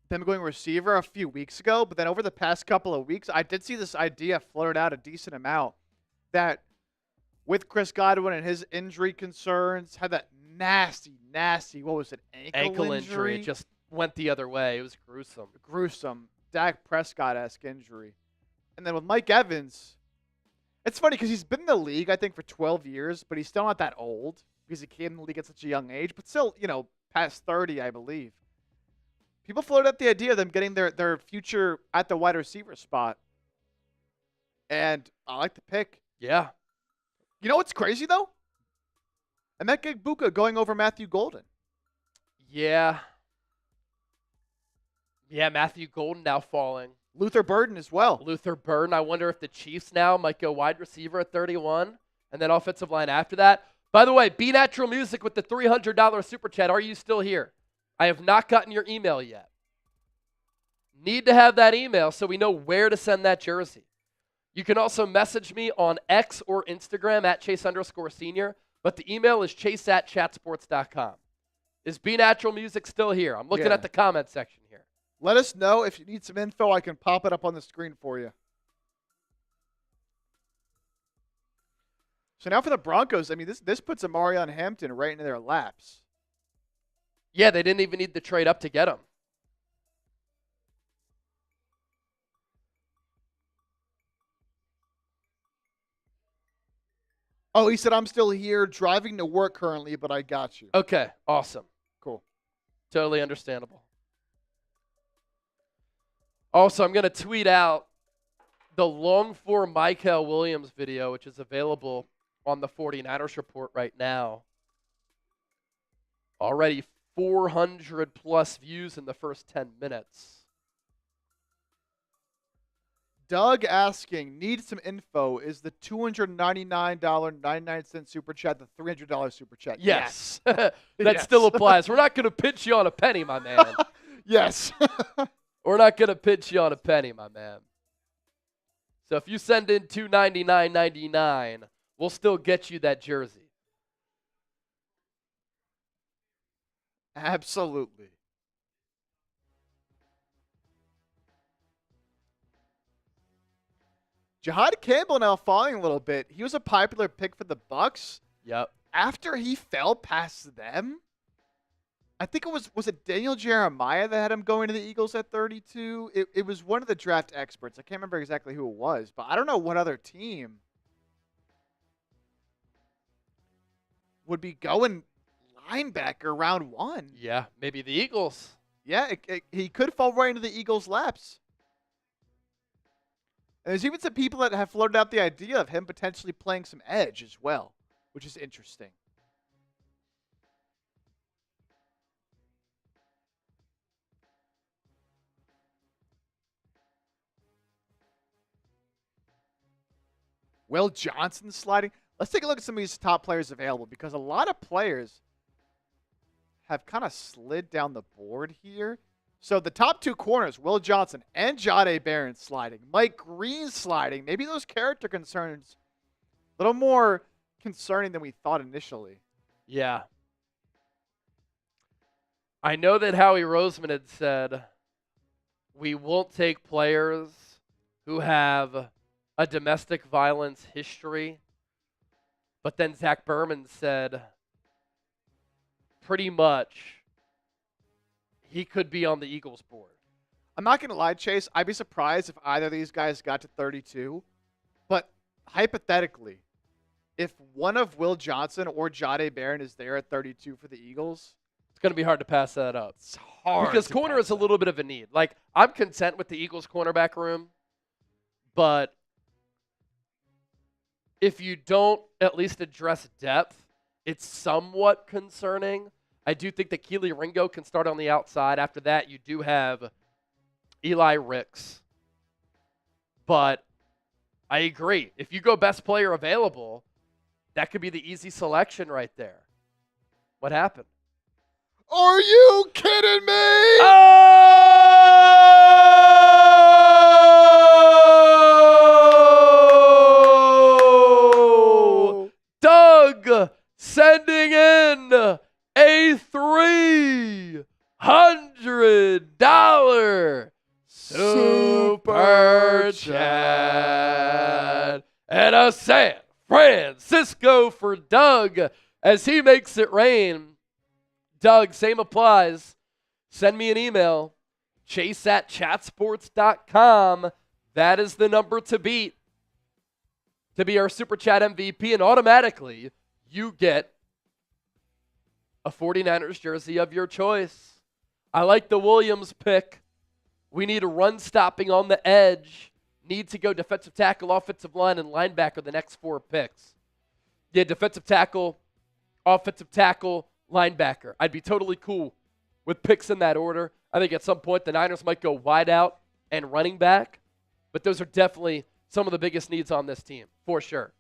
them going receiver a few weeks ago, but then over the past couple of weeks, I did see this idea floated out a decent amount that with Chris Godwin and his injury concerns, had that nasty, what was it, ankle injury? It just went the other way. It was gruesome. Dak Prescott-esque injury. And then with Mike Evans, it's funny because he's been in the league, I think, for 12 years, but he's still not that old because he came in the league at such a young age, but still, past 30, I believe. People floated up the idea of them getting their future at the wide receiver spot. And I like the pick. Yeah. You know what's crazy, though? Emeka Egbuka going over Matthew Golden. Yeah. Yeah, Matthew Golden now falling. Luther Burden as well. Luther Burden. I wonder if the Chiefs now might go wide receiver at 31 and then offensive line after that. By the way, Be Natural Music with the $300 super chat. Are you still here? I have not gotten your email yet. Need to have that email so we know where to send that jersey. You can also message me on X or Instagram at Chase_senior, but the email is chase@chatsports.com. Is Be Natural Music still here? I'm looking at the comment section here. Let us know if you need some info. I can pop it up on the screen for you. So now for the Broncos, I mean, this puts Amarion Hampton right into their laps. Yeah, they didn't even need to trade up to get him. Oh, he said, I'm still here driving to work currently, but I got you. Okay, awesome. Cool. Totally understandable. Also, I'm going to tweet out the long-form Michael Williams video, which is available on the 49ers report right now. Already 400-plus views in the first 10 minutes. Doug asking, need some info. Is the $299.99 super chat the $300 super chat? Yes. That still applies. We're not going to pitch you on a penny, my man. Yes. We're not going to pitch you on a penny, my man. So if you send in $299.99, we'll still get you that jersey. Absolutely. Jahad Campbell now falling a little bit. He was a popular pick for the Bucks. Yep. After he fell past them, I think was it Daniel Jeremiah that had him going to the Eagles at 32? It was one of the draft experts. I can't remember exactly who it was, but I don't know what other team would be going linebacker round 1. Yeah, maybe the Eagles. Yeah, he could fall right into the Eagles' laps. And there's even some people that have floated out the idea of him potentially playing some edge as well, which is interesting. Will Johnson sliding. Let's take a look at some of these top players available because a lot of players have kind of slid down the board here. So the top 2 corners, Will Johnson and Jahdae Barron sliding. Mike Green sliding. Maybe those character concerns a little more concerning than we thought initially. Yeah. I know that Howie Roseman had said we won't take players who have a domestic violence history. But then Zach Berman said pretty much he could be on the Eagles board. I'm not going to lie, Chase. I'd be surprised if either of these guys got to 32. But hypothetically, if one of Will Johnson or Jahdae Barron is there at 32 for the Eagles, it's going to be hard to pass that up. It's hard because corner is a little bit of a need. Like, I'm content with the Eagles cornerback room, but if you don't at least address depth, it's somewhat concerning. I do think that Keely Ringo can start on the outside. After that, you do have Eli Ricks. But I agree. If you go best player available, that could be the easy selection right there. What happened? Are you kidding me? Oh! Doug sending in a $300 super chat and a San Francisco for Doug as he makes it rain. Doug, same applies. Send me an email, chase@chatsports.com. That is the number to beat to be our Super Chat MVP, and automatically you get a 49ers jersey of your choice. I like the Williams pick. We need a run stopping on the edge. Need to go defensive tackle, offensive line, and linebacker the next 4 picks. Yeah, defensive tackle, offensive tackle, linebacker. I'd be totally cool with picks in that order. I think at some point the Niners might go wide out and running back, but those are definitely some of the biggest needs on this team, for sure.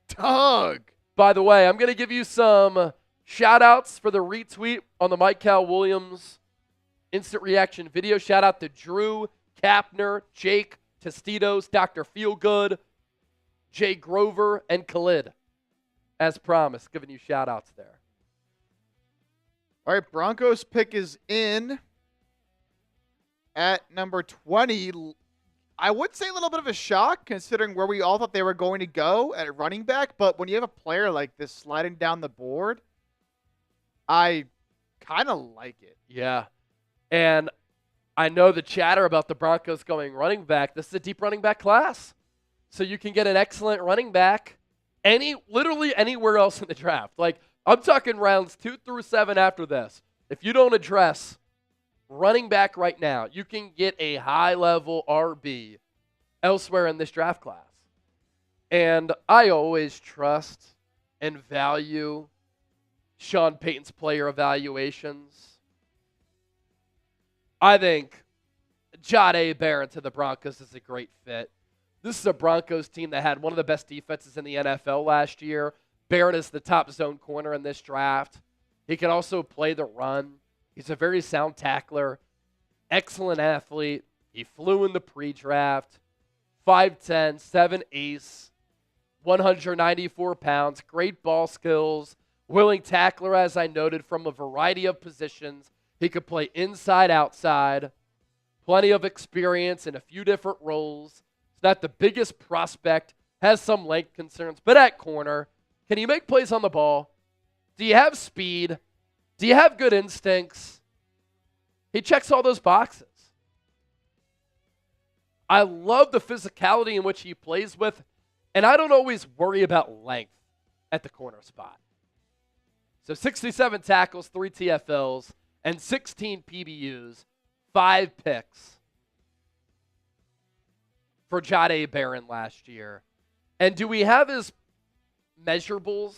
Doug. By the way, I'm going to give you some shout-outs for the retweet on the Mike Cal Williams instant reaction video. Shout-out to Drew, Kapner, Jake, Tostitos, Dr. Feelgood, Jay Grover, and Khalid. As promised, giving you shout-outs there. All right, Broncos pick is in at number 20. I would say a little bit of a shock considering where we all thought they were going to go at running back, but when you have a player like this sliding down the board, I kind of like it. Yeah, and I know the chatter about the Broncos going running back. This is a deep running back class, so you can get an excellent running back literally anywhere else in the draft. Like, I'm talking rounds 2 through 7 after this. If you don't address running back right now, you can get a high-level RB elsewhere in this draft class. And I always trust and value Sean Payton's player evaluations. I think Jahdae Barron to the Broncos is a great fit. This is a Broncos team that had one of the best defenses in the NFL last year. Barron is the top zone corner in this draft. He can also play the run. He's a very sound tackler, excellent athlete. He flew in the pre-draft, 5'10", 7 ace, 194 pounds, great ball skills, willing tackler, as I noted, from a variety of positions. He could play inside, outside, plenty of experience in a few different roles. He's not the biggest prospect, has some length concerns, but at corner, can he make plays on the ball? Do you have speed? Do you have good instincts? He checks all those boxes. I love the physicality in which he plays with, and I don't always worry about length at the corner spot. So 67 tackles, 3 TFLs, and 16 PBUs, 5 picks for Jahdae Barron last year. And do we have his measurables?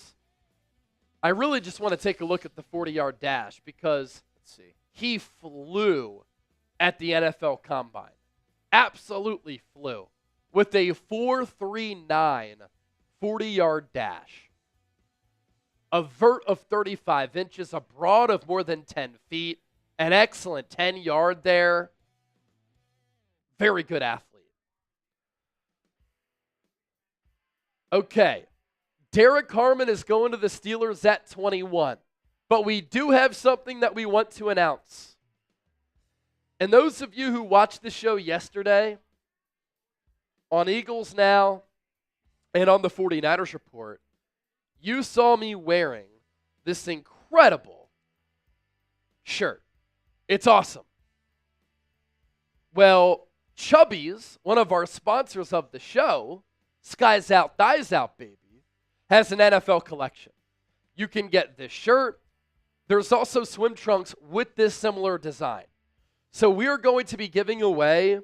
I really just want to take a look at the 40-yard dash because he flew at the NFL Combine. Absolutely flew with a 4.39 40-yard dash. A vert of 35 inches, a broad of more than 10 feet, an excellent 10-yard there. Very good athlete. Okay, Derek Harmon is going to the Steelers at 21, but we do have something that we want to announce. And those of you who watched the show yesterday on Eagles Now and on the 49ers Report, you saw me wearing this incredible shirt. It's awesome. Well, Chubby's, one of our sponsors of the show, Skies Out, Thighs Out, baby, has an NFL collection. You can get this shirt. There's also swim trunks with this similar design. So we are going to be giving away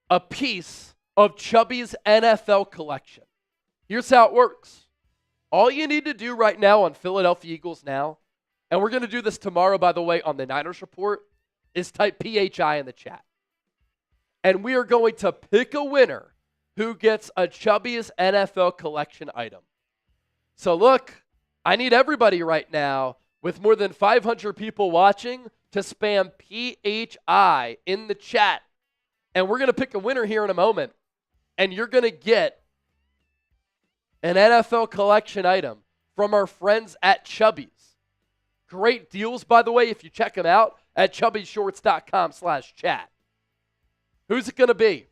a piece of Chubby's NFL collection. Here's how it works. All you need to do right now on Philadelphia Eagles Now, and we're going to do this tomorrow, by the way, on the Niners Report, is type PHI in the chat. And we are going to pick a winner who gets a Chubby's NFL collection item. So look, I need everybody right now, with more than 500 people watching, to spam PHI in the chat. And we're going to pick a winner here in a moment. And you're going to get an NFL collection item from our friends at Chubby's. Great deals, by the way, if you check them out at chubbyshorts.com/chat. Who's it going to be?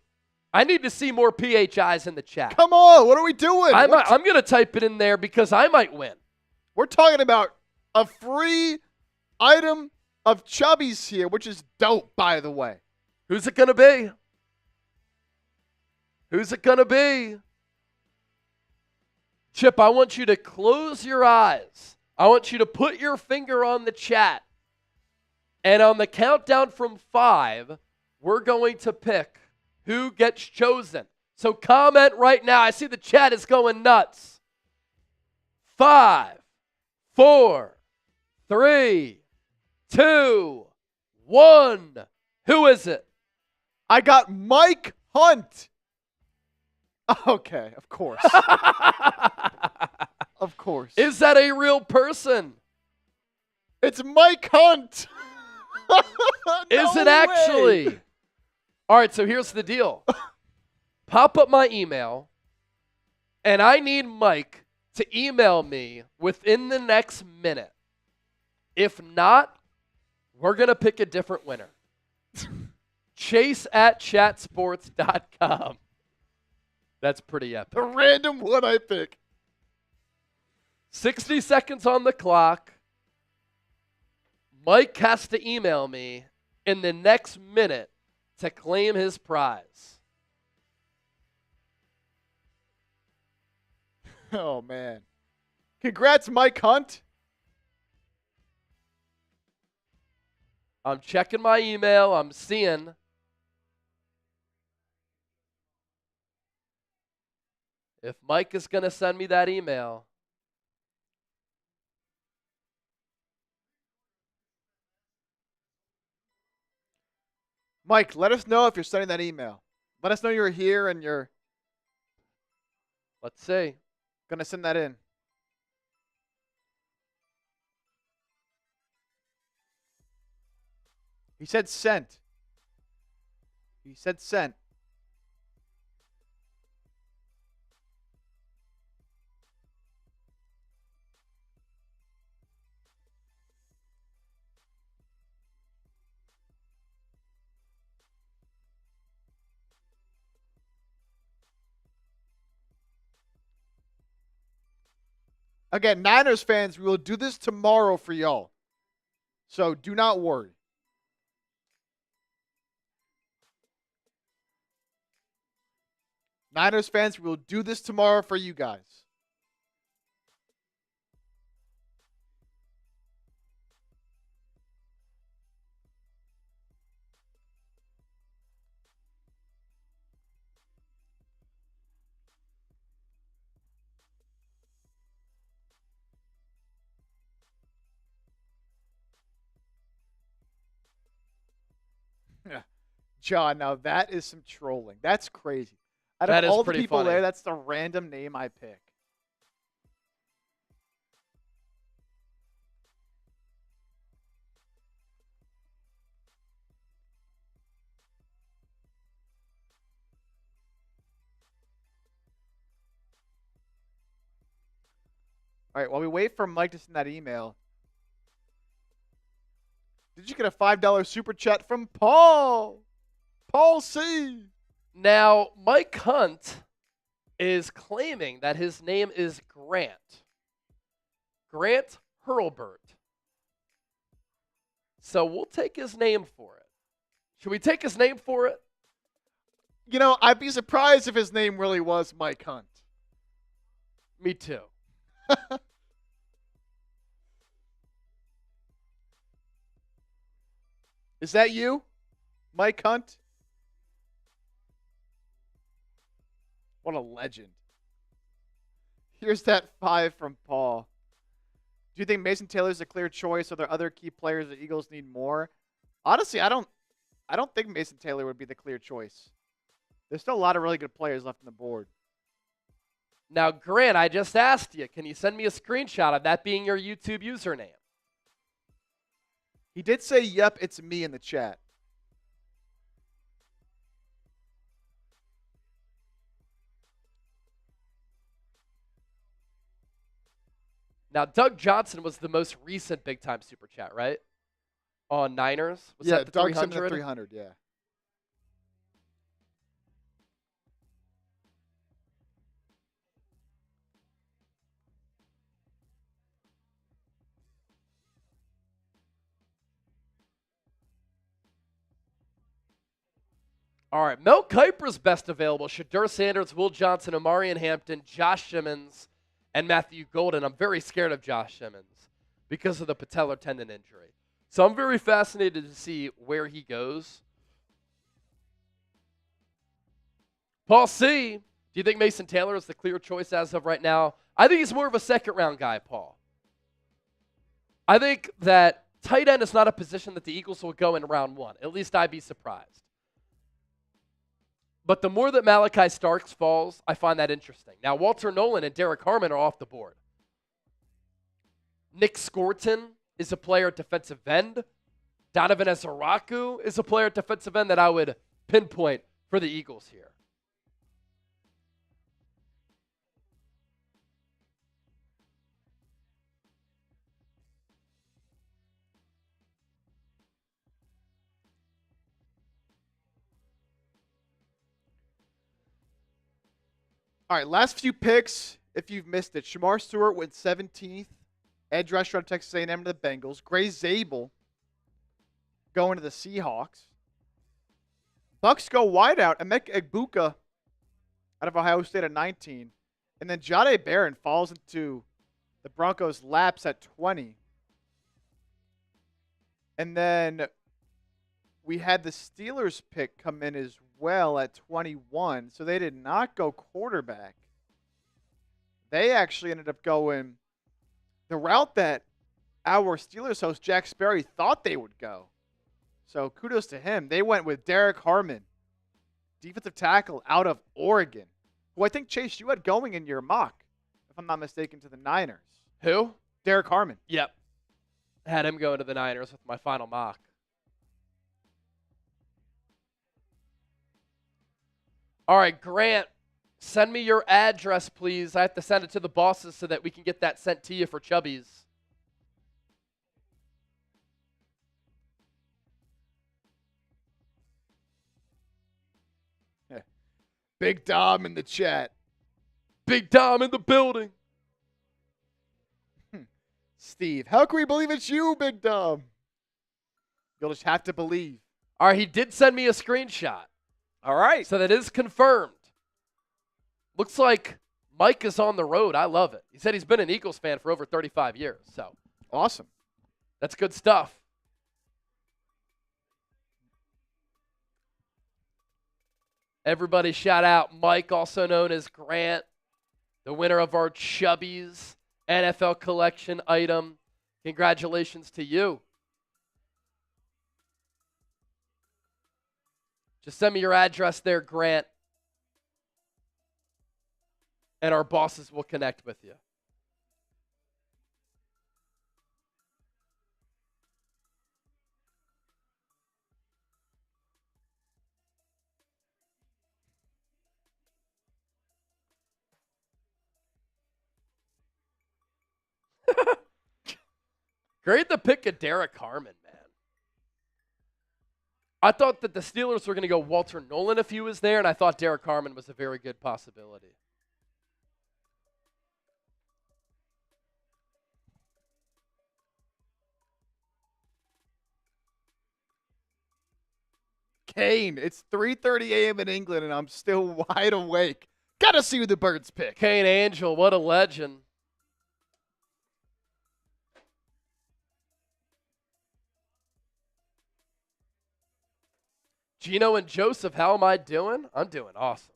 I need to see more PHIs in the chat. Come on, what are we doing? I'm going to type it in there because I might win. We're talking about a free item of Chubby's here, which is dope, by the way. Who's it going to be? Who's it going to be? Chip, I want you to close your eyes. I want you to put your finger on the chat. And on the countdown from 5, we're going to pick who gets chosen. So comment right now. I see the chat is going nuts. 5, 4, 3, 2, 1. Who is it? I got Mike Hunt. Okay, of course. Of course. Is that a real person? It's Mike Hunt. Is it actually? All right, so here's the deal. Pop up my email, and I need Mike to email me within the next minute. If not, we're going to pick a different winner. chase@chatsports.com. That's pretty epic. The random one I pick. 60 seconds on the clock. Mike has to email me in the next minute to claim his prize. Oh, man. Congrats, Mike Hunt. I'm checking my email. I'm seeing. If Mike is going to send me that email. Mike, let us know if you're sending that email. Let us know you're here and you're Let's see. going to send that in. He said sent. He said sent. Again, Niners fans, we will do this tomorrow for y'all. So do not worry. Niners fans, we will do this tomorrow for you guys. John, now that is some trolling. That's crazy. Out of all the people there, that's the random name I pick. All right, while we wait for Mike to send that email, did you get a $5 super chat from Paul? Paul C. Now, Mike Hunt is claiming that his name is Grant. Grant Hurlburt. So we'll take his name for it. Should we take his name for it? You know, I'd be surprised if his name really was Mike Hunt. Me too. Is that you, Mike Hunt? What a legend. Here's that 5 from Paul. Do you think Mason Taylor's a clear choice? Are there other key players the Eagles need more? Honestly, I don't think Mason Taylor would be the clear choice. There's still a lot of really good players left on the board. Now, Grant, I just asked you, can you send me a screenshot of that being your YouTube username? He did say, yep, it's me in the chat. Now, Doug Johnson was the most recent big-time super chat, right? On Niners? Was that the Doug 300? sent the 300, yeah. All right, Mel Kiper's best available. Shadur Sanders, Will Johnson, Omarion Hampton, Josh Simmons, and Matthew Golden. I'm very scared of Josh Simmons because of the patellar tendon injury. So I'm very fascinated to see where he goes. Paul C., do you think Mason Taylor is the clear choice as of right now? I think he's more of a second-round guy, Paul. I think that tight end is not a position that the Eagles will go in round 1. At least I'd be surprised. But the more that Malachi Starks falls, I find that interesting. Now, Walter Nolan and Derek Harmon are off the board. Nick Scorton is a player at defensive end. Donovan Ezaraku is a player at defensive end that I would pinpoint for the Eagles here. All right, last few picks, if you've missed it. Shamar Stewart went 17th. Edge rusher out of Texas A&M to the Bengals. Gray Zabel going to the Seahawks. Bucks go wide out. Emeka Egbuka out of Ohio State at 19. And then Jahdae Barron falls into the Broncos' laps at 20. And then we had the Steelers pick come in as well at 21. So they did not go quarterback. They actually ended up going the route that our Steelers host Jack Sperry thought they would go. So kudos to him. They went with Derek Harmon, defensive tackle out of Oregon, who I think, Chase, you had going in your mock, if I'm not mistaken, to the Niners. Who? Derek Harmon. Yep. Had him going to the Niners with my final mock. All right, Grant, send me your address, please. I have to send it to the bosses so that we can get that sent to you for Chubbies. Big Dom in the chat. Big Dom in the building. Steve, how can we believe it's you, Big Dom? You'll just have to believe. All right, he did send me a screenshot. All right. So that is confirmed. Looks like Mike is on the road. I love it. He said he's been an Eagles fan for over 35 years. So awesome. That's good stuff. Everybody shout out Mike, also known as Grant, the winner of our Chubbies NFL collection item. Congratulations to you. Just send me your address there, Grant, and our bosses will connect with you. Great the pick of Derek Harmon, man. I thought that the Steelers were going to go Walter Nolan if he was there, and I thought Derek Harmon was a very good possibility. Kane, it's 3:30 a.m. in England, and I'm still wide awake. Gotta see who the Birds pick. Kane Angel, what a legend. Gino and Joseph, how am I doing? I'm doing awesome.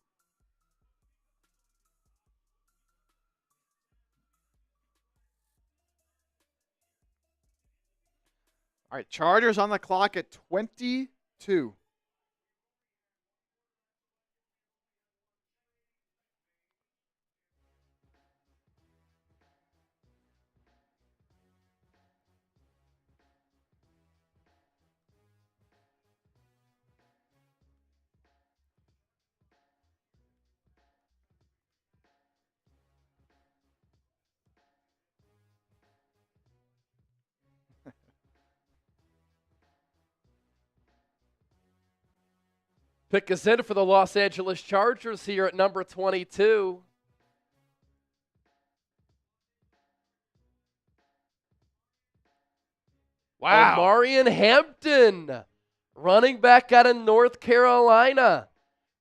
All right, Chargers on the clock at 22. Pick us in for the Los Angeles Chargers here at number 22. Wow. Omarion Hampton, running back out of North Carolina.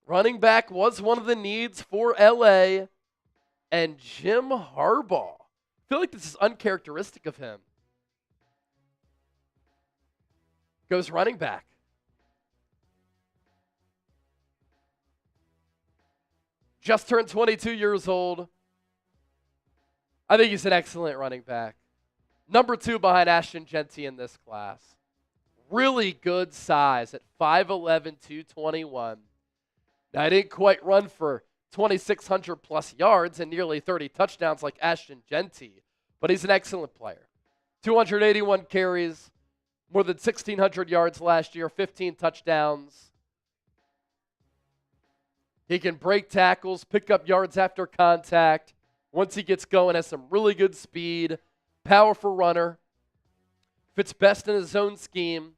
Running back was one of the needs for LA. And Jim Harbaugh. I feel like this is uncharacteristic of him. Goes running back. Just turned 22 years old. I think he's an excellent running back. Number 2 behind Ashton Genty in this class. Really good size at 5'11", 221. Now, I didn't quite run for 2,600 plus yards and nearly 30 touchdowns like Ashton Genty, but he's an excellent player. 281 carries, more than 1,600 yards last year, 15 touchdowns. He can break tackles, pick up yards after contact. Once he gets going, has some really good speed, powerful runner. Fits best in his zone scheme.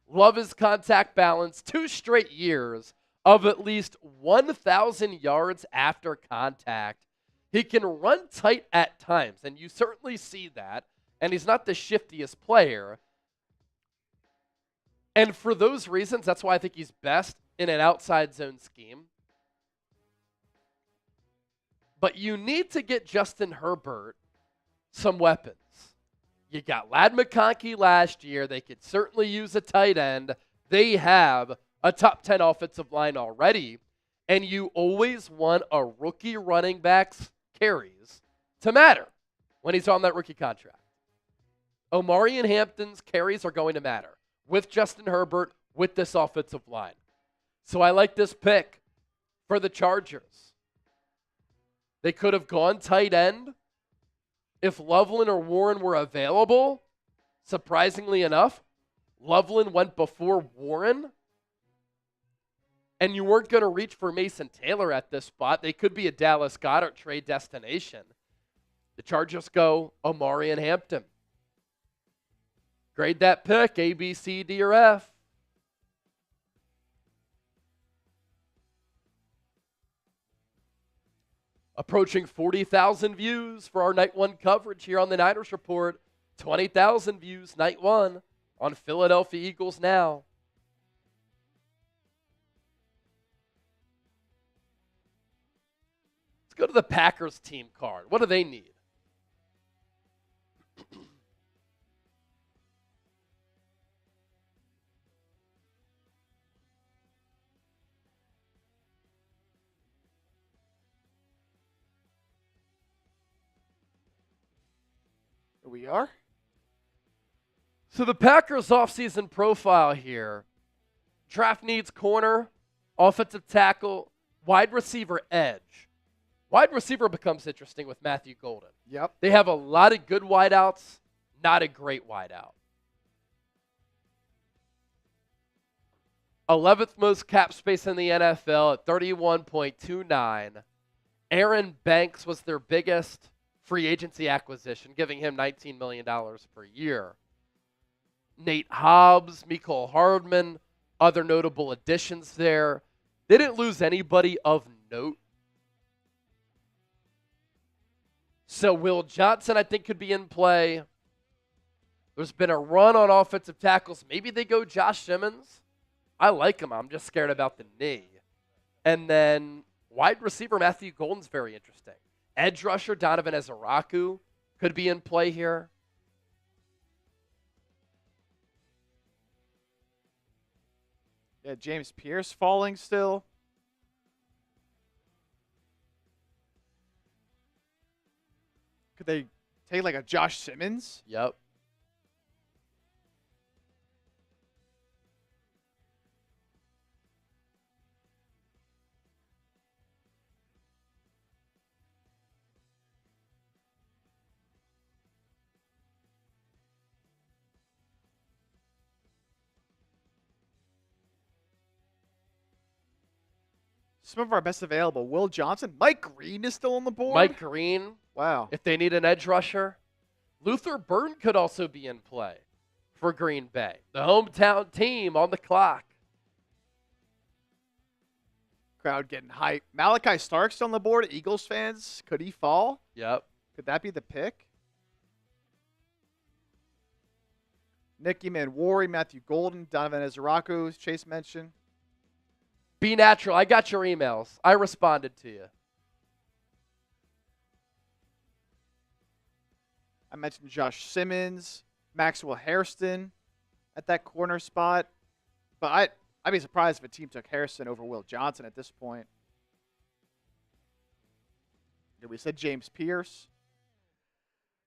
Love his contact balance. 2 straight years of at least 1,000 yards after contact. He can run tight at times, and you certainly see that. And he's not the shiftiest player. And for those reasons, that's why I think he's best in an outside zone scheme. But you need to get Justin Herbert some weapons. You got Ladd McConkey last year. They could certainly use a tight end. They have a top 10 offensive line already. And you always want a rookie running back's carries to matter when he's on that rookie contract. Omarion Hampton's carries are going to matter with Justin Herbert, with this offensive line. So I like this pick for the Chargers. They could have gone tight end if Loveland or Warren were available. Surprisingly enough, Loveland went before Warren. And you weren't going to reach for Mason Taylor at this spot. They could be a Dallas Goedert trade destination. The Chargers go Omari and Hampton. Grade that pick, A, B, C, D, or F. Approaching 40,000 views for our Night 1 coverage here on the Niners Report. 20,000 views Night 1 on Philadelphia Eagles Now. Let's go to the Packers team card. What do they need? Here we are. So the Packers offseason profile here. Draft needs corner, offensive tackle, wide receiver, edge. Wide receiver becomes interesting with Matthew Golden. Yep. They have a lot of good wideouts, not a great wideout. 11th most cap space in the NFL at 31.29. Aaron Banks was their biggest free agency acquisition, giving him $19 million per year. Nate Hobbs, Mecole Hardman, other notable additions there. They didn't lose anybody of note. So Will Johnson, I think, could be in play. There's been a run on offensive tackles. Maybe they go Josh Simmons. I like him. I'm just scared about the knee. And then wide receiver Matthew Golden's very interesting. Edge rusher Donovan Ezeraku could be in play here. Yeah, James Pierce falling still. Could they take like a Josh Simmons? Yep. Some of our best available. Will Johnson. Mike Green is still on the board. Mike Green. Wow. If they need an edge rusher. Luther Burden could also be in play for Green Bay. The hometown team on the clock. Crowd getting hyped. Malachi Stark's on the board. Eagles fans. Could he fall? Yep. Could that be the pick? Nicky Manwari, Matthew Golden, Donovan Ezeraku, as Chase mentioned. Be natural. I got your emails. I responded to you. I mentioned Josh Simmons, Maxwell Hairston at that corner spot. But I'd be surprised if a team took Hairston over Will Johnson at this point. Yeah, we said James Pierce.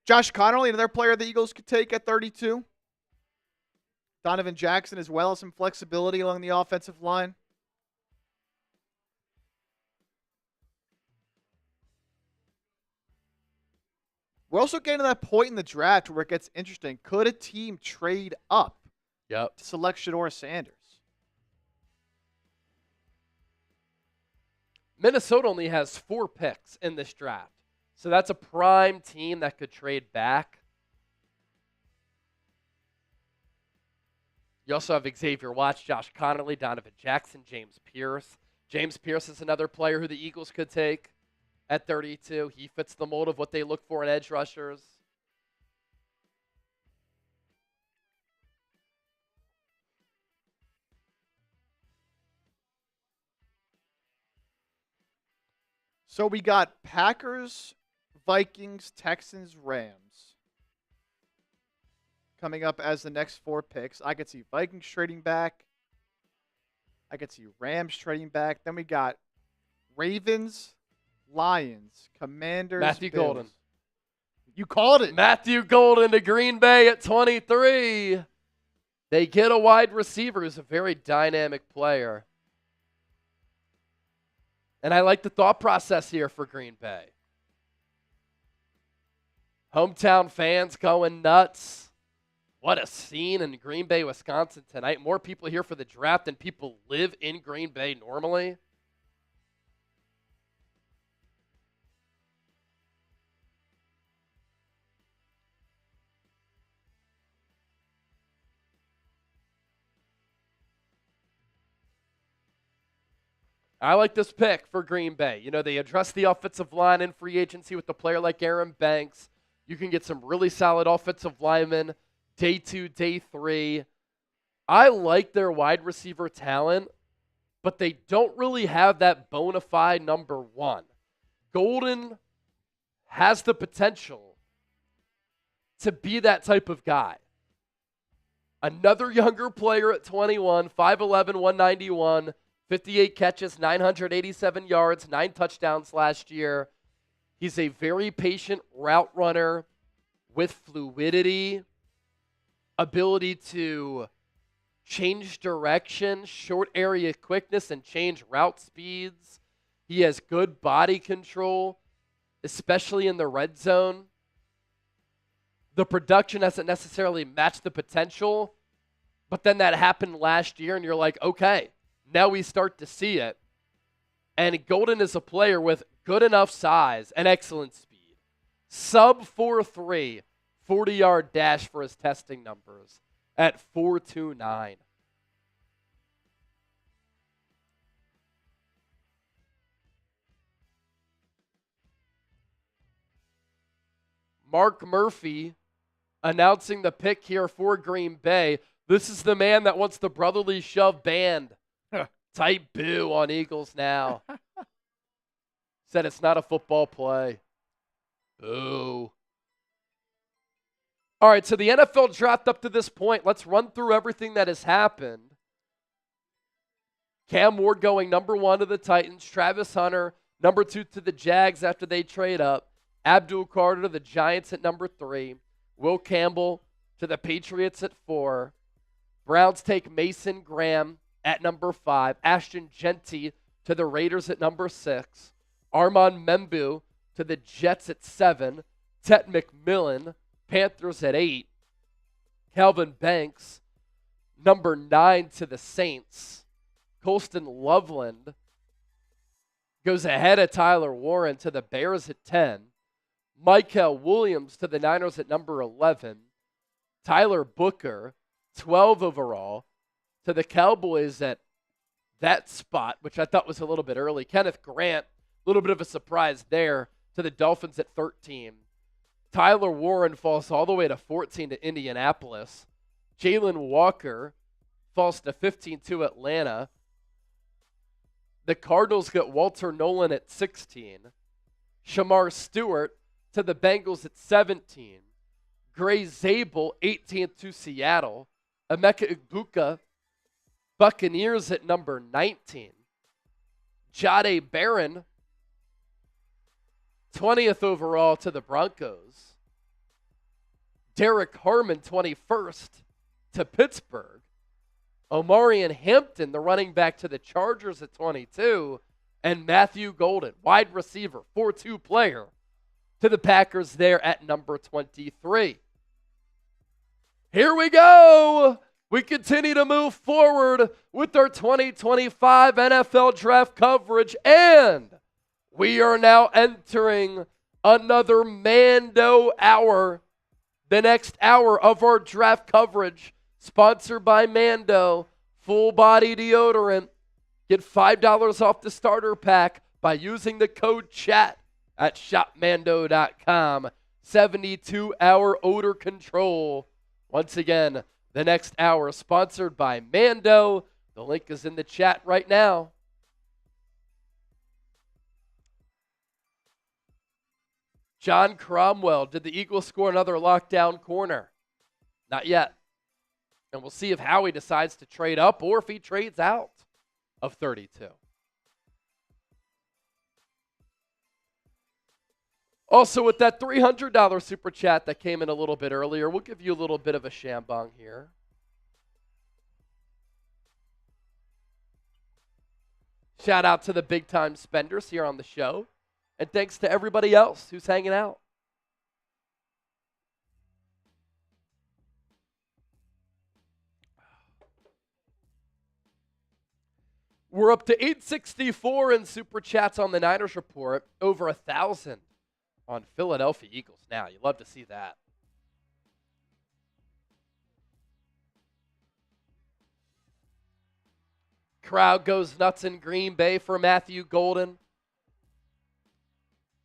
Josh Connerly, another player the Eagles could take at 32. Donovan Jackson as well, some flexibility along the offensive line. We're also getting to that point in the draft where it gets interesting. Could a team trade up to select Shedeur Sanders? Minnesota only has 4 picks in this draft. So that's a prime team that could trade back. You also have Xavier Watts, Josh Connerly, Donovan Jackson, James Pierce. James Pierce is another player who the Eagles could take at 32. He fits the mold of what they look for in edge rushers. So we got Packers, Vikings, Texans, Rams coming up as the next 4 picks. I could see Vikings trading back. I could see Rams trading back. Then we got Ravens, Lions, Commanders, Matthew Bills. Golden. You called it. Matthew Golden to Green Bay at 23. They get a wide receiver who's a very dynamic player. And I like the thought process here for Green Bay. Hometown fans going nuts. What a scene in Green Bay, Wisconsin tonight. More people here for the draft than people live in Green Bay normally. I like this pick for Green Bay. You know, they address the offensive line in free agency with a player like Aaron Banks. You can get some really solid offensive linemen day 2, day 3. I like their wide receiver talent, but they don't really have that bona fide number 1. Golden has the potential to be that type of guy. Another younger player at 21, 5'11", 191, 58 catches, 987 yards, 9 touchdowns last year. He's a very patient route runner with fluidity, ability to change direction, short area quickness, and change route speeds. He has good body control, especially in the red zone. The production hasn't necessarily matched the potential, but then that happened last year, and you're like, okay, now we start to see it. And Golden is a player with good enough size and excellent speed. Sub 4.3, 40-yard dash for his testing numbers at 4.29. Mark Murphy announcing the pick here for Green Bay. This is the man that wants the brotherly shove banned. Type boo on Eagles now. Said it's not a football play. Boo. All right, so the NFL draft up to this point. Let's run through everything that has happened. Cam Ward going number 1 to the Titans. Travis Hunter, number 2 to the Jags after they trade up. Abdul Carter to the Giants at number 3. Will Campbell to the Patriots at 4. Browns take Mason Graham at number 5. Ashton Genty to the Raiders at number 6. Armand Membu to the Jets at 7. Tet McMillan, Panthers at 8. Calvin Banks, number 9 to the Saints. Colston Loveland goes ahead of Tyler Warren to the Bears at 10. Michael Williams to the Niners at number 11. Tyler Booker, 12 overall, to the Cowboys at that spot, which I thought was a little bit early. Kenneth Grant, a little bit of a surprise there, to the Dolphins at 13. Tyler Warren falls all the way to 14 to Indianapolis. Jalen Walker falls to 15 to Atlanta. The Cardinals get Walter Nolan at 16. Shamar Stewart to the Bengals at 17. Gray Zabel, 18th to Seattle. Emeka Egbuka, Buccaneers at number 19. Jahdae Barron, 20th overall to the Broncos. Derek Harmon, 21st to Pittsburgh. Omarion Hampton, the running back to the Chargers at 22. And Matthew Golden, wide receiver, 4-2 player, to the Packers there at number 23. Here we go. We continue to move forward with our 2025 NFL draft coverage, and we are now entering another Mando hour, the next hour of our draft coverage, sponsored by Mando, full body deodorant. Get $5 off the starter pack by using the code CHAT at shopmando.com. 72-hour odor control. Once again, the next hour sponsored by Mando. The link is in the chat right now. John Cromwell, did the Eagles score another lockdown corner? Not yet. And we'll see if Howie decides to trade up or if he trades out of 32. Also, with that $300 super chat that came in a little bit earlier, we'll give you a little bit of a shambong here. Shout out to the big time spenders here on the show. And thanks to everybody else who's hanging out. We're up to 864 in Super Chats on the Niners report. Over 1,000 on Philadelphia Eagles now. You love to see that. Crowd goes nuts in Green Bay for Matthew Golden.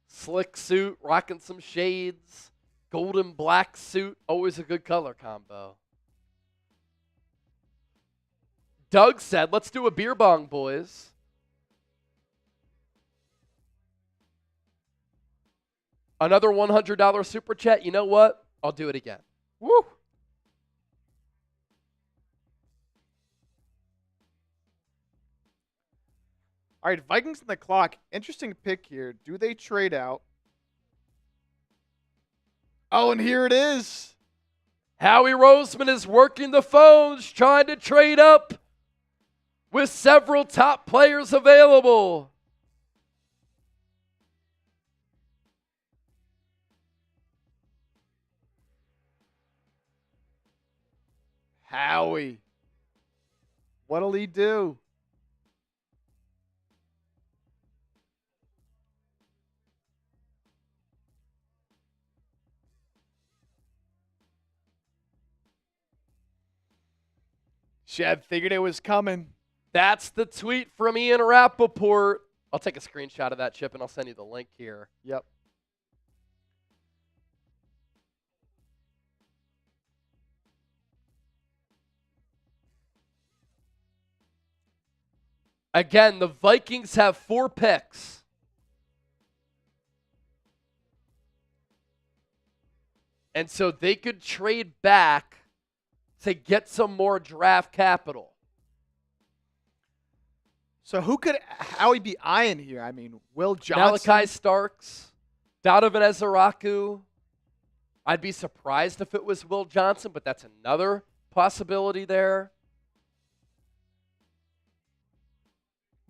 Slick suit, rocking some shades. Golden black suit, always a good color combo. Doug said, let's do a beer bong, boys. Another $100 super chat. You know what? I'll do it again. Woo! All right, Vikings on the clock. Interesting pick here. Do they trade out? Oh, and here it is. Howie Roseman is working the phones, trying to trade up with several top players available. Howie. What'll he do? Shad figured it was coming. That's the tweet from Ian Rappaport. I'll take a screenshot of that, Chip, and I'll send you the link here. Yep. Again, the Vikings have 4 picks. And so they could trade back to get some more draft capital. So who could Howie be eyeing here? I mean, Will Johnson? Malachi Starks, Donovan Ezeraku. I'd be surprised if it was Will Johnson, but that's another possibility there.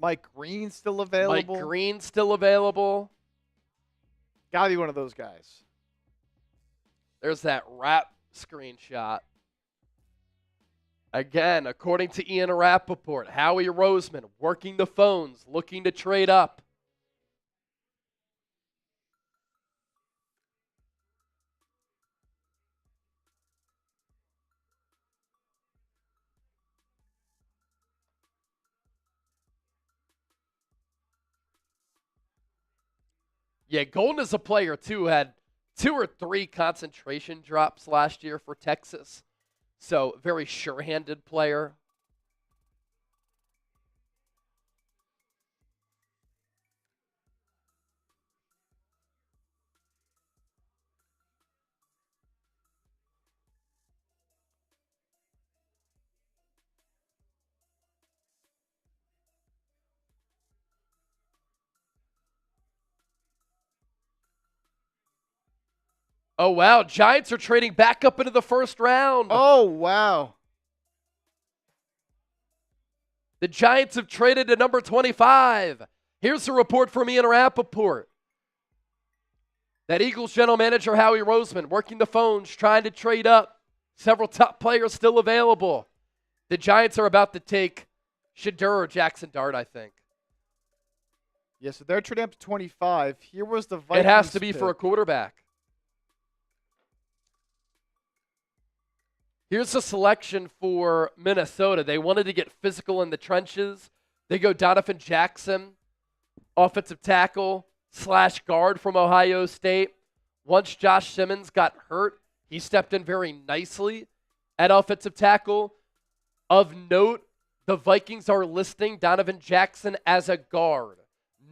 Mike Green still available? Mike Green still available. Gotta be one of those guys. There's that wrap screenshot. Again, according to Ian Rappaport, Howie Roseman working the phones, looking to trade up. Yeah, Golden is a player, too, had 2 or 3 concentration drops last year for Texas. So, very sure-handed player. Oh, wow. Giants are trading back up into the first round. Oh, wow. The Giants have traded to number 25. Here's a report from Ian Rappaport that Eagles general manager Howie Roseman working the phones, trying to trade up. Several top players still available. The Giants are about to take Shadur or Jackson Dart, I think. Yeah, so they're trading up to 25. Here was the Vikings It has to be pick. for a quarterback. Here's a selection for Minnesota. They wanted to get physical in the trenches. They go Donovan Jackson, offensive tackle / guard from Ohio State. Once Josh Simmons got hurt, he stepped in very nicely at offensive tackle. Of note, the Vikings are listing Donovan Jackson as a guard,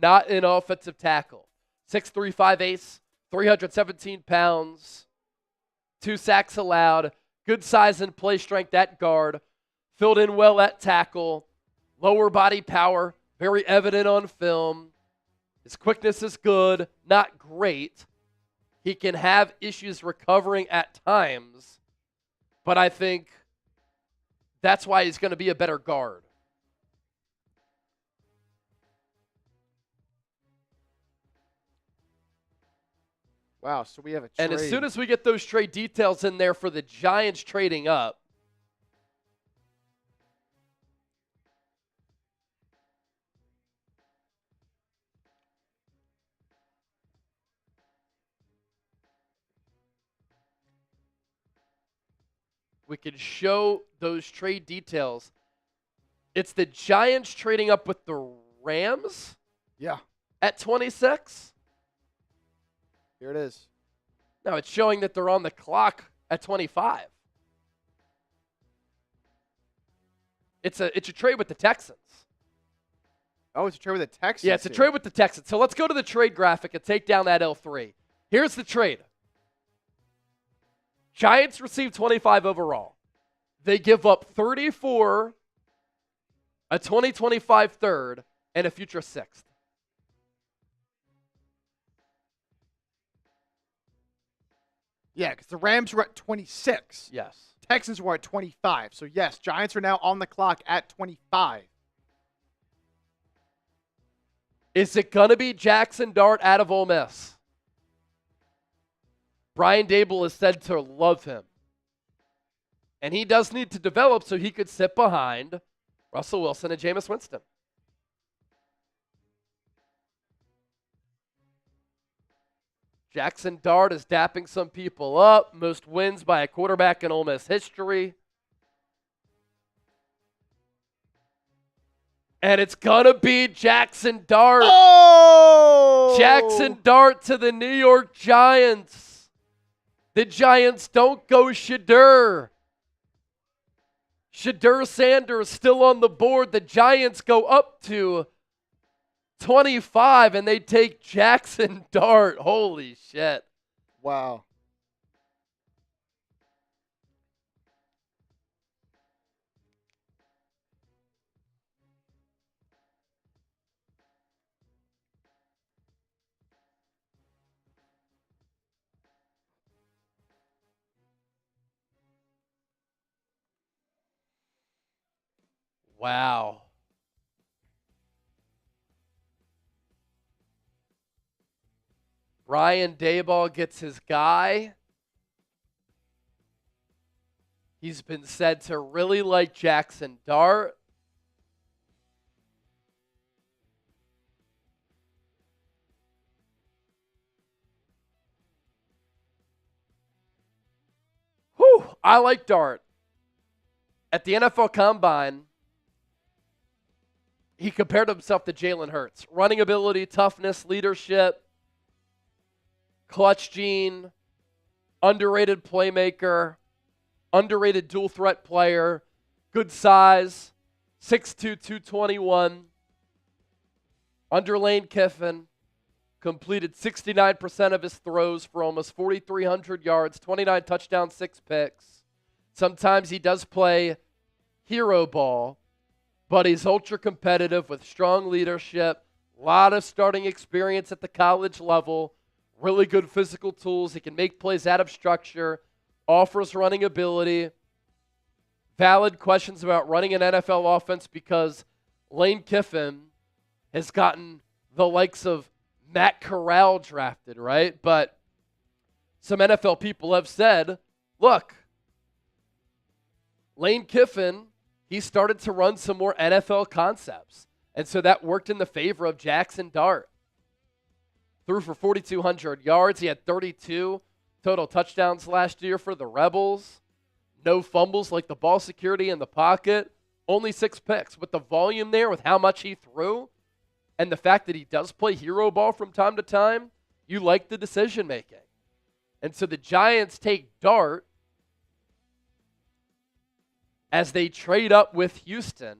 not an offensive tackle. 6'3", 5'8", 317 pounds, 2 sacks allowed. Good size and play strength at guard. Filled in well at tackle. Lower body power. Very evident on film. His quickness is good. Not great. He can have issues recovering at times. But I think that's why he's going to be a better guard. Wow, so we have a trade. And as soon as we get those trade details in there for the Giants trading up, we could show those trade details. It's the Giants trading up with the Rams. Yeah. At 26. Here it is. No, it's showing that they're on the clock at 25. It's a trade with the Texans. Oh, it's a trade with the Texans. Yeah, it's a trade with the Texans. So let's go to the trade graphic and take down that L3. Here's the trade. Giants receive 25 overall. They give up 34, a 2025 third, and a future sixth. Yeah, because the Rams were at 26. Yes. Texans were at 25. So, yes, Giants are now on the clock at 25. Is it going to be Jackson Dart out of Ole Miss? Brian Dable is said to love him. And he does need to develop so he could sit behind Russell Wilson and Jameis Winston. Jackson Dart is dapping some people up. Most wins by a quarterback in Ole Miss history. And it's going to be Jackson Dart. Oh! Jackson Dart to the New York Giants. The Giants don't go Shadur. Shadur Sanders still on the board. The Giants go up to 25, and they take Jackson Dart. Holy shit. Wow. Wow. Brian Daboll gets his guy. He's been said to really like Jackson Dart. Whew, I like Dart. At the NFL Combine, he compared himself to Jalen Hurts. Running ability, toughness, leadership, clutch gene, underrated playmaker, underrated dual threat player, good size, 6'2", 221. Under Lane Kiffin, completed 69% of his throws for almost 4,300 yards, 29 touchdowns, 6 picks. Sometimes he does play hero ball, but he's ultra competitive with strong leadership, a lot of starting experience at the college level, really good physical tools. He can make plays out of structure, offers running ability. Valid questions about running an NFL offense because Lane Kiffin has gotten the likes of Matt Corral drafted, right? But some NFL people have said, look, Lane Kiffin, he started to run some more NFL concepts. And so that worked in the favor of Jackson Dart. Threw for 4,200 yards. He had 32 total touchdowns last year for the Rebels. No fumbles, like the ball security in the pocket. Only 6 picks. With the volume there, with how much he threw, and the fact that he does play hero ball from time to time, you like the decision making. And so the Giants take Dart as they trade up with Houston.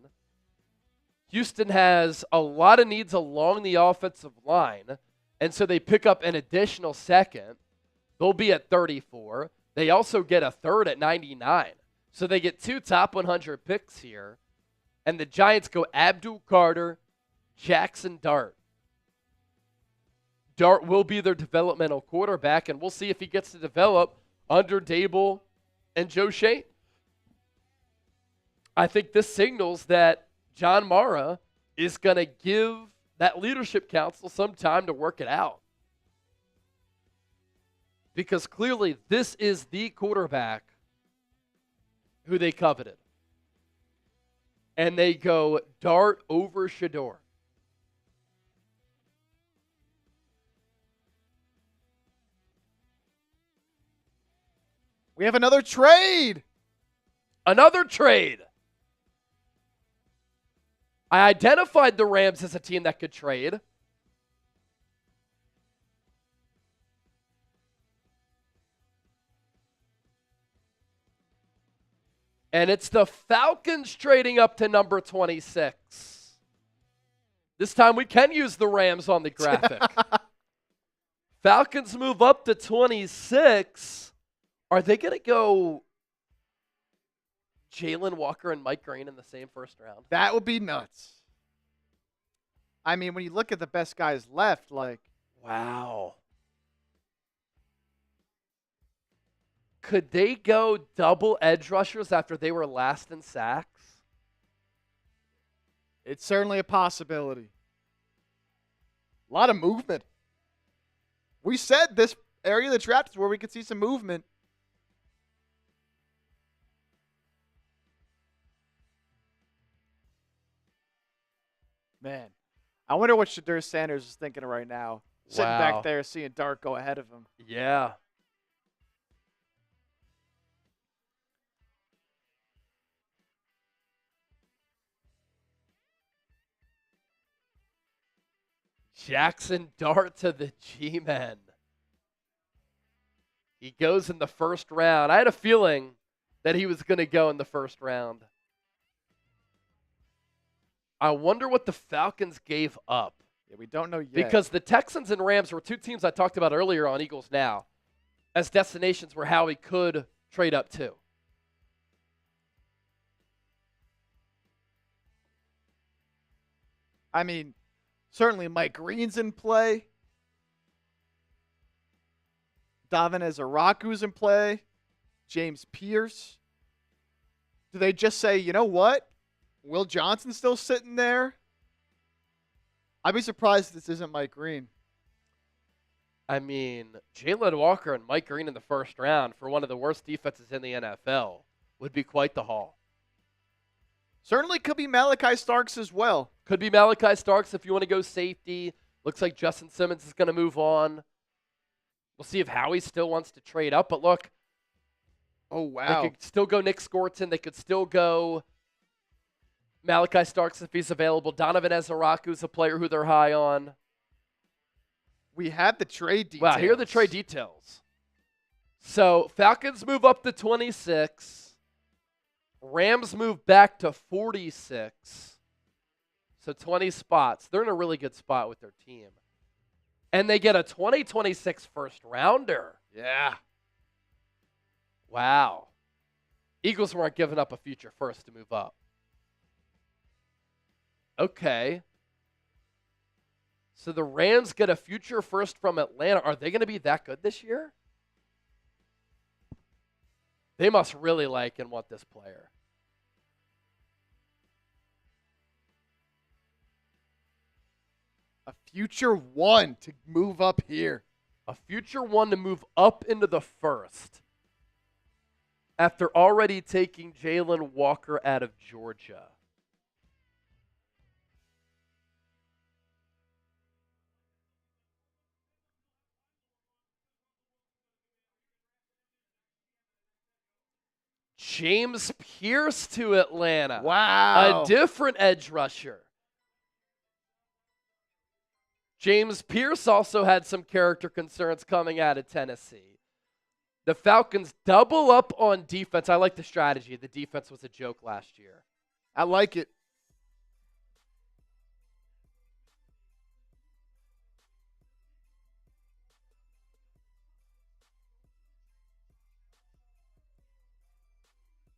Houston has a lot of needs along the offensive line, and so they pick up an additional second. They'll be at 34. They also get a third at 99. So they get 2 top 100 picks here, and the Giants go Abdul Carter, Jackson Dart. Dart will be their developmental quarterback, and we'll see if he gets to develop under Dable and Joe Shane. I think this signals that John Mara is going to give that leadership council some time to work it out. Because clearly this is the quarterback who they coveted. And they go Dart over Shador. We have another trade. Another trade. I identified the Rams as a team that could trade. And it's the Falcons trading up to number 26. This time we can use the Rams on the graphic. Falcons move up to 26. Are they going to go Jalen Walker and Mike Green in the same first round? That would be nuts. I mean, when you look at the best guys left, like. Wow. Could they go double edge rushers after they were last in sacks? It's certainly a possibility. A lot of movement. We said this area of the draft is where we could see some movement. Man, I wonder what Shadur Sanders is thinking right now. Sitting back there seeing Dart go ahead of him. Yeah. Jackson Dart to the G-Men. He goes in the first round. I had a feeling that he was going to go in the first round. I wonder what the Falcons gave up. Yeah, we don't know yet. Because the Texans and Rams were two teams I talked about earlier on Eagles Now as destinations where Howie could trade up to. I mean, certainly Mike Green's in play. Davin Ezeraku's in play. James Pierce. Do they just say, you know what? Will Johnson's still sitting there? I'd be surprised if this isn't Mike Green. I mean, Jalen Walker and Mike Green in the first round for one of the worst defenses in the NFL would be quite the haul. Certainly could be Malachi Starks as well. Could be Malachi Starks if you want to go safety. Looks like Justin Simmons is going to move on. We'll see if Howie still wants to trade up. But look. Oh, wow. They could still go Nick Scorton. They could still go Malachi Starks if he's available. Donovan Ezeraku's a player who they're high on. We have the trade details. Wow, here are the trade details. So Falcons move up to 26. Rams move back to 46. So 20 spots. They're in a really good spot with their team. And they get a 2026 first rounder. Yeah. Wow. Eagles weren't giving up a future first to move up. Okay. So the Rams get a future first from Atlanta. Are they going to be that good this year? They must really like and want this player. A future one to move up here. A future one to move up into the first after already taking Jalen Walker out of Georgia. James Pierce to Atlanta. Wow. A different edge rusher. James Pierce also had some character concerns coming out of Tennessee. The Falcons double up on defense. I like the strategy. The defense was a joke last year. I like it.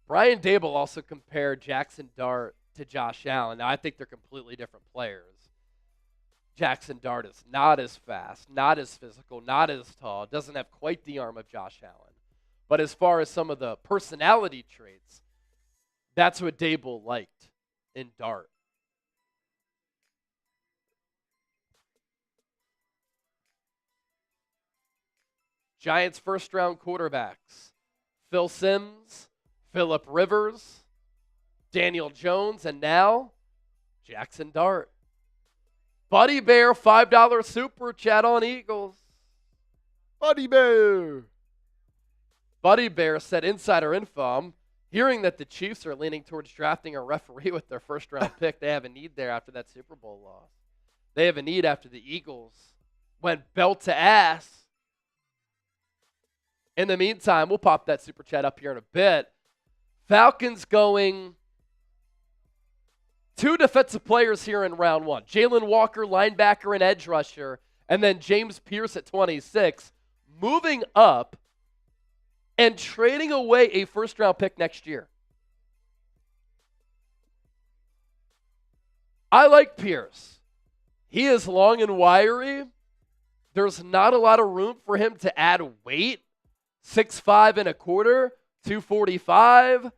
Brian Dable also compared Jackson Dart to Josh Allen. Now, I think they're completely different players. Jackson Dart is not as fast, not as physical, not as tall, doesn't have quite the arm of Josh Allen. But as far as some of the personality traits, that's what Dable liked in Dart. Giants first-round quarterbacks. Phil Simms, Phillip Rivers, Daniel Jones, and now Jackson Dart. Buddy Bear, $5 super chat on Eagles. Buddy Bear. Buddy Bear said insider info. Hearing that the Chiefs are leaning towards drafting a referee with their first-round pick, they have a need there after that Super Bowl loss. They have a need after the Eagles went belt to ass. In the meantime, we'll pop that super chat up here in a bit. Falcons going 2 defensive players here in round 1. Jalen Walker, linebacker and edge rusher, and then James Pierce at 26, moving up and trading away a first-round pick next year. I like Pierce. He is long and wiry. There's not a lot of room for him to add weight. 6'5" and a quarter, 245.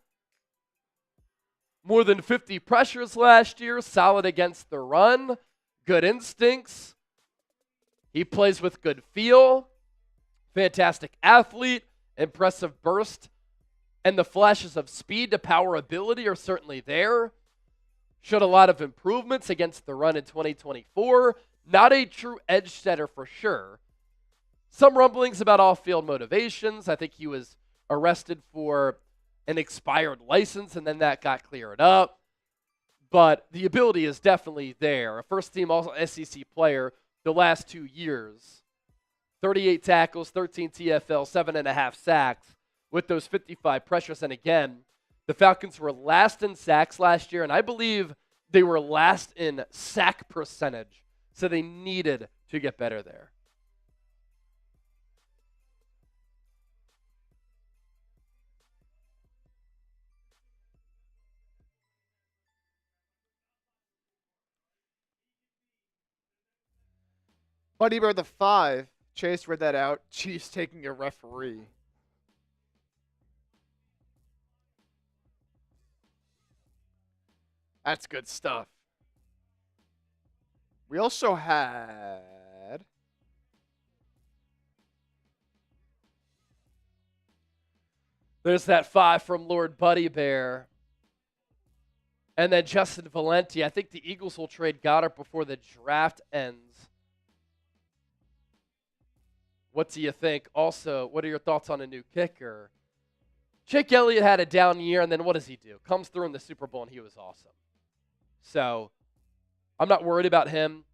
More than 50 pressures last year, solid against the run, good instincts. He plays with good feel, fantastic athlete, impressive burst, and the flashes of speed to power ability are certainly there. Showed a lot of improvements against the run in 2024. Not a true edge setter for sure. Some rumblings about off-field motivations. I think he was arrested for an expired license, and then that got cleared up. But the ability is definitely there. A first-team All-SEC player the last 2 years. 38 tackles, 13 TFL, 7.5 sacks with those 55 pressures. And again, the Falcons were last in sacks last year, and I believe they were last in sack percentage. So they needed to get better there. Buddy Bear the 5. Chase read that out. Chiefs taking a referee. That's good stuff. We also had there's that 5 from Lord Buddy Bear. And then Justin Valenti. I think the Eagles will trade Goddard before the draft ends. What do you think? Also, what are your thoughts on a new kicker? Jake Elliott had a down year, and then what does he do? Comes through in the Super Bowl, and he was awesome. So, I'm not worried about him.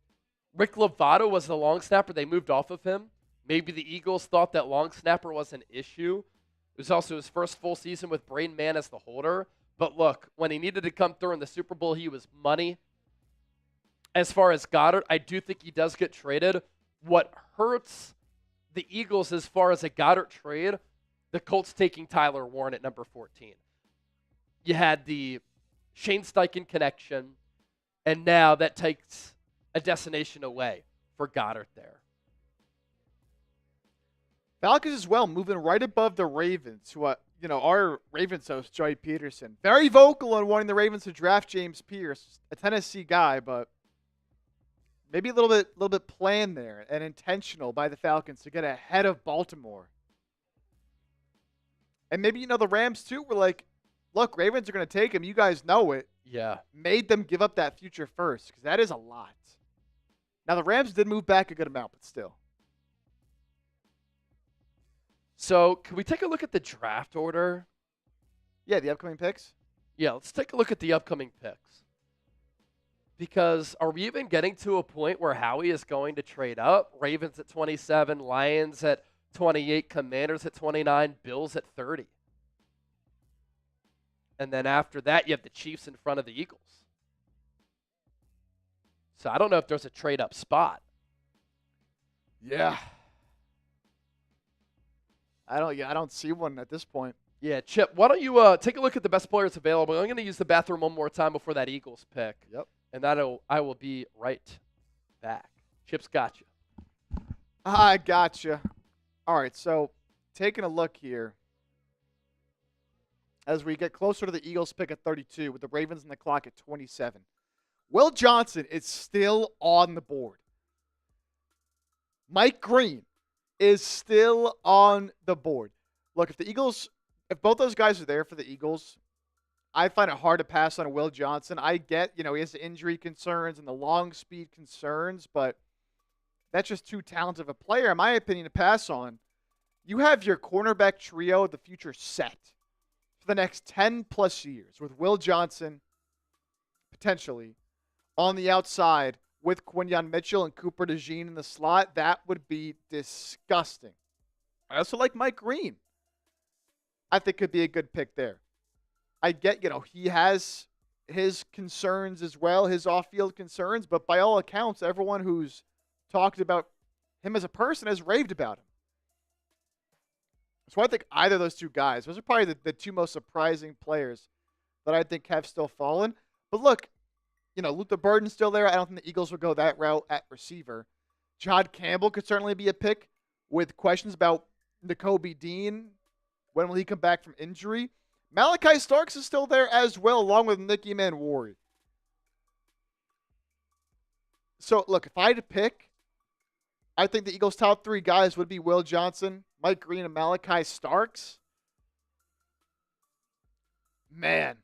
Rick Lovato was the long snapper. They moved off of him. Maybe the Eagles thought that long snapper was an issue. It was also his first full season with Braden Mann as the holder. But look, when he needed to come through in the Super Bowl, he was money. As far as Goddard, I do think he does get traded. What hurts the Eagles as far as a Goddard trade, the Colts taking Tyler Warren at number 14. You had the Shane Steichen connection, and now that takes a destination away for Goddard there. Falcons as well, moving right above the Ravens, who, our Ravens host, Joey Peterson, very vocal on wanting the Ravens to draft James Pierce, a Tennessee guy, but maybe a little bit planned there and intentional by the Falcons to get ahead of Baltimore. And maybe, the Rams too were like, look, Ravens are going to take him. You guys know it. Yeah. Made them give up that future first, because that is a lot. Now, the Rams did move back a good amount, but still. So, can we take a look at the draft order? Yeah, the upcoming picks? Yeah, let's take a look at the upcoming picks. Because are we even getting to a point where Howie is going to trade up? Ravens at 27, Lions at 28, Commanders at 29, Bills at 30. And then after that, you have the Chiefs in front of the Eagles. So I don't know if there's a trade-up spot. Yeah. I don't see one at this point. Yeah, Chip, why don't you take a look at the best players available. I'm going to use the bathroom one more time before that Eagles pick. Yep. And I will be right back. Chip's got you. I got you. All right, so taking a look here as we get closer to the Eagles pick at 32 with the Ravens on the clock at 27. Will Johnson is still on the board. Mike Green is still on the board. Look, if both those guys are there for the Eagles, I find it hard to pass on Will Johnson. I get, he has the injury concerns and the long speed concerns, but that's just too talented of a player, in my opinion, to pass on. You have your cornerback trio of the future set. For the next 10 plus years with Will Johnson potentially on the outside with Quinyon Mitchell and Cooper DeJean in the slot, that would be disgusting. I also like Mike Green. I think could be a good pick there. I get, he has his concerns as well, his off-field concerns, but by all accounts, everyone who's talked about him as a person has raved about him. So I think either of those two guys, those are probably the two most surprising players that I think have still fallen. But look, Luther Burden's still there. I don't think the Eagles will go that route at receiver. Jahad Campbell could certainly be a pick with questions about Nakobe Dean. When will he come back from injury? Malachi Starks is still there as well, along with Nicky Manwari. So, look, if I had to pick, I think the Eagles' top three guys would be Will Johnson, Mike Green, and Malachi Starks. Man,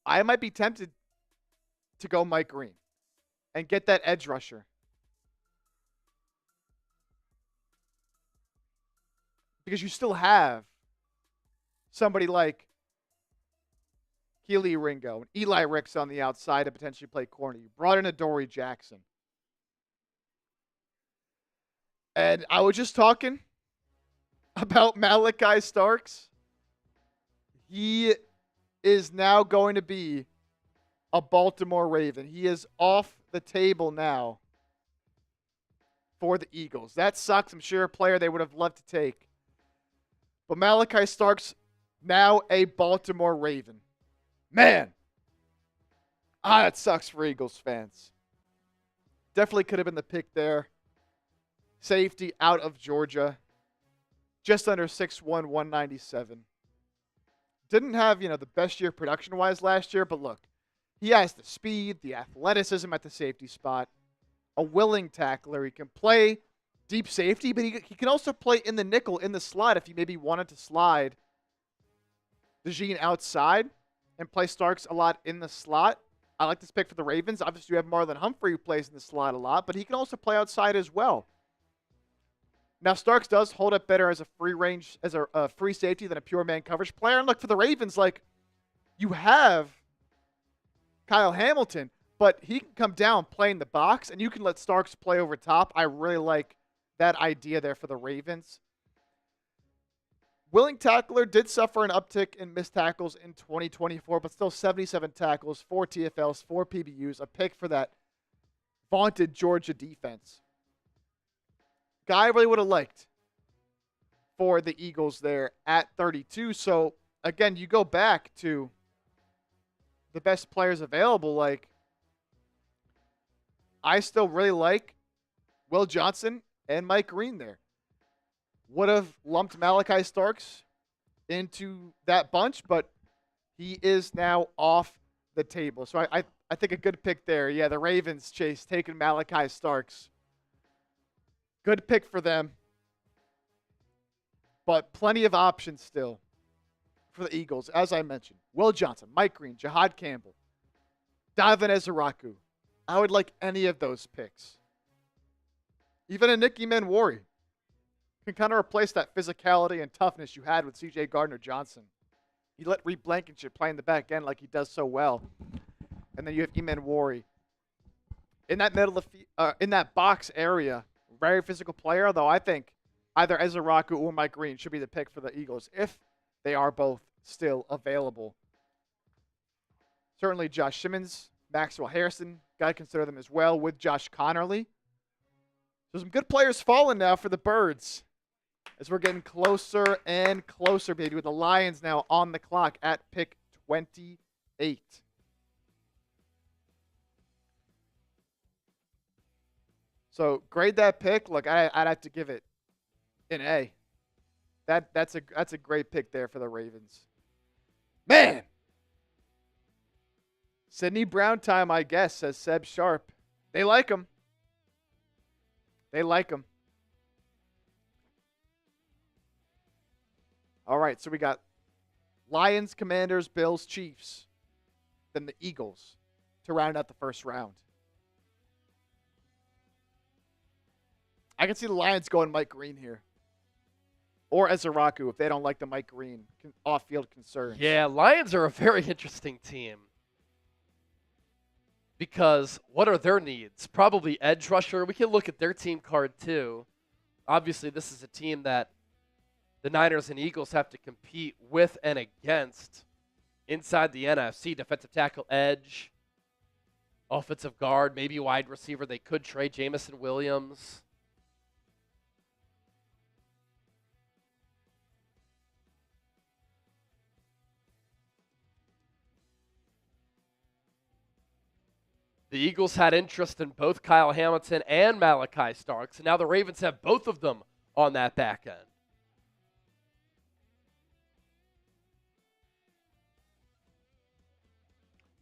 I might be tempted to go Mike Green and get that edge rusher. Because you still have somebody like Keely Ringo and Eli Ricks on the outside to potentially play corner. You brought in Adoree Jackson. And I was just talking about Malachi Starks. He is now going to be a Baltimore Raven. He is off the table now for the Eagles. That sucks. I'm sure a player they would have loved to take. But Malachi Starks, now a Baltimore Raven. Man. That sucks for Eagles fans. Definitely could have been the pick there. Safety out of Georgia. Just under 6'1", 197. Didn't have, the best year production-wise last year, but look, he has the speed, the athleticism at the safety spot, a willing tackler. He can play deep safety, but he can also play in the nickel, in the slot, if he maybe wanted to slide DeJean outside and play Starks a lot in the slot. I like this pick for the Ravens. Obviously, you have Marlon Humphrey who plays in the slot a lot, but he can also play outside as well. Now, Starks does hold up better as a free range, as a free safety than a pure man coverage player. And look, for the Ravens, you have Kyle Hamilton, but he can come down, play in the box, and you can let Starks play over top. I really like that idea there for the Ravens. Willing tackler did suffer an uptick in missed tackles in 2024, but still 77 tackles, 4 TFLs, 4 PBUs, a pick for that vaunted Georgia defense. Guy I really would have liked for the Eagles there at 32. So, again, you go back to the best players available. I still really like Will Johnson and Mike Green there. Would have lumped Malachi Starks into that bunch, but he is now off the table. So I think a good pick there. Yeah, the Ravens, Chase, taking Malachi Starks. Good pick for them. But plenty of options still for the Eagles. As I mentioned, Will Johnson, Mike Green, Jahad Campbell, Davin Ezeraku. I would like any of those picks. Even a Nicky Manwari can kind of replace that physicality and toughness you had with C.J. Gardner-Johnson. You let Reed Blankenship play in the back end like he does so well. And then you have Manwari. In that middle of in that box area, very physical player, though I think either Ezeraku or Mike Green should be the pick for the Eagles if they are both still available. Certainly Josh Simmons, Maxwell Harrison, got to consider them as well with Josh Connerly. So some good players falling now for the Birds as we're getting closer and closer, baby, with the Lions now on the clock at pick 28. So grade that pick. Look, I'd have to give it an A. That's a great pick there for the Ravens. Man! Sidney Brown time, I guess, says Seb Sharp. They like him. They like him. All right, so we got Lions, Commanders, Bills, Chiefs, then the Eagles to round out the first round. I can see the Lions going Mike Green here. or Ezeraku if they don't like the Mike Green off-field concerns. Yeah, Lions are a very interesting team. Because what are their needs? Probably edge rusher. We can look at their team card too. Obviously, this is a team that the Niners and Eagles have to compete with and against inside the NFC. Defensive tackle, edge, offensive guard, maybe wide receiver. They could trade Jamison Williams. The Eagles had interest in both Kyle Hamilton and Malachi Starks, and now the Ravens have both of them on that back end.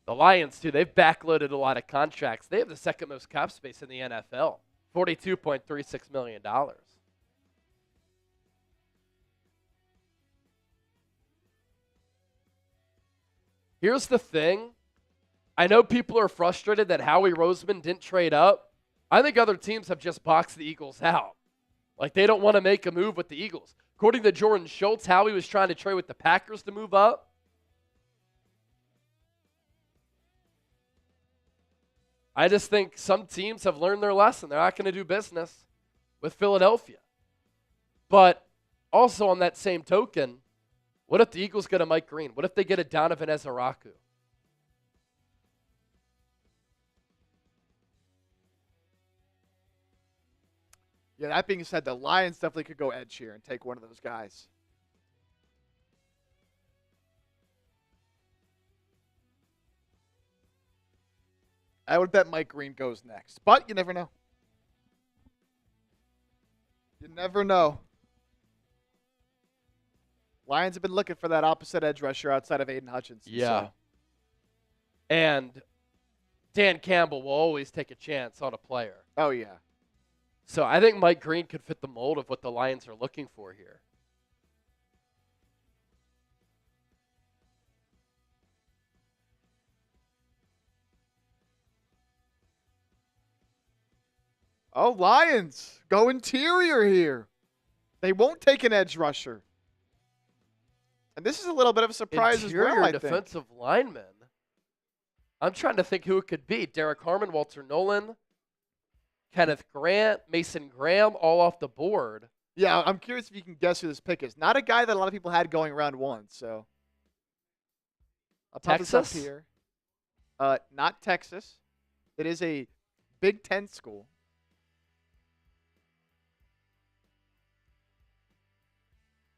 The Lions, too, they've backloaded a lot of contracts. They have the second most cap space in the NFL, $42.36 million. Here's the thing. I know people are frustrated that Howie Roseman didn't trade up. I think other teams have just boxed the Eagles out. Like, they don't want to make a move with the Eagles. According to Jordan Schultz, Howie was trying to trade with the Packers to move up. I just think some teams have learned their lesson. They're not going to do business with Philadelphia. But also on that same token, what if the Eagles get a Mike Green? What if they get a Donovan Ezeraku? Yeah, that being said, the Lions definitely could go edge here and take one of those guys. I would bet Mike Green goes next, but you never know. You never know. Lions have been looking for that opposite edge rusher outside of Aiden Hutchinson. Yeah. So. And Dan Campbell will always take a chance on a player. Oh, yeah. So I think Mike Green could fit the mold of what the Lions are looking for here. Oh, Lions go interior here. They won't take an edge rusher. And this is a little bit of a surprise Interior as well, I defensive think. lineman. I'm trying to think who it could be. Derek Harmon, Walter Nolan, Kenneth Grant, Mason Graham, all off the board. Yeah, I'm curious if you can guess who this pick is. Not a guy that a lot of people had going round one, so. I'll pop this up here. Not Texas. It is a Big Ten school.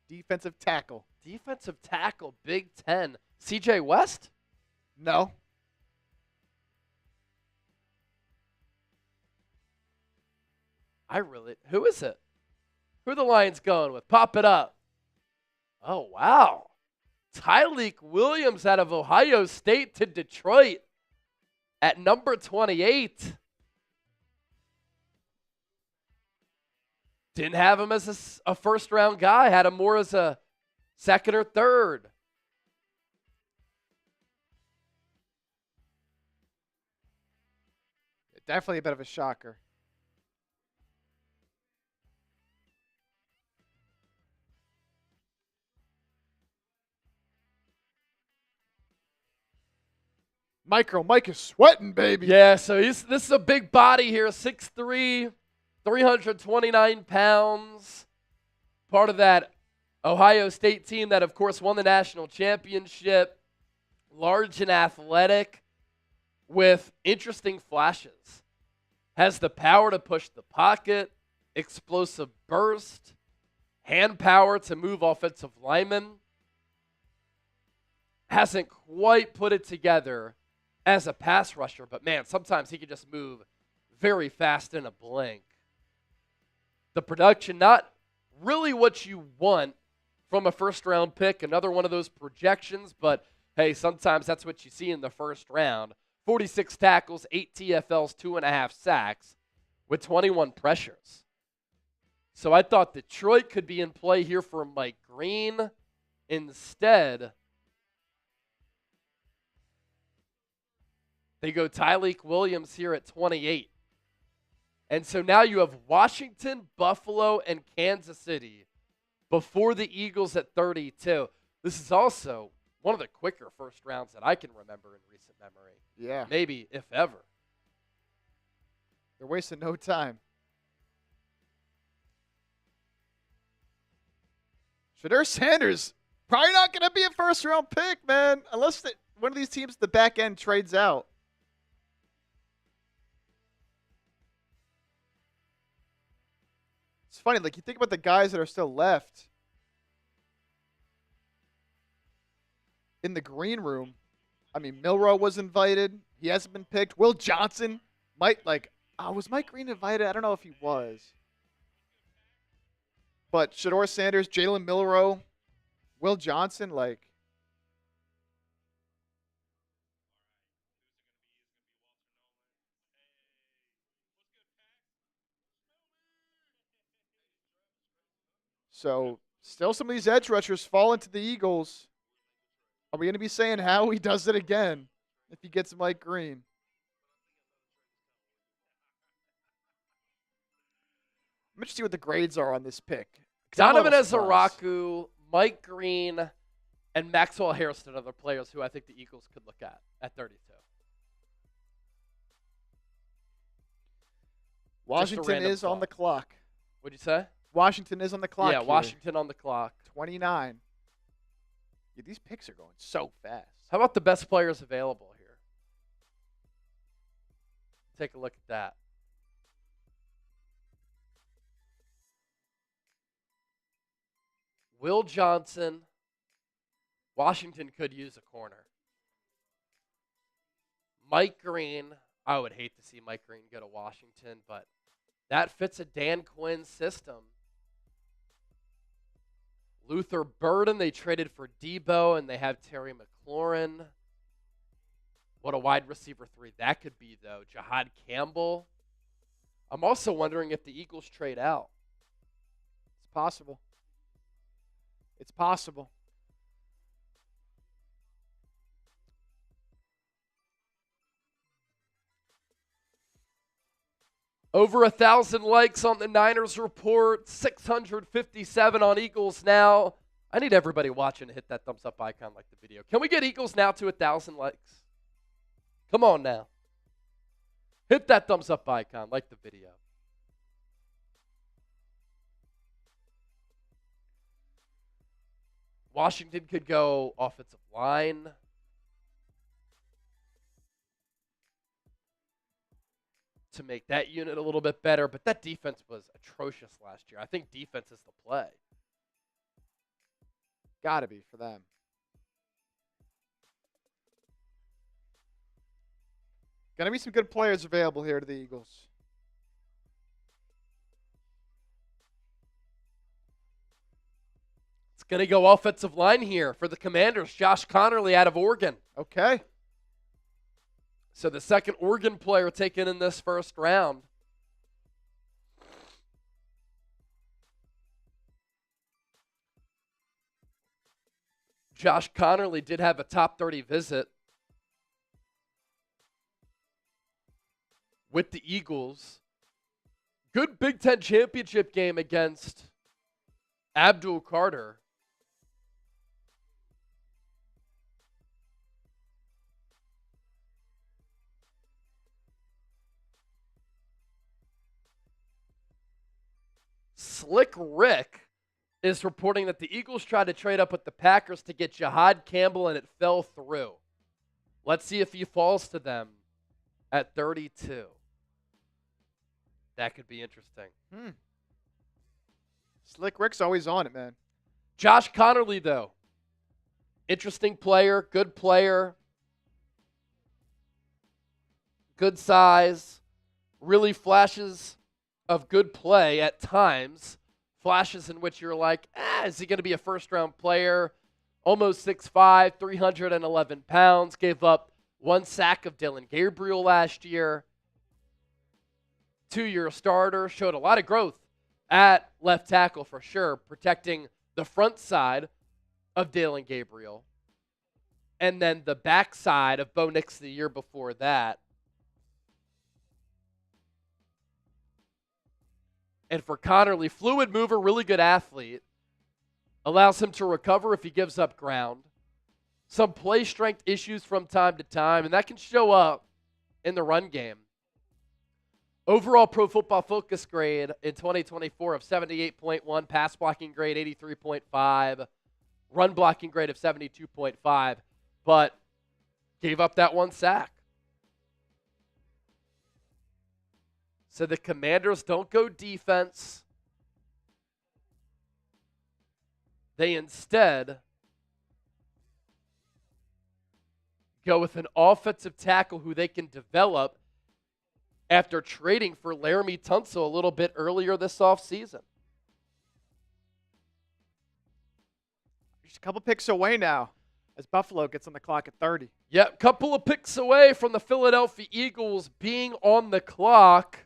Defensive tackle. Defensive tackle, Big Ten. CJ West? No. Who is it? Who are the Lions going with? Pop it up. Oh, wow. Tyleik Williams out of Ohio State to Detroit at number 28. Didn't have him as a first-round guy. Had him more as a second or third. Definitely a bit of a shocker. Mike is sweating, baby. Yeah, so this is a big body here, 6'3", 329 pounds. Part of that Ohio State team that, of course, won the national championship. Large and athletic with interesting flashes. Has the power to push the pocket, explosive burst, hand power to move offensive linemen. Hasn't quite put it together as a pass rusher, but man, sometimes he can just move very fast in a blink. The production, not really what you want from a first-round pick, another one of those projections, but hey, sometimes that's what you see in the first round. 46 tackles, 8 TFLs, 2.5 sacks with 21 pressures. So I thought Detroit could be in play here for Mike Green. Instead, they go Tyleik Williams here at 28. And so now you have Washington, Buffalo, and Kansas City before the Eagles at 32. This is also one of the quicker first rounds that I can remember in recent memory. Yeah. Maybe, if ever. They're wasting no time. Shedeur Sanders, probably not going to be a first-round pick, man, unless one of these teams at the back end trades out. It's funny, like you think about the guys that are still left in the green room. I mean, Milroe was invited. He hasn't been picked. Will Johnson was Mike Green invited? I don't know if he was. But Shedeur Sanders, Jalen Milroe, Will Johnson, so still some of these edge rushers fall into the Eagles. Are we going to be saying how he does it again if he gets Mike Green? I'm interested to see what the grades are on this pick. Donovan Ezaraku, Mike Green, and Maxwell Hairston are the players who I think the Eagles could look at 32. Washington is on the clock. What'd you say? Washington is on the clock. Yeah, here. Washington on the clock. 29. Yeah, these picks are going so fast. How about the best players available here? Take a look at that. Will Johnson. Washington could use a corner. Mike Green. I would hate to see Mike Green go to Washington, but that fits a Dan Quinn system. Luther Burden, they traded for Debo, and they have Terry McLaurin. What a wide receiver 3 that could be, though. Jahad Campbell. I'm also wondering if the Eagles trade out. It's possible. It's possible. Over 1,000 likes on the Niners report, 657 on Eagles Now. I need everybody watching to hit that thumbs up icon like the video. Can we get Eagles Now to 1,000 likes? Come on now. Hit that thumbs up icon like the video. Washington could go offensive line. To make that unit a little bit better, but that defense was atrocious last year. I think defense is the play. Gotta be for them. Gonna be some good players available here to the Eagles. It's gonna go offensive line here for the Commanders. Josh Connerly out of Oregon. Okay. So the second Oregon player taken in this first round. Josh Connerly did have a top 30 visit with the Eagles. Good Big Ten championship game against Abdul Carter. Slick Rick is reporting that the Eagles tried to trade up with the Packers to get Jahad Campbell, and it fell through. Let's see if he falls to them at 32. That could be interesting. Slick Rick's always on it, man. Josh Connerly, though. Interesting player, good player. Good size. Really flashes of good play at times. Flashes in which you're like, is he going to be a first-round player? Almost 6'5", 311 pounds. Gave up 1 sack of Dillon Gabriel last year. 2-year starter. Showed a lot of growth at left tackle for sure, protecting the front side of Dillon Gabriel. And then the back side of Bo Nix the year before that. And for Connerly, fluid mover, really good athlete. allows him to recover if he gives up ground, some play strength issues from time to time, and that can show up in the run game. Overall Pro Football Focus grade in 2024 of 78.1, pass blocking grade 83.5, run blocking grade of 72.5, but gave up that one sack. So the Commanders don't go defense. They instead go with an offensive tackle who they can develop after trading for Laramie Tunsil a little bit earlier this offseason. Just a couple picks away now as Buffalo gets on the clock at 30. Yep, couple of picks away from the Philadelphia Eagles being on the clock.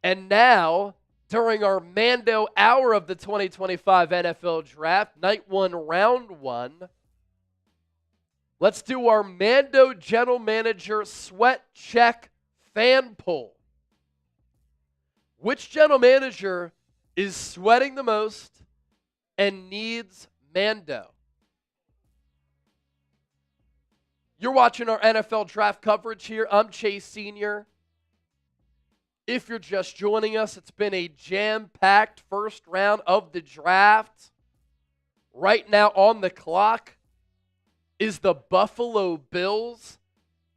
And now, during our Mando hour of the 2025 NFL Draft, night one, round one, let's do our Mando General Manager Sweat Check fan poll. Which general manager is sweating the most and needs Mando? You're watching our NFL Draft coverage here. I'm Chase Sr. If you're just joining us, it's been a jam-packed first round of the draft. Right now on the clock is the Buffalo Bills.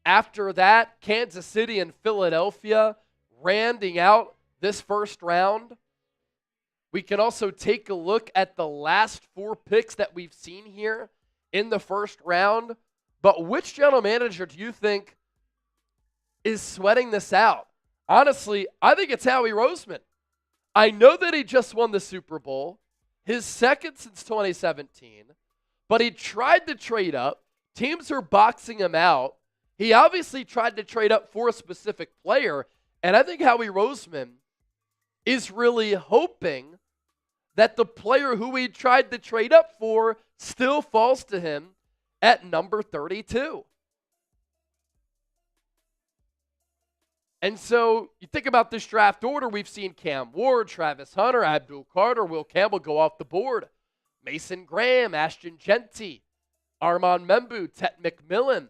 After that, Kansas City and Philadelphia rounding out this first round. We can also take a look at the last four picks that we've seen here in the first round. But which general manager do you think is sweating this out? Honestly, I think it's Howie Roseman. I know that he just won the Super Bowl, his second since 2017, but he tried to trade up. Teams are boxing him out. He obviously tried to trade up for a specific player, and I think Howie Roseman is really hoping that the player who he tried to trade up for still falls to him at number 32. And so you think about this draft order, we've seen Cam Ward, Travis Hunter, Abdul Carter, Will Campbell go off the board. Mason Graham, Ashton Genty, Armand Membu, Tet McMillan,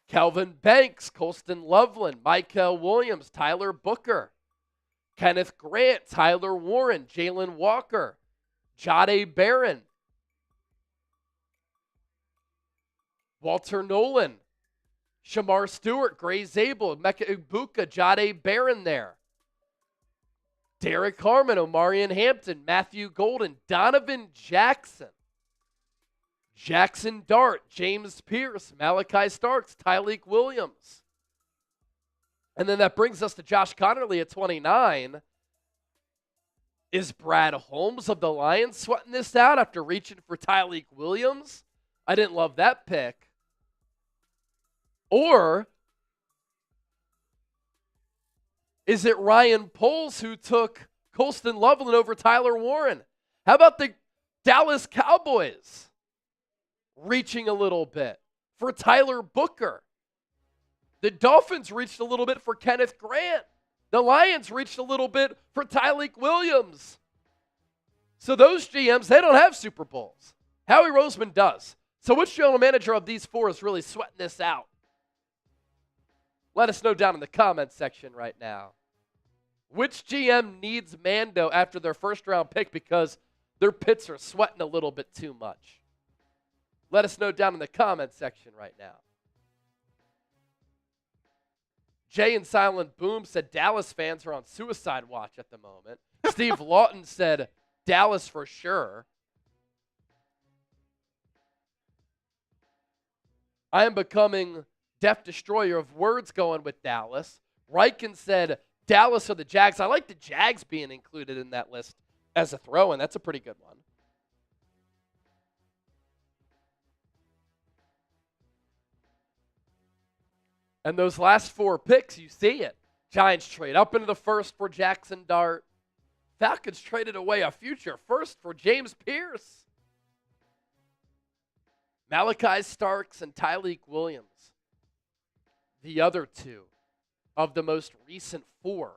Kelvin Banks, Colston Loveland, Michael Williams, Tyler Booker, Kenneth Grant, Tyler Warren, Jalen Walker, Jahdae Barron, Walter Nolan, Shamar Stewart, Gray Zabel, Mecca Ibuka, Jahdae Barron there. Derek Harmon, Omarion Hampton, Matthew Golden, Donovan Jackson, Jackson Dart, James Pierce, Malachi Starks, Tyleek Williams. And then that brings us to Josh Connerly at 29. Is Brad Holmes of the Lions sweating this out after reaching for Tyleek Williams? I didn't love that pick. Or is it Ryan Poles who took Colston Loveland over Tyler Warren? How about the Dallas Cowboys reaching a little bit for Tyler Booker? The Dolphins reached a little bit for Kenneth Grant. The Lions reached a little bit for Tyleek Williams. So those GMs, they don't have Super Bowls. Howie Roseman does. So which general manager of these four is really sweating this out? Let us know down in the comments section right now. Which GM needs Mando after their first round pick because their pits are sweating a little bit too much? Let us know down in the comments section right now. Jay and Silent Boom said Dallas fans are on suicide watch at the moment. Steve Lawton said Dallas for sure. I am becoming Death Destroyer of words going with Dallas. Riken said Dallas or the Jags. I like the Jags being included in that list as a throw-in. That's a pretty good one. And those last four picks, you see it. Giants trade up into the first for Jackson Dart. Falcons traded away a future first for James Pierce. Malachi Starks and Tyleek Williams. The other two of the most recent four.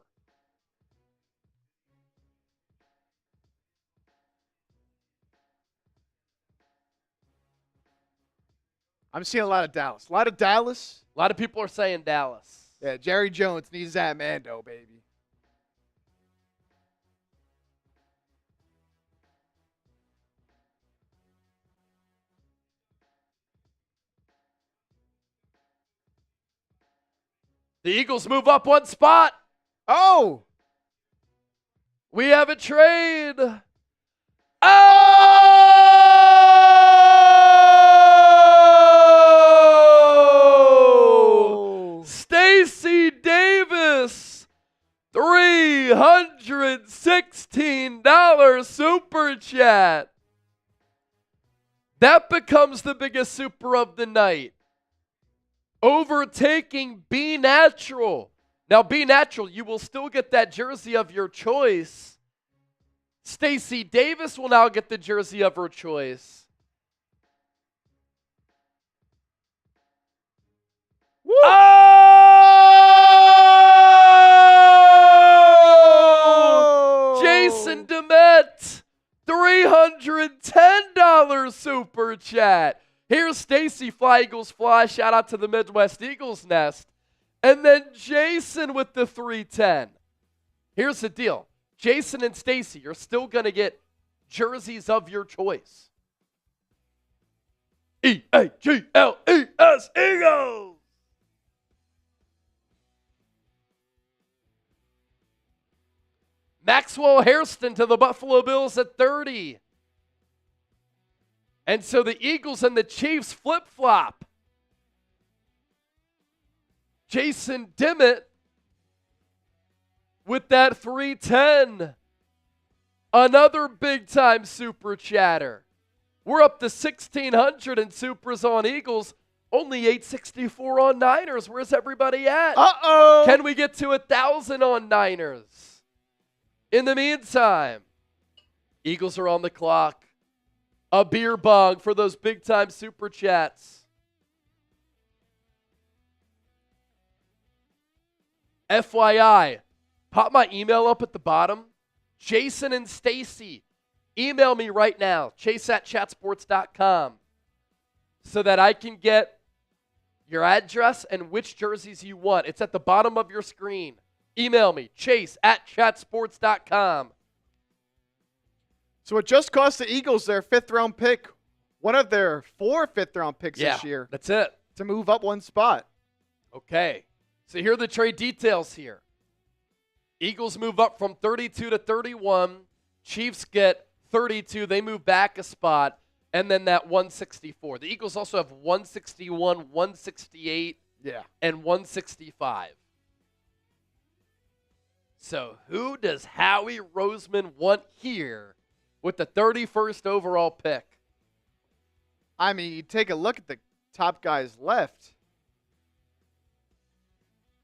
I'm seeing a lot of Dallas. A lot of Dallas. A lot of people are saying Dallas. Yeah, Jerry Jones needs that Mando, baby. The Eagles move up one spot. Oh! We have a trade. Oh! Stacey Davis, $316 super chat. That becomes the biggest super of the night, overtaking Be Natural. Now, Be Natural, you will still get that jersey of your choice. Stacey Davis will now get the jersey of her choice. Woo. Oh! Jason DeMett, $310 super chat. Here's Stacey, Fly Eagles Fly. Shout out to the Midwest Eagles Nest. And then Jason with the 310. Here's the deal. Jason and Stacey, you're still going to get jerseys of your choice. E-A-G-L-E-S, Eagles! Maxwell Hairston to the Buffalo Bills at 30. And so the Eagles and the Chiefs flip-flop. Jason Dimmitt with that 310. Another big-time super chatter. We're up to 1,600 in supers on Eagles, only 864 on Niners. Where's everybody at? Uh-oh. Can we get to 1,000 on Niners? In the meantime, Eagles are on the clock. A beer bong for those big-time super chats. FYI, pop my email up at the bottom. Jason and Stacey, email me right now, chase@chatsports.com, so that I can get your address and which jerseys you want. It's at the bottom of your screen. Email me, chase@chatsports.com. So it just cost the Eagles their 5th-round pick, one of their 4 5th-round picks this year. That's it. To move up one spot. Okay. So here are the trade details here. Eagles move up from 32 to 31. Chiefs get 32. They move back a spot. And then that 164. The Eagles also have 161, 168, and 165. So who does Howie Roseman want here with the 31st overall pick? I mean, you take a look at the top guys left.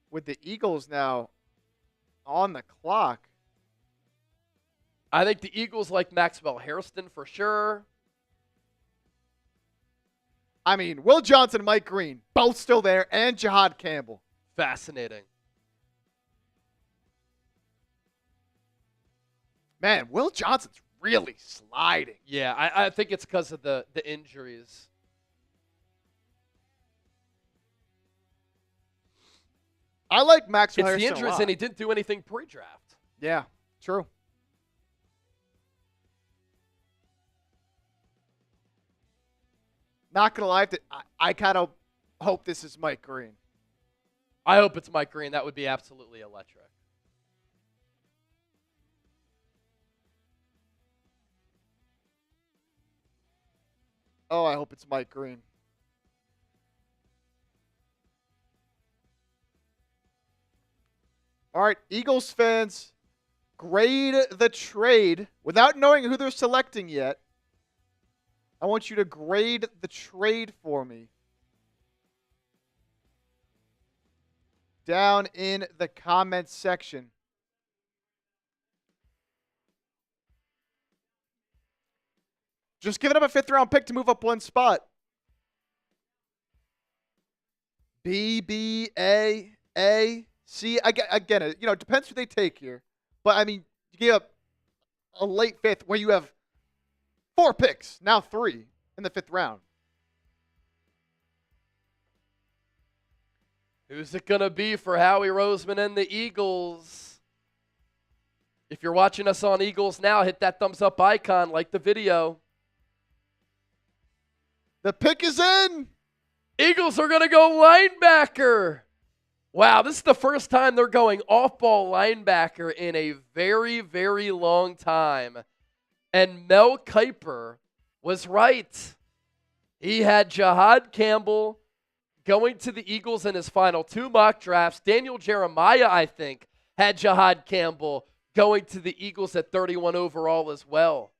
With the Eagles now on the clock. I think the Eagles like Maxwell Hairston for sure. I mean, Will Johnson and Mike Green, both still there, and Jihad Campbell. Fascinating. Man, Will Johnson's really sliding. Yeah, I think it's because of the injuries. I like Maxwell It's Hairston the injuries, a lot. and he didn't do anything pre-draft. Yeah, true. Not going to lie, I kind of hope this is Mike Green. I hope it's Mike Green. That would be absolutely electric. Oh, I hope it's Mike Green. All right, Eagles fans, grade the trade without knowing who they're selecting yet. I want you to grade the trade for me. Down in the comments section. Just giving up a 5th-round pick to move up one spot. B, B, A, A, C. Again, it depends who they take here. But, I mean, you give up a late 5th where you have 4 picks, now 3 in the 5th round. Who's it going to be for Howie Roseman and the Eagles? If you're watching us on Eagles Now, hit that thumbs up icon, like the video. The pick is in. Eagles are going to go linebacker. Wow, this is the first time they're going off-ball linebacker in a very, very long time. And Mel Kiper was right. He had Jahad Campbell going to the Eagles in his final 2 mock drafts. Daniel Jeremiah, I think, had Jahad Campbell going to the Eagles at 31 overall as well.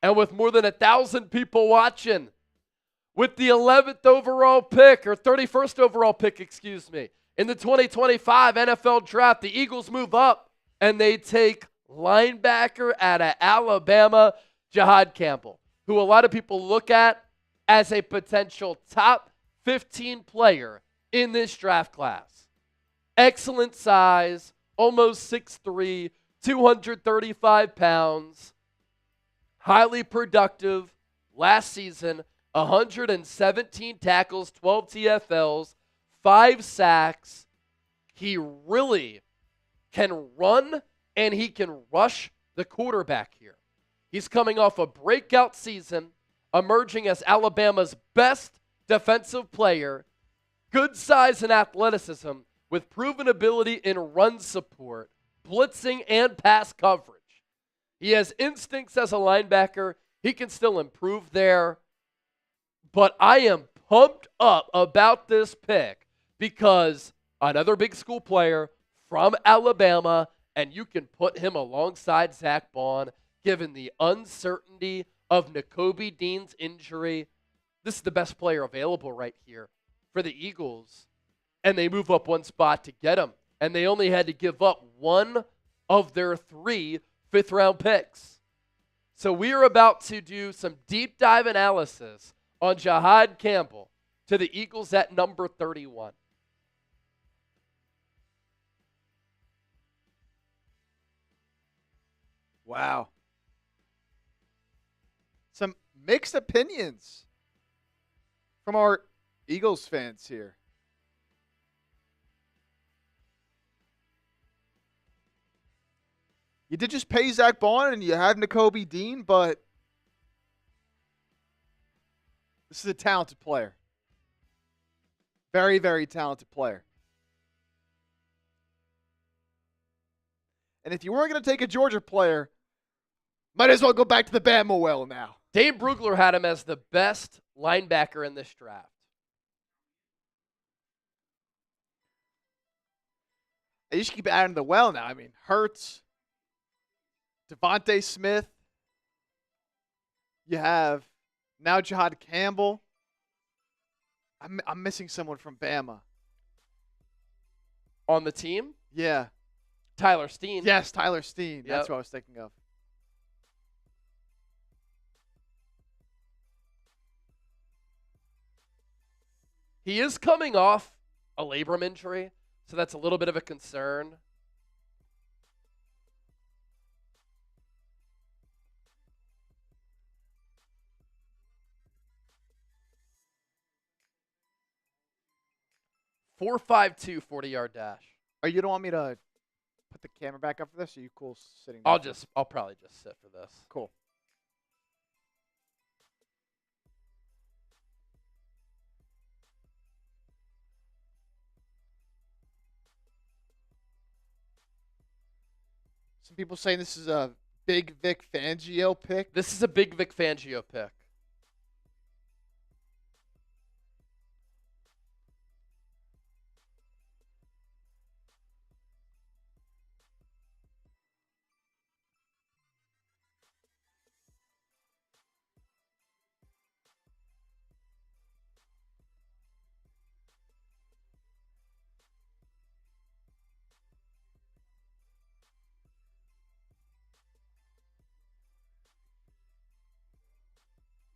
And with more than 1,000 people watching, with the 11th overall pick, or 31st overall pick, in the 2025 NFL Draft, the Eagles move up and they take linebacker out of Alabama, Jahad Campbell, who a lot of people look at as a potential top 15 player in this draft class. Excellent size, almost 6'3", 235 pounds, highly productive last season. 117 tackles, 12 TFLs, 5 sacks. He really can run and he can rush the quarterback here. He's coming off a breakout season, emerging as Alabama's best defensive player, good size and athleticism with proven ability in run support, blitzing, and pass coverage. He has instincts as a linebacker. He can still improve there. But I am pumped up about this pick because another big school player from Alabama, and you can put him alongside Zach Bond, given the uncertainty of Nakobe Dean's injury. This is the best player available right here for the Eagles. And they move up 1 spot to get him. And they only had to give up 1 of their 3 fifth-round picks. So we are about to do some deep dive analysis on Jahad Campbell to the Eagles at number 31. Wow. Some mixed opinions from our Eagles fans here. You did just pay Zach Bond and you had Nakobe Dean, but this is a talented player. Very, very talented player. And if you weren't going to take a Georgia player, might as well go back to the Bama well now. Dave Brugler had him as the best linebacker in this draft. And you should keep adding the well now. I mean, Hurts, Devontae Smith. You have now Jahad Campbell. I'm missing someone from Bama. On the team? Yeah. Tyler Steen. Yes, Tyler Steen. Yep. That's what I was thinking of. He is coming off a labrum injury, so that's a little bit of a concern. .452 40-yard dash. Oh, you don't want me to put the camera back up for this? Or are you cool sitting there? I'll probably just sit for this. Cool. Some people saying this is a big Vic Fangio pick. This is a big Vic Fangio pick.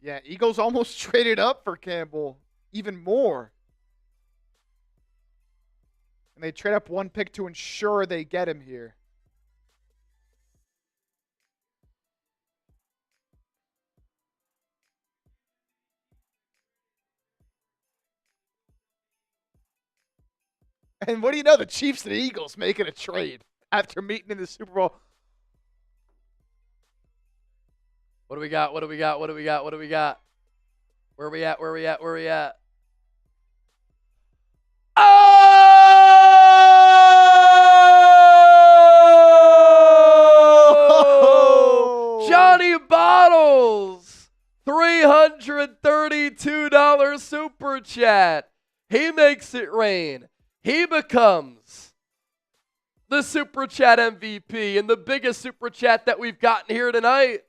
Yeah, Eagles almost traded up for Campbell even more. And they trade up 1 pick to ensure they get him here. And what do you know? The Chiefs and the Eagles making a trade after meeting in the Super Bowl. What do we got? What do we got? What do we got? What do we got? Where are we at? Where are we at? Where are we at? Oh! Johnny Bottles, $332 super chat. He makes it rain. He becomes the super chat MVP and the biggest super chat that we've gotten here tonight.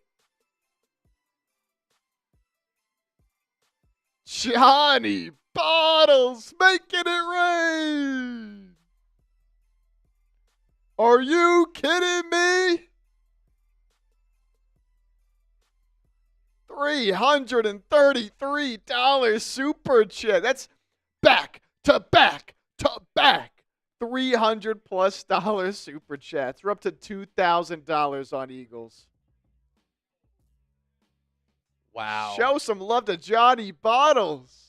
Johnny Bottles making it rain. Are you kidding me? $333 super chat. That's back to back to back. $300+ super chats. We're up to $2,000 on Eagles. Wow. Show some love to Johnny Bottles.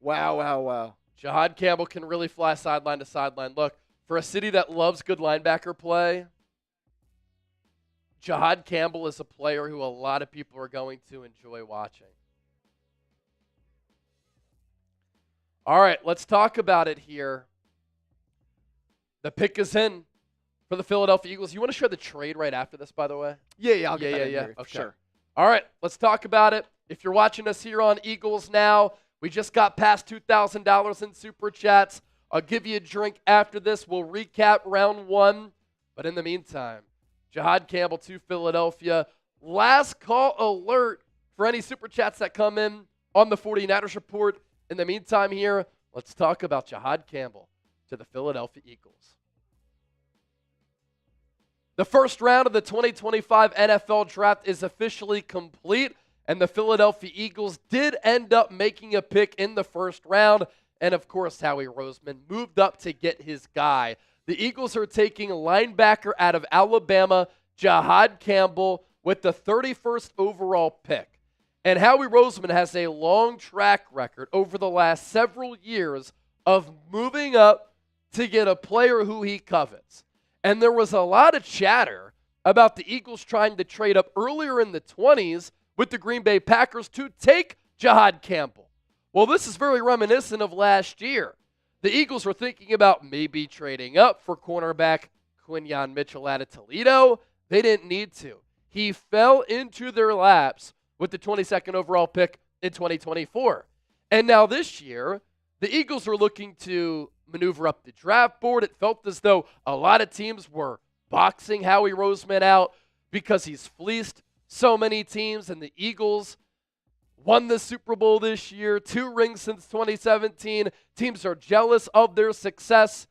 Wow. Jahad Campbell can really fly sideline to sideline. Look, for a city that loves good linebacker play, Jahad Campbell is a player who a lot of people are going to enjoy watching. All right, let's talk about it here. The pick is in for the Philadelphia Eagles. You want to share the trade right after this, by the way? Yeah, I'll get that in here, okay. Sure. All right, let's talk about it. If you're watching us here on Eagles Now, we just got past $2,000 in super chats. I'll give you a drink after this. We'll recap round one. But in the meantime, Jahad Campbell to Philadelphia. Last call alert for any super chats that come in on the 49ers report. In the meantime here, let's talk about Jahad Campbell to the Philadelphia Eagles. The first round of the 2025 NFL Draft is officially complete, and the Philadelphia Eagles did end up making a pick in the first round. And, of course, Howie Roseman moved up to get his guy. The Eagles are taking linebacker out of Alabama, Jahad Campbell, with the 31st overall pick. And Howie Roseman has a long track record over the last several years of moving up to get a player who he covets. And there was a lot of chatter about the Eagles trying to trade up earlier in the 20s with the Green Bay Packers to take Jahad Campbell. Well, this is very reminiscent of last year. The Eagles were thinking about maybe trading up for cornerback Quinyon Mitchell out of Toledo. They didn't need to. He fell into their laps with the 22nd overall pick in 2024. And now this year, the Eagles are looking to maneuver up the draft board. It felt as though a lot of teams were boxing Howie Roseman out because he's fleeced so many teams, and the Eagles won the Super Bowl this year, 2 rings since 2017. Teams are jealous of their success,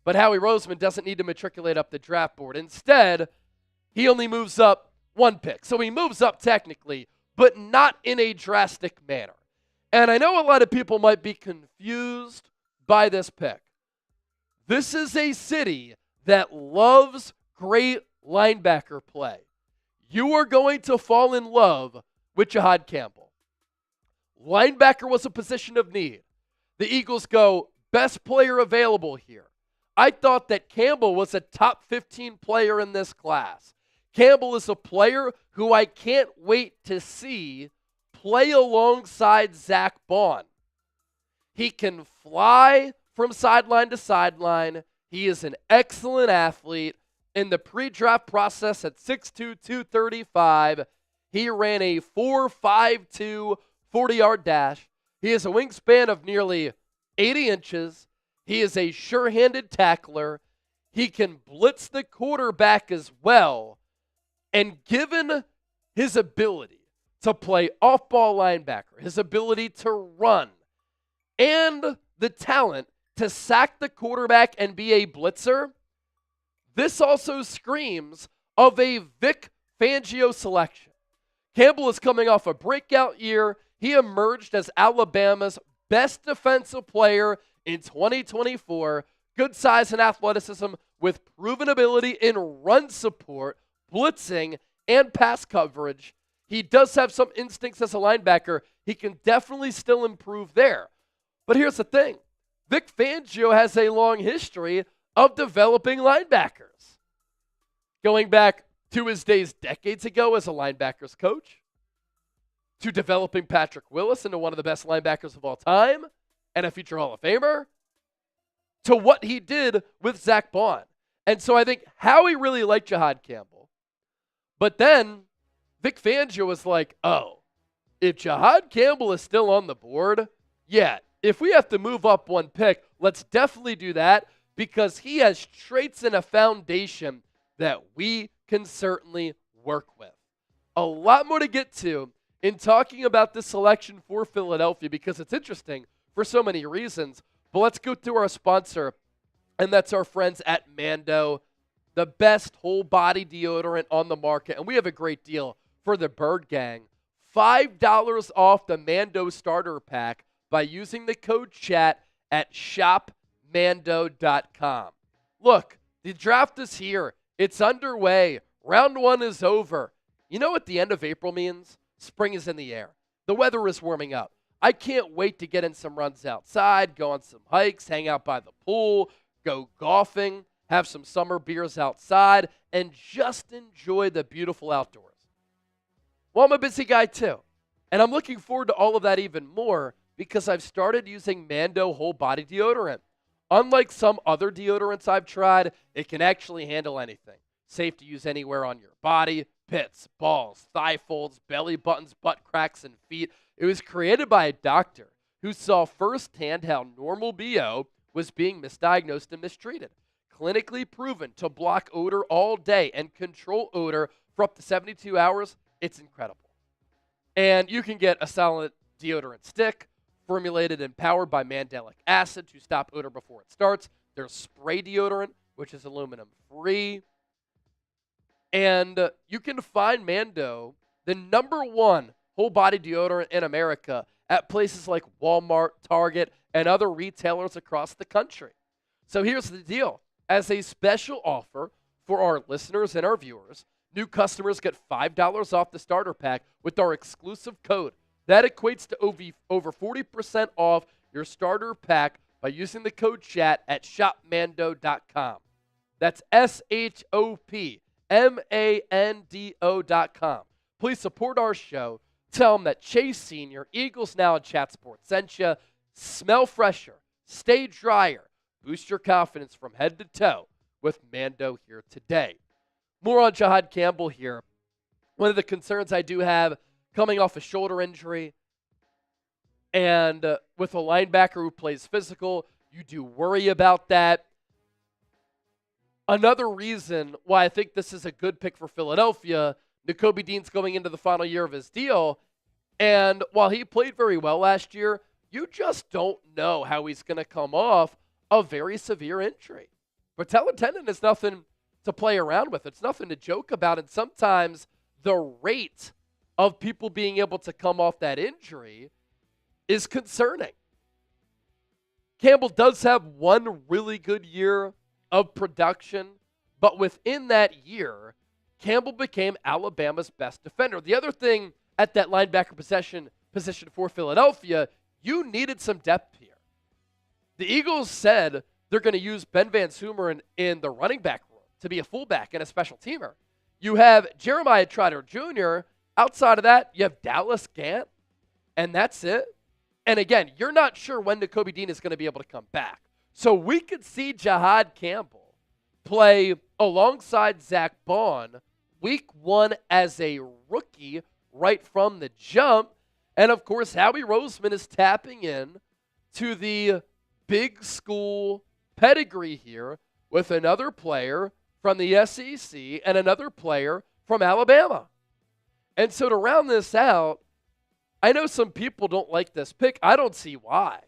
but Howie Roseman doesn't need to matriculate up the draft board. Instead, he only moves up 1 pick. So he moves up technically, but not in a drastic manner. And I know a lot of people might be confused by this pick. This is a city that loves great linebacker play. You are going to fall in love with Jahad Campbell. Linebacker was a position of need. The Eagles go, best player available here. I thought that Campbell was a top 15 player in this class. Campbell is a player who I can't wait to see play alongside Zach Bond. He can fly from sideline to sideline. He is an excellent athlete. In the pre-draft process at 6'2", 235, he ran a 4.52 40-yard dash. He has a wingspan of nearly 80 inches. He is a sure-handed tackler. He can blitz the quarterback as well. And given his ability to play off-ball linebacker, his ability to run, and the talent to sack the quarterback and be a blitzer, this also screams of a Vic Fangio selection. Campbell is coming off a breakout year. He emerged as Alabama's best defensive player in 2024. Good size and athleticism with proven ability in run support, blitzing, and pass coverage. He does have some instincts as a linebacker. He can definitely still improve there. But here's the thing. Vic Fangio has a long history of developing linebackers. Going back to his days decades ago as a linebackers coach, to developing Patrick Willis into one of the best linebackers of all time and a future Hall of Famer, to what he did with Zach Bond. And so I think Howie really liked Jahad Campbell. But then Vic Fangio was like, oh, if Jahad Campbell is still on the board, yeah, if we have to move up one pick, let's definitely do that because he has traits and a foundation that we can certainly work with. A lot more to get to in talking about this selection for Philadelphia because it's interesting for so many reasons. But let's go to our sponsor, and that's our friends at Mando, the best whole body deodorant on the market. And we have a great deal for the Bird Gang. $5 off the Mando starter pack by using the code chat at shopmando.com. Look, the draft is here. It's underway. Round 1 is over. You know what the end of April means? Spring is in the air. The weather is warming up. I can't wait to get in some runs outside, go on some hikes, hang out by the pool, go golfing, have some summer beers outside, and just enjoy the beautiful outdoors. Well, I'm a busy guy too, and I'm looking forward to all of that even more because I've started using Mando whole body deodorant. Unlike some other deodorants I've tried, it can actually handle anything. Safe to use anywhere on your body, pits, balls, thigh folds, belly buttons, butt cracks, and feet. It was created by a doctor who saw firsthand how normal BO was being misdiagnosed and mistreated. Clinically proven to block odor all day and control odor for up to 72 hours. It's incredible. And you can get a silent deodorant stick formulated and powered by mandelic acid to stop odor before it starts. There's spray deodorant, which is aluminum free. And you can find Mando, the #1 whole body deodorant in America, at places like Walmart, Target, and other retailers across the country. So here's the deal. As a special offer for our listeners and our viewers, new customers get $5 off the starter pack with our exclusive code. That equates to over 40% off your starter pack by using the code chat at shopmando.com. That's shopmando.com. Please support our show. Tell them that Chase Sr., Eagles Now, and Chat Sports sent you. Smell fresher. Stay drier. Boost your confidence from head to toe with Mando here today. More on Jahad Campbell here. One of the concerns I do have coming off a shoulder injury and with a linebacker who plays physical, you do worry about that. Another reason why I think this is a good pick for Philadelphia, Nakobe Dean's going into the final year of his deal, and while he played very well last year, you just don't know how he's going to come off a very severe injury. Patella tendon is nothing to play around with. It's nothing to joke about, and sometimes the rate of people being able to come off that injury is concerning. Campbell does have one really good year of production, but within that year, Campbell became Alabama's best defender. The other thing at that linebacker position for Philadelphia, you needed some depth here. The Eagles said they're going to use Ben Van Sumeren in the running back room to be a fullback and a special teamer. You have Jeremiah Trotter Jr. Outside of that, you have Dallas Gant, and that's it. And again, you're not sure when Nakobe Dean is going to be able to come back. So we could see Jahad Campbell play alongside Zach Bond week 1 as a rookie right from the jump. And, of course, Howie Roseman is tapping in to the big school pedigree here with another player from the SEC and another player from Alabama. And so to round this out, I know some people don't like this pick. I don't see why.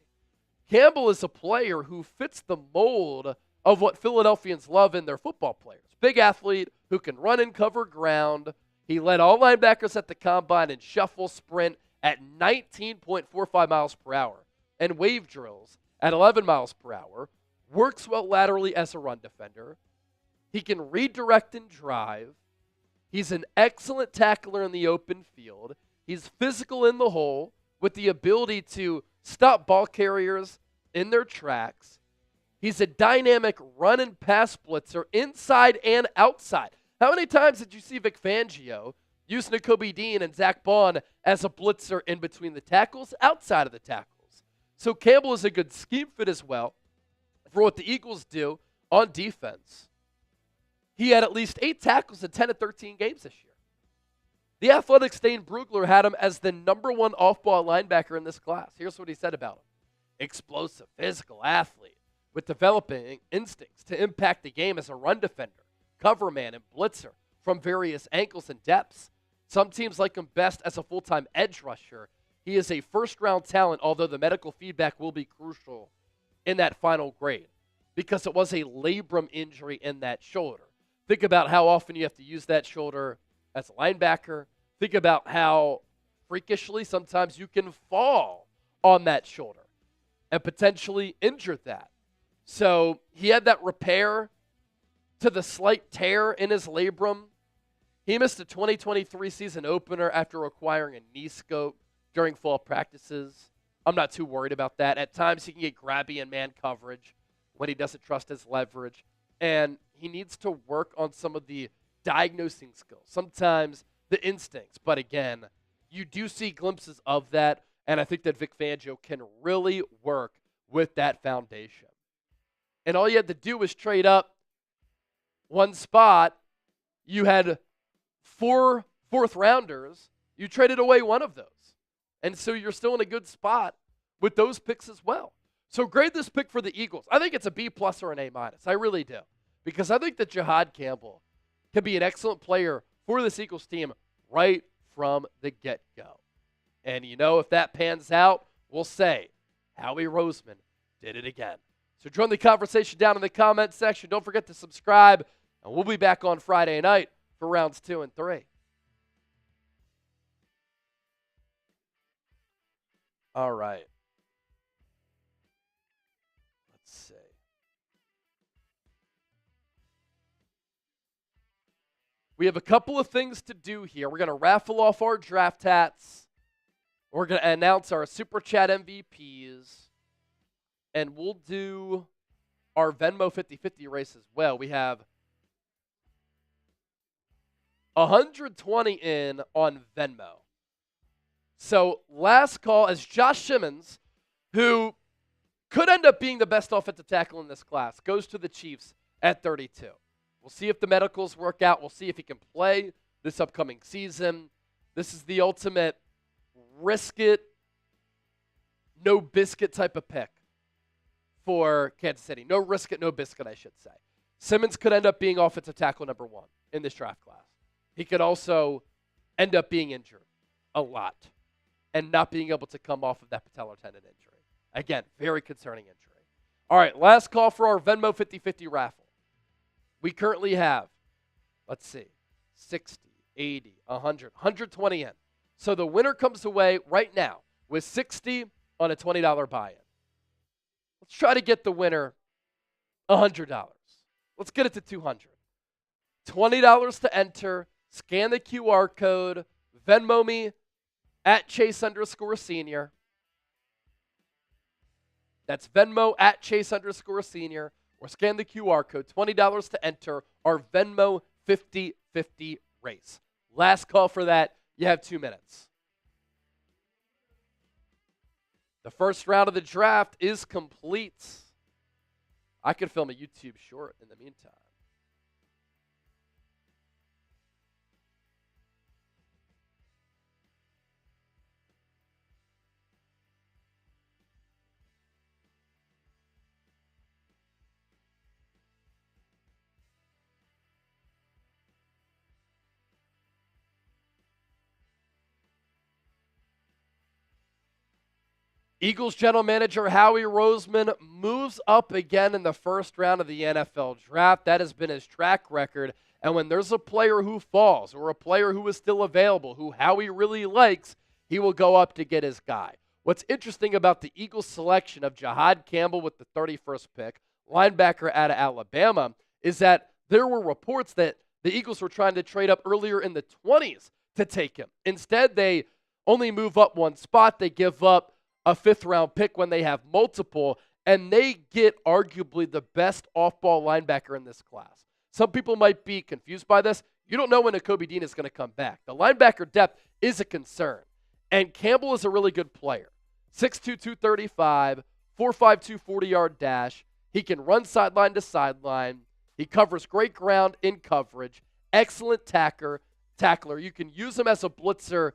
Campbell is a player who fits the mold of what Philadelphians love in their football players. Big athlete who can run and cover ground. He led all linebackers at the combine in shuffle sprint at 19.45 miles per hour and wave drills at 11 miles per hour, works well laterally as a run defender. He can redirect and drive. He's an excellent tackler in the open field. He's physical in the hole with the ability to stop ball carriers in their tracks. He's a dynamic run and pass blitzer inside and outside. How many times did you see Vic Fangio use Nakobe Dean and Zach Bond as a blitzer in between the tackles, outside of the tackles? So Campbell is a good scheme fit as well for what the Eagles do on defense. He had at least 8 tackles in 10 of 13 games this year. The Athletic's Dane Brugler had him as the number 1 off-ball linebacker in this class. Here's what he said about him. Explosive, physical athlete with developing instincts to impact the game as a run defender, cover man, and blitzer from various angles and depths. Some teams like him best as a full-time edge rusher. He is a first-round talent, although the medical feedback will be crucial in that final grade because it was a labrum injury in that shoulder. Think about how often you have to use that shoulder as a linebacker. Think about how freakishly sometimes you can fall on that shoulder and potentially injure that. So he had that repair to the slight tear in his labrum. He missed the 2023 season opener after acquiring a knee scope during fall practices. I'm not too worried about that. At times he can get grabby in man coverage when he doesn't trust his leverage. And he needs to work on some of the diagnosing skills, sometimes the instincts. But again, you do see glimpses of that, and I think that Vic Fangio can really work with that foundation. And all you had to do was trade up one spot. You had 4 fourth-rounders. You traded away one of those. And so you're still in a good spot with those picks as well. So grade this pick for the Eagles. I think it's a B+ or an A-. I really do. Because I think that Jahad Campbell can be an excellent player for this Eagles team right from the get-go. And if that pans out, we'll say Howie Roseman did it again. So join the conversation down in the comments section. Don't forget to subscribe, and we'll be back on Friday night for rounds 2 and 3. All right. Let's see. We have a couple of things to do here. We're going to raffle off our draft hats. We're going to announce our Super Chat MVPs. And we'll do our Venmo 50-50 race as well. We have 120 in on Venmo. So last call is Josh Simmons, who could end up being the best offensive tackle in this class, goes to the Chiefs at 32. We'll see if the medicals work out. We'll see if he can play this upcoming season. This is the ultimate risk it, no biscuit type of pick for Kansas City. No risk it, no biscuit, I should say. Simmons could end up being offensive tackle number 1 in this draft class. He could also end up being injured a lot and not being able to come off of that patellar tendon injury. Again, very concerning injury. All right, last call for our Venmo 50-50 raffle. We currently have, 60, 80, 100, 120 in. So the winner comes away right now with 60 on a $20 buy-in. Let's try to get the winner $100. Let's get it to $200. $20 to enter. Scan the QR code. Venmo me at Chase_senior. That's Venmo at Chase_senior. Or scan the QR code. $20 to enter our Venmo 50-50 race. Last call for that. You have 2 minutes. The first round of the draft is complete. I could film a YouTube short in the meantime. Eagles general manager Howie Roseman moves up again in the first round of the NFL draft. That has been his track record. And when there's a player who falls or a player who is still available, who Howie really likes, he will go up to get his guy. What's interesting about the Eagles' selection of Jahad Campbell with the 31st pick, linebacker out of Alabama, is that there were reports that the Eagles were trying to trade up earlier in the 20s to take him. Instead, they only move up one spot. They give up a 5th-round pick when they have multiple, and they get arguably the best off-ball linebacker in this class. Some people might be confused by this. You don't know when Nakobe Dean is going to come back. The linebacker depth is a concern, and Campbell is a really good player. 6'2", 235, 4.52 40-yard dash. He can run sideline to sideline. He covers great ground in coverage. Excellent tackler. You can use him as a blitzer,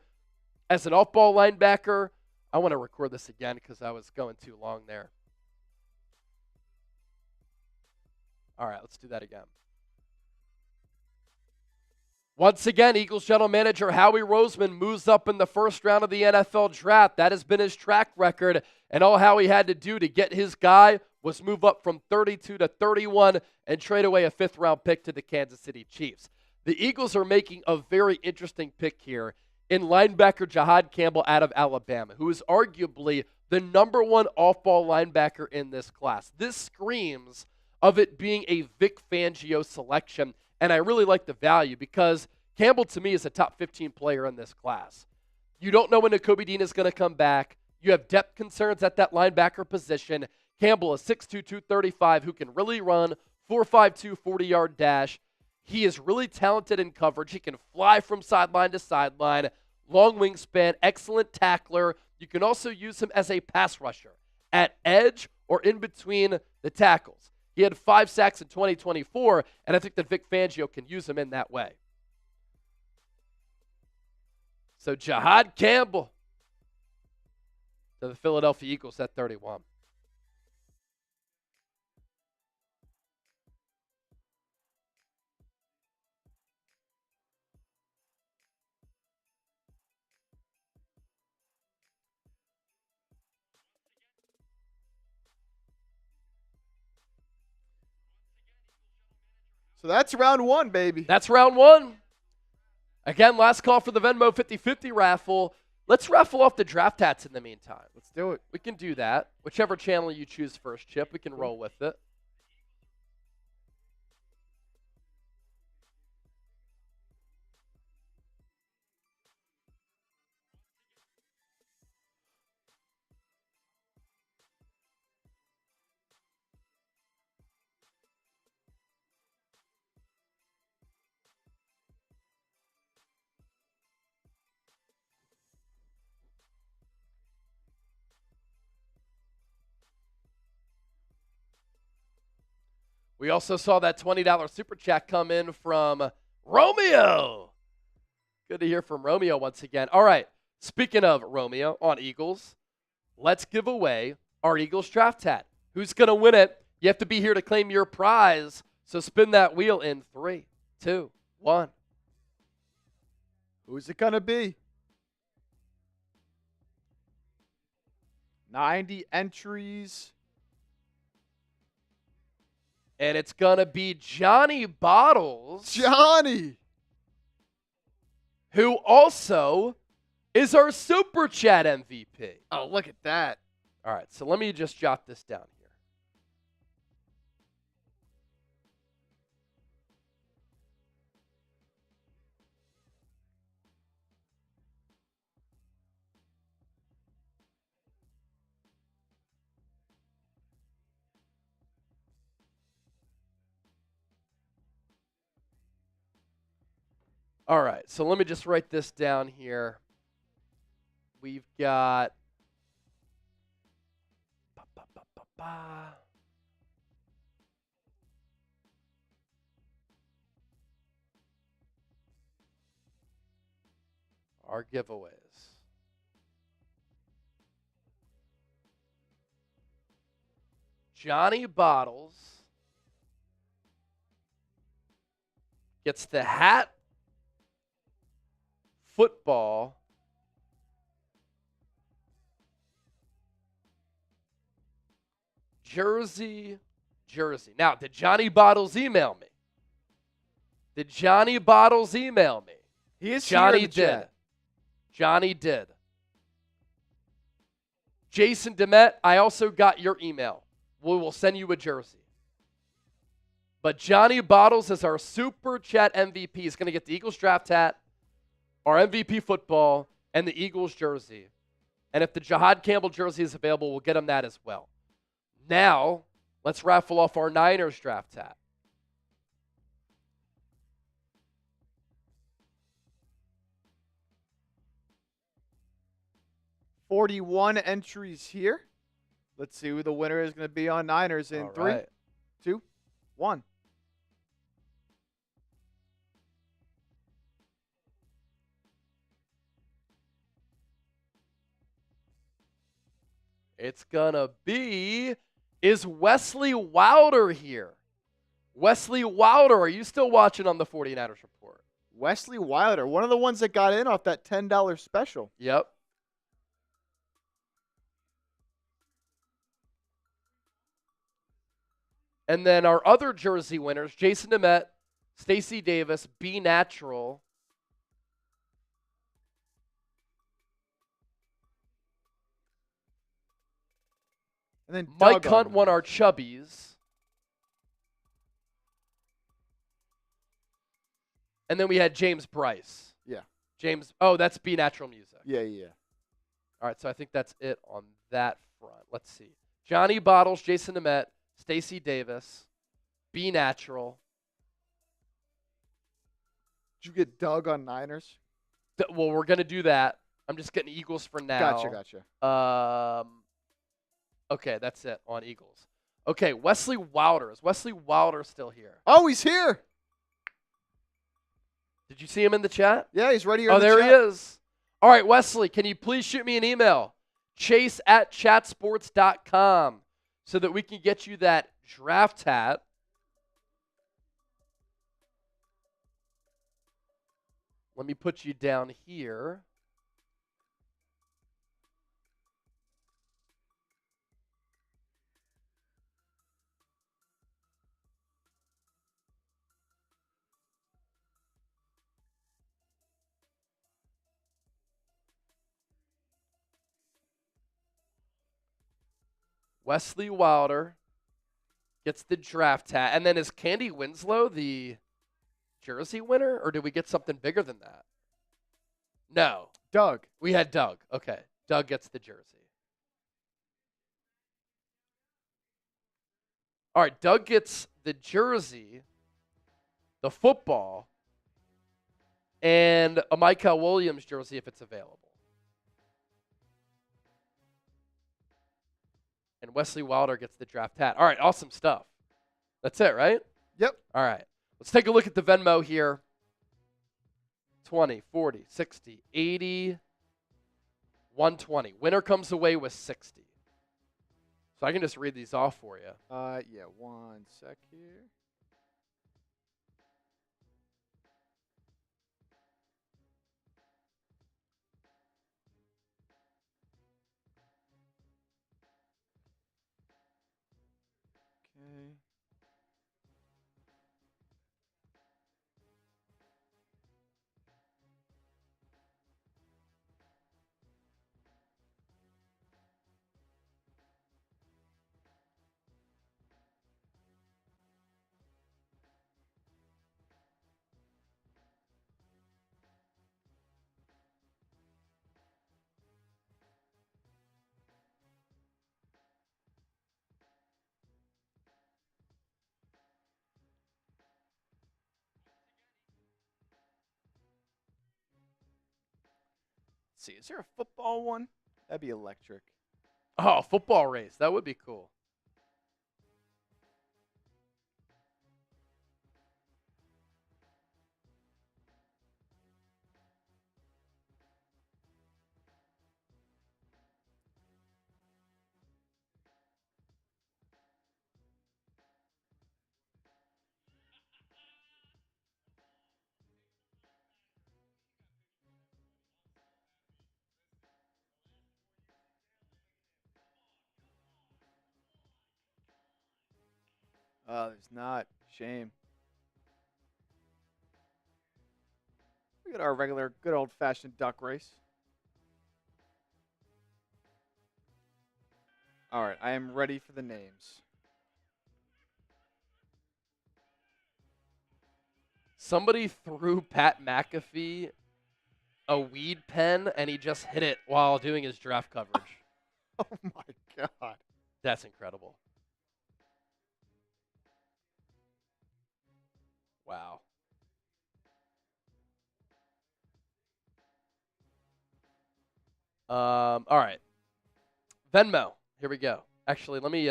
as an off-ball linebacker. I want to record this again because I was going too long there. All right, let's do that again. Once again, Eagles general manager Howie Roseman moves up in the first round of the NFL draft. That has been his track record, and all Howie had to do to get his guy was move up from 32 to 31 and trade away a 5th-round pick to the Kansas City Chiefs. The Eagles are making a very interesting pick here in linebacker Jahad Campbell out of Alabama, who is arguably the number 1 off-ball linebacker in this class. This screams of it being a Vic Fangio selection, and I really like the value because Campbell, to me, is a top 15 player in this class. You don't know when Nakobe Dean is going to come back. You have depth concerns at that linebacker position. Campbell is 6'2", 235, who can really run, 4.52 40-yard dash. He is really talented in coverage. He can fly from sideline to sideline, long wingspan, excellent tackler. You can also use him as a pass rusher at edge or in between the tackles. He had 5 sacks in 2024, and I think that Vic Fangio can use him in that way. So Jahad Campbell to the Philadelphia Eagles at 31. So that's round 1, baby. That's round 1. Again, last call for the Venmo 50-50 raffle. Let's raffle off the draft hats in the meantime. Let's do it. We can do that. Whichever channel you choose first, Chip, we can roll with it. We also saw that $20 super chat come in from Romeo. Good to hear from Romeo once again. All right, speaking of Romeo on Eagles, let's give away our Eagles draft hat. Who's going to win it? You have to be here to claim your prize. So spin that wheel in 3, 2, 1. Who's it going to be? 90 entries. And it's going to be Johnny Bottles. Johnny! Who also is our Super Chat MVP. Oh, look at that. All right, so let me just jot this down here. All right, so let me just write this down here. We've got our giveaways. Johnny Bottles gets the hat, football, jersey. Now, did Johnny Bottles email me? He is Johnny here in the chat. Johnny did. Jason Demet, I also got your email. We will send you a jersey. But Johnny Bottles is our Super Chat MVP. He's going to get the Eagles draft hat, our MVP football, and the Eagles jersey. And if the Jahad Campbell jersey is available, we'll get him that as well. Now, let's raffle off our Niners draft hat. $41 entries here. Let's see who the winner is going to be on Niners in 3, 2, 1. It's going to be, is Wesley Wilder here? Wesley Wilder, are you still watching on the 49ers Report? Wesley Wilder, one of the ones that got in off that $10 special. Yep. And then our other jersey winners, Jason Demet, Stacey Davis, B Natural, and then Mike Hunt won our Chubbies. And then we had James Bryce. Yeah. James, oh, that's B Natural Music. Yeah. All right, so I think that's it on that front. Let's see. Johnny Bottles, Jason Demet, Stacey Davis, B Natural. Did you get Doug on Niners? Well, we're going to do that. I'm just getting Eagles for now. Gotcha. Okay, that's it on Eagles. Okay, Wesley Wilder. Is Wesley Wilder still here? Oh, he's here. Did you see him in the chat? Yeah, he's right here. Oh, there he is. All right, Wesley, can you please shoot me an email? chase@chatsports.com so that we can get you that draft hat. Let me put you down here. Wesley Wilder gets the draft hat. And then is Candy Winslow the jersey winner, or did we get something bigger than that? No. Doug. We had Doug. Okay. Doug gets the jersey. All right. Doug gets the jersey, the football, and a Michael Williams jersey if it's available. And Wesley Wilder gets the draft hat. All right. Awesome stuff. That's it, right? Yep. All right. Let's take a look at the Venmo here. 20, 40, 60, 80, 120. Winner comes away with 60. So I can just read these off for you. Yeah, 1 sec here. Okay. See, is there a football one? That'd be electric. Oh, football race. That would be cool. There's not. Shame. We got our regular, good old-fashioned duck race. All right, I am ready for the names. Somebody threw Pat McAfee a weed pen, and he just hit it while doing his draft coverage. Oh, my God. That's incredible. Wow. All right. Venmo. Here we go. Actually, let me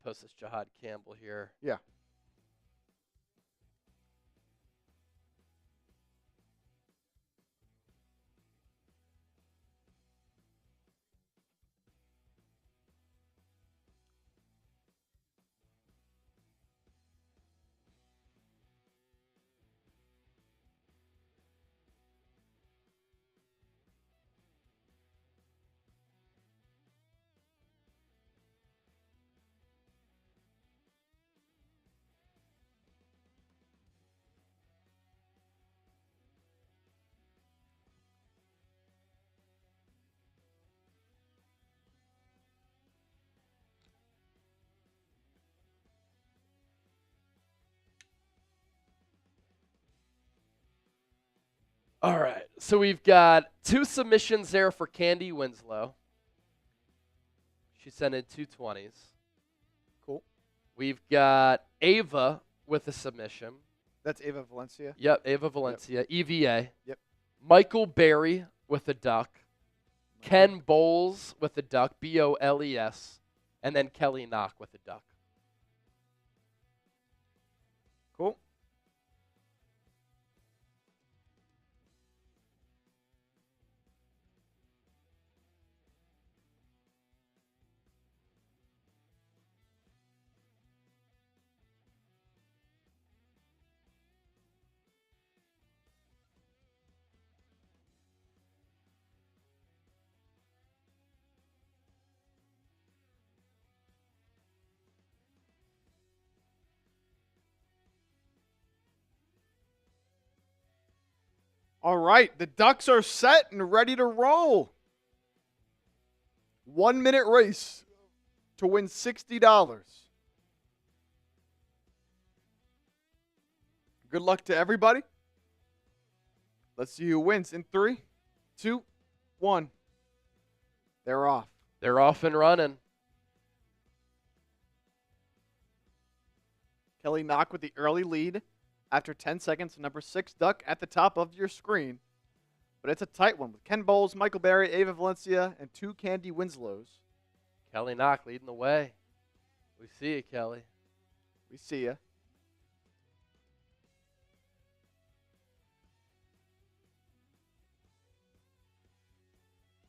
post this Jahad Campbell here. Yeah. All right. So we've got 2 submissions there for Candy Winslow. She sent in 2 20s. Cool. We've got Ava with a submission. That's Ava Valencia? Yep, Ava Valencia, yep. EVA. Yep. Michael Berry with a duck. Ken Bowles with a duck, Boles. And then Kelly Knock with a duck. Cool. All right, the Ducks are set and ready to roll. 1-minute race to win $60. Good luck to everybody. Let's see who wins in 3, 2, 1. They're off. They're off and running. Kelly Knock with the early lead. After 10 seconds, number 6 duck at the top of your screen. But it's a tight one with Ken Bowles, Michael Berry, Ava Valencia, and 2 Candy Winslows. Kelly Knock leading the way. We see you, Kelly. We see you.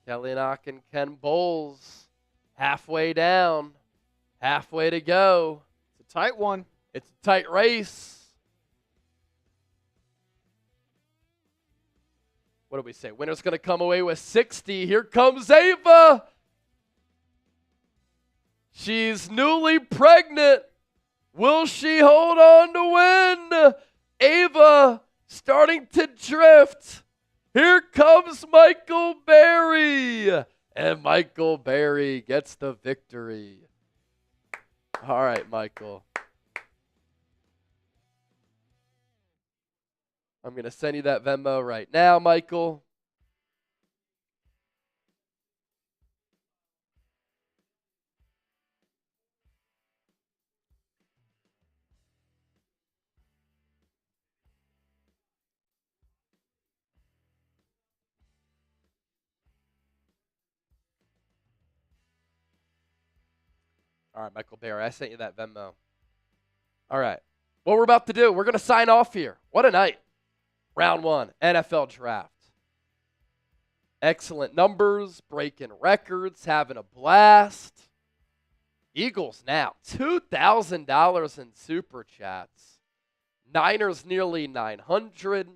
Kelly Knock and Ken Bowles halfway down. Halfway to go. It's a tight one. It's a tight race. What do we say? Winner's going to come away with 60. Here comes Ava. She's newly pregnant. Will she hold on to win? Ava starting to drift. Here comes Michael Berry. And Michael Berry gets the victory. All right, Michael. I'm going to send you that Venmo right now, Michael. All right, Michael Berry, I sent you that Venmo. All right. What we're about to do, we're going to sign off here. What a night. Round 1, NFL Draft. Excellent numbers, breaking records, having a blast. Eagles now, $2,000 in Super Chats. Niners nearly 900.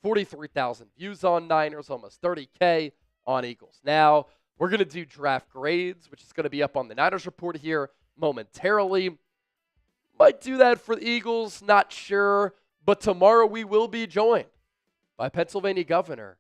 43,000 views on Niners, almost 30K on Eagles. Now, we're going to do draft grades, which is going to be up on the Niners report here momentarily. Might do that for the Eagles, not sure. But tomorrow we will be joined by Pennsylvania Governor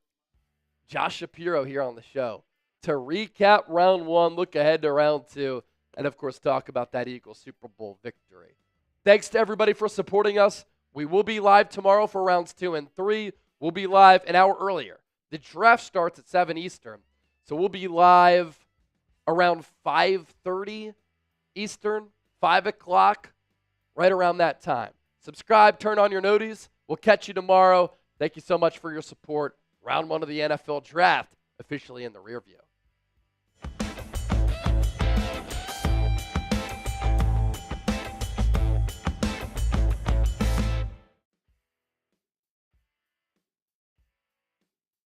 Josh Shapiro here on the show. to recap round 1, look ahead to round 2, and of course talk about that Eagles Super Bowl victory. Thanks to everybody for supporting us. We will be live tomorrow for rounds 2 and 3. We'll be live an hour earlier. The draft starts at 7 Eastern, so we'll be live around 5:30 Eastern, 5 o'clock, right around that time. Subscribe, turn on your noties. We'll catch you tomorrow. Thank you so much for your support. Round 1 of the NFL Draft officially in the rear view.